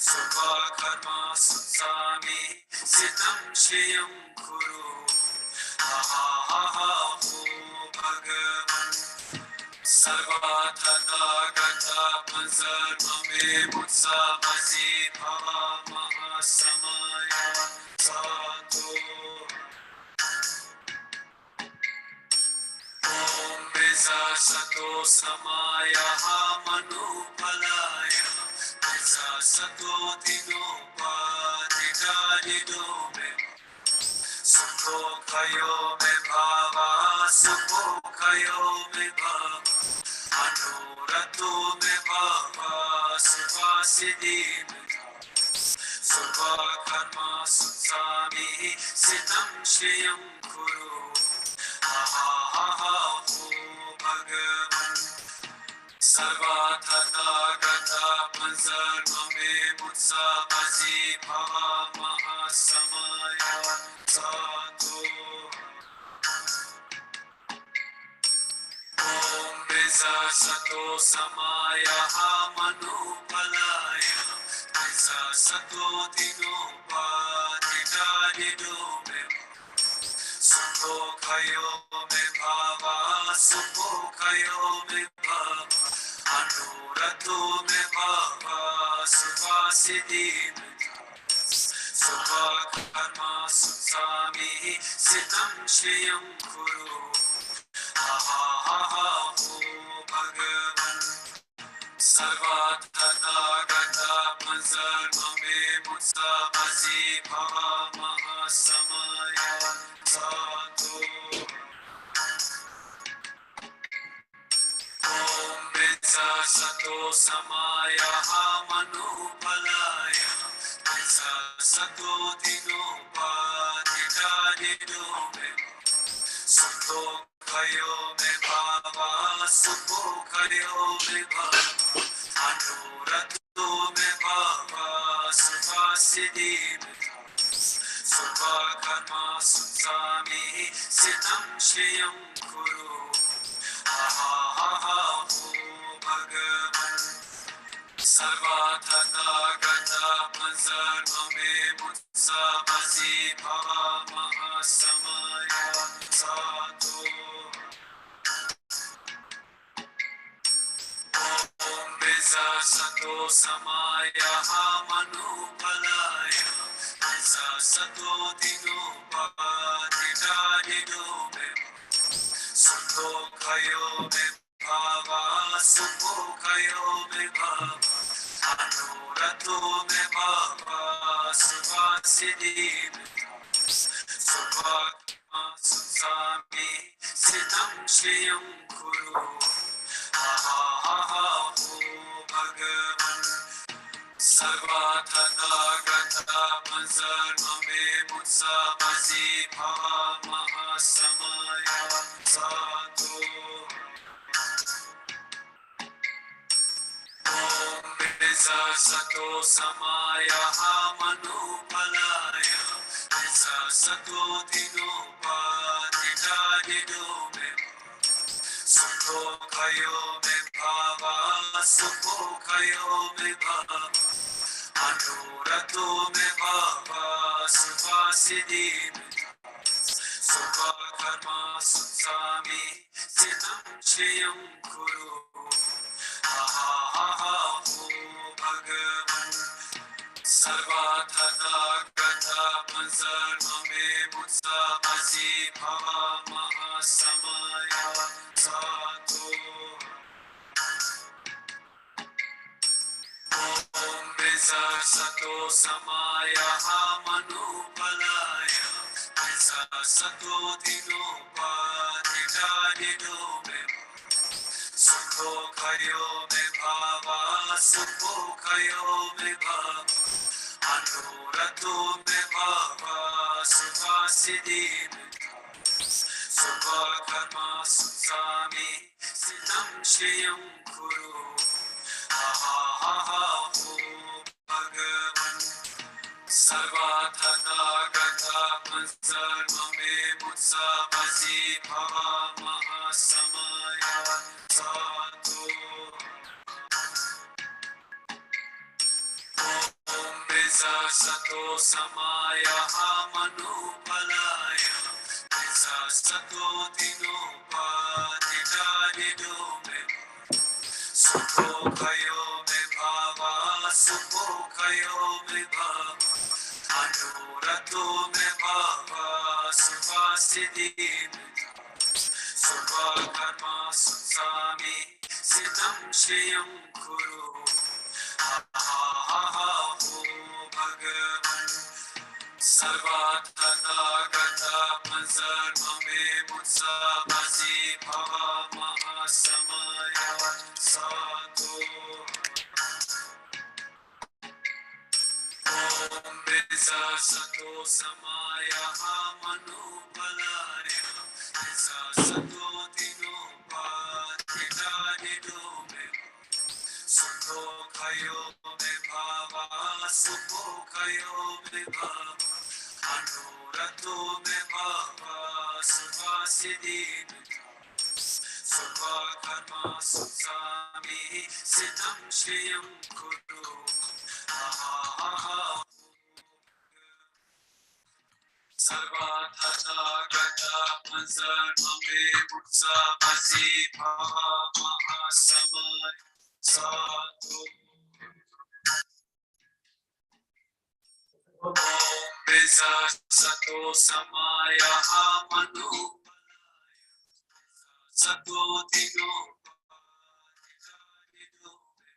Subha Karma Sutsami Siddham Shiyam Kuru Bhagavan Sarvatata Gata Panzar Mame Mutsa Bazi Bhava Mahasamaya Sato. Om Vesa Sato Samaya Manupalaya Vesa Sato Dinupadi Dume Sukho Kayo Me Bhava Sukho Kayo Me Bhava Anurato Me Bhava Suvasidi Me Subha Karma Sutsami Siddham Shiyam Kuru Bhagavan Sarvatata Gata Panzar Mame Mutsa Bazi Bhava Mahasamaya Sato. Om Vesa Sato Samaya Manupalaya Vesa Sato Dinupadi Dume Sukho Kayo Me Bhava Sukho Kayo Me Bhava Anurato Me Bhava Suvasidi Me Subha Karma Sutsami Siddham Shiyam Kuru Bhagavan Sarvatata Gata Panzar Mame Mutsa Bazi Bhava Mahasamaya Sato. Om Vesa Sato Samaya Manupalaya Vesa Sato Dinupadi Dume Sukho Kayo Me Bhava Sukho Kayo Me Bhava Anurato Me Bhava Suvasidi Me Subha Karma Sutsami Siddham Shiyam Kuru Bhagavan Sarvatata Gata Panzar Mame Mutsa Bazi Bhava Mahasamaya Sato. Om Vesa Sato Samaya Manupalaya Vesa Sato Dinupadi Dume Sukho Kayo Me Bhava Sukho Kayo Me Bhava Anurato Me Bhava Suvasidi Me Subha Karma Sutsami Siddham Shiyam Kuru Bhagavan Sarvatata Gata Panzar Mame Mutsa Bazi Bhava Mahasamaya Sato. Om Vesa Sato Samaya Manupalaya Vesa Sato Dinupadi Dume Sukho Kayo Me Bhava Sukho Kayo Me Bhava Anurato Me Bhava Suvasidi Me Subha Karma Sutsami Siddham Shiyam Kuru Bhagavan Sarvatata Gata Panzar Mame Mutsa Bazi Bhava Mahasamaya Sato. Om Vesa Sato Samaya Manupalaya Vesa Sato Dinupadi Dume Sukho Sukhokayo me bhava, Sukhokayo me bhava, Anurato me bhava, Suvasidi me Subha karma sutsami, Siddham shriyam kuru, Ahaha ho Bhagavan, Sarvatana gata pansarva me mutsa bhaji bhava mahasamaya sato. Om Visa Sato Samaya Manupalaya Visa Sato Dinopa Didadido Me Sukho Kayo Me Bhava Sukho Kayo Me Bhava Anurato Me Bhava Suvasidi Me Subha Karma Sutsami Siddham Shriyam Kuru Ahaha ho Bhagavan Sarvatana gata pansarva me mutsa bhaji bhava mahasamaya sato. Om Visa Sato Samaya Manupalaya Visa Sato Dinopa Didadido Me Sukho Kayo Me Bhava, Sukho Kayo Me Bhava, Anurato Me Bhava, Suvasidi Me Subha Karma Sutsami, Siddham Shriyam Kuru, Ahaha Sarvatana Gata Pansarva Me Mutsa Bhaji Bhava Mahasamaya Sato. Om Visa Sato Samaya Manupalaya Sato Dinopa Didadido Me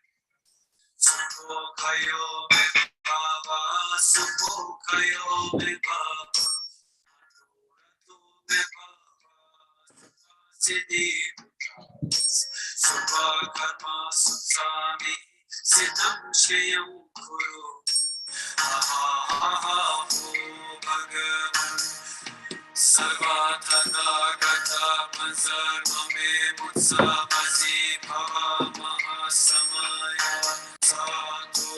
Sukho Kayo Me Bhava Sukho Kayo Me Bhava Anurato Me Bhava Suvasidi Me Subha Karma Sutsami Siddham Shriyam Kuru Ahaha ho Bhagavan Sarvatana gata pansarva me mutsa bhaji bhava mahasamaya sato.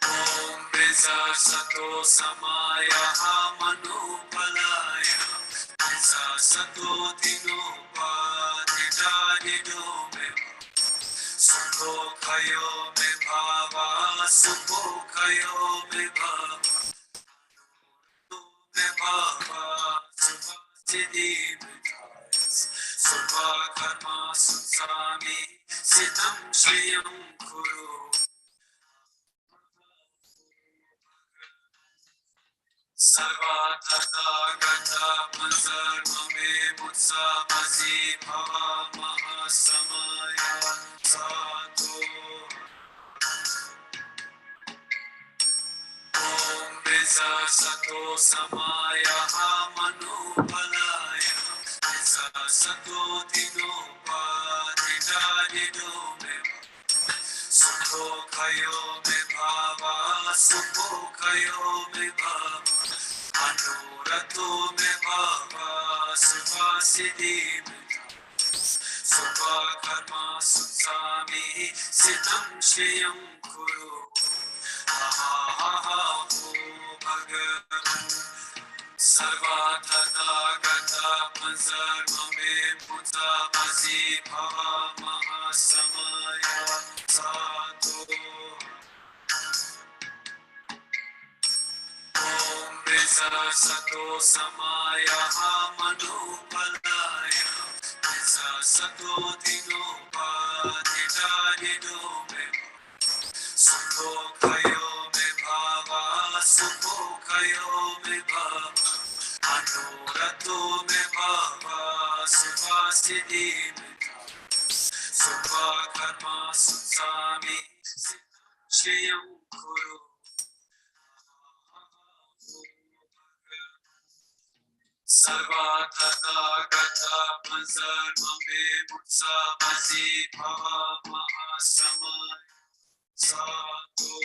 Om Visa Sato Samaya Manupalaya Visa Sato Dinopa Didadido Me Sukho Kayo Me Bhava, Sukho Kayo Me Bhava, Me Bhava, Suvasidi Me Subha Karma Sutsami, Siddham Shriyam Kuru. Sarvatana Gata Pansarva Me Mutsa Bhaji Bhava Mahasamaya Sato. Om Visa Sato Samaya Manupalaya Visa Sato Dinopa Didadido Me Sukho Kayo Me Bhava Sukho Kayo Me Bhava Anurato Me Bhava Suvasidi Me Subha Karma Sutsami Siddham Shriyam Kuru Ahaha ho Bhagavan Sarvatana gata pansarva me mutsa bhaji bhava mahasamaya sato. Om Visa Sato Samaya Manupalaya Visa Sato Dinopa Didadido Me Sukho Kayo Me Bhava, Sukho Kayo Me Bhava, Anurato Me Bhava, Suvasidi Me Subha Karma Sutsami, Siddham Shriyam Kuru. Sarvatata gata panzar mame mutsa mazi bhava mahasamay Sadhu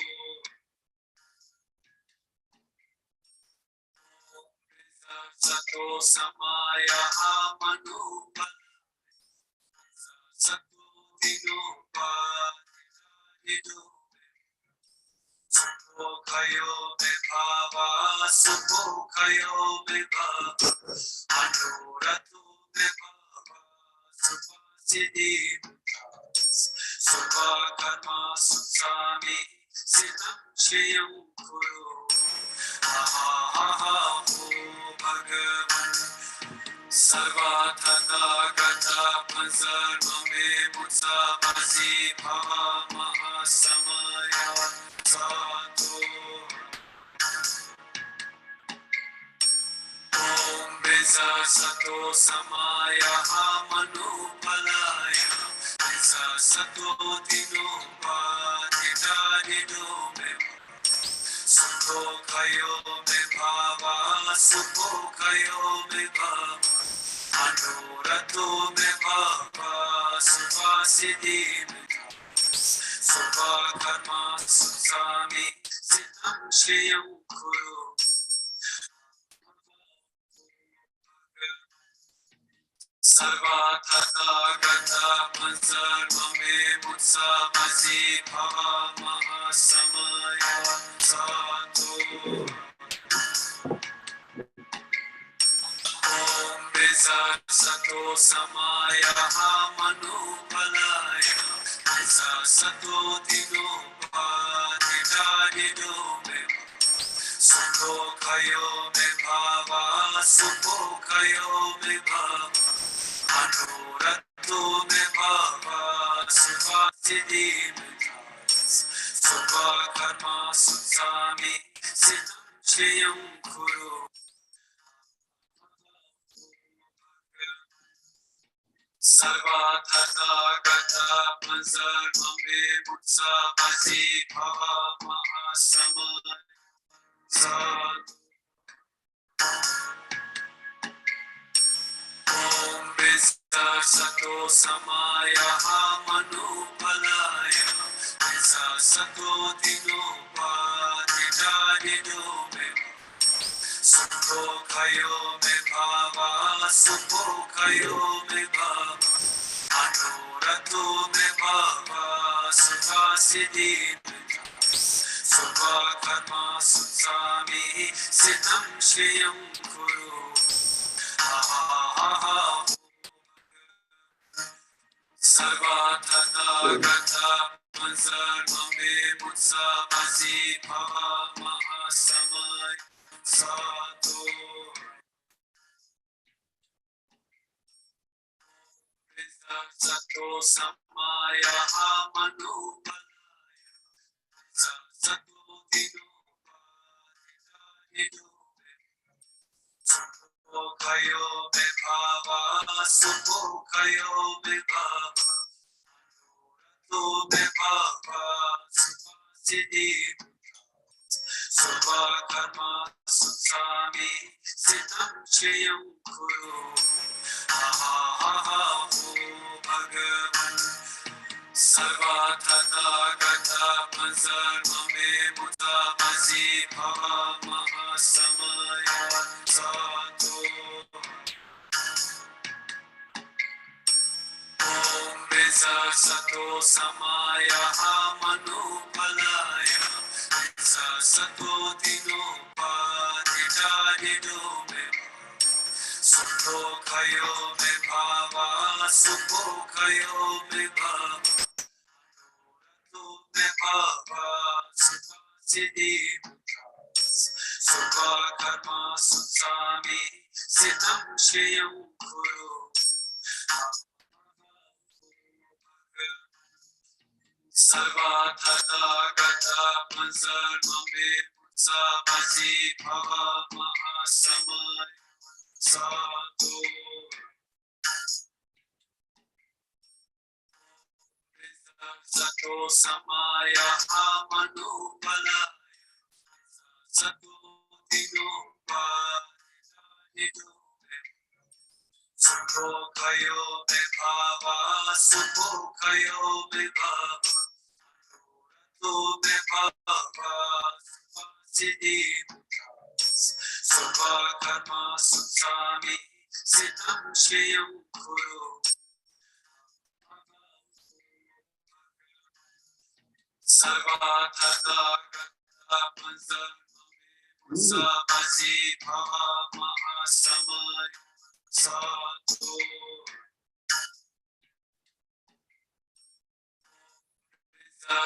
Sato samaya manupa Sato dinopa Nidu Sato kayo me bhava Sato kayo me bhava Anuratu me bhava Supasidi Subha karma sutsami Siddham shiyam kuru Ahaha ho bhagavan Sarvatata gata panzar mame mutsa mazi bhava mahasamaya Sadhu Om Vesa Sato Samaya Manupalaya Vesa Sato Dinopa Didadido Me Sukho Kayo Me Bhava Sukho Kayo Me Bhava Anurato Me Bhava Suvasidi Me Subha Karma Susami Siddham Shiyam Kuru Sarvatata gata panzar mame mutsa mazi bhava mahasamaya Sadhu Om Vesa Sato Samaya Manupalaya Vesa Sato Dinopa Didadido Me Sukho Kayo Me Bhava Sukho Kayo Me Bhava Anuratu Me Bhava Suvasidi Me Subha Karma Sutsami Siddham Shiyam Kuru Sarvatata gata panzar mame mutsa mazi bhava mahasamay Sadhu Om Vesa Sato Samaya Manupalaya Vesa Sato Dinopa Didadido Me Sukho Kayo Me Bhava Sukho Kayo Me Bhava Anuratu Me Bhava Suvasidi Me Subha Karma Sutsami Siddham Shiyam Kuru Ahaha Sarvatata gata panzar mame mutsa mazi bhava mahasamay Sadhu Vesa Sato Samaya Manupalaya Sato Dinopa Didadido Me Sukho Kayo Me Bhava Sukho Kayo Me Bhava Anuratu Me Bhava Suvasidi Subha Karma Sutsami Siddham Shiyam Kuru Ahaha ho Bhagavan Sarvatata gata panzar mame mutsa mazi bhava mahasamaya Sadhu Om Vesa Sato Samaya Manupalaya Vesa Sato Dinopa Didadido Me Sukho Kayo Me Bhava Sukho Kayo Me Bhava Anuratu Me Bhava Suvasidi Subha Karma Sutsami Siddham Shiyam Kuru Sarvatata gata panzar mame mutsa mazi bhava mahasamay Sadhu Vesa Sato Samaya Manupalaya Sato Dinopa Didadido Me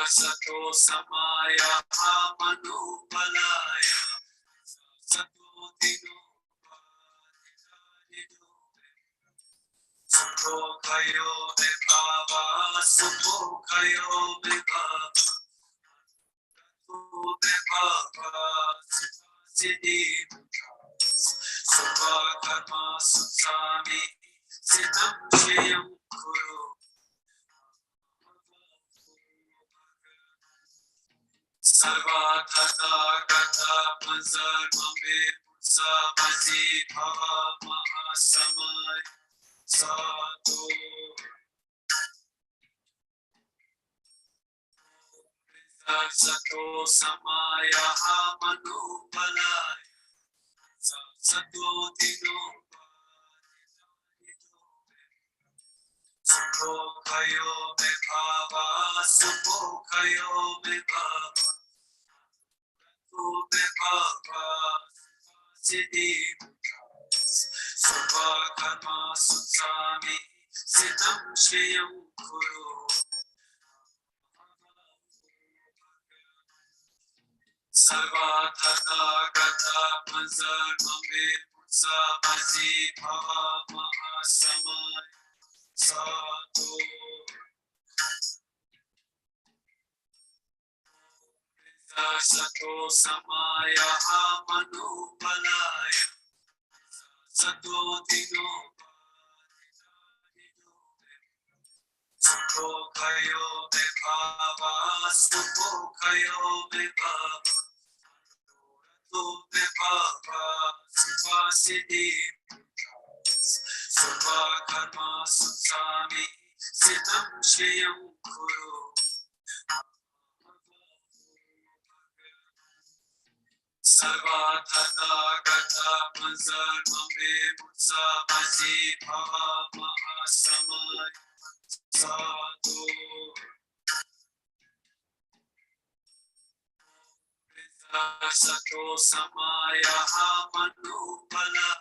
Sato samaya manupalaya sato dino Sukho kayo me bhava, sukho kayo me bhava, me bhava, siddhi, sukha karma sukhami, siddham sheyam kuru. Sarva tata gata panzarmame putsa vazi bhava mahasamay sadhu. Sato samaya manupalaya sato dino sukho kayo me bhava sukho kayo me bhava me bhava siddhi sarva karma sukhami siddham sheyam kuru. Sarva tata gata panzarmame putsa vazi bhava mahasamay sadhu. Sato samaya manupalaya sato dino sukho kayo me bhava sukho kayo me bhava me bhava sukha siddhi sarva karma sukhami siddham sheyam kuru. Sarva tata gata panzarmame putsa vazi bhava mahasamay sadhu. Sato samaya manupalaya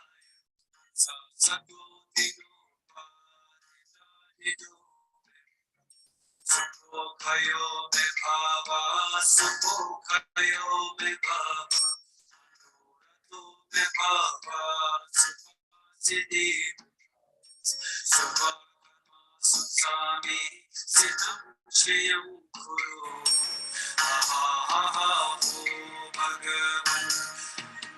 sato dino sukho kayo me bhava sukho kayo me bhava me bhava siddhi sarva sukhami siddham sheyam kuru. Bhagavan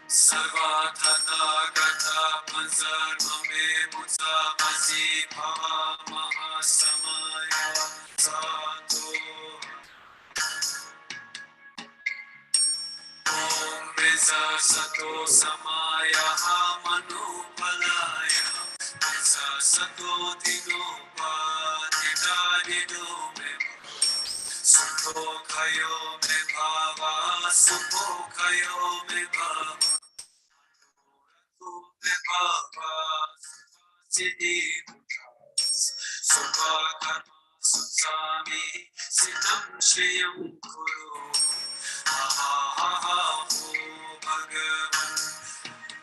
sarva tata gata panzarmame putsa vazi bhava mahasamaya sadhu. Om Reza Sato Samaya manupalaya Reza Sato dino padidadido me sukho kayo me bhava sukho kayo me bhava me bhava siddhi sarva karma sukhami siddham sheyam kuru. Bhagavan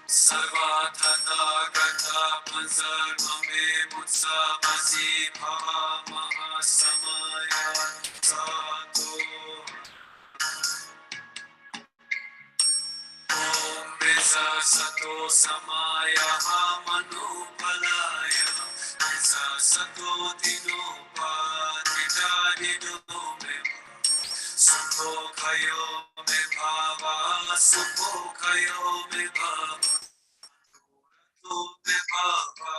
sarva tata gata panzarmame putsa vazi bhava mahasamaya sadhu. Om Reza Sato samaya manupalaya Reza Sato dino padidadido me sukho kayo me bhava sukho kayo me bhava me bhava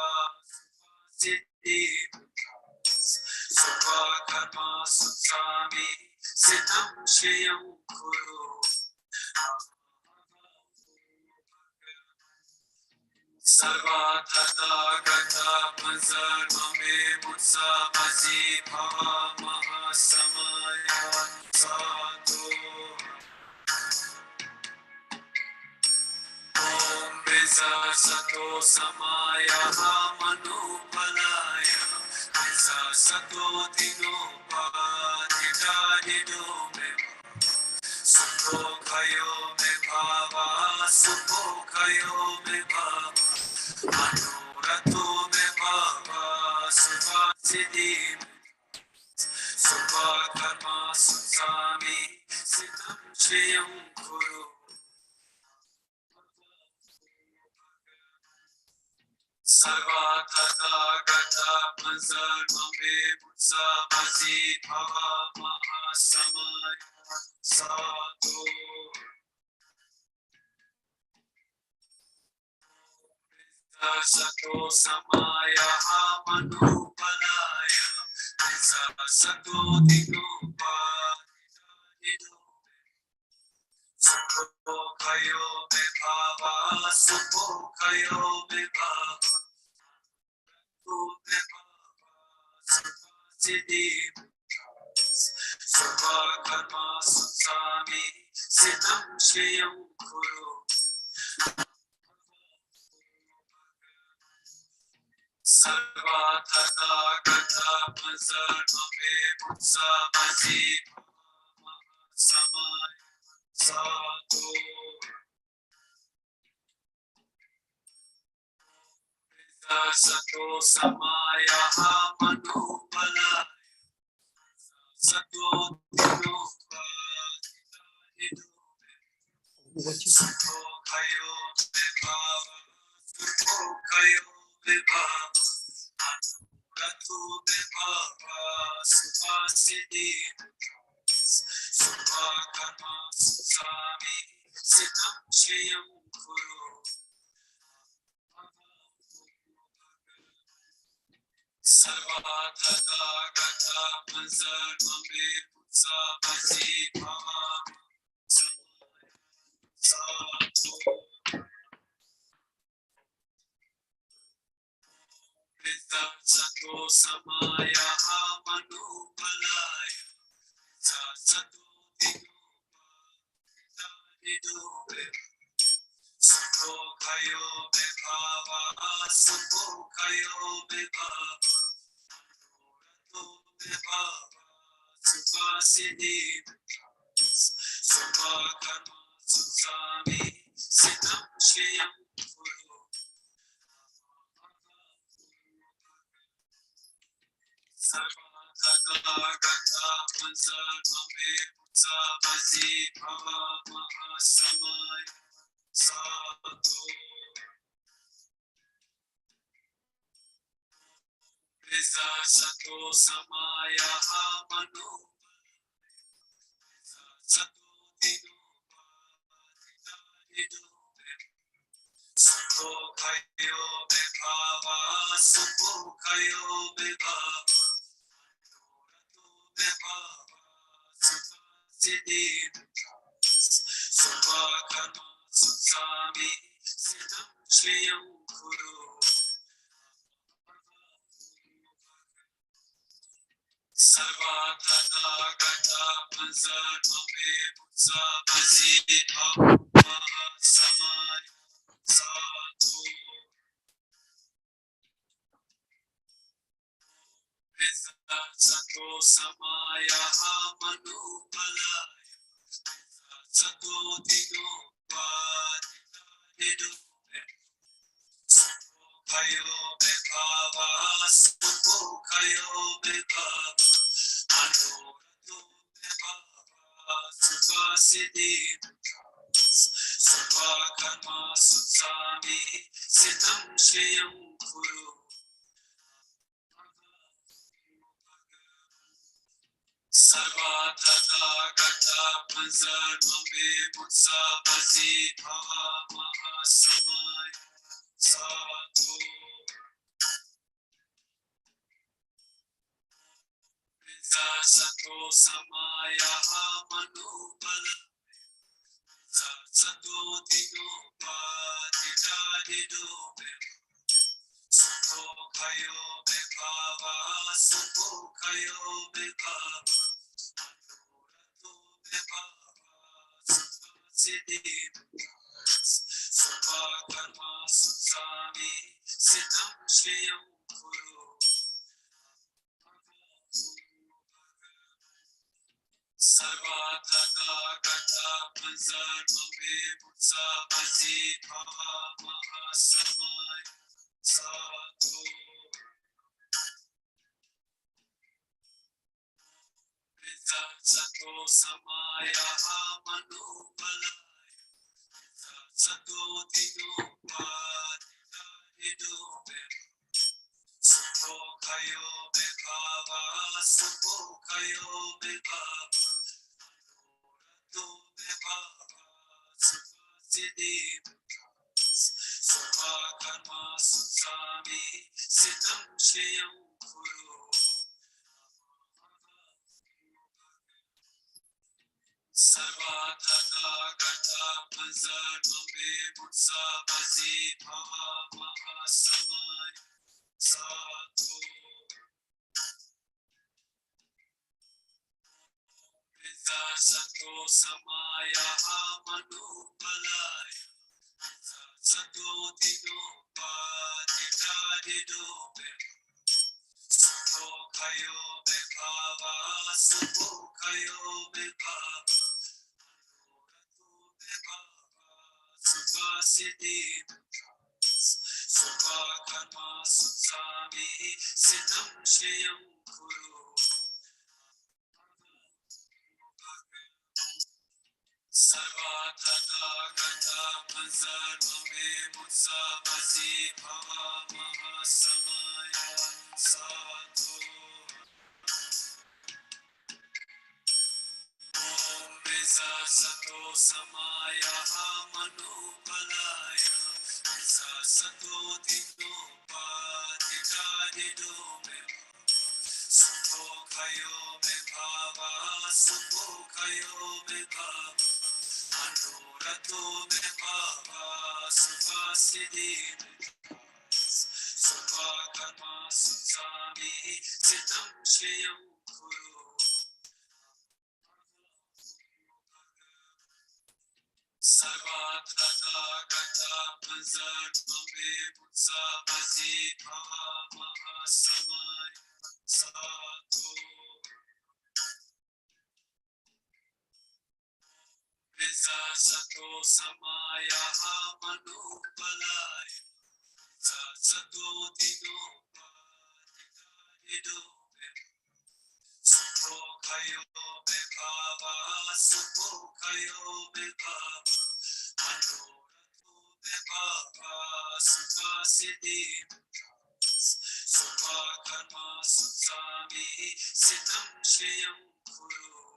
siddhi sarva karma sukhami siddham sheyam kuru. Sarva Tata Gata Manzar Mame Mutsa Mazi Bhava Maha Samaya Sato Om Vajrasatva Samaya Manu Palaya Vajrasatva Dino Padita Dido Me Sukho Kayo Me Bhava Sukho Kayo Me Bhava Anurato Me Bhava Subha Siddhi Subha Karma Sutsami Siddham Shriyam Kuru Sarva Tata Gata Manzar Mame Mutsa Mazi Bhava Maha Samaya Sato Sato Samaya Manu Palaya Sato Dinupa Sukho Kayo Me Bhava Sukho Kayo Me Bhava Me Bhava Siddhi Subha Karma Sutsami Siddham Shriyam Kuru Sarva Tata Gata Manzar Mame Mutsa Mazi Samaya Sato Sato Samaya Manu Palaya Sato Dinupa Sukho Kayo Me Bhava Sukho Kayo Me Bhava Anurato Me Bhava Subha Siddhi Subha Karma Sutsami Siddham Shriyam Kuru Sarva Tata Gata Manzar Mame Mutsa Mazi Bhava Sato Sato Samaya Manu Palaya Sato Dinupa Sukho Kayo Me Bhava Sukho Kayo Me Bhava Anurato Me Bhava Subha Siddhi Subha Karma Sutsami Siddham Shriyam Kuru Sarva Tata Gata Manzar Mame Mutsa Mazi Bhava Maha Samaya Sato Sato Samaya Manu Sato Dinupa Dido Sukho Kayo Me Bhava Sukho Kayo Me Bhava Anurato Me Bhava Subha Siddhi Subha Karma Sutsami Siddham Shriyam Kuru Sarva Tata Gata Manzar Mame Mutsa Mazi Bhava Samaya Sato Sato Samaya Manu Palaya Sato Dinupa Dido Sukho Kayo Me Bhava Sukho Kayo Me Bhava Anurato Me Bhava Subha Siddhi Subha Karma Sutsami Siddham Shriyam Kuru Sarva Tata Gata Manzar Mame Mutsa Mazi Bhava Maha Samaya Sato Sato Samaya Manu Palaya Sato Dinupa Dido Kayo me bhava, Sukho kayo me bhava, Anurato me bhava, Sukha siddhi Sarva karma sutsami, Siddham shriyam kuru. Sarva tata gata panzarma me mutsa bazi bhava mahasamay sato. Vita sato samaya manupalaya, sato dino padita idobe. Sukho kayo me bhava, Sukho kayo me bhava, Anurato me bhava, Sukha siddhi Sarva karma sutsami, Siddham shriyam kuru. Sarva tata gata panzarma me mutsa bazi bhava mahasamay sato. Vita sato samaya manupalaya, sato dino padita idobe. Sukho kayo me bhava, Sukho kayo me bhava, Anurato me bhava, Sukha siddhi Sarva karma sutsami, Siddham shriyam kuru. Sarva tata gata panzarma me mutsa bazi bhava mahasamaya sato. Om Visa sato samaya manupalaya, Visa sato dino padita idobe. Sukho kayo me bhava, Sukho kayo me bhava, Anurato me bhava, Sukha siddhi Sarva karma sutsami, Siddham shriyam kuru. Sarva tata gata panzarma me mutsa bazi bhava mahasamay sato. Visa sato samaya manupalaya, sato dino padita idobe. Sukho kayo me bhava, Sukho kayo me bhava, Anurato me bhava, Sukha siddhi Sarva karma sutsami, Siddham shriyam kuru.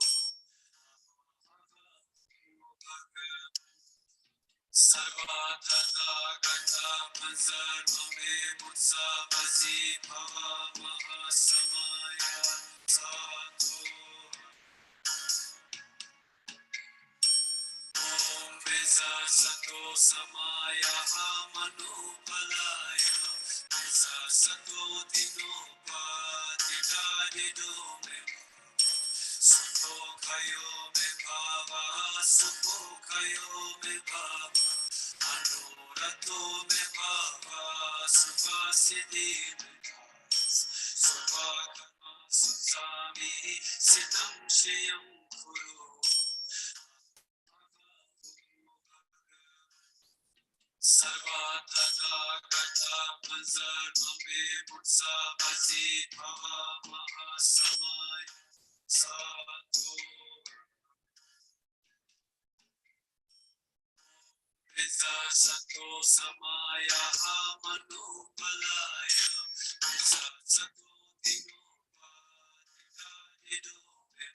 Sarva tata gata panzarma me mutsa bazi bhava mahasamaya sato. Om Visa sato samaya manupalaya, Visa sato dino padita idobe. Sukho kayo me bhava, Sukho kayo me bhava, Anurato me bhava, Sukha siddhi Sarva karma sutsami, Siddham shriyam kuru. Sarva tata gata panzarma me mutsa bazi bhava mahasamay sato. Visa sato samaya manupalaya, Visa sato dino padita idobe.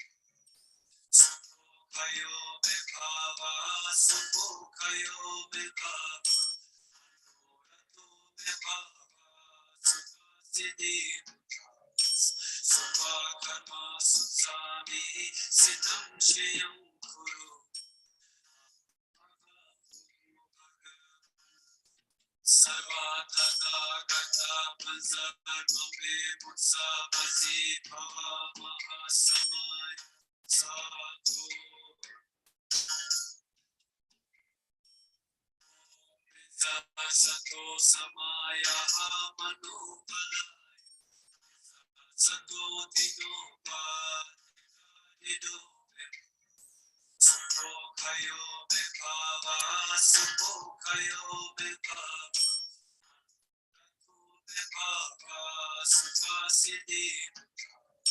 Sukho kayo me bhava, Sukho kayo me bhava, Anurato me bhava, Sukha siddhi Sarva karma sutsami, Siddham shriyam kuru. Sarvatata Gata Panzarmame Mutsa Vazi Bhava Mahasamay Sadhu Sato Samaya Manubala Sato Dinopa Nido Subo Kayo Bhava Subo Kayo Bhava Bhava Suvasidi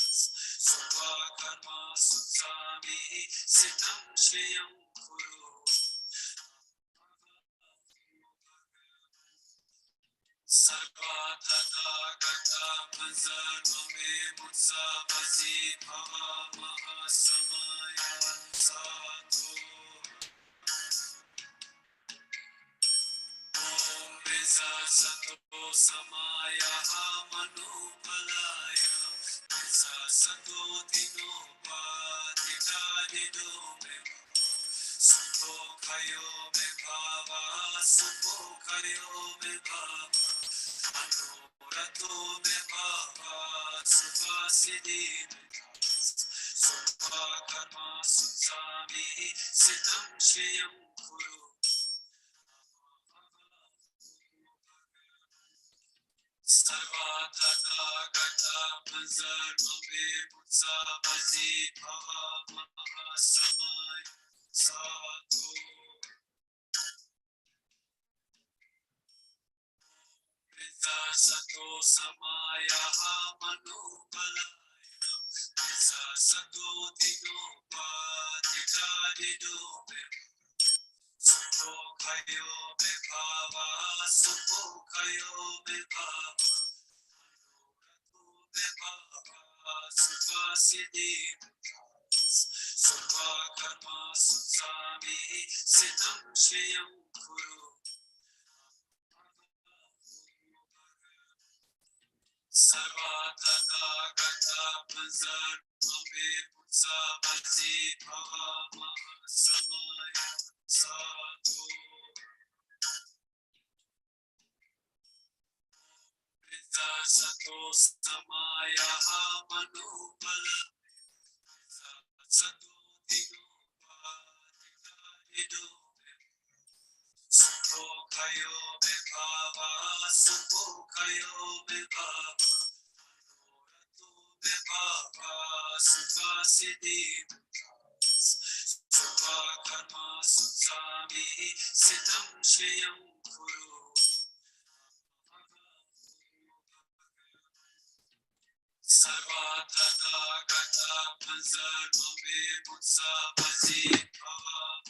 Suva Karma Sutsami Sitam Shriyam Kuru Sarvatata Gata Manzarmame Mutsa Vazi Bhava Mahasamaya Sadhu Om Vajrasatva Samaya Manupalaya Vajrasato Dinopatita Nidome Sukho Kayo Me Bhava Sukho Kayo Me Bhava Anorato Me Bhava Suvasidi Suva Karma Sutsami Sitam Shriyam Kuru Sarvatata Gata Manzarmame Mutsa Vazi Bhava Mahasamay Sadhu Sato Samaya Manubala Sato Dinopa Nidadido Subo Kayo Bhava Subo Kayo Bhava Bhava Suvasidi Suva Karma Sutsami Sitam Shriyam Kuru Sarvatata Gata Manzarmame Mutsa Vazi Bhava Mahasamaya Sadhu Sato Samaya Manubala Sato Dinopa Nido Subo Kayo Bhava Subo Kayo Bhava Bhava Suvasidi Suva Karma Sutsami Sitam Shriyam Kuru Sarvatata Gata Panzarmame Mutsa Vazi Bhava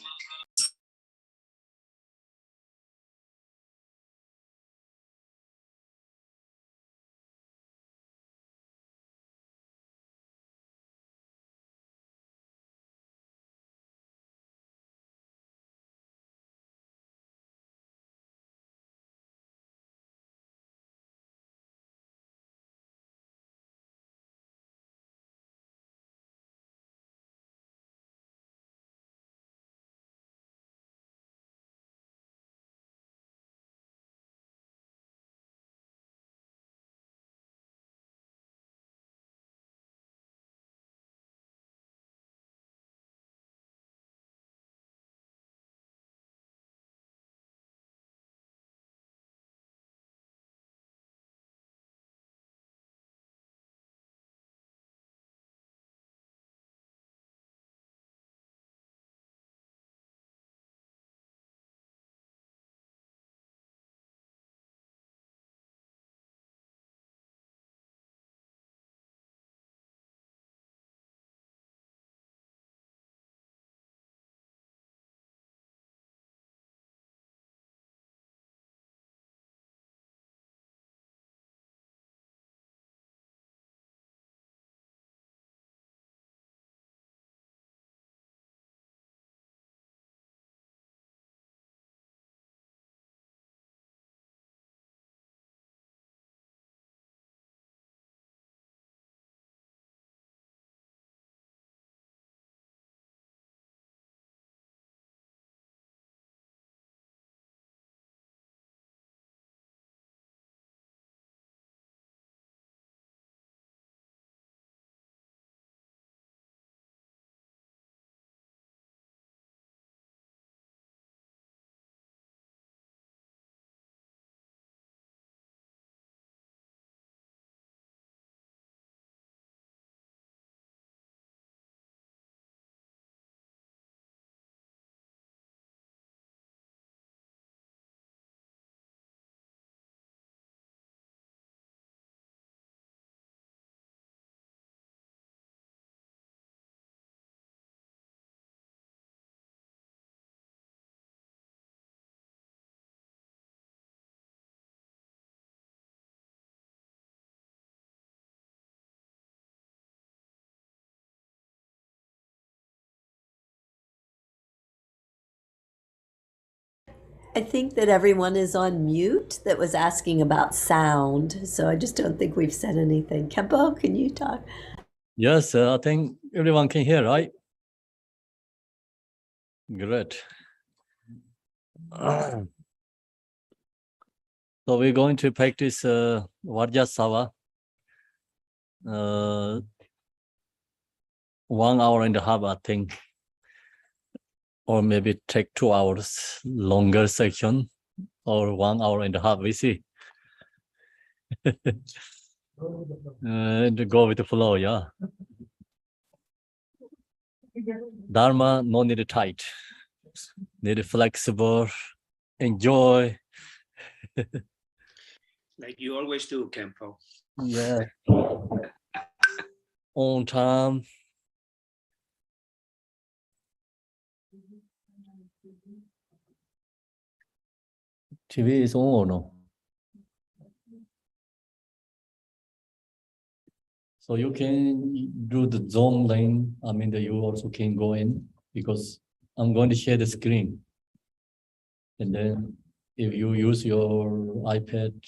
I think that everyone is on mute that was asking about sound. So I just don't think we've said anything. Kempo, can you talk? Yes, I think everyone can hear, right? Great. So we're going to practice Vajrasatva 1 hour and a half, I think, or maybe take 2 hours longer section, or 1 hour and a half. We see. To go with the flow, yeah. Dharma, no need tight, need flexible, enjoy. Like you always do, Kempo. Yeah. On time. TV is on or no? So you can do the Zoom link. I mean, that you also can go in, because I'm going to share the screen. And then if you use your iPad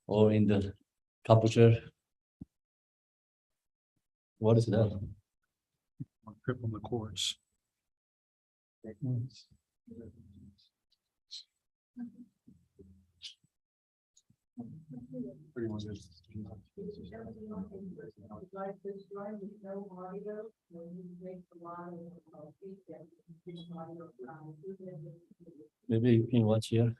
or in the computer, what is that? Grip on the chords. Pretty much it. Maybe you can watch here.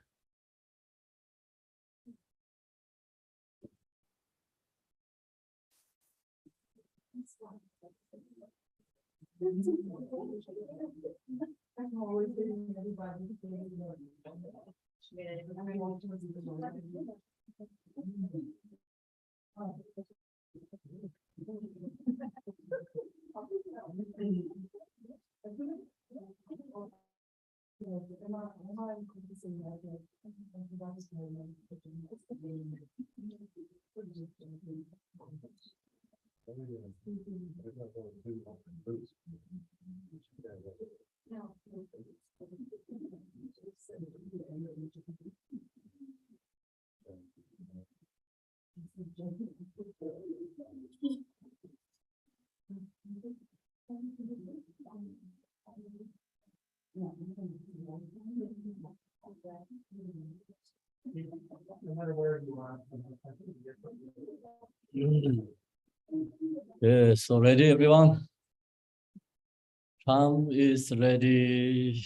Yeah, so ready, everyone? Time is ready.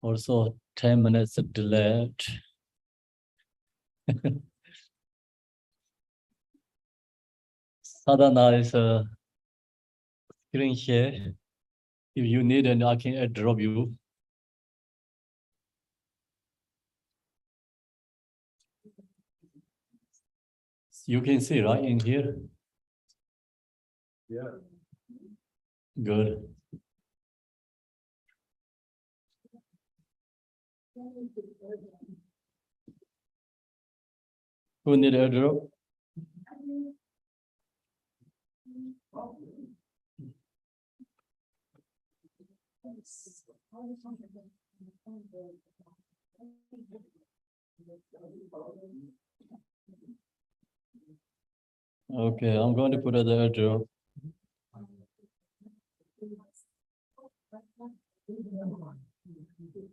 Also 10 minutes delayed. Sadhana is a screen share. If you need, and I can airdrop you. You can see right in here. Yeah. Good. Who need airdrop? Okay, I'm going to put the airdrop.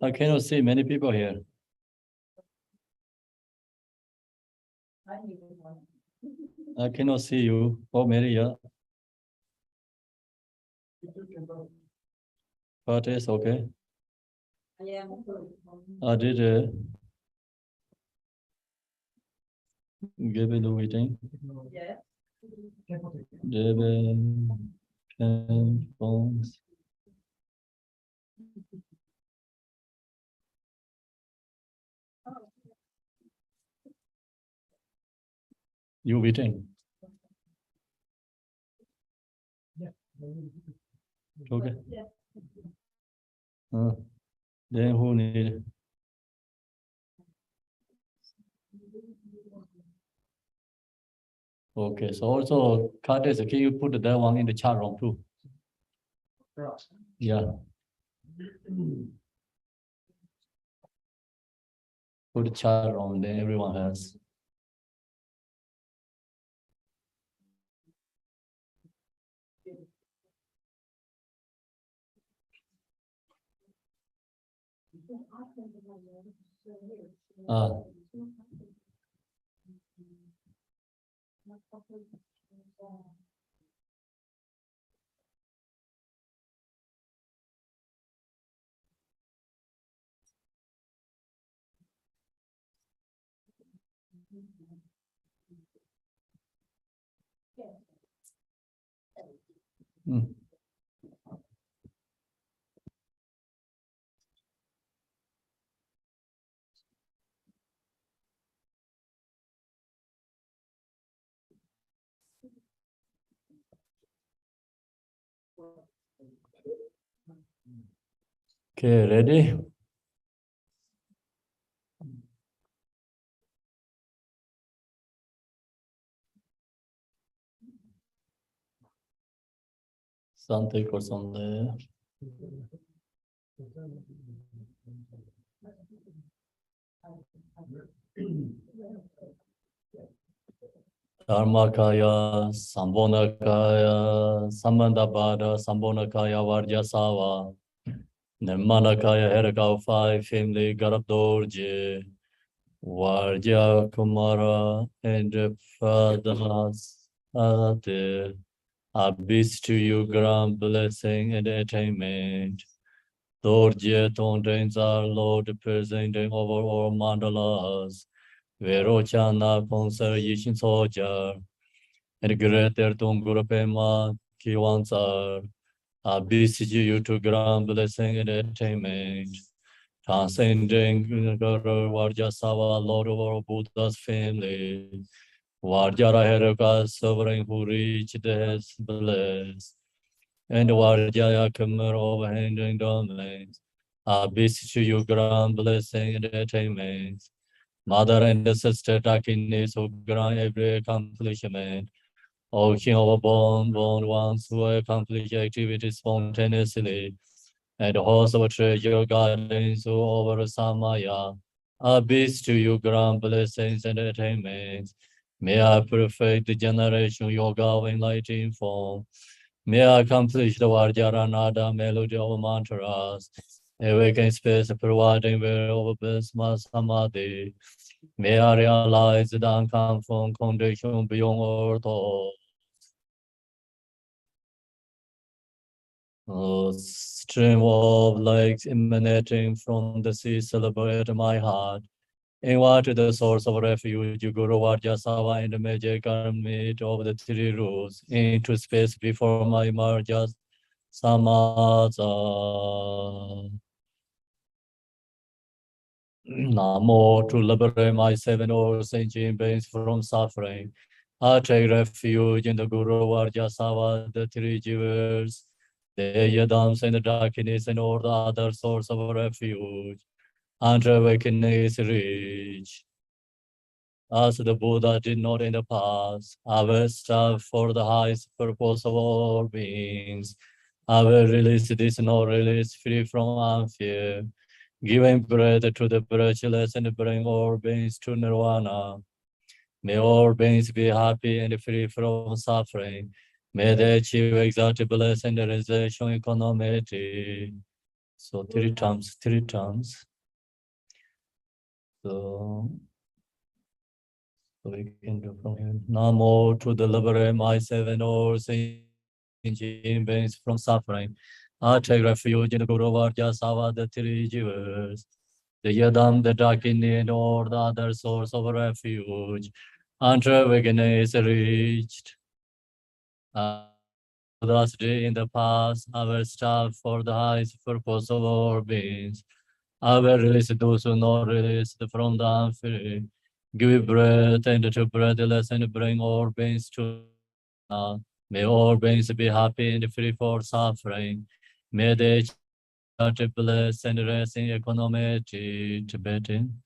I cannot see many people here. I cannot see you. Oh, Maria. But it's okay. I did give it the waiting. Yeah. Phones. You waiting? Okay. Then who need? Okay, so also Curtis, can you put that one in the chat room too? Yeah. put chat on, then everyone has. Okay, ready? Something or something. Dharmakaya, Sambonakaya, Samandabada, Sambonakaya, Vajrasatva, Nirmanakaya, Heraka 5, family, Garabdorje, Vajra Kumara, and Pradas, Abyss to you, grand blessing and attainment. Dorje Tondens our Lord, presenting over all mandalas. Verochana Konser Yishin Soja, and greater Tungurapema Kiwansar. I beseech you to grant blessing and attainment. Transcending Guru Vajrasatva, Lord of all Buddha's family. Vajra Heraka, sovereign who reached his bliss. And Vajraya Kamar overhanging domains. I beseech you grant blessing and attainment. Mother and sister Dakinis who grant every accomplishment. O King of born ones who accomplish activities spontaneously. And host of treasure gardens who over Samaya. Abyss to you grant blessings and attainments. May I perfect the generation yoga of enlightening form. May I accomplish the Vajranada melody of mantras. Awaken space providing where of Bhisma Samadhi. May I realize the unconformed condition beyond all thought. Stream of lakes emanating from the sea celebrate my heart. Invite the source of refuge, Guru Vajrasatva, and the magic army of the three rules into space before my Marjas Samaza. Namo, to liberate my 7 or sentient beings from suffering. I take refuge in the Guru Vajrasatva, the three jewels, the Yadams and the darkness, and all the other source of refuge. Until awakening is reached. As the Buddha did not in the past, I will strive for the highest purpose of all beings. I will release this no release free from unfear, giving breath to the breathless and bring all beings to nirvana. May all beings be happy and free from suffering. May they achieve exalted bliss and realization economity. So 3 times, 3 times. So we can do from here. Namo, to liberate myself and all sentient beings from suffering. I take refuge in the Guru Vajrasatva, the three jewels, the Yadam, the Dakini, and all the other source of refuge. Until awakening is reached. Thus day in the past, I will strive for the highest purpose of all beings. I will release those who not released from the unfree. Give breath and to breathless and bring all beings to now. May all beings be happy and free for suffering. May they bless and rest in equanimity. Tibetan.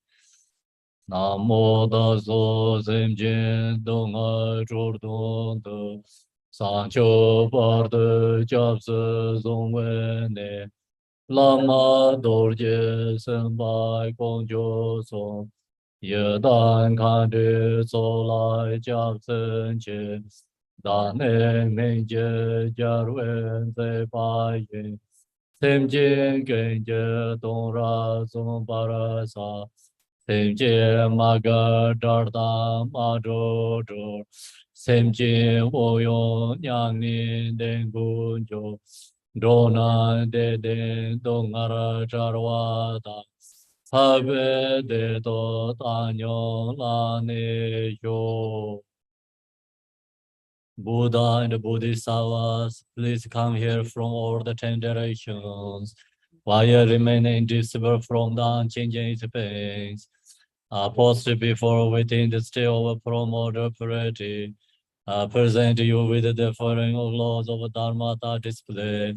Namo Daso Zemjen Donga Jordan Sancho Barde Japse Zongwene Lama Dorje Senbai Gongjo Song Yedan Kandi Solai Jackson Che Dane Menje Jarwen Ze Paye Semje Genje Donra Zon Barasa Semje Maga Darda Mado Dor Semje Oyo Nyangni Dengunjo Dona De Dongara Jarwada Habe de do tanyo la ne yo. Buddha and Bodhisattvas, please come here from all the 10 directions. While you remain indivisible from the unchanging space, posted before within the state of promoter purity, present you with the following laws of Dharma display.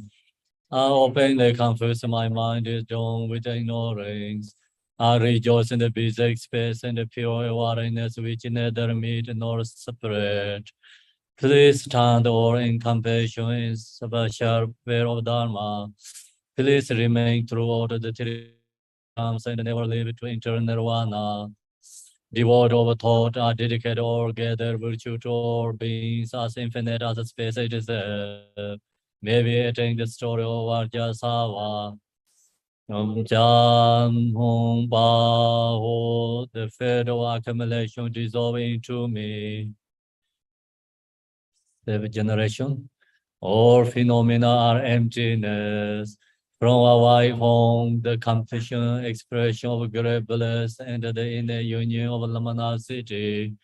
I openly confess my mind is drawn with ignorance. I rejoice in the basic space and the pure awareness which neither meet nor separate. Please stand all in compassion in special way of Dharma. Please remain throughout the three times and never leave to enter nirvana. Devoid of thought, I dedicate all gather virtue to all beings as infinite as space it is. Maybe attend the story of Vajrasatva. Jam Hong Ba Ho, the fate of accumulation dissolving into me. The generation, all phenomena are emptiness. From a white home, the completion, expression of great bliss, and the inner union of luminosity.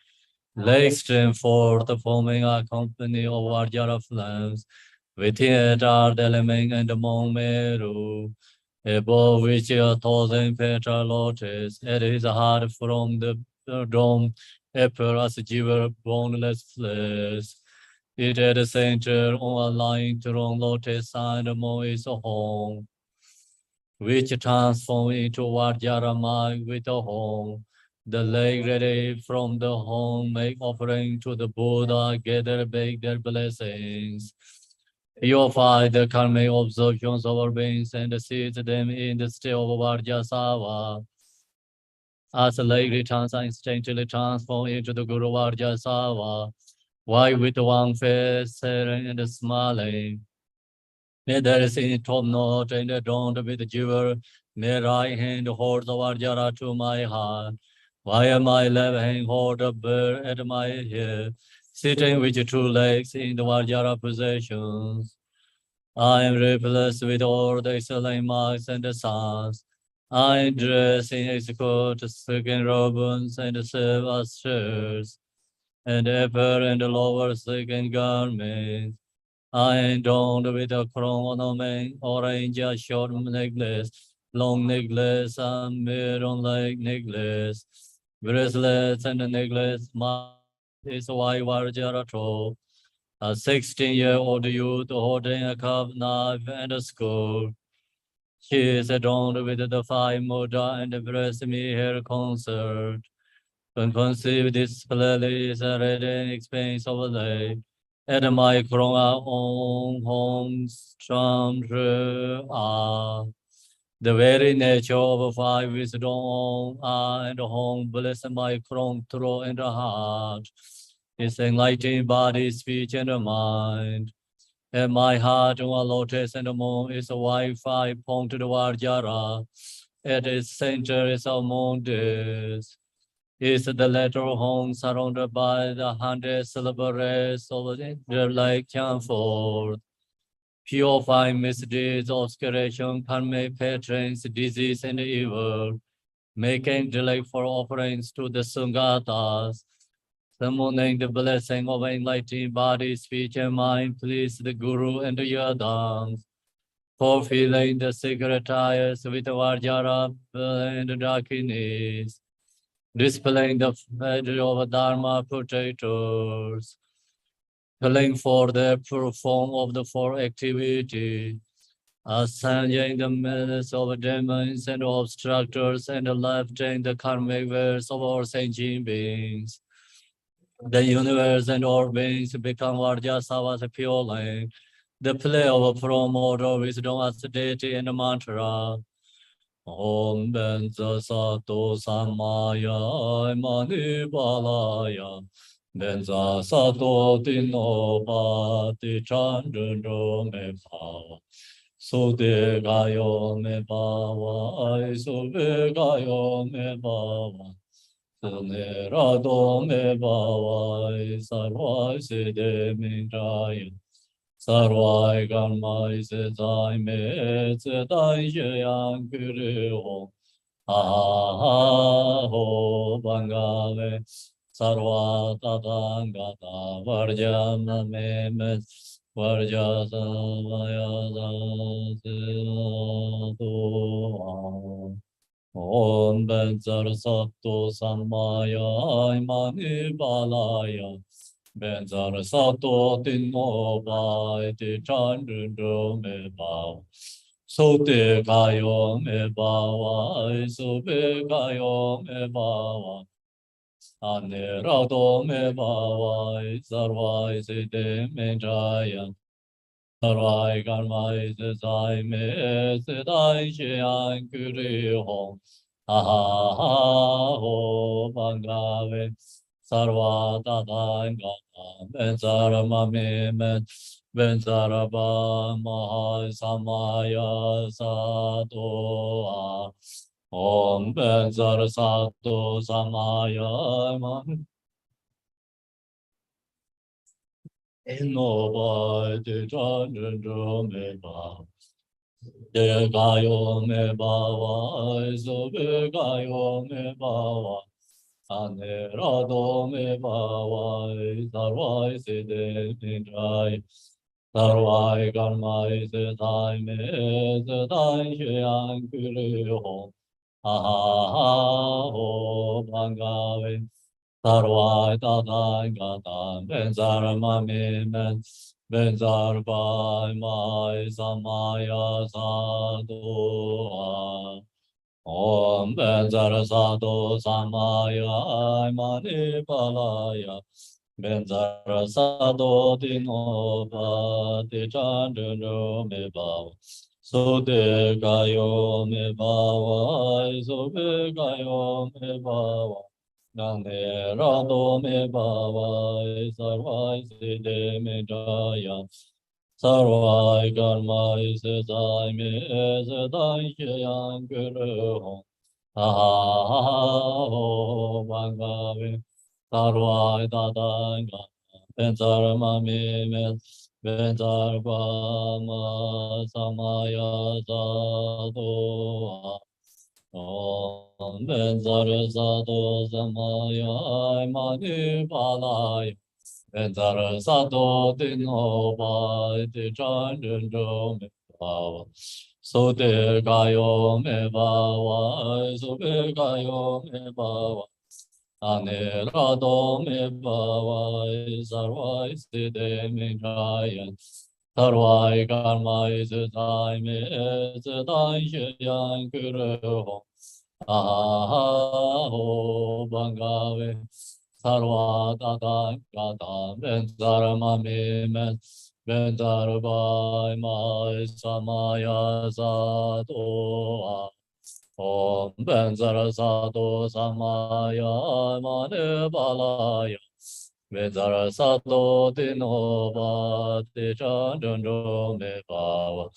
Lake stream forth, forming a company of Vajra flames. Within it are the element and the Mount Meru, above which a 1,000 petal lotus. It is hard from the dome, appear as jiva boneless flesh. It at the center on a line throne lotus and the moon is a home, which transform into Vajramai with a home. The lake ready from the home make offering to the Buddha, gather bake their blessings. Purify the karmic observations of our beings and seed them in the state of Vajrasatva. As the lake returns and instinctively transform into the Guru Vajrasatva, white with one face, serene and smiling. May there is in top note and adorned with jewel. May right hand hold the Vajra to my heart. While my left hand hold a bird at my head, sitting with two legs in the Vajra possessions. I am replaced with all the excellent marks and the signs. I dress in exquisite silken ribbons and serve as shirts, and upper and lower silken garments. I am adorned with a crown ornament, orange short necklace, long necklace, and maroon-like necklace, bracelets and necklace. My is white Vajra. A 16-year-old youth holding a carved knife and a skull. She is adorned with the 5 mudra and bless me her concert. Conceived display is a radiant expanse of light. At my crown on homes from the very nature of 5 wisdom and home bless my crown throat and heart. It's enlightening body, speech, and mind. And my heart on a lotus and the moon is a Wi-Fi pointed Vajra. At its center is a moon disk. Is the letter home surrounded by the 100 syllable rays of the light come forth. Purify misdeeds, obscuration, karmic patrons, disease, and evil. Making delay for offerings to the Sungatas. Summoning the blessing of enlightened body, speech, and mind, please the Guru and the Yadams. Fulfilling the secret tires with Vajra and the Dakinis. Displaying the value of Dharma protectors. Calling for the perform of the 4 activities. Ascending the menace of demons and obstructors and lifting the karmic wares of our sentient beings. The universe and all beings become Vajrasattva's pure light. The play of a promoter wisdom as deity and mantra. Om Benza Sato Samaya Mani Balaya Benza Sato Dino Bati Chandro Me Pava Sude Gayo Me Bava Sube Gayo Me Bava Sune Rado Me Bava Sarva Side Minjaya Sarvai Karmai Sedai Me Sedai Yang Guru Ho Aho Bangave Sarva Tatangata Varjana Me Varja Samaya Sadhu Om Benzar Sato Samaya Imani Balaya Benzar Sato Tino Bai Ti Chandro Me Bao Sote Kayo Me Bawa Sobe Kayo Me Bawa Anerado Me Bawa Sarvai Sede Me Jaya Sarai Karmai Sedai Me Sedai Shian Kuri Hong Ho Bangave Sarva Tatangata Benzara Mami Men Benzara Ba Maha Samaya Sato Om Benzara Sato Samaya Mami Innova de Chandra Me Ba De Gayo Me Bawa Sobe Gayo Me Bawa Anerado Me Bawa Sarvai Sede Nijai Sarvai Karmai Sedai Me Sedai Shian Kuri Ho Ho Bangave Sarvai Tatai Gata Benzar Mami Men Benzar Bai Mai Samaya Sadhu Om Benzar Sadhu Samaya Mani Palaya Benzar Sadhu Dino Pati Chandro Me Bhava Sude Gayo Me Bhava Sube Gayo Me Bhava Nane Rado Me Bhava Sarvai Side Me Jaya Sarvai Karmai Sedai Me Sedai Shayan Guru Ho Aho Bangave Sarvai Tatanga Benzar Mami Me Benzar Bama Samaya Sadhu Om Benzar Sadhu Samaya Mani Balaya Benzar Sadhu Dino Bai Ti Chandro Me Bhava Sote Gayo Me Bhava Sobe Gayo Me Bhava Anerado Me Bhava Sarvai Side Me Jaya Sarvai Karmai Sedai Me Sedai Shayan Kuru Ho Aho Bangave Sarva Tata Gata Benzar Mami Men Benzar Bai Mai Samaya Sato Om Benzar Sato Samaya Mani Balaya Benzar Sato Dino Bati Chandro Me Bhava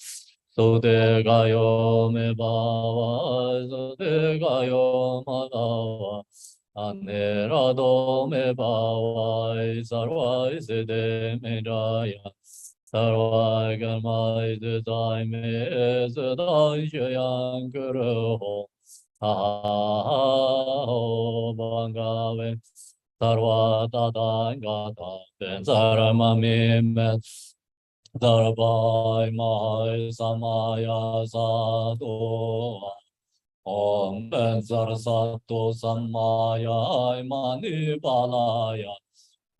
Sude Gayo Me Bhava Sude Gayo Ma Bhava Anerado Me Bhava Sarvai Side Me Jaya Sarvai Karmai Sedai Me Sedai Shayan Guru Ho Aho Bangave Sarva Tatangata Benzar Mami Men Sarvai Mahai Samaya Sadhu Om Benzar Sato Samaya Mani Balaya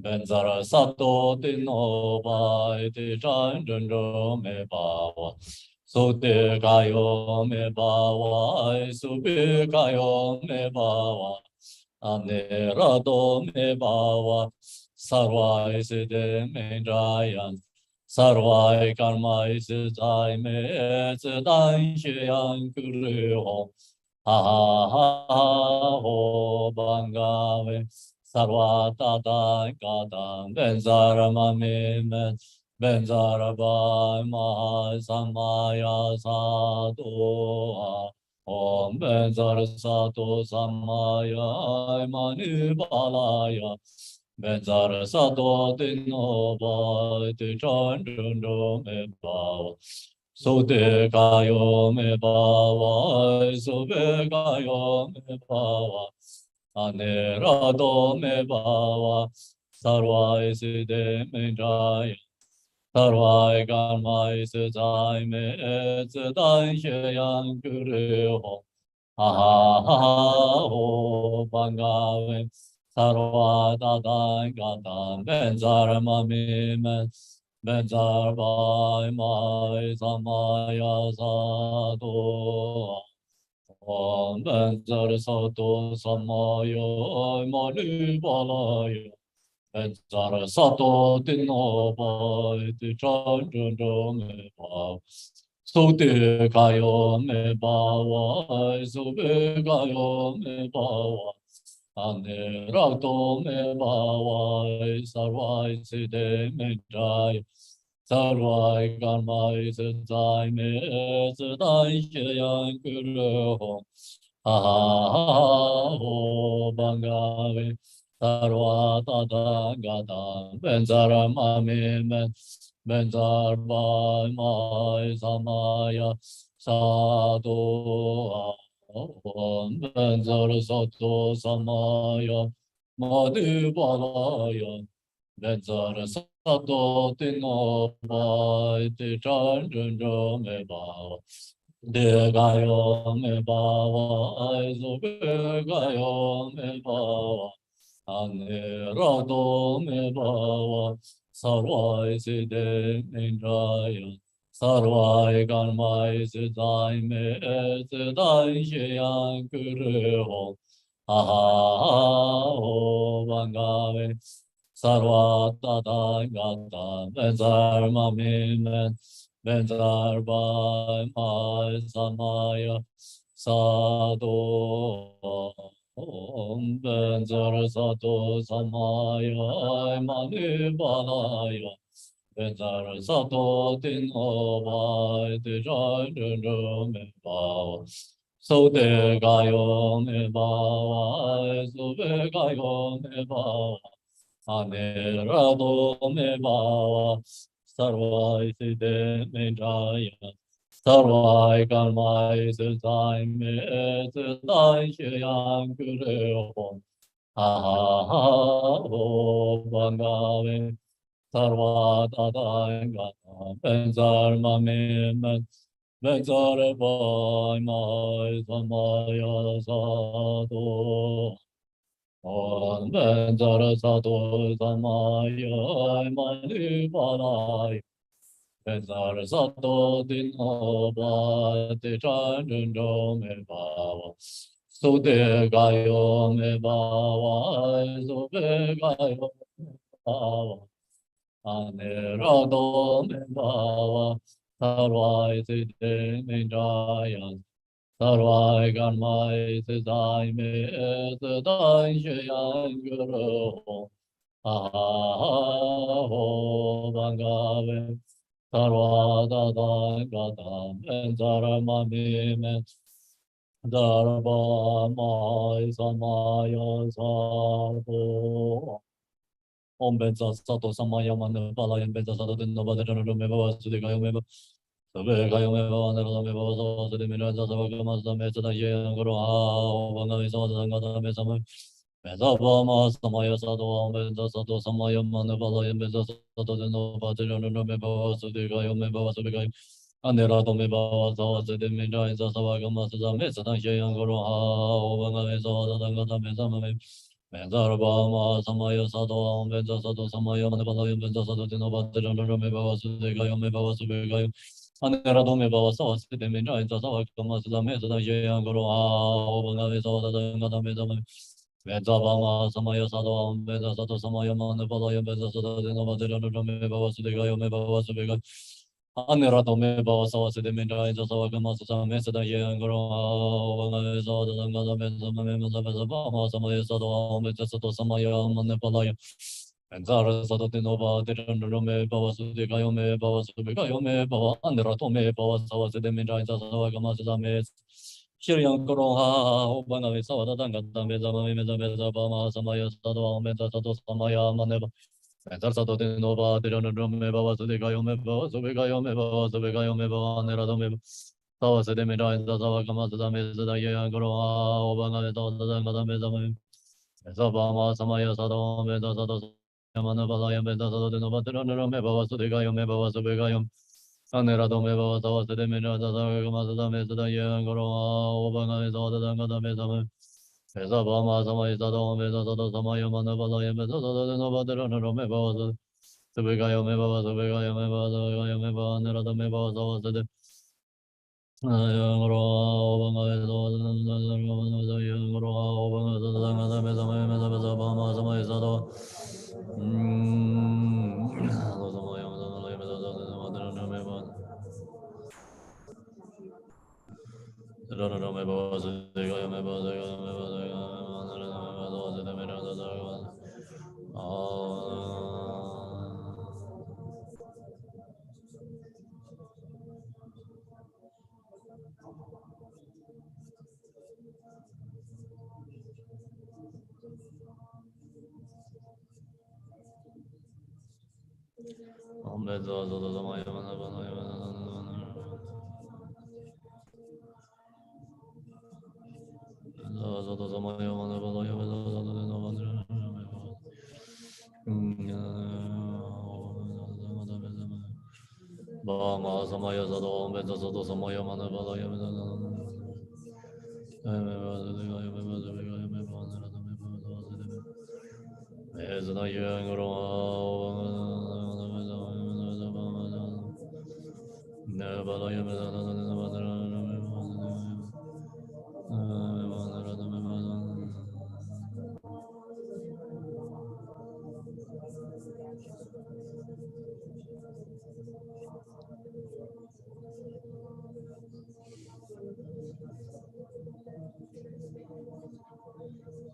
Benzar Sato Dino Bai Ti Chandro Me Bhava Sote Gayo Me Bhava Sube Gayo Me Bhava Anerado Me Bhava Sarvai Side Me Jaya sarvai karma isi zai me zidan shiyan kuru ho ho bangave sarva tadan kadan benzarama me benzaraba ma samaya sadhu Om Benzar Sato Samaya Mani Balaya Benzar Sato Dino Bhai Chan Chundro Me Bhava Sute Kayo Me Bhava Sube Kayo Me Bhava Anerado Me Bhava Sarva Iside Me Jaya Sarvai karmai sudai me sudai shayang guru ho ho bangave sarva dadai gata benzar mami men benzar vai mai samaya sadhu om benzar sadhu samaya mani balaya Benzara sato dino bai di chan chun chun me ba so de kayo me ba wa so be kayo me ba wa ane ra to me ba wa sarvai se de me jai sarvai karmai se jai me se dai she yang kuru ho ho bangave Sarva Tata Gata Benzara Mami Benzar Vai Mai Samaya Sadhu Benzar Sato Samaya Madhu Balaya Benzar Sato Tino Vai Tichan Junjo Me Bhava De Gayo Me Bhava Aizu Gayo Me Bhava Anerado me bhava sarvai siddhe minjaya sarvai karmai siddhai me siddhai shayang kuru ho ho bangave sarva tata gata benzar mami men benzar bhai mai samaya sadhu Om Benzar Sato Samaya Mani Balaya Benzar Sato Dino Vai Dejan Jundro Me Bhava So De Gayo Me Bhava So Be Gayo Me Bhava Anerado Me Bhava Sarvai Siddhe Me Jaya Sarvai karmai sudai me sudai shayang kuru ho bangave sarva tadai gata benzar mame benzar vai mai samaya sadhu om benzar sadhu samaya mani balai Benzar Sato Dino Ba Te Chan Chun Jo Me Ba So De Gayo Me Ba So Be Gayo Me Ba Ane Ra Do Me Ba Sarvai Se De Me Jaya Sarvai Karmai Se Dai Me Se Dai Shayan Guru ho bangave sarva dada gata benzara mami me darba mai samaya sadhu om benza sato samaya manu palayan benza sato dinno bada janu me baba sudi gayo me baba sabe gayo me baba nara me baba sato sudi me raja sabha kama same sada ye guru ho bangave sato gata me samaya Benzar samaya sadhu benza sato samaya manu palayan benza sato dinno bada janu me baba sudi gayo me baba sabe gayo Anera to me baba sato sudi me raja sabha kama same sada ye guru ho bangave sato gata me samaya Benzar samaya sadhu benza sato samaya manu palayan benza sato dinno bada janu me baba sudi gayo me baba sabe gayo Anera to me baba sato sudi me raja sabha kama same sada ye guru ho bangave sato gata me samaya Mezabama Samaya Sadam, Meza Sato Samaya Manapalaya, Meza Sada Novadira Meva Sudiga, Meva Subiga, Anirato Meva Sawas de Minda, Sawakamas, Mesa Yangro, Meza Zangada Meza Meza Samaya Sadam, Meza Sato Samaya Manapalaya. And Zara Sadotinova didn't me, Bava Sudikayome, Bava Subikayome, Bava Anderatome, Bava Sawas de Minda, Sawakamas, Shirian Koroha, Obana Sawada Dangata Meza Meza Meza Bama Samaya Sado Meza Sato Samaya Maneva. And Sadotinova didn't me, Bava Sudikayome, Bava Subikayome, Bava Subikayome, Bava Neradome. Sawas de Minda, Sawakamas, Meza Yan Koroha, Obana Dangata Meza. Zabama Samaya Sado Meza Sato. Manabalaya Meza Sadotinova didn't me, Bava Sudikayome, Bava Subikayome. Aneradome Bava Sawas de Minda, Sawakamas, Meza Yan Koroha, Obana Dangata Meza. Meza Bama Samaya Sado Meza Sato Samaya Manabalaya Meza Sadotinova didn't me, Bava Subikayome, Bava Subikayome, Bava Subikayome, Bava Neradome, Bava Sawas de Bama Samaya Sado Meza Sato Samaya Manabalaya Meza Yangro Nebalaya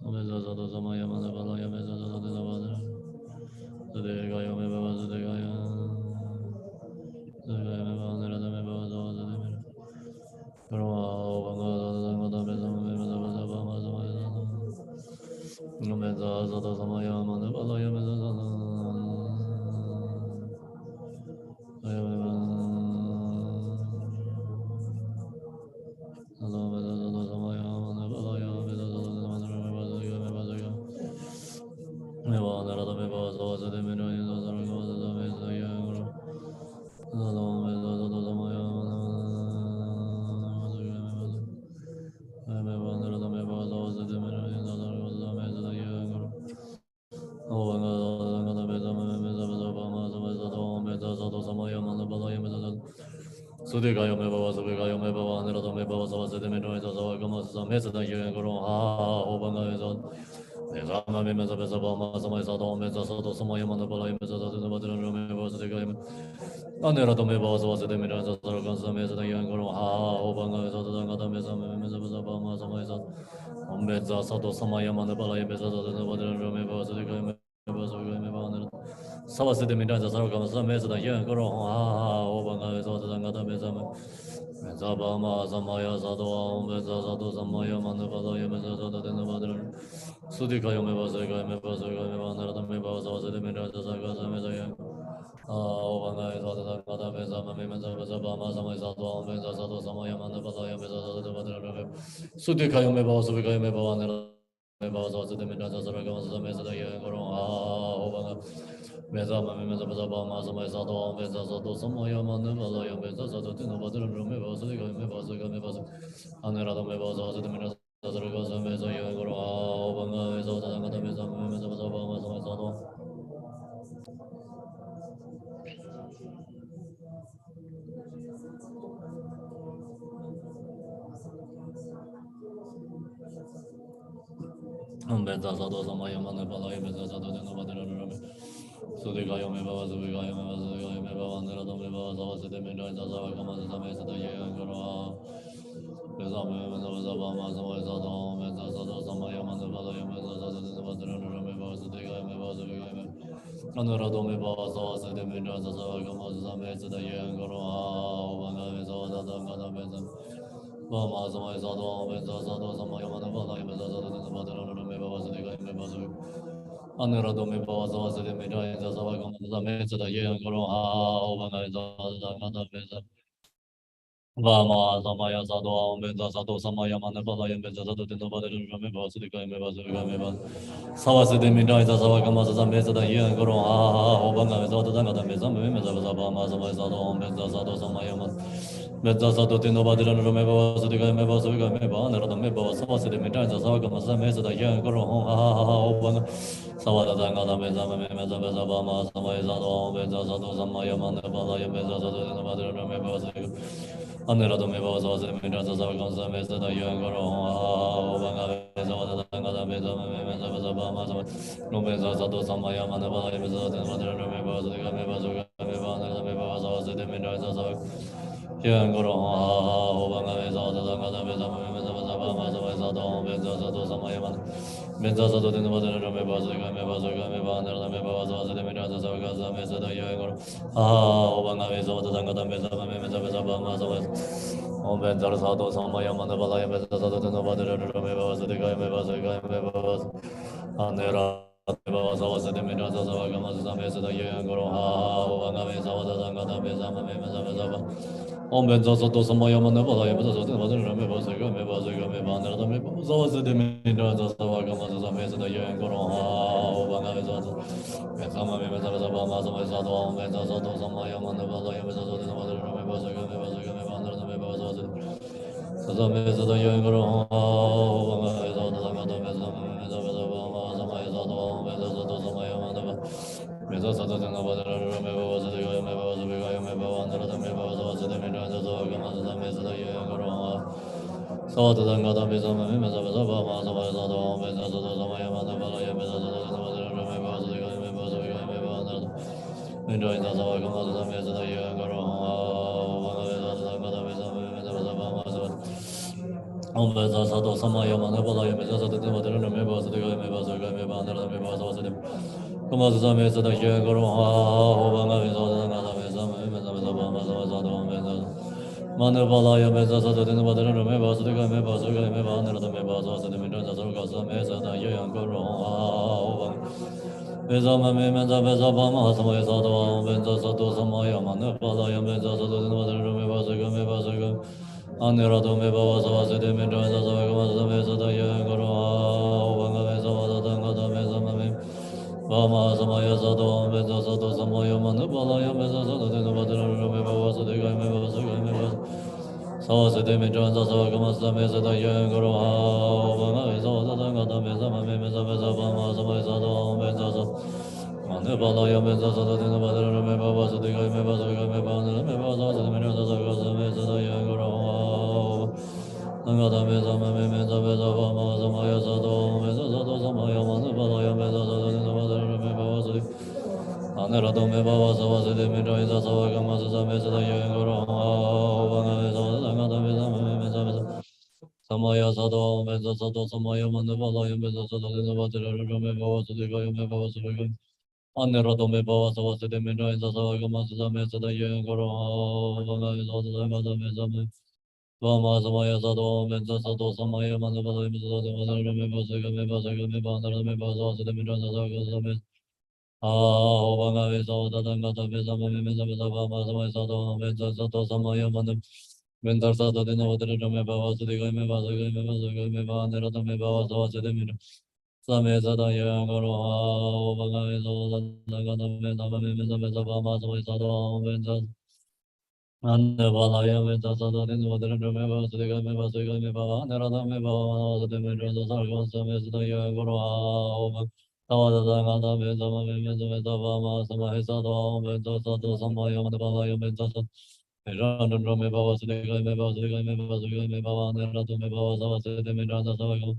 Meza Sato Samaya Manabalaya Meza Sato Samaya Sudegaya Meba Sudegaya Sudegaya Meba Nerada Meba Sudegaya Meza Sato Samaya Manabalaya Meza Sudikayo me baba subikayo me baba nirado me baba sawa sede me noita sawa kama sa mesa da yen goro ha ho banga ezo mesa ma me mesa besa ba ma sama sa do mesa sa do sama yama na bala mesa sa do badra me baba sudikayo me anirado me baba sawa sede me noita sawa kama sa mesa da yen goro ha ho banga ezo da ngata mesa me mesa besa ba ma sama sa mesa sa do sama yama na bala mesa sa do badra me baba sudikayo me baba sudikayo me baba nirado sawa sede me noita sawa kama sa mesa da yen goro ha ho banga ezo da ngata mesa me Zabama Samaya Sado, Meza Sado Samaya Manapalaya Meza Sado Denavadra Sudikayo Meva Sega Meva Sega Meva Narada Meva Sawasadi Mera Saga Samezaya Ovanga Sado Kata Meza Meza Zabama Samaya Sado, Meza Sado Samaya Manapalaya Meza Sado Denavadra Sudikayo Meva Sudikayo Meva Narada Meva Sawasadi Mera Saga Samezaya Guru Ovanga Meza Meza Zabama Samaya Sado, Meza Sado Samaya Manapalaya Meza Sado Denavadra Meva Sega Meva Sega Meva Anurada Meva Sawasadi Mera Saga Samezaya Guru Ovanga Meza Sado Kata Meza Meza Zabama Samaya Sado Benza Sato Samayamana Palaya Benza Sato Denobadran Sudikayo Meba Zubikayo Meba Zubikayo Meba Vandera Domeba Zavas de Minda Zaza Kamas Zamesa the Yankara Bezame Benza Bama Zamay Sato Benza Sato Samayamana Palaya Benza Sato Denobadran Meba Sudikayo Meba Zubikayo Anura Domeba Zavas de Minda Zaza Kamas Zamesa the Yankara Vanga Bezava Dangana Benza Bama Zamay Sato Benza Sato Samayamana Palaya Benza Sato Denobadran Meba Sudikayo Meba Zubikayo Anura Domi Baza de Mida in the Savagam, the Mesa, the Yan Guru, Organized, Vama, Samaya Sado, Benza Sato, Samaya Manapala, and Benza Sato, the Bada, Rameva, Sudika, Savas de Mida in the Savagamas, the Mesa, the Yan Guru, Organized, the Mesa, Mesa, Samaya Sado, Benza Sato, Samaya Benza Sato, the Nobody, Rameva, Sudika, Meva, Sudika, Meva, and the Meba, Savas de Mida in the Savagamas, the Mesa, the Yan Guru, Savada Danga, Mesa, Mesa, Bama, Samaya Sado, Benza Sato, Samaya Manapala, and Benza Sato, the Nobody, Rameva, Anera do me was a minute as a consummate that young girl, Banga, Mesa, Mesa, no Mesa, Sato, Samaya, Manaba, Mesa, and Mother, remember the Gameva, was the minute as a young girl, Banga, Mesa, the Mesa, Mesa, Sato, Samaya, Mesa, Sato, the Mother, remember the Gameva, the Meva, was the minute as a consummate that young girl, Banga, Mesa, the Mesa, Om Benzer Sato Samaya Manabala Mesa Sato Nobadra Mevas, the Guy Mevas, the Guy Mevas, Anera Mevas, the Minas of Agamas, the Mesa, the Yang Guru, Wangame Sawada Zangada Mesa, Mesa Mesa. Om Benzer Sato Samaya Manabala Mesa Sato Nobadra Mevas, the Guy Mevas, the Guy Mevas, the Mevas, the Minas of Agamas, the Mesa, the Yang Guru, Wangame Sato. Sama Mesa Mesa Bama Sato, Mesa Sato Samaya Manabala Mesa Sato Nobadra Mevas, the Guy Mevas, the Guy Mevas, the Mevas. Mesa the young girl, Mesa the Mesa Mesa Mesa Sato Nobody was the guy, was the guy, under the Meva was the Mesa the Mesa the young girl. So the Gata Mesa Mesa Bama, Sato, Mesa Sato Samaya Manabala, Mesa the was the guy, was the guy, under enjoying the Savagamas, the Mesa the young girl, Om Beza Sato Samaya Manabala Mesa the Mother Meva the guy Meva the guy Meva under the Meva was the Kamasa Mesa the young girl, Banga Mesa the Gata Mesa Mesa Bama Sato Mesa Manabala Mesa the Mother Meva the guy Meva the guy Meva under the Meva was the Mesa the Mesa the young girl, Mesa Mesa Mesa Bama Samaya Sato Mesa Sato Samaya Manabala Mesa the Mother Meva the guy Meva the guy Anera do me baba sa se de me do sa sa ga ma sa me sa da ye goro wa ga me sa wa da da ga da me sa ma me ba ma sa ma ya sa do me sa sa do sa ma ya ma ne ba la ya me sa sa da de no ba de ro me ba wa sa de ga me ba sa ga me ba sa wa se de me do sa sa ga ma sa me sa da ye goro wa ga me sa wa da da ga da me sa ma me sa ba ma sa ma sa do me sa sa Mane ba la ya me sa sa da de no ba de ro me ba wa sa de ga me ba sa ga me ba ne me ba sa sa de me do sa sa ga sa me sa da ye goro Angada Mesa Mesa Mesa Bama Samaya Sato Mesa Sato Samaya Manu Balaya Mesa Sato Navadra Meba Vasari Anera Dome Baba Savasi de Mira Isa Savaka Masa Mesa the Yangoro Vanga Mesa Angada Mesa Mesa Mesa Samaya Sato Mesa Sato Samaya Manu Balaya Mesa Sato Navadra Meba Vasari Gaya Meba Vasari Anera Dome Baba Savasi de Mira Isa Savaka Masa Mesa the Yangoro Vanga Mesa Angada Mesa Mesa Vama Samaya Sato, Mensa Sato, Samaya Manabala, Misa, the Mother, Meba, Sega, Meba, Sega, Meba, Meba, Sasa, the Midra, Saga, Samet. Ah, Vanga, Mesa, the Tangata, Mesa, Mesa, Mesa, Vama, Samaya Sato, Mensa Sato, Samaya Manab, Mensa Sato, the Nova, the Meba, was the Meba, Sega, Meba, Sega, Meba, Nera, the Meba, was the Midra. Samesa, the Yangoro, Vanga, Mesa, the Tangata, Mesa, Mesa, Mesa, Vama, Samaya Sato, Mensa. Annabalaya Mesa Sato, the Mother, Meba, Sega, Meba, Sega, Meba, Nera, the Meba, the Midra, the Sargo, Samesa, the Yangoro, Tawada Zangada Mesa Mesa Mesa Vama Samahisa Do Mesa Sato Samaya Manabala Mesa Sato Ran and Rome Baba Sega Meba Sega Meba Sega Meba Nera to Meba Sava Sede Midra Savago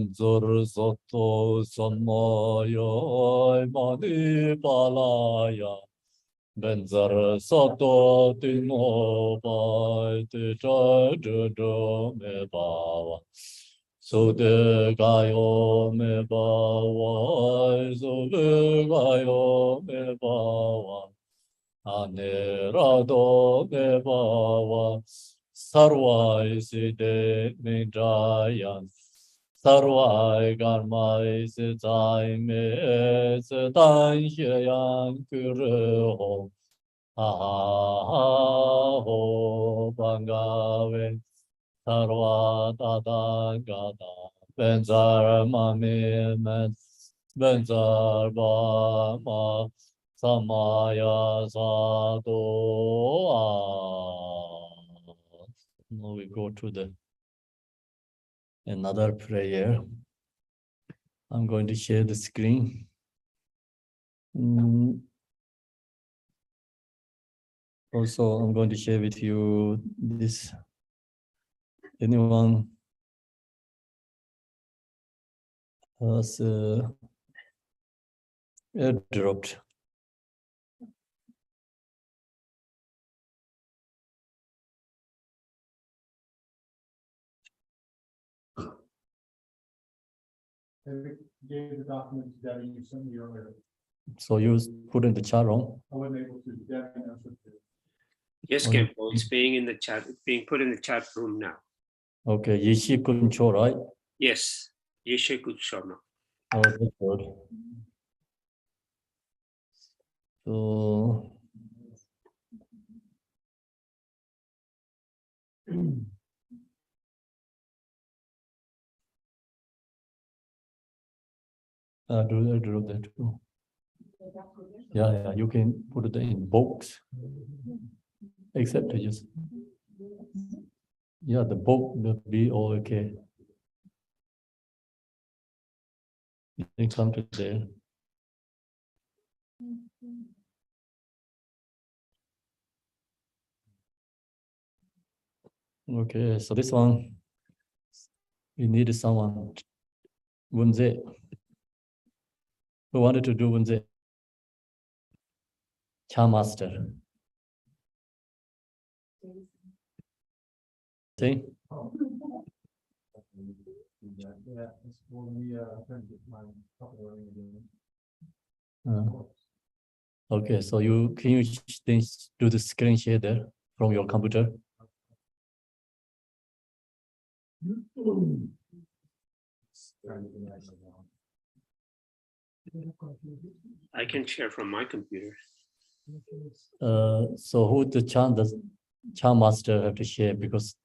Om Vajrasatva Samaya Mani Palaya Vajrasatva Tino Pai Ticha Me Bava Sude Gayo Me Bava Sude Gayo Me Bava Anerado Me Bava Sarvai Siddhe Nidrayan Sarvai karmai sitai me sitai shayan kuro ho bangave sarva tata gata benzar mami men benzar ba ma samaya sato. Now we go to the another prayer. I'm going to share the screen. Also, I'm going to share with you this. Anyone has airdropped? Gave the documents that you sent me earlier. So you put in the chat room. I wasn't able to. Debbie answered it. Yes, Oh, Kempo, it's being in the chat, being put in the chat room now. Okay, Yishi control, right? Yes, Yeshe Kutsharma. Oh, that's good. So do that too. Yeah, you can put it in box. Except to just the book will be all okay. It come to there. Okay, so this one we need someone. Wunze. Who wanted to do Wunze? Cha master. See? Okay, so can you do the screen share there from your computer? I can share from my computer. So who the Cha master have to share because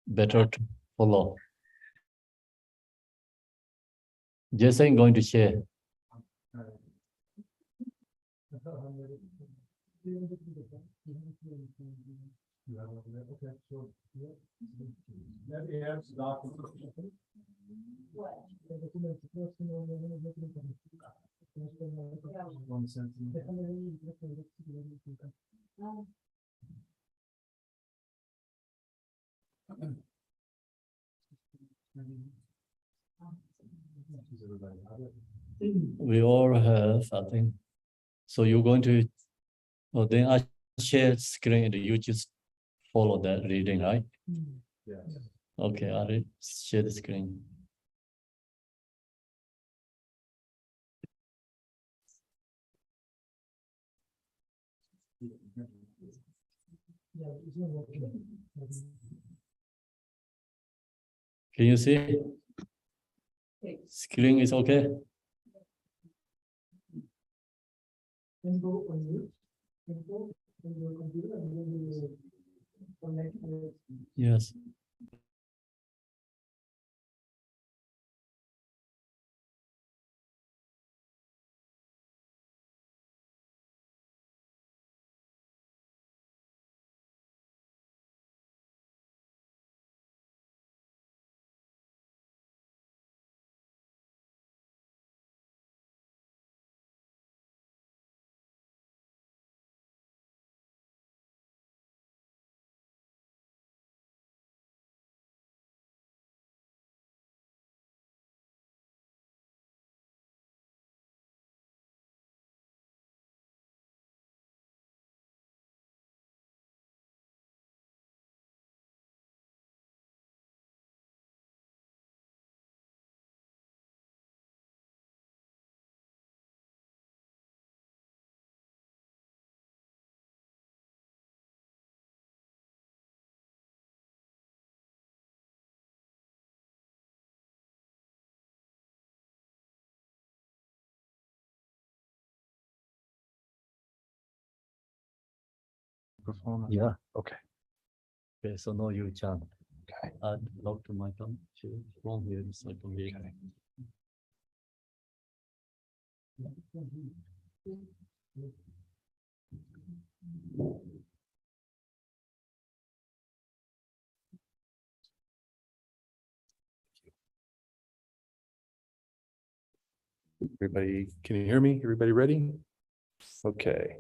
better to follow. Jason going to share. We all have, I think. So you're going to, then I share screen and you just follow that reading, right? Yes. Okay, I'll share the screen. Can you see? Screen is okay? Yes. microphone? Yeah. Okay. Okay, so now you chant. Okay. Add loud to my tongue. From here, it's like from here. Everybody, can you hear me? Everybody ready? Okay.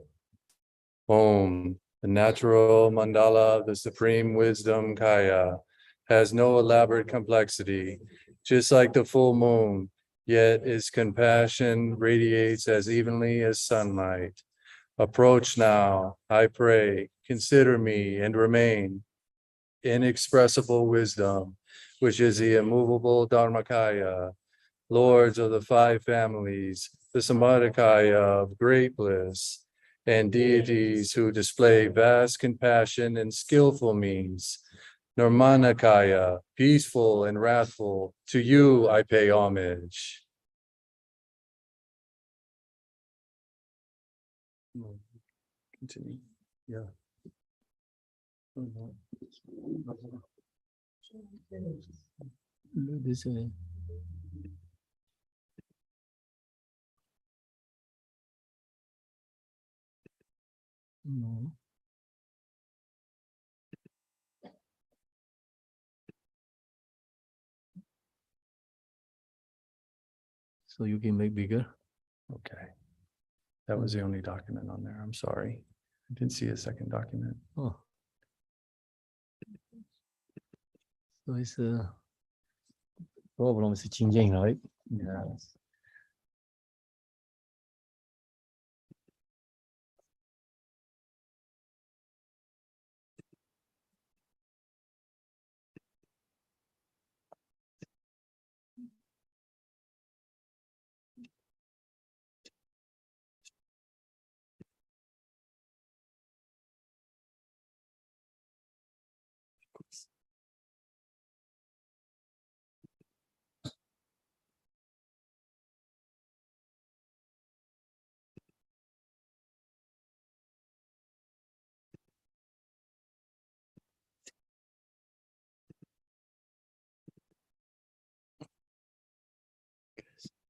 Om, the natural mandala of the supreme wisdom Kaya, has no elaborate complexity, just like the full moon, yet its compassion radiates as evenly as sunlight. Approach now, I pray, consider me and remain. Inexpressible wisdom, which is the immovable Dharmakaya, lords of the five families, the Samadhikaya of great bliss, and deities who display vast compassion and skillful means. Nirmanakaya, peaceful and wrathful, to you I pay homage. Continue. Yeah. This way. No. So you can make bigger. Okay. That was the only document on there. I'm sorry. I didn't see a second document. Oh. So it's a problem is changing, right? Yes.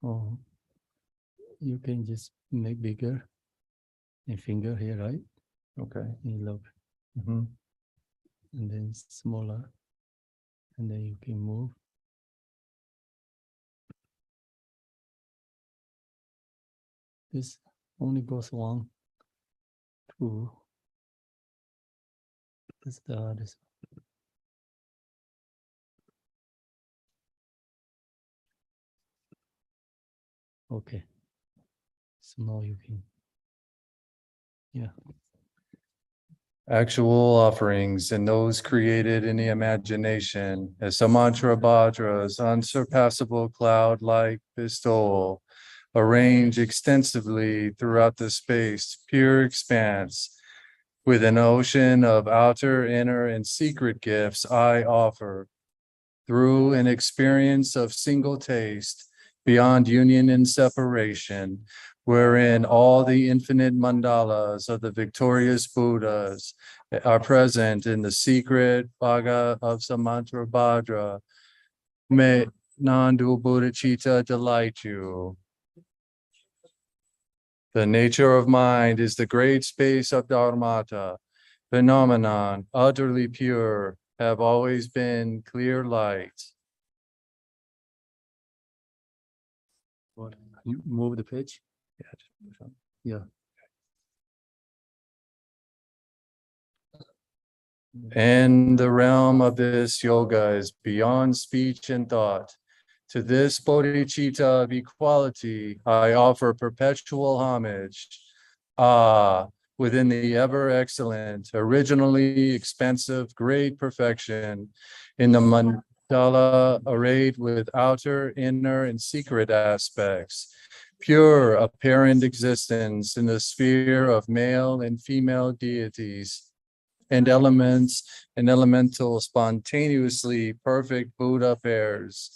Oh, you can just make bigger and finger here, right? Okay. You look, Mhm. and then smaller, and then you can move. This only goes 1, 2. This the this. Okay. So now you can. Yeah. Actual offerings and those created in the imagination as Samantra Bhadra's unsurpassable cloud-like bestowal, arrange extensively throughout the space, pure expanse, with an ocean of outer, inner, and secret gifts I offer, through an experience of single taste, beyond union and separation, wherein all the infinite mandalas of the victorious Buddhas are present in the secret Bhaga of Samantra Bhadra. May Nandu Buddhacita delight you. The nature of mind is the great space of Dharmata, phenomenon, utterly pure, have always been clear light. What? You move the page? Yeah, just push on. Yeah. And the realm of this yoga is beyond speech and thought. To this bodhicitta of equality, I offer perpetual homage. Ah, within the ever excellent, originally expansive, great perfection, in the mandala arrayed with outer, inner, and secret aspects, pure apparent existence in the sphere of male and female deities, and elements and elemental spontaneously perfect Buddha pairs.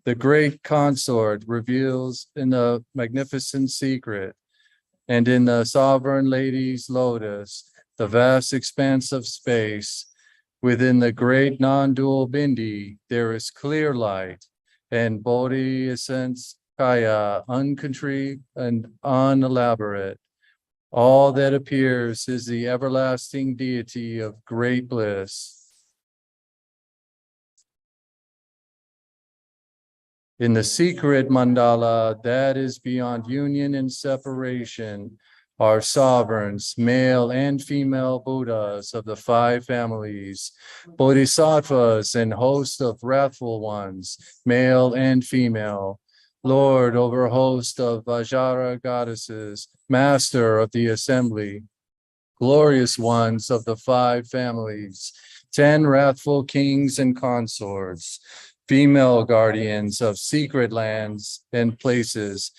The great consort reveals in the magnificent secret and in the sovereign lady's lotus the vast expanse of space. Within the great non-dual bindi, there is clear light, and Bodhi essence kaya, uncontrived and unelaborate. All that appears is the everlasting deity of great bliss. In the secret mandala that is beyond union and separation are sovereigns, male and female Buddhas of the 5 families, bodhisattvas and host of wrathful ones, male and female, Lord over host of Vajra goddesses, master of the assembly, glorious ones of the 5 families, 10 wrathful kings and consorts, female guardians of secret lands and places,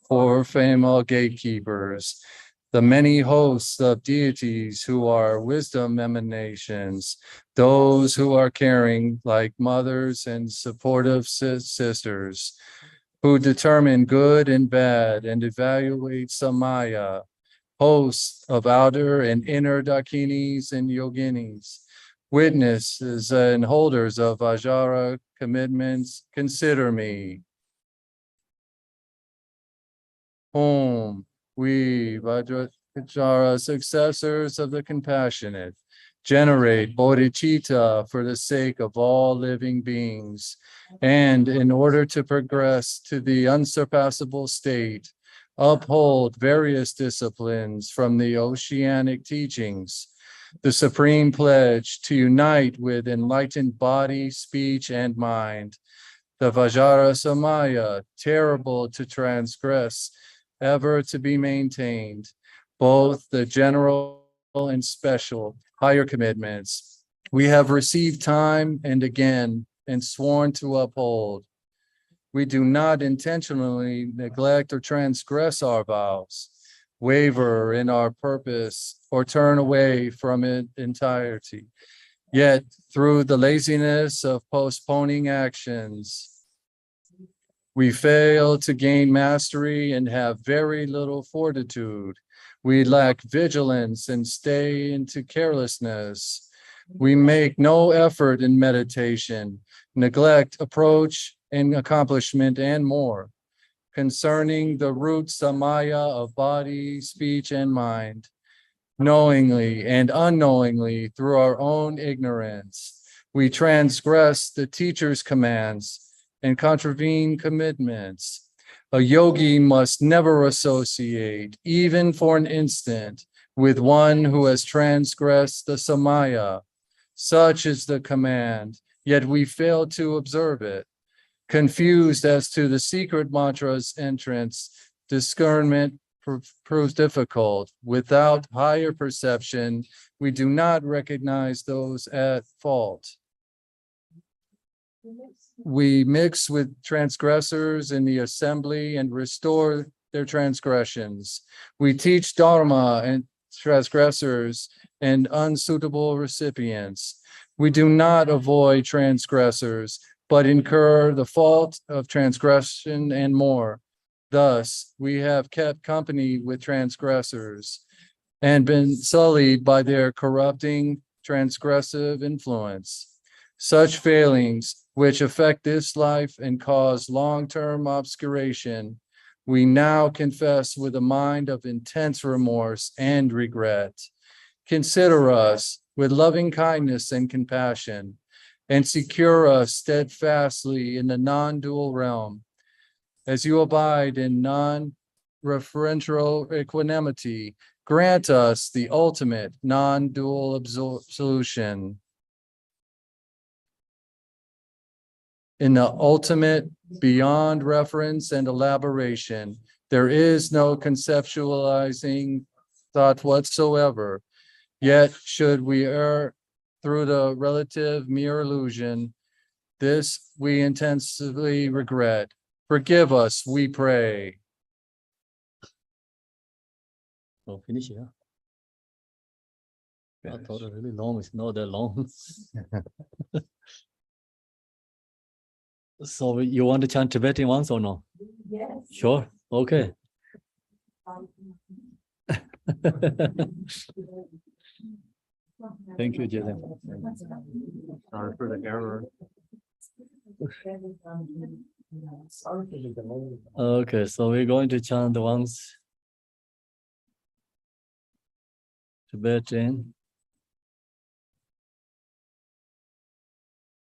4 female gatekeepers, the many hosts of deities who are wisdom emanations, those who are caring like mothers and supportive sisters, who determine good and bad and evaluate samaya, hosts of outer and inner dakinis and yoginis, witnesses and holders of Vajra commitments, consider me. Om, we Vajra successors of the compassionate, generate bodhicitta for the sake of all living beings, and in order to progress to the unsurpassable state, uphold various disciplines from the oceanic teachings, the supreme pledge to unite with enlightened body, speech, and mind, the Vajra Samaya, terrible to transgress, ever to be maintained, both the general and special higher commitments we have received time and again and sworn to uphold. We do not intentionally neglect or transgress our vows, waver in our purpose, or turn away from it entirety. Yet, through the laziness of postponing actions, we fail to gain mastery and have very little fortitude. We lack vigilance and stay into carelessness. We make no effort in meditation, neglect approach and accomplishment, and more. Concerning the root samaya of body, speech, and mind, knowingly and unknowingly through our own ignorance, we transgress the teacher's commands and contravene commitments. A yogi must never associate, even for an instant, with one who has transgressed the samaya. Such is the command, yet we fail to observe it. Confused as to the secret mantra's entrance, discernment proves difficult. Without higher perception, we do not recognize those at fault. We mix with transgressors in the assembly and restore their transgressions. We teach dharma and transgressors and unsuitable recipients. We do not avoid transgressors, but incur the fault of transgression and more. Thus, we have kept company with transgressors and been sullied by their corrupting, transgressive influence. Such failings, which affect this life and cause long-term obscuration, we now confess with a mind of intense remorse and regret. Consider us with loving kindness and compassion, and secure us steadfastly in the non-dual realm. As you abide in non-referential equanimity, grant us the ultimate non-dual absolution. In the ultimate, beyond reference and elaboration, there is no conceptualizing thought whatsoever. Yet, should we err through the relative mere illusion, this we intensively regret. Forgive us, we pray. Oh, finish here. I thought it really long. It's not that long. So you want to chant Tibetan once or no? Yes. Sure. Okay. Thank you, Jason. Sorry for the error. Okay, so we're going to chant once Tibetan.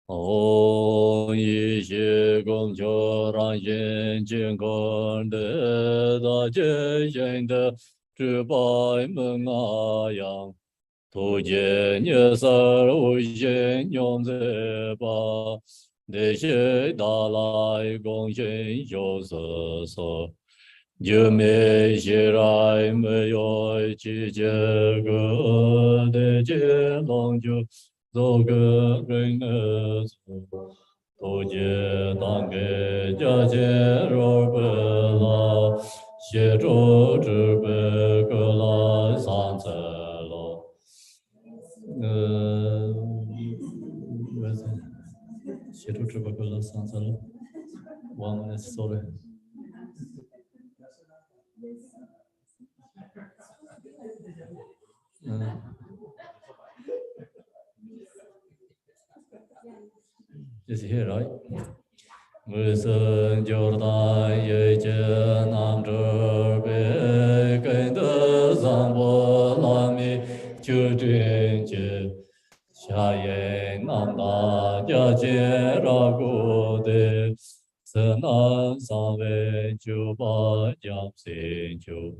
Om Yi Xie Gong Jiu Ran Yin Jin Gong De Da Jie Yin De Zhi Bai Men A Yang Tu Jie Nie Ser Wu Yin Yong Ze Ba De Xie Da Lai Gong Yin Xiu Se Se Jiu Mei Xie Rai Mei Yoi Qi Jie Ge De Jie Long Jiu Zhou Ge Ren Ne Zu Tu Jie Dang Ge Jia Jie Ro Be La Xie Zhou Zhi Be Ge La San Ce Lo xie zhou zhi be ge la san ce lo 1 minute, sorry. Is here, right? Müssen Jordan Yeje Nam Zhe Gen De Zang Bo La Mi Ju Jin Jie Xia Ye Nam Da Jia Jie Ra Gu De Se Nan Sang Wei Ju Ba Jiang Xin Ju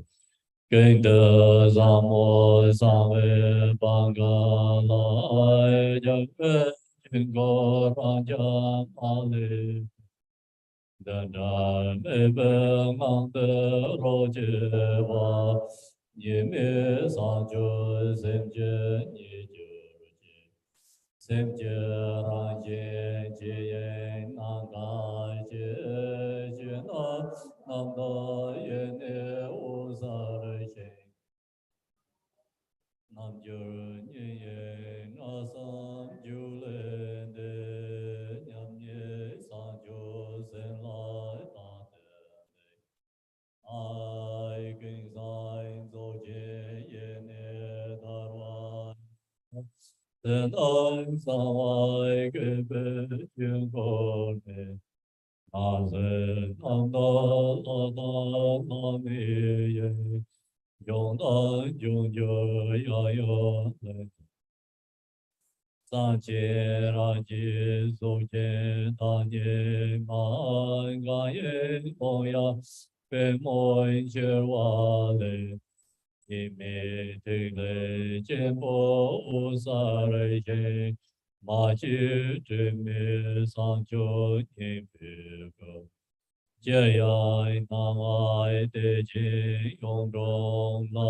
Gen De Zang Mo Sang Wei Bang Ga Lai Jiang Wei Jin Go Rang Jiang Ma Le Da da me be mang de ro je wa ye me sa jo sem je ni jo je sem je ra je je ye na ga je je na nam da ye ne o sa re je nam jo ni ye na sam ju le de nyam ye sa jo sem lai ta I can sign so ye ne darwa then I'm so I can be you for me as I'm the me ye yong da yong yo ya yo san jie ra jie so jie da nie ma ga ye o ya be mo jie wa le ye me te le jie bo u sa re jie ma ji zhe me san jiu ye be ge jie ya na ai de jie yong zhong la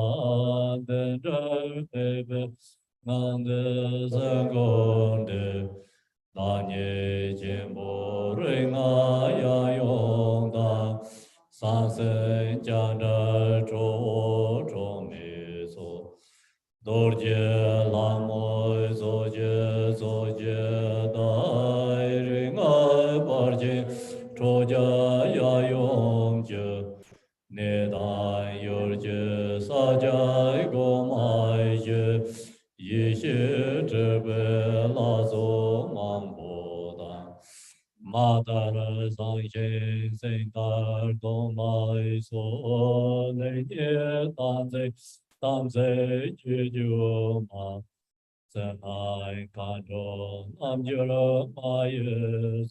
de zhe be be ngang de zhen gong de da nie jian bo rui na ya yong da san sen jiang zhe zhou zhong mi su dou jie la mo zo jie dai ring ai bar jin zhou jia ya yong jie ne dan yor jie sa jia gong mai jie yi xie zhi be la zo mang bo dan ma da re zang xin sen dar dong mai so ne nie dan zai ju ju ma zhen ai kan zhong nam ju re ma ye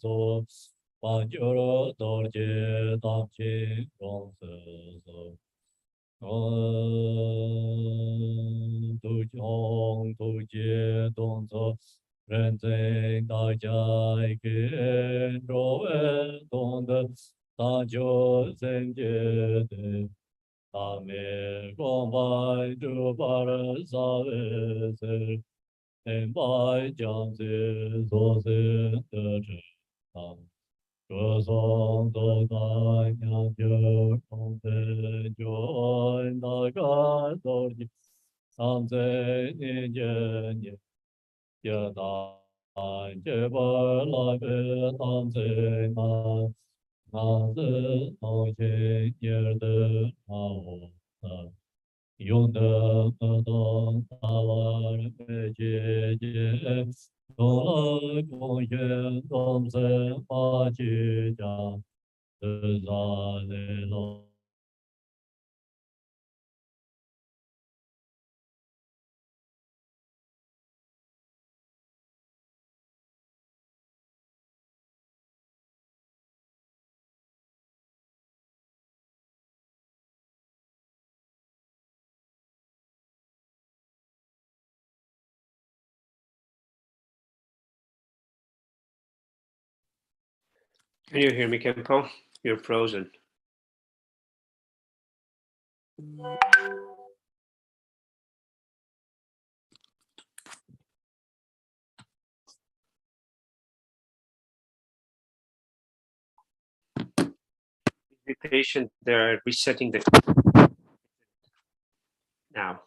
so ban ju re dou jie dang qin gong se so tu chong tu jie dong zo ren zeng da jia ge ro wen dong de da jiu zhen jie de da me gong bai zhu ba re sa ve se en bai jiang zi zo zhen de zhen dang 歌颂都在娘就从此就那个都里，常在年年年，也当这把来个当在那，那是从前年的好。用的东大瓦姐姐，东来公园东在花季家，自在的路。Can you hear me, Kempo? You're frozen. Be patient. They're resetting the now.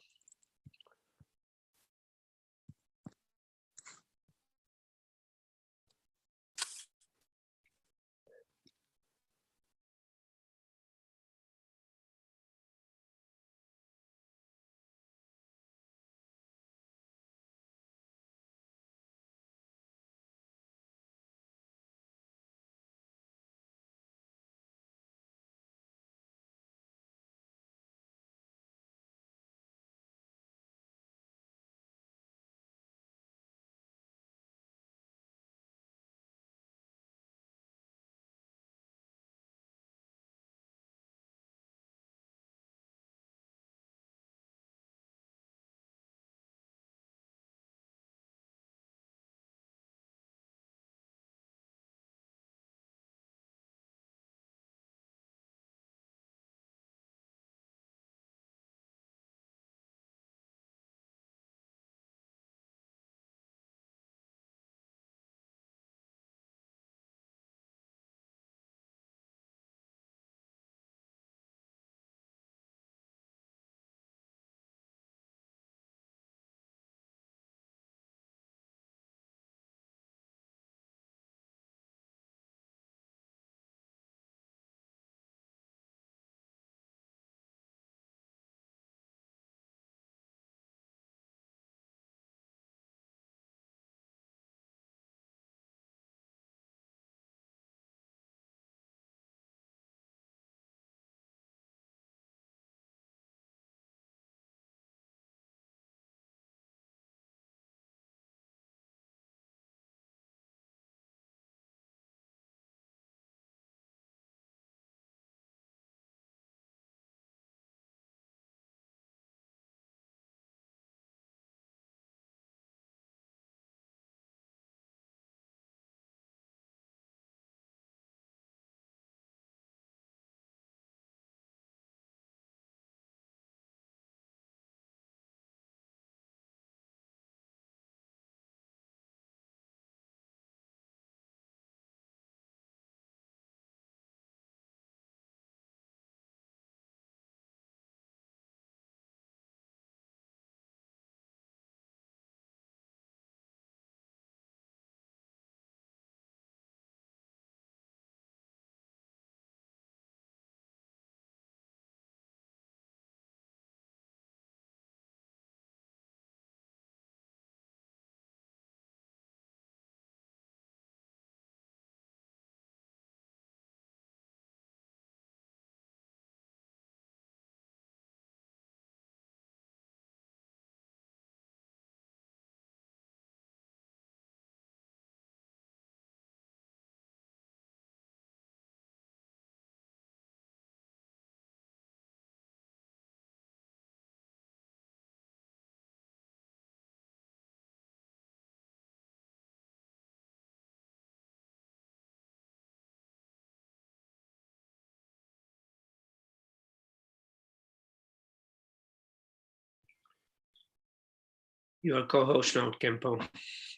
Your co-host now, Kempo.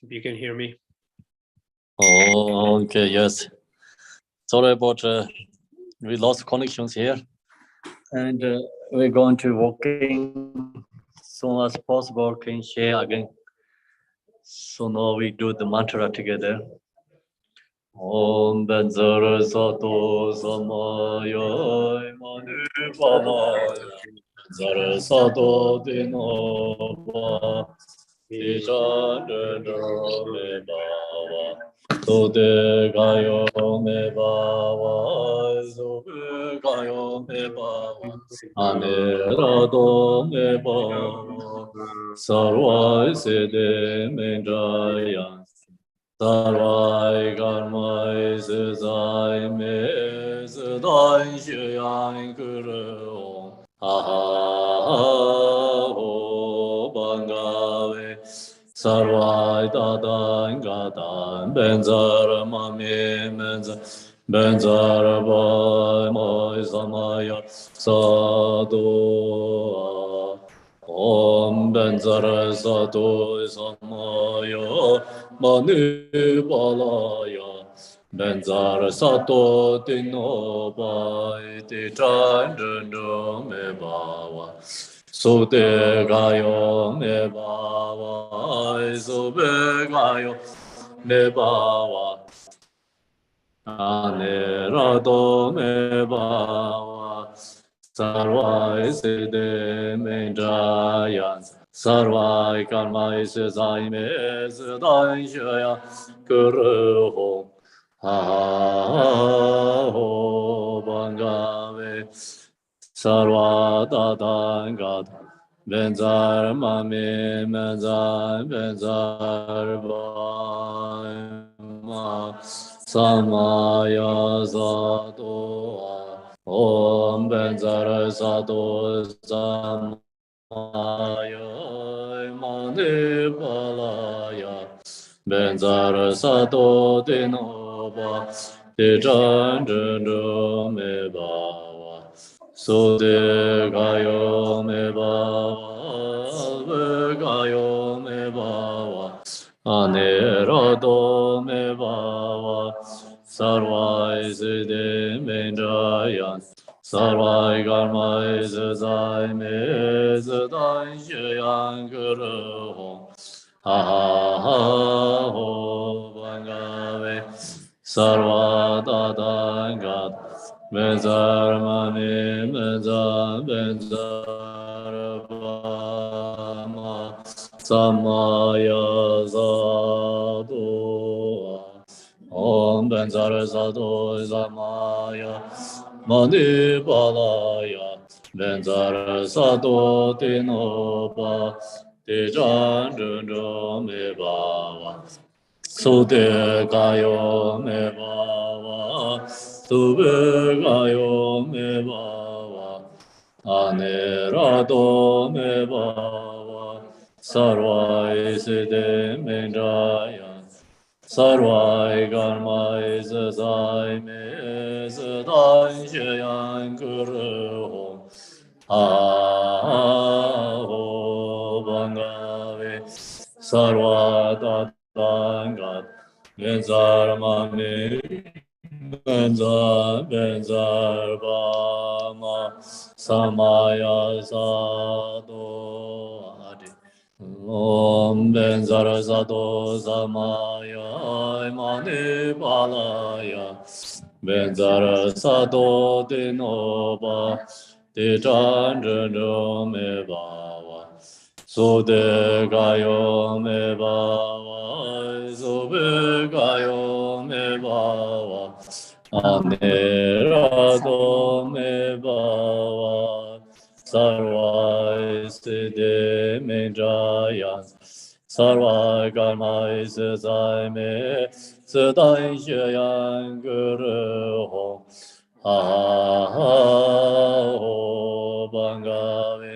If you can hear me. Oh, okay, yes. Sorry about we lost connections here, and we're going to working soon as possible. Can share again. So now we do the mantra together. Om Vajrasatva Samaya Manu Bhavaya Zara Sato Dino Ichan Dendro Me Bawa Sode Gayo Me Bawa Zobe Gayo Me Bawa Anerado Me Bawa Sarvai Sede Mendrayan Sarvai Karmai Sezai Me Sedai Shyan Guru Ho Bangave Sarvai Dadan Gadan Benzar Mami Benzar Bhai Mai Samaya Sadhu Om Benzar Sadhu Samaya Mani Balaya Benzar Sato Dino Bai Di Chan Dendo Me Bawa Sute Gayo Me Bawa Sube Gayo Me Bawa Anerado Me Bawa Sarvai Siddhi Mendrayan Sarvai Karma Isai Me Siddai Shaya Guru Ho Ha Ho Bangave Sarva Dadangad Benzar Mami Benzar Bhai Samaya Zato Om Benzar Sato Samaya Mani Balaya Benzar Sato Dinoba Dijan Jendo Me Bawa Sode Gayo Me Bawa Gayo Me Bawa Anerado Me Bawa Sarvai Siddhi Mendrayan Sarvai Karmai Sezai Me Sedai Shyan Guru Ho Ha Ho Bangave Sarva Dadangat Benzar Mani Benzar Bhama Samaya Zato Om Benzar Sato Samaya Mani Balaya Benzar Sato Dinoba Dijan Jundro Me Bawa Sute Gayo Me Bawa Sube Gayo Me Bawa Anerado Me Bawa Sarvai Siddhi Mendrayan Sarvai Karmai Sezai Me Sedai Shyan Guru Ho Ho Bangave Sarva Dadangat Benzar Mami Benzar Bhama Samaya Sadhu Adi Om Benzar Sadhu Samaya Mani Balaya Benzar Sadhu Dinoba Dijan Jendo Me Bawa Sode Gayo Me Bawa Sobe Gayo Me Bawa Anerado Me Bawa Sarvai Siddhi Mendrayan Sarvai Karmai Sezai Me Sedai Shyan Guru Ho Ho Bangave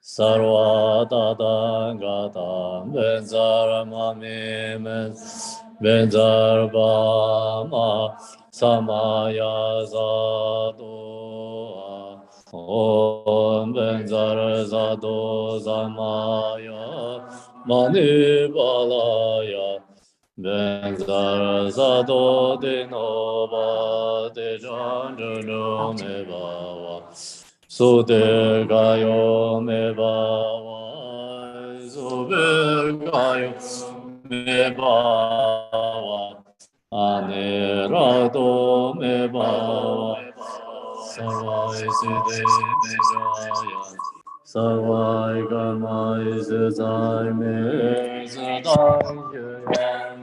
Sarva Dadangatam Benzar Mami Benzar Bhama Samaya Zato Om Benzar Zato Samaya Mani Balaya Benzar Zato Dinoba Dijan Jundro Me Bawa Sute Gayo Me Bawa Sube Gayo Me Bawa Anerado Me Bawa Sarvai Siddhi Mendrayan Sarvai Karma is I me Sadai Yuyan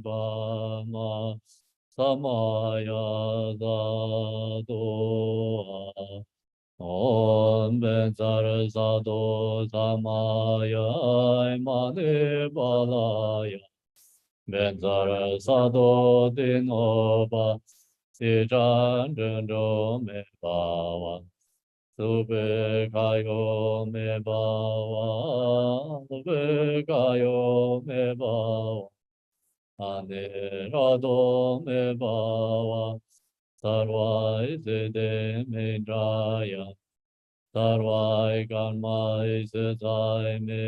Bama Samaya Dado Om Benzar Sado Samaya Mane Balaya Benzar Sado Dinoba Sijan Jendo Me Bawa Sube Kayo Me Bawa Sube Kayo Me Bawa Anerado Me Bawa Sarvai Zede Me Jaya Sarvai Karma Isai Me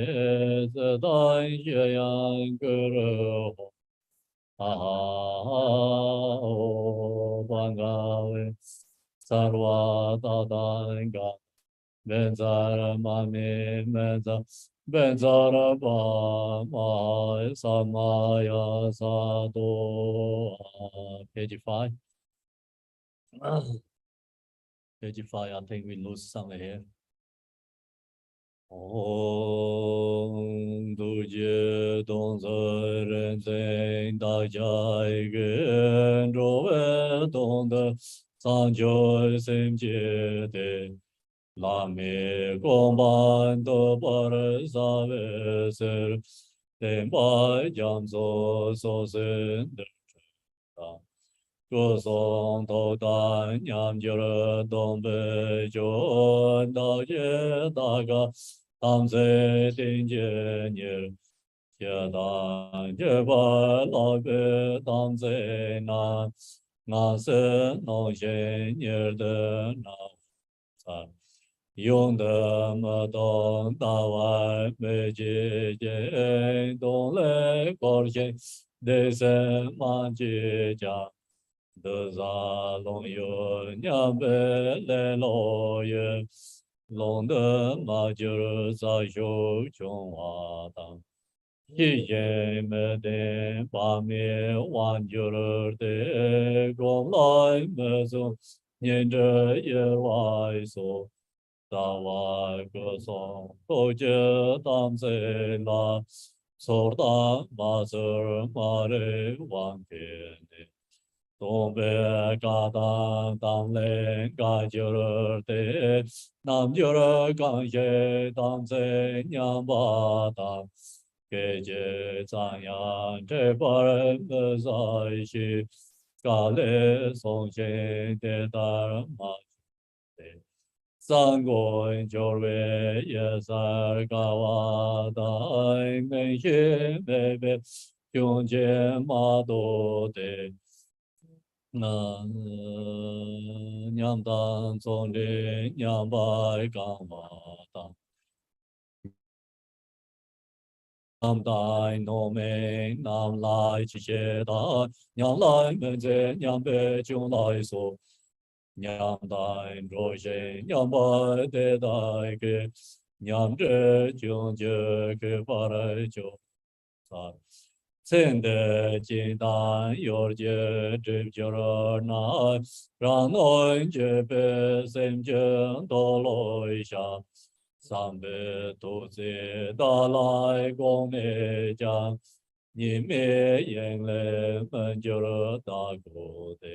Sadai Shayan Guru Aha Bangave Sarva Tadanga Benzara Mami Menza Benzara Bama Samaya Sado page 5. Page 5, I think we lose somewhere here. Om Duje Donze Renzen Da Jai Gen Roe Donde San Joy Sim Jie De La Me Gomban Do Bar Sa Ve Ser Den Bai Jam So So Sen De Cơ song thâu tan nham jir dong bei chun da ye da ga tam se ting je nir ye da je ba la be tam se na nga se no ye nir de na sa yong de ma dong da wa me je je dong le kor je de se ma je ja de za long yu nyam be le lo ye long de ma ju za yu chung wa dang yi ye me de ba me wan ju de gong lai me zu nian zhe ye wai so da wa ge song do je dam se la so da ma zi ma re wang tian de Dong Be Ga Dang Dang Le Ga Jur De Nam Jur Gang Ye Dang Ze Nyang Ba Dang Ge Je Zang Yang Je Ba Me Zai Xi Ga Le Song Xin De Dar Ma De Sang Guan Jur Wei Ye Sar Ga Wa Dang Men Xi Me Be Yong Jie Ma Do De Nham dan zong de nham bai gang wa dang nam dai no me nam lai chi che da nham lai men je nham be chung lai so nham dai ro je nham bai de dai ge nham zhe chung je ge ba rai jo sa Sen de jin dan yor je zhib jor na ran oin je be sem je do loi sha sam be tu zi da lai gong me jiang ni me yen le men jor da gu de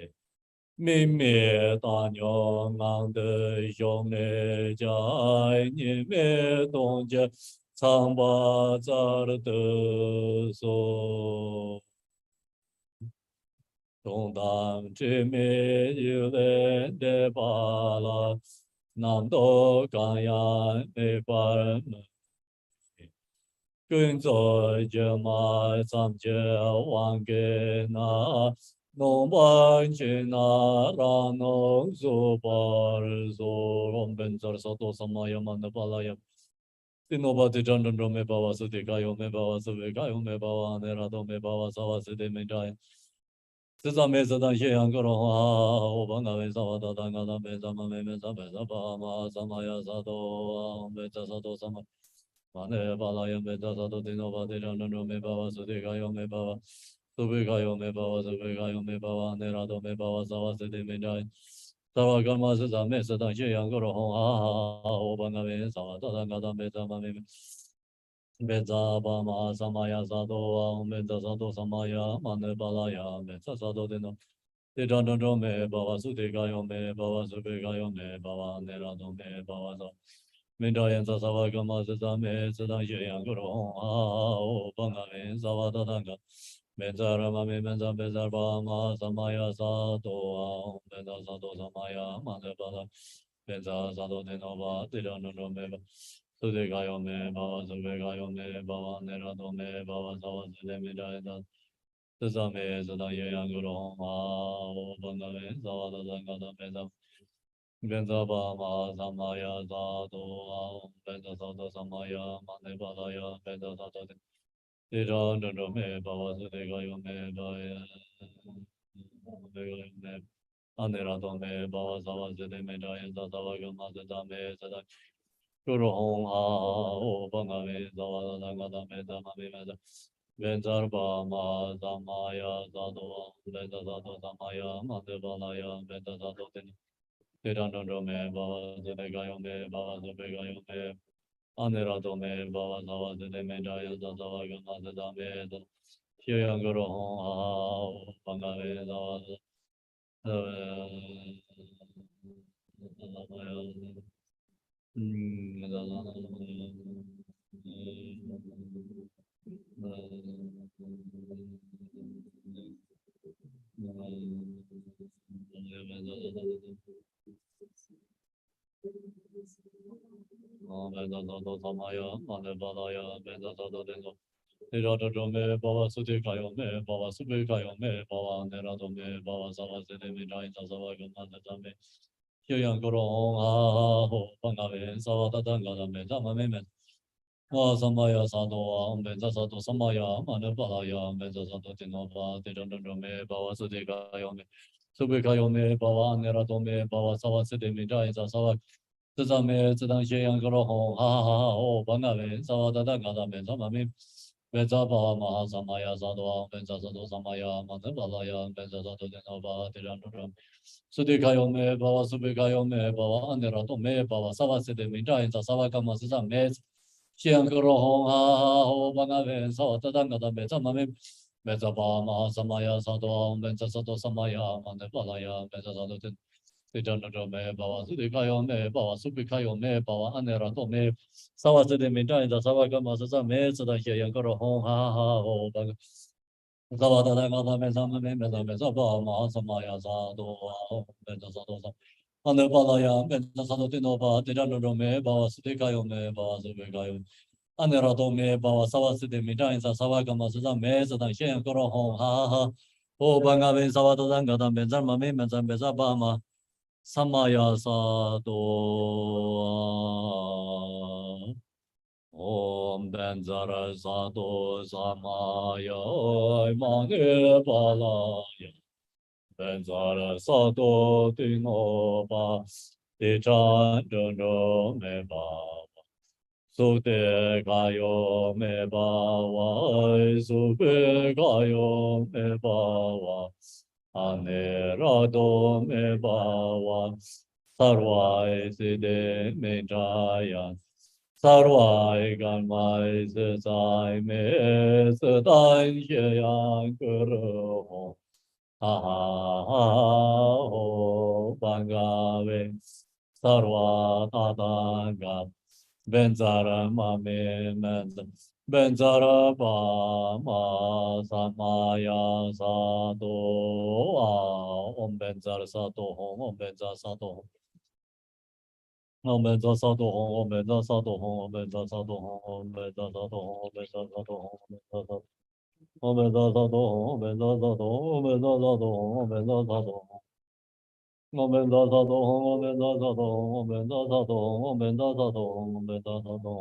mi me da nyong ngang de yong ne jai ni me dong je Sang ba zar de so Dong dang chi me yu le de ba la Nam do gang yan me par me Gun zo je ma sam je wang ge na Nong ban chi na ra nong zo bar zo Rong ben zar sa do sa ma ya man de ba la ya Tinoba de John me bawa su de gayo me bawa su ve gayo me bawa ne ra do me bawa sa wa se de me jai. Siza me sa dan xie yang goro ha o ba nga ve sa wa da da nga da me sa ma me me sa be sa ba ma sa ma ya sa do me sa sa do sa ma. Mane bala yo me da do dino ba de ran no me baba su de ga yo me baba su be ga yo me baba su be ga yo me baba ne ra do me baba sa wa se de me dai sa wa ga ma se sa me se da ye yang go ro hong a o ba na me sa wa da da ga da me da ma me me za ba ma sa ma ya sa do wa me da sa do sa ma ya ma ne bala ya me sa sa do dino de ran no me baba su de ga yo me baba su be ga yo me baba ne ra do me baba sa明朝演奏萨瓦格玛斯萨梅斯当雪阳格隆啊哦邦嘎梅萨瓦达丹嘎梅扎拉玛梅门扎贝扎巴玛萨玛亚萨多啊梅扎萨多萨玛亚玛德巴拉梅扎萨多天诺巴地让诺诺梅巴苏迪嘎ယော梅巴瓦苏贝嘎ယော梅巴瓦内拉多梅巴瓦萨瓦斯雷梅扎耶扎斯萨梅斯当雪阳格隆啊哦邦嘎梅萨瓦达丹嘎达梅扎Benza ba ma samaya za do a benza sa do samaya ma ne ba la ya benza sa do de ra no no me ba wa su de ga yo me ba ya de ga yo me ane ra do me ba wa sa wa se de me da ya sa sa wa ga ma se da me sa da ru ro hong a o ba nga me sa wa da ga da me da ma me me da benza ba ma samaya za do a benza sa do samaya ma ne ba la ya benza sa do de Tirano me baba de gayo me baba de gayo me anera do me baba zawa de me jaya da zawa gama de da me da hyang goro ha banga me zawa Samaya, Mane Balaya, Benda Sada Deno, Nirado me, Baba Sudi Kayo me, Baba Subi Kayo me, Baba Nerado me, Baba Sava Sede me, Jaita Sava Gamata me, Hyang Goro, Ah, Ho, Pangave, Sava Tatanga me, Tama me, Samaya Sado, Benda Sado Samaya, Mane Balaya, Benda Sado Tinova, Nirado me, Baba Sudi Kayo me, Subi Kayo me, Baba Nerado me, Baba Sava Sede me, Jaita Sava 自咱们自当宣扬个罗红，哈哈哈哈！哦，帮俺们萨瓦达达嘎达们萨玛们，们扎巴玛萨玛亚萨多，们扎萨多萨玛亚，玛德巴拉亚，们扎萨多电脑巴地然中中，苏迪卡尤梅巴瓦苏比卡尤梅巴瓦安德拉多梅巴瓦萨瓦西的民扎因扎萨瓦嘎玛斯萨梅，宣扬个罗红，哈哈哈！哦，帮俺们萨瓦达达嘎达们萨玛们，们扎巴玛萨玛亚萨多，们扎萨多萨玛亚，玛德巴拉亚，们扎萨多电。 Tirano me bawa su de kayo me bawa su bi kayo me bawa anera to me sawa se de me dai da sawa ga ma sa me sa da ye yang ko hong ha ha ho ba sawa da da ga da me sa me sa ba ma sa ma ya sa do me da sa do sa ane ba la ya me da sa do de no ba tirano me bawa su de kayo me bawa su bi kayo anera to me bawa sawa se de me dai da sawa ga ma sa me sa da ye yang ko hong ha ha ho ba ga me sawa da ga da me sa ma me sa ba ma Samaya Sado Om Benzara Sado Samaya Mane Balaya Benzara Sado Dinoba Dichan Jono Meba Sute Kayo Meba Sube Kayo Meba Anerado me bawa sarvai side me jaya sarvai ganmai se sai me se dan yang kuro ha ha ha ho bangave sarva tadanga benzara mame menza Benzara ba ma samaya sato om benzara sato om benzara sato om benzara sato om benzara sato om benzara sato om benzara sato om benzara sato om benzara sato om benzara sato om benzara sato om benzara sato Omen da da do, omen da da do, omen da da do, omen da da do, omen da da do, omen da da do,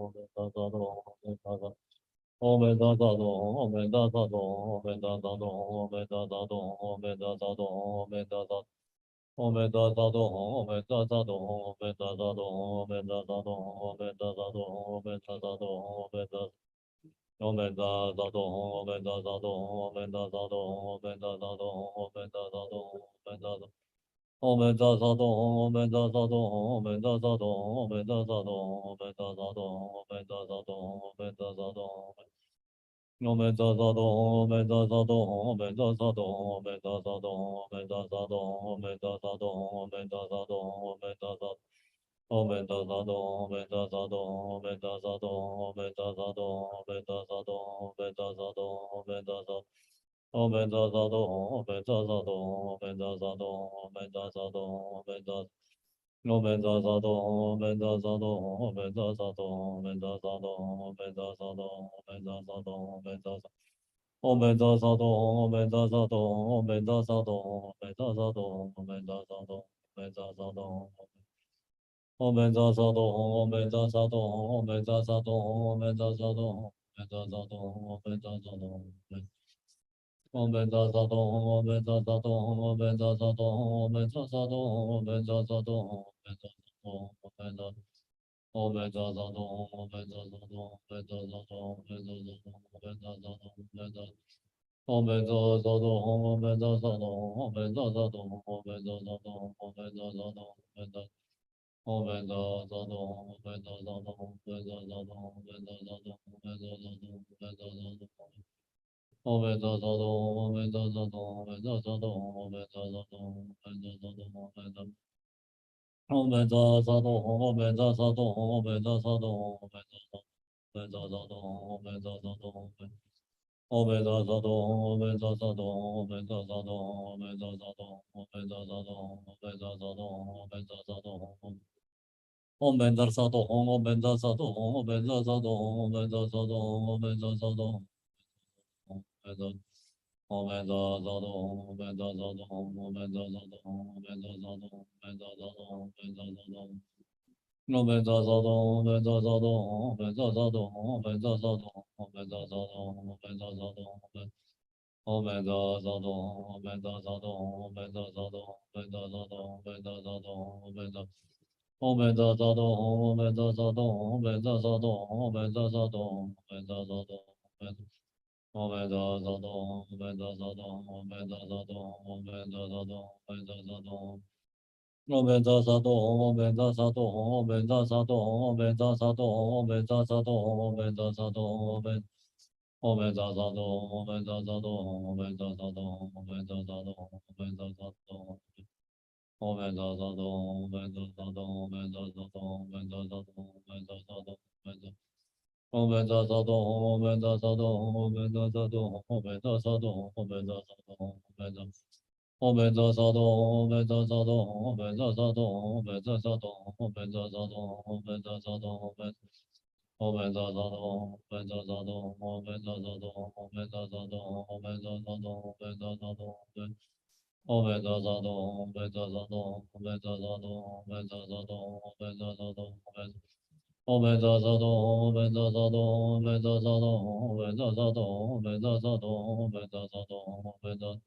omen da da do, omen da da. Omen da da do, omen da da do, omen da da do, omen da da do, omen da da do, omen da da. 我们的大东，我们的大东，我们的大东，我们的大东，我们的大东，我们的大东，我们的。我们的大东，我们的大东，我们的大东，我们的大东，我们的大东，我们的大。我们的大东，我们的大东，我们的大东，我们的大东，我们的大东，我们的大东，我们的大东。我们的大东，我们的大东，我们的大东，我们的大东，我们的大东，我们的大东，我们的大东，我们的大。我们的大东，我们的大东，我们的大东，我们的大东，我们的大东，我们的大东，我们的大。我们的大东，我们的大东，我们的大东，我们的大东，我们的。我们的大东，我们的大东，我们的大东，我们的大东，我们的大东，我们的大东，我们的。我们的大东，我们的大东，我们的大东，我们的大东，我们的大东，我们的大东。我们的大东，我们的大东，我们的大东，我们的大东，我们的大东，我们的大东。我们的大东，我们的大东，我们的大东，我们的大东，我们的大东，我们的大东，我们的。我们的大东，我们的大东，我们的大东，我们的大东，我们的大东，我们的。我们的大东，我们的大东，我们的大东，我们的大东，我们的大东，我们的。我们的大东，我们的大东，我们的大东，我们的大东，我们的大东，我们的大东。我们的大东，我们的大东，我们的大东，我们的大东，我们的大东，我们的。我们的大东，我们的大东，我们的大东，我们的大。我们的大东，我们的大东，我们。我们的大东，我们的大东，我们的大东，我们的大东，我们的大东，我们的大东，我们的大东。我们的大东，我们的大东，我们的大东，我们的大东，我们的大东。我们的。我们的大东，我们的大东，我们的大东，我们的大东，我们的大东，我们的大东。我们的大东，我们的大东，我们的大东，我们的大东，我们的大东，我们的大东，我们。我们的大东，我们的大东，我们的大东，我们的大东，我们的大东，我们的。我们的大东，我们的大东，我们的大东，我们的大东，我们的大东，我们。我们的大东，我们的大东，我们的大东，我们的大东，我们的大东。我们的大东，我们的大东，我们的大东，我们的大东，我们的大东，我们的大东，我们。我们的大东，我们的大东，我们的大东，我们的大东，我们的大东。我们的大东，我们的大东，我们的大东，我们的大东，我们的大东，我们的。我们的大东，我们的大东，我们的大东，我们的大东，我们的大东，我们的。我们的大东，我们的大东，我们的大东，我们的大东，我们的大东，我们的大东，我们。我们的大东，我们的大东，我们的大东，我们的大东，我们的大东，我们的大东，我们。我们的大东，我们的大东，我们的大东，我们的大东，我们的大东，我们。我们的大东，我们的大东，我们的大东，我们的大东，我们的大东，我们的大东，我们的。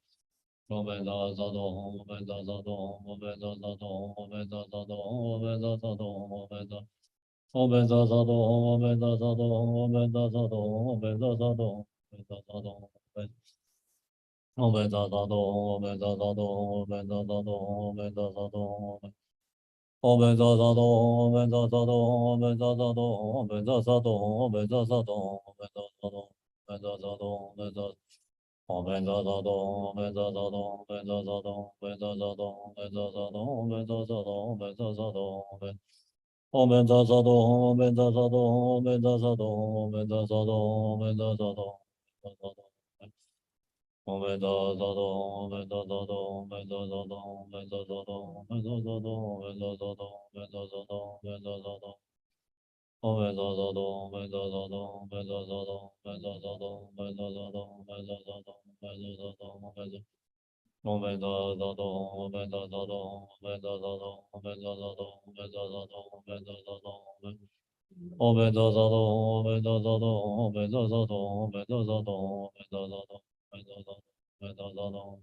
我们的大东，我们的大东，我们的大东，我们的大东，我们的大东，我们的。我们的大东，我们的大东，我们的大东，我们的大东，我们的大东，我们。我们的大东，我们的大东，我们的大东，我们的大东，我们。我们的大东，我们的大东，我们的大东，我们的大东，我们的大东，我们的大东，我们的大东，我们的。我们的大东，我们的大东，我们的大东，我们的大东，我们的大东，我们的大东，我们的大东，我们。我们的大东，我们的大东，我们的大东，我们的大东，我们的大东，我们的大东。我们的大东，我们的大东，我们的大东，我们的大东，我们的大东，我们的大东，我们的大东，我们的大东。我们的大东，我们的大东，我们的大东，我们的大东，我们的大东，我们的大东，我们的大东，我们的。我们的大东，我们的大东，我们的大东，我们的大东，我们的大东，我们的大东，我们。我们的大东，我们的大东，我们的大东，我们的大东，我们的大东，我们的大东，我们的大东。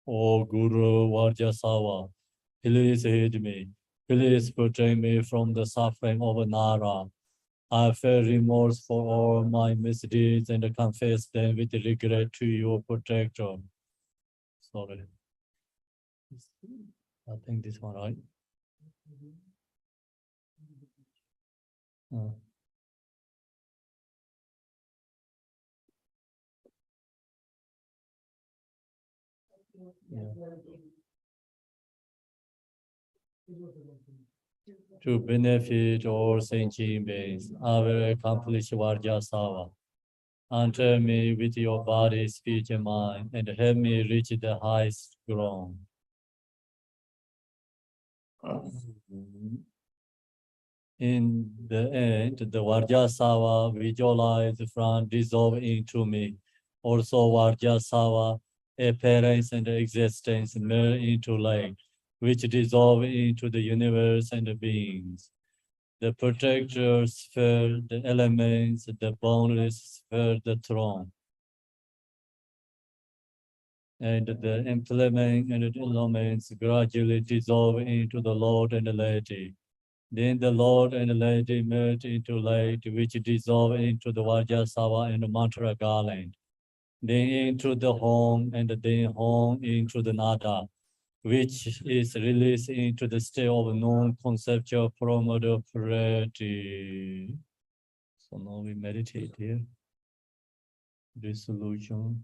O Guru Vajrasatva, please aid me. Please protect me from the suffering of Nara. I feel remorse for all my misdeeds and confess them with regret to your protector. Sorry. I think this one, right? To benefit all sentient beings, I will accomplish Vajrasatva. Enter me with your body, speech, and mind, and help me reach the highest ground. In the end, the Vajrasatva visualized from dissolve into me. Also Vajrasatva, appearance and existence merge into light, which dissolve into the universe and the beings. The protector sphere, the elements, the boundless sphere, the throne. And the implement and the elements gradually dissolve into the Lord and the Lady. Then the Lord and the Lady merge into light, which dissolve into the Vajrasatva and the mantra garland. Then into the home, and then home into the nada, which is released into the state of non-conceptual prodigy. So now we meditate here. Dissolution.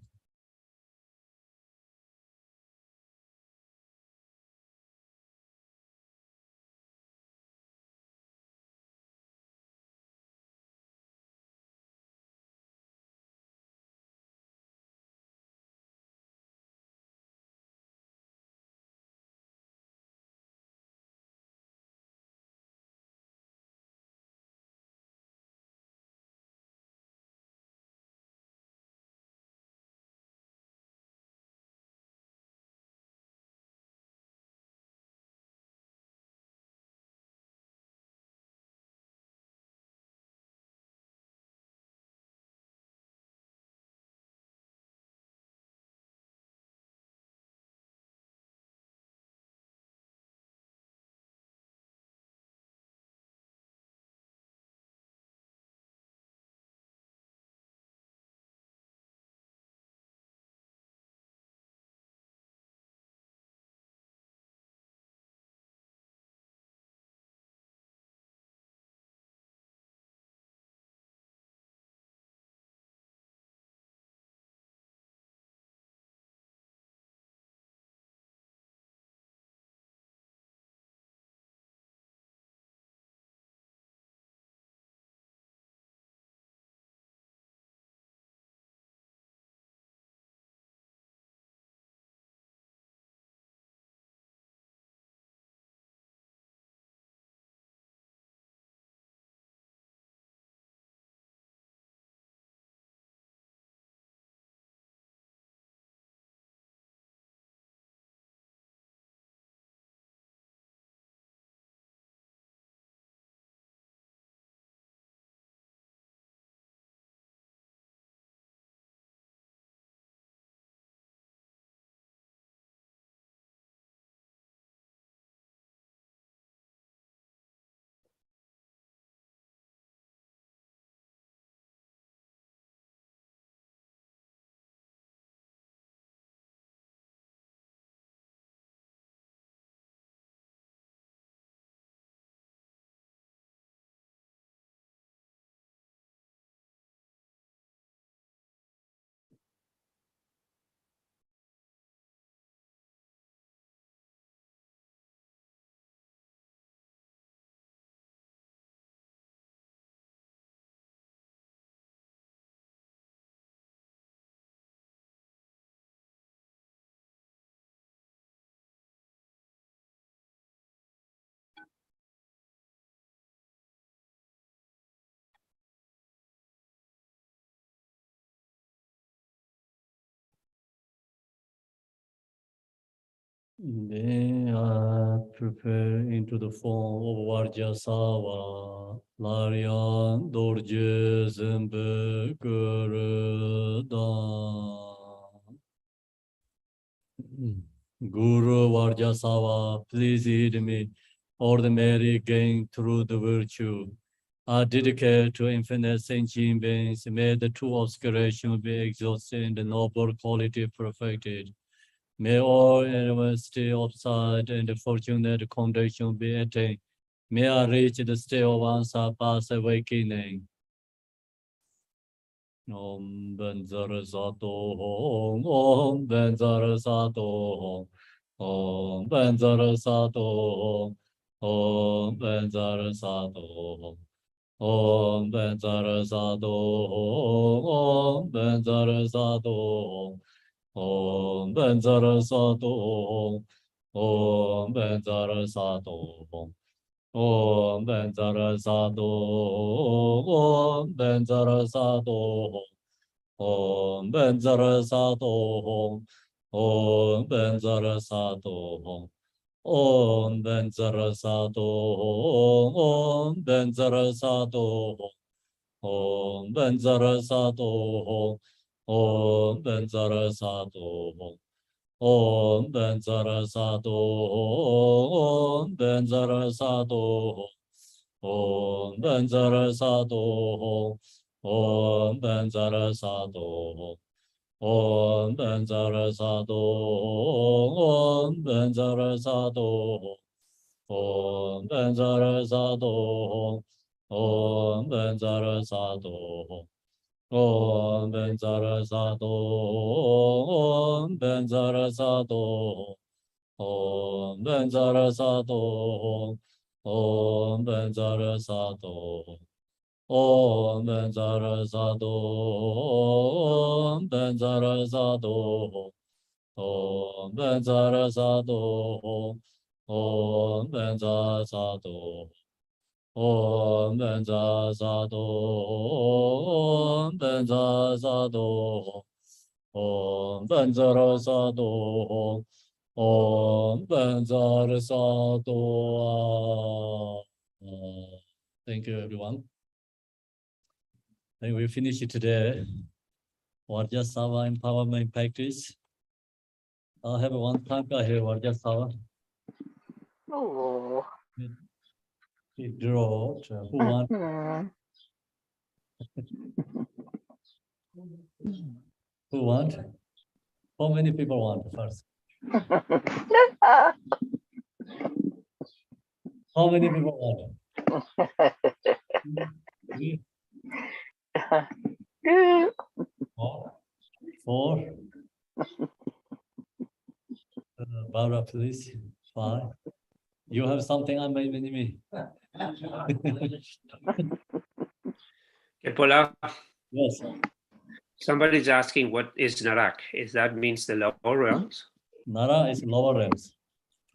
They are prepared into the form of Vajrasatva, Larian, Dorje, Zembe, Guru Vajrasatva, please heed me, ordinary gain through the virtue. I dedicate to infinite sentient beings, may the true obscuration be exhausted and the noble quality perfected. May all university upside and the fortunate condition be attained. May I reach the state of answer past awakening. Om Vajrasato Om, Om Vajrasato Om, Om Vajrasato Om, Om Vajrasato Om Vajrasato Om, Om Vajrasato Om Vajrasato Om Vajrasato Om Vajrasato Om Vajrasato Om Benzarasado Hong. Om Benzarasado Hong. Om Benzarasado Hong. Om Benzarasado Hong. Om Benzarasado Hong. Om Benzarasado Hong. Om Benzarasado Hong. Om Benzarasado Hong. Om Benzarasado Hong. Om Benzarasado Hong. Om Benzarasado Hong. Om Benzarasado Hong. Om Benzarasado Hong. Om Benzarasado Hong. Om Benzarasado Hong. Om Benzarasado Hong. Om Benzarasado Hong. Om Benzarasado Hong. Om Benzarasado Om Benzarasado Om Benzarasado Om Benzarasado Om Benzarasado Om Benzarasado Om Benzarasado Om Benzarasado. Thank you, everyone. I think we finish it today. Vajrasatva empowerment practice. I'll have one tanka here, Vajrasatva. Oh. It draw. Who want? Who want? How many people want first? How many people want? Four. Barbara, please. 5. You have something on my me. Kepola, Yes. somebody's asking what is Narak? Is that means the lower realms? Nara is lower realms.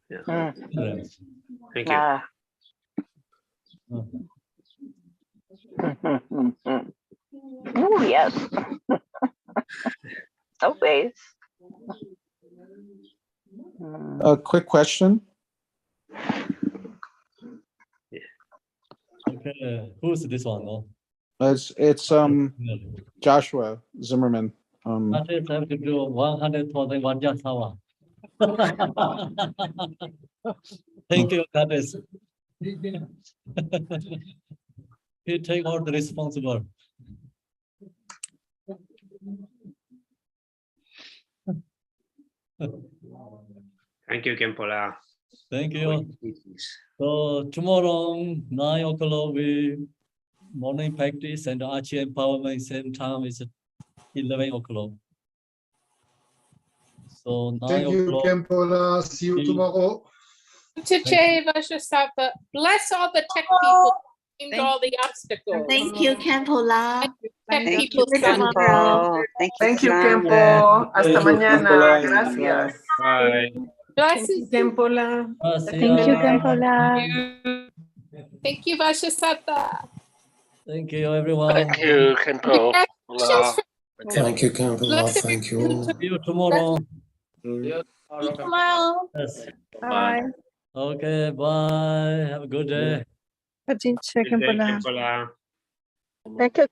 Yeah. Realms. Thank you. Oh, yes. Always. A quick question. Okay, who's this one? No? It's Joshua Zimmerman. That is have to do 100,000 Vajrasatva. Thank you, Goddess. You take all the responsibility. Thank you, Kempola. Thank you. So tomorrow, 9 o'clock, we morning practice and Archie empowerment same time is 11 o'clock. So 9 Thank you, o'clock. Kempola. See you tomorrow. Chiche Vajrasatva, bless all the tech people, and all the obstacles. Thank you, Kempola. Tech Thank people, you, Kempo. Thank you, Kempo. Hasta mañana. Gracias. Bye. blessings. Kempola. Thank you, Kempola. Thank you, Vajrasatva. Thank you, everyone. Thank you, Kenpo. Thank you, Kempola. Thank you all. See you tomorrow. Tomorrow. Yes. Bye. Okay, bye. Have a good day. Good day, Kempola. Thank you.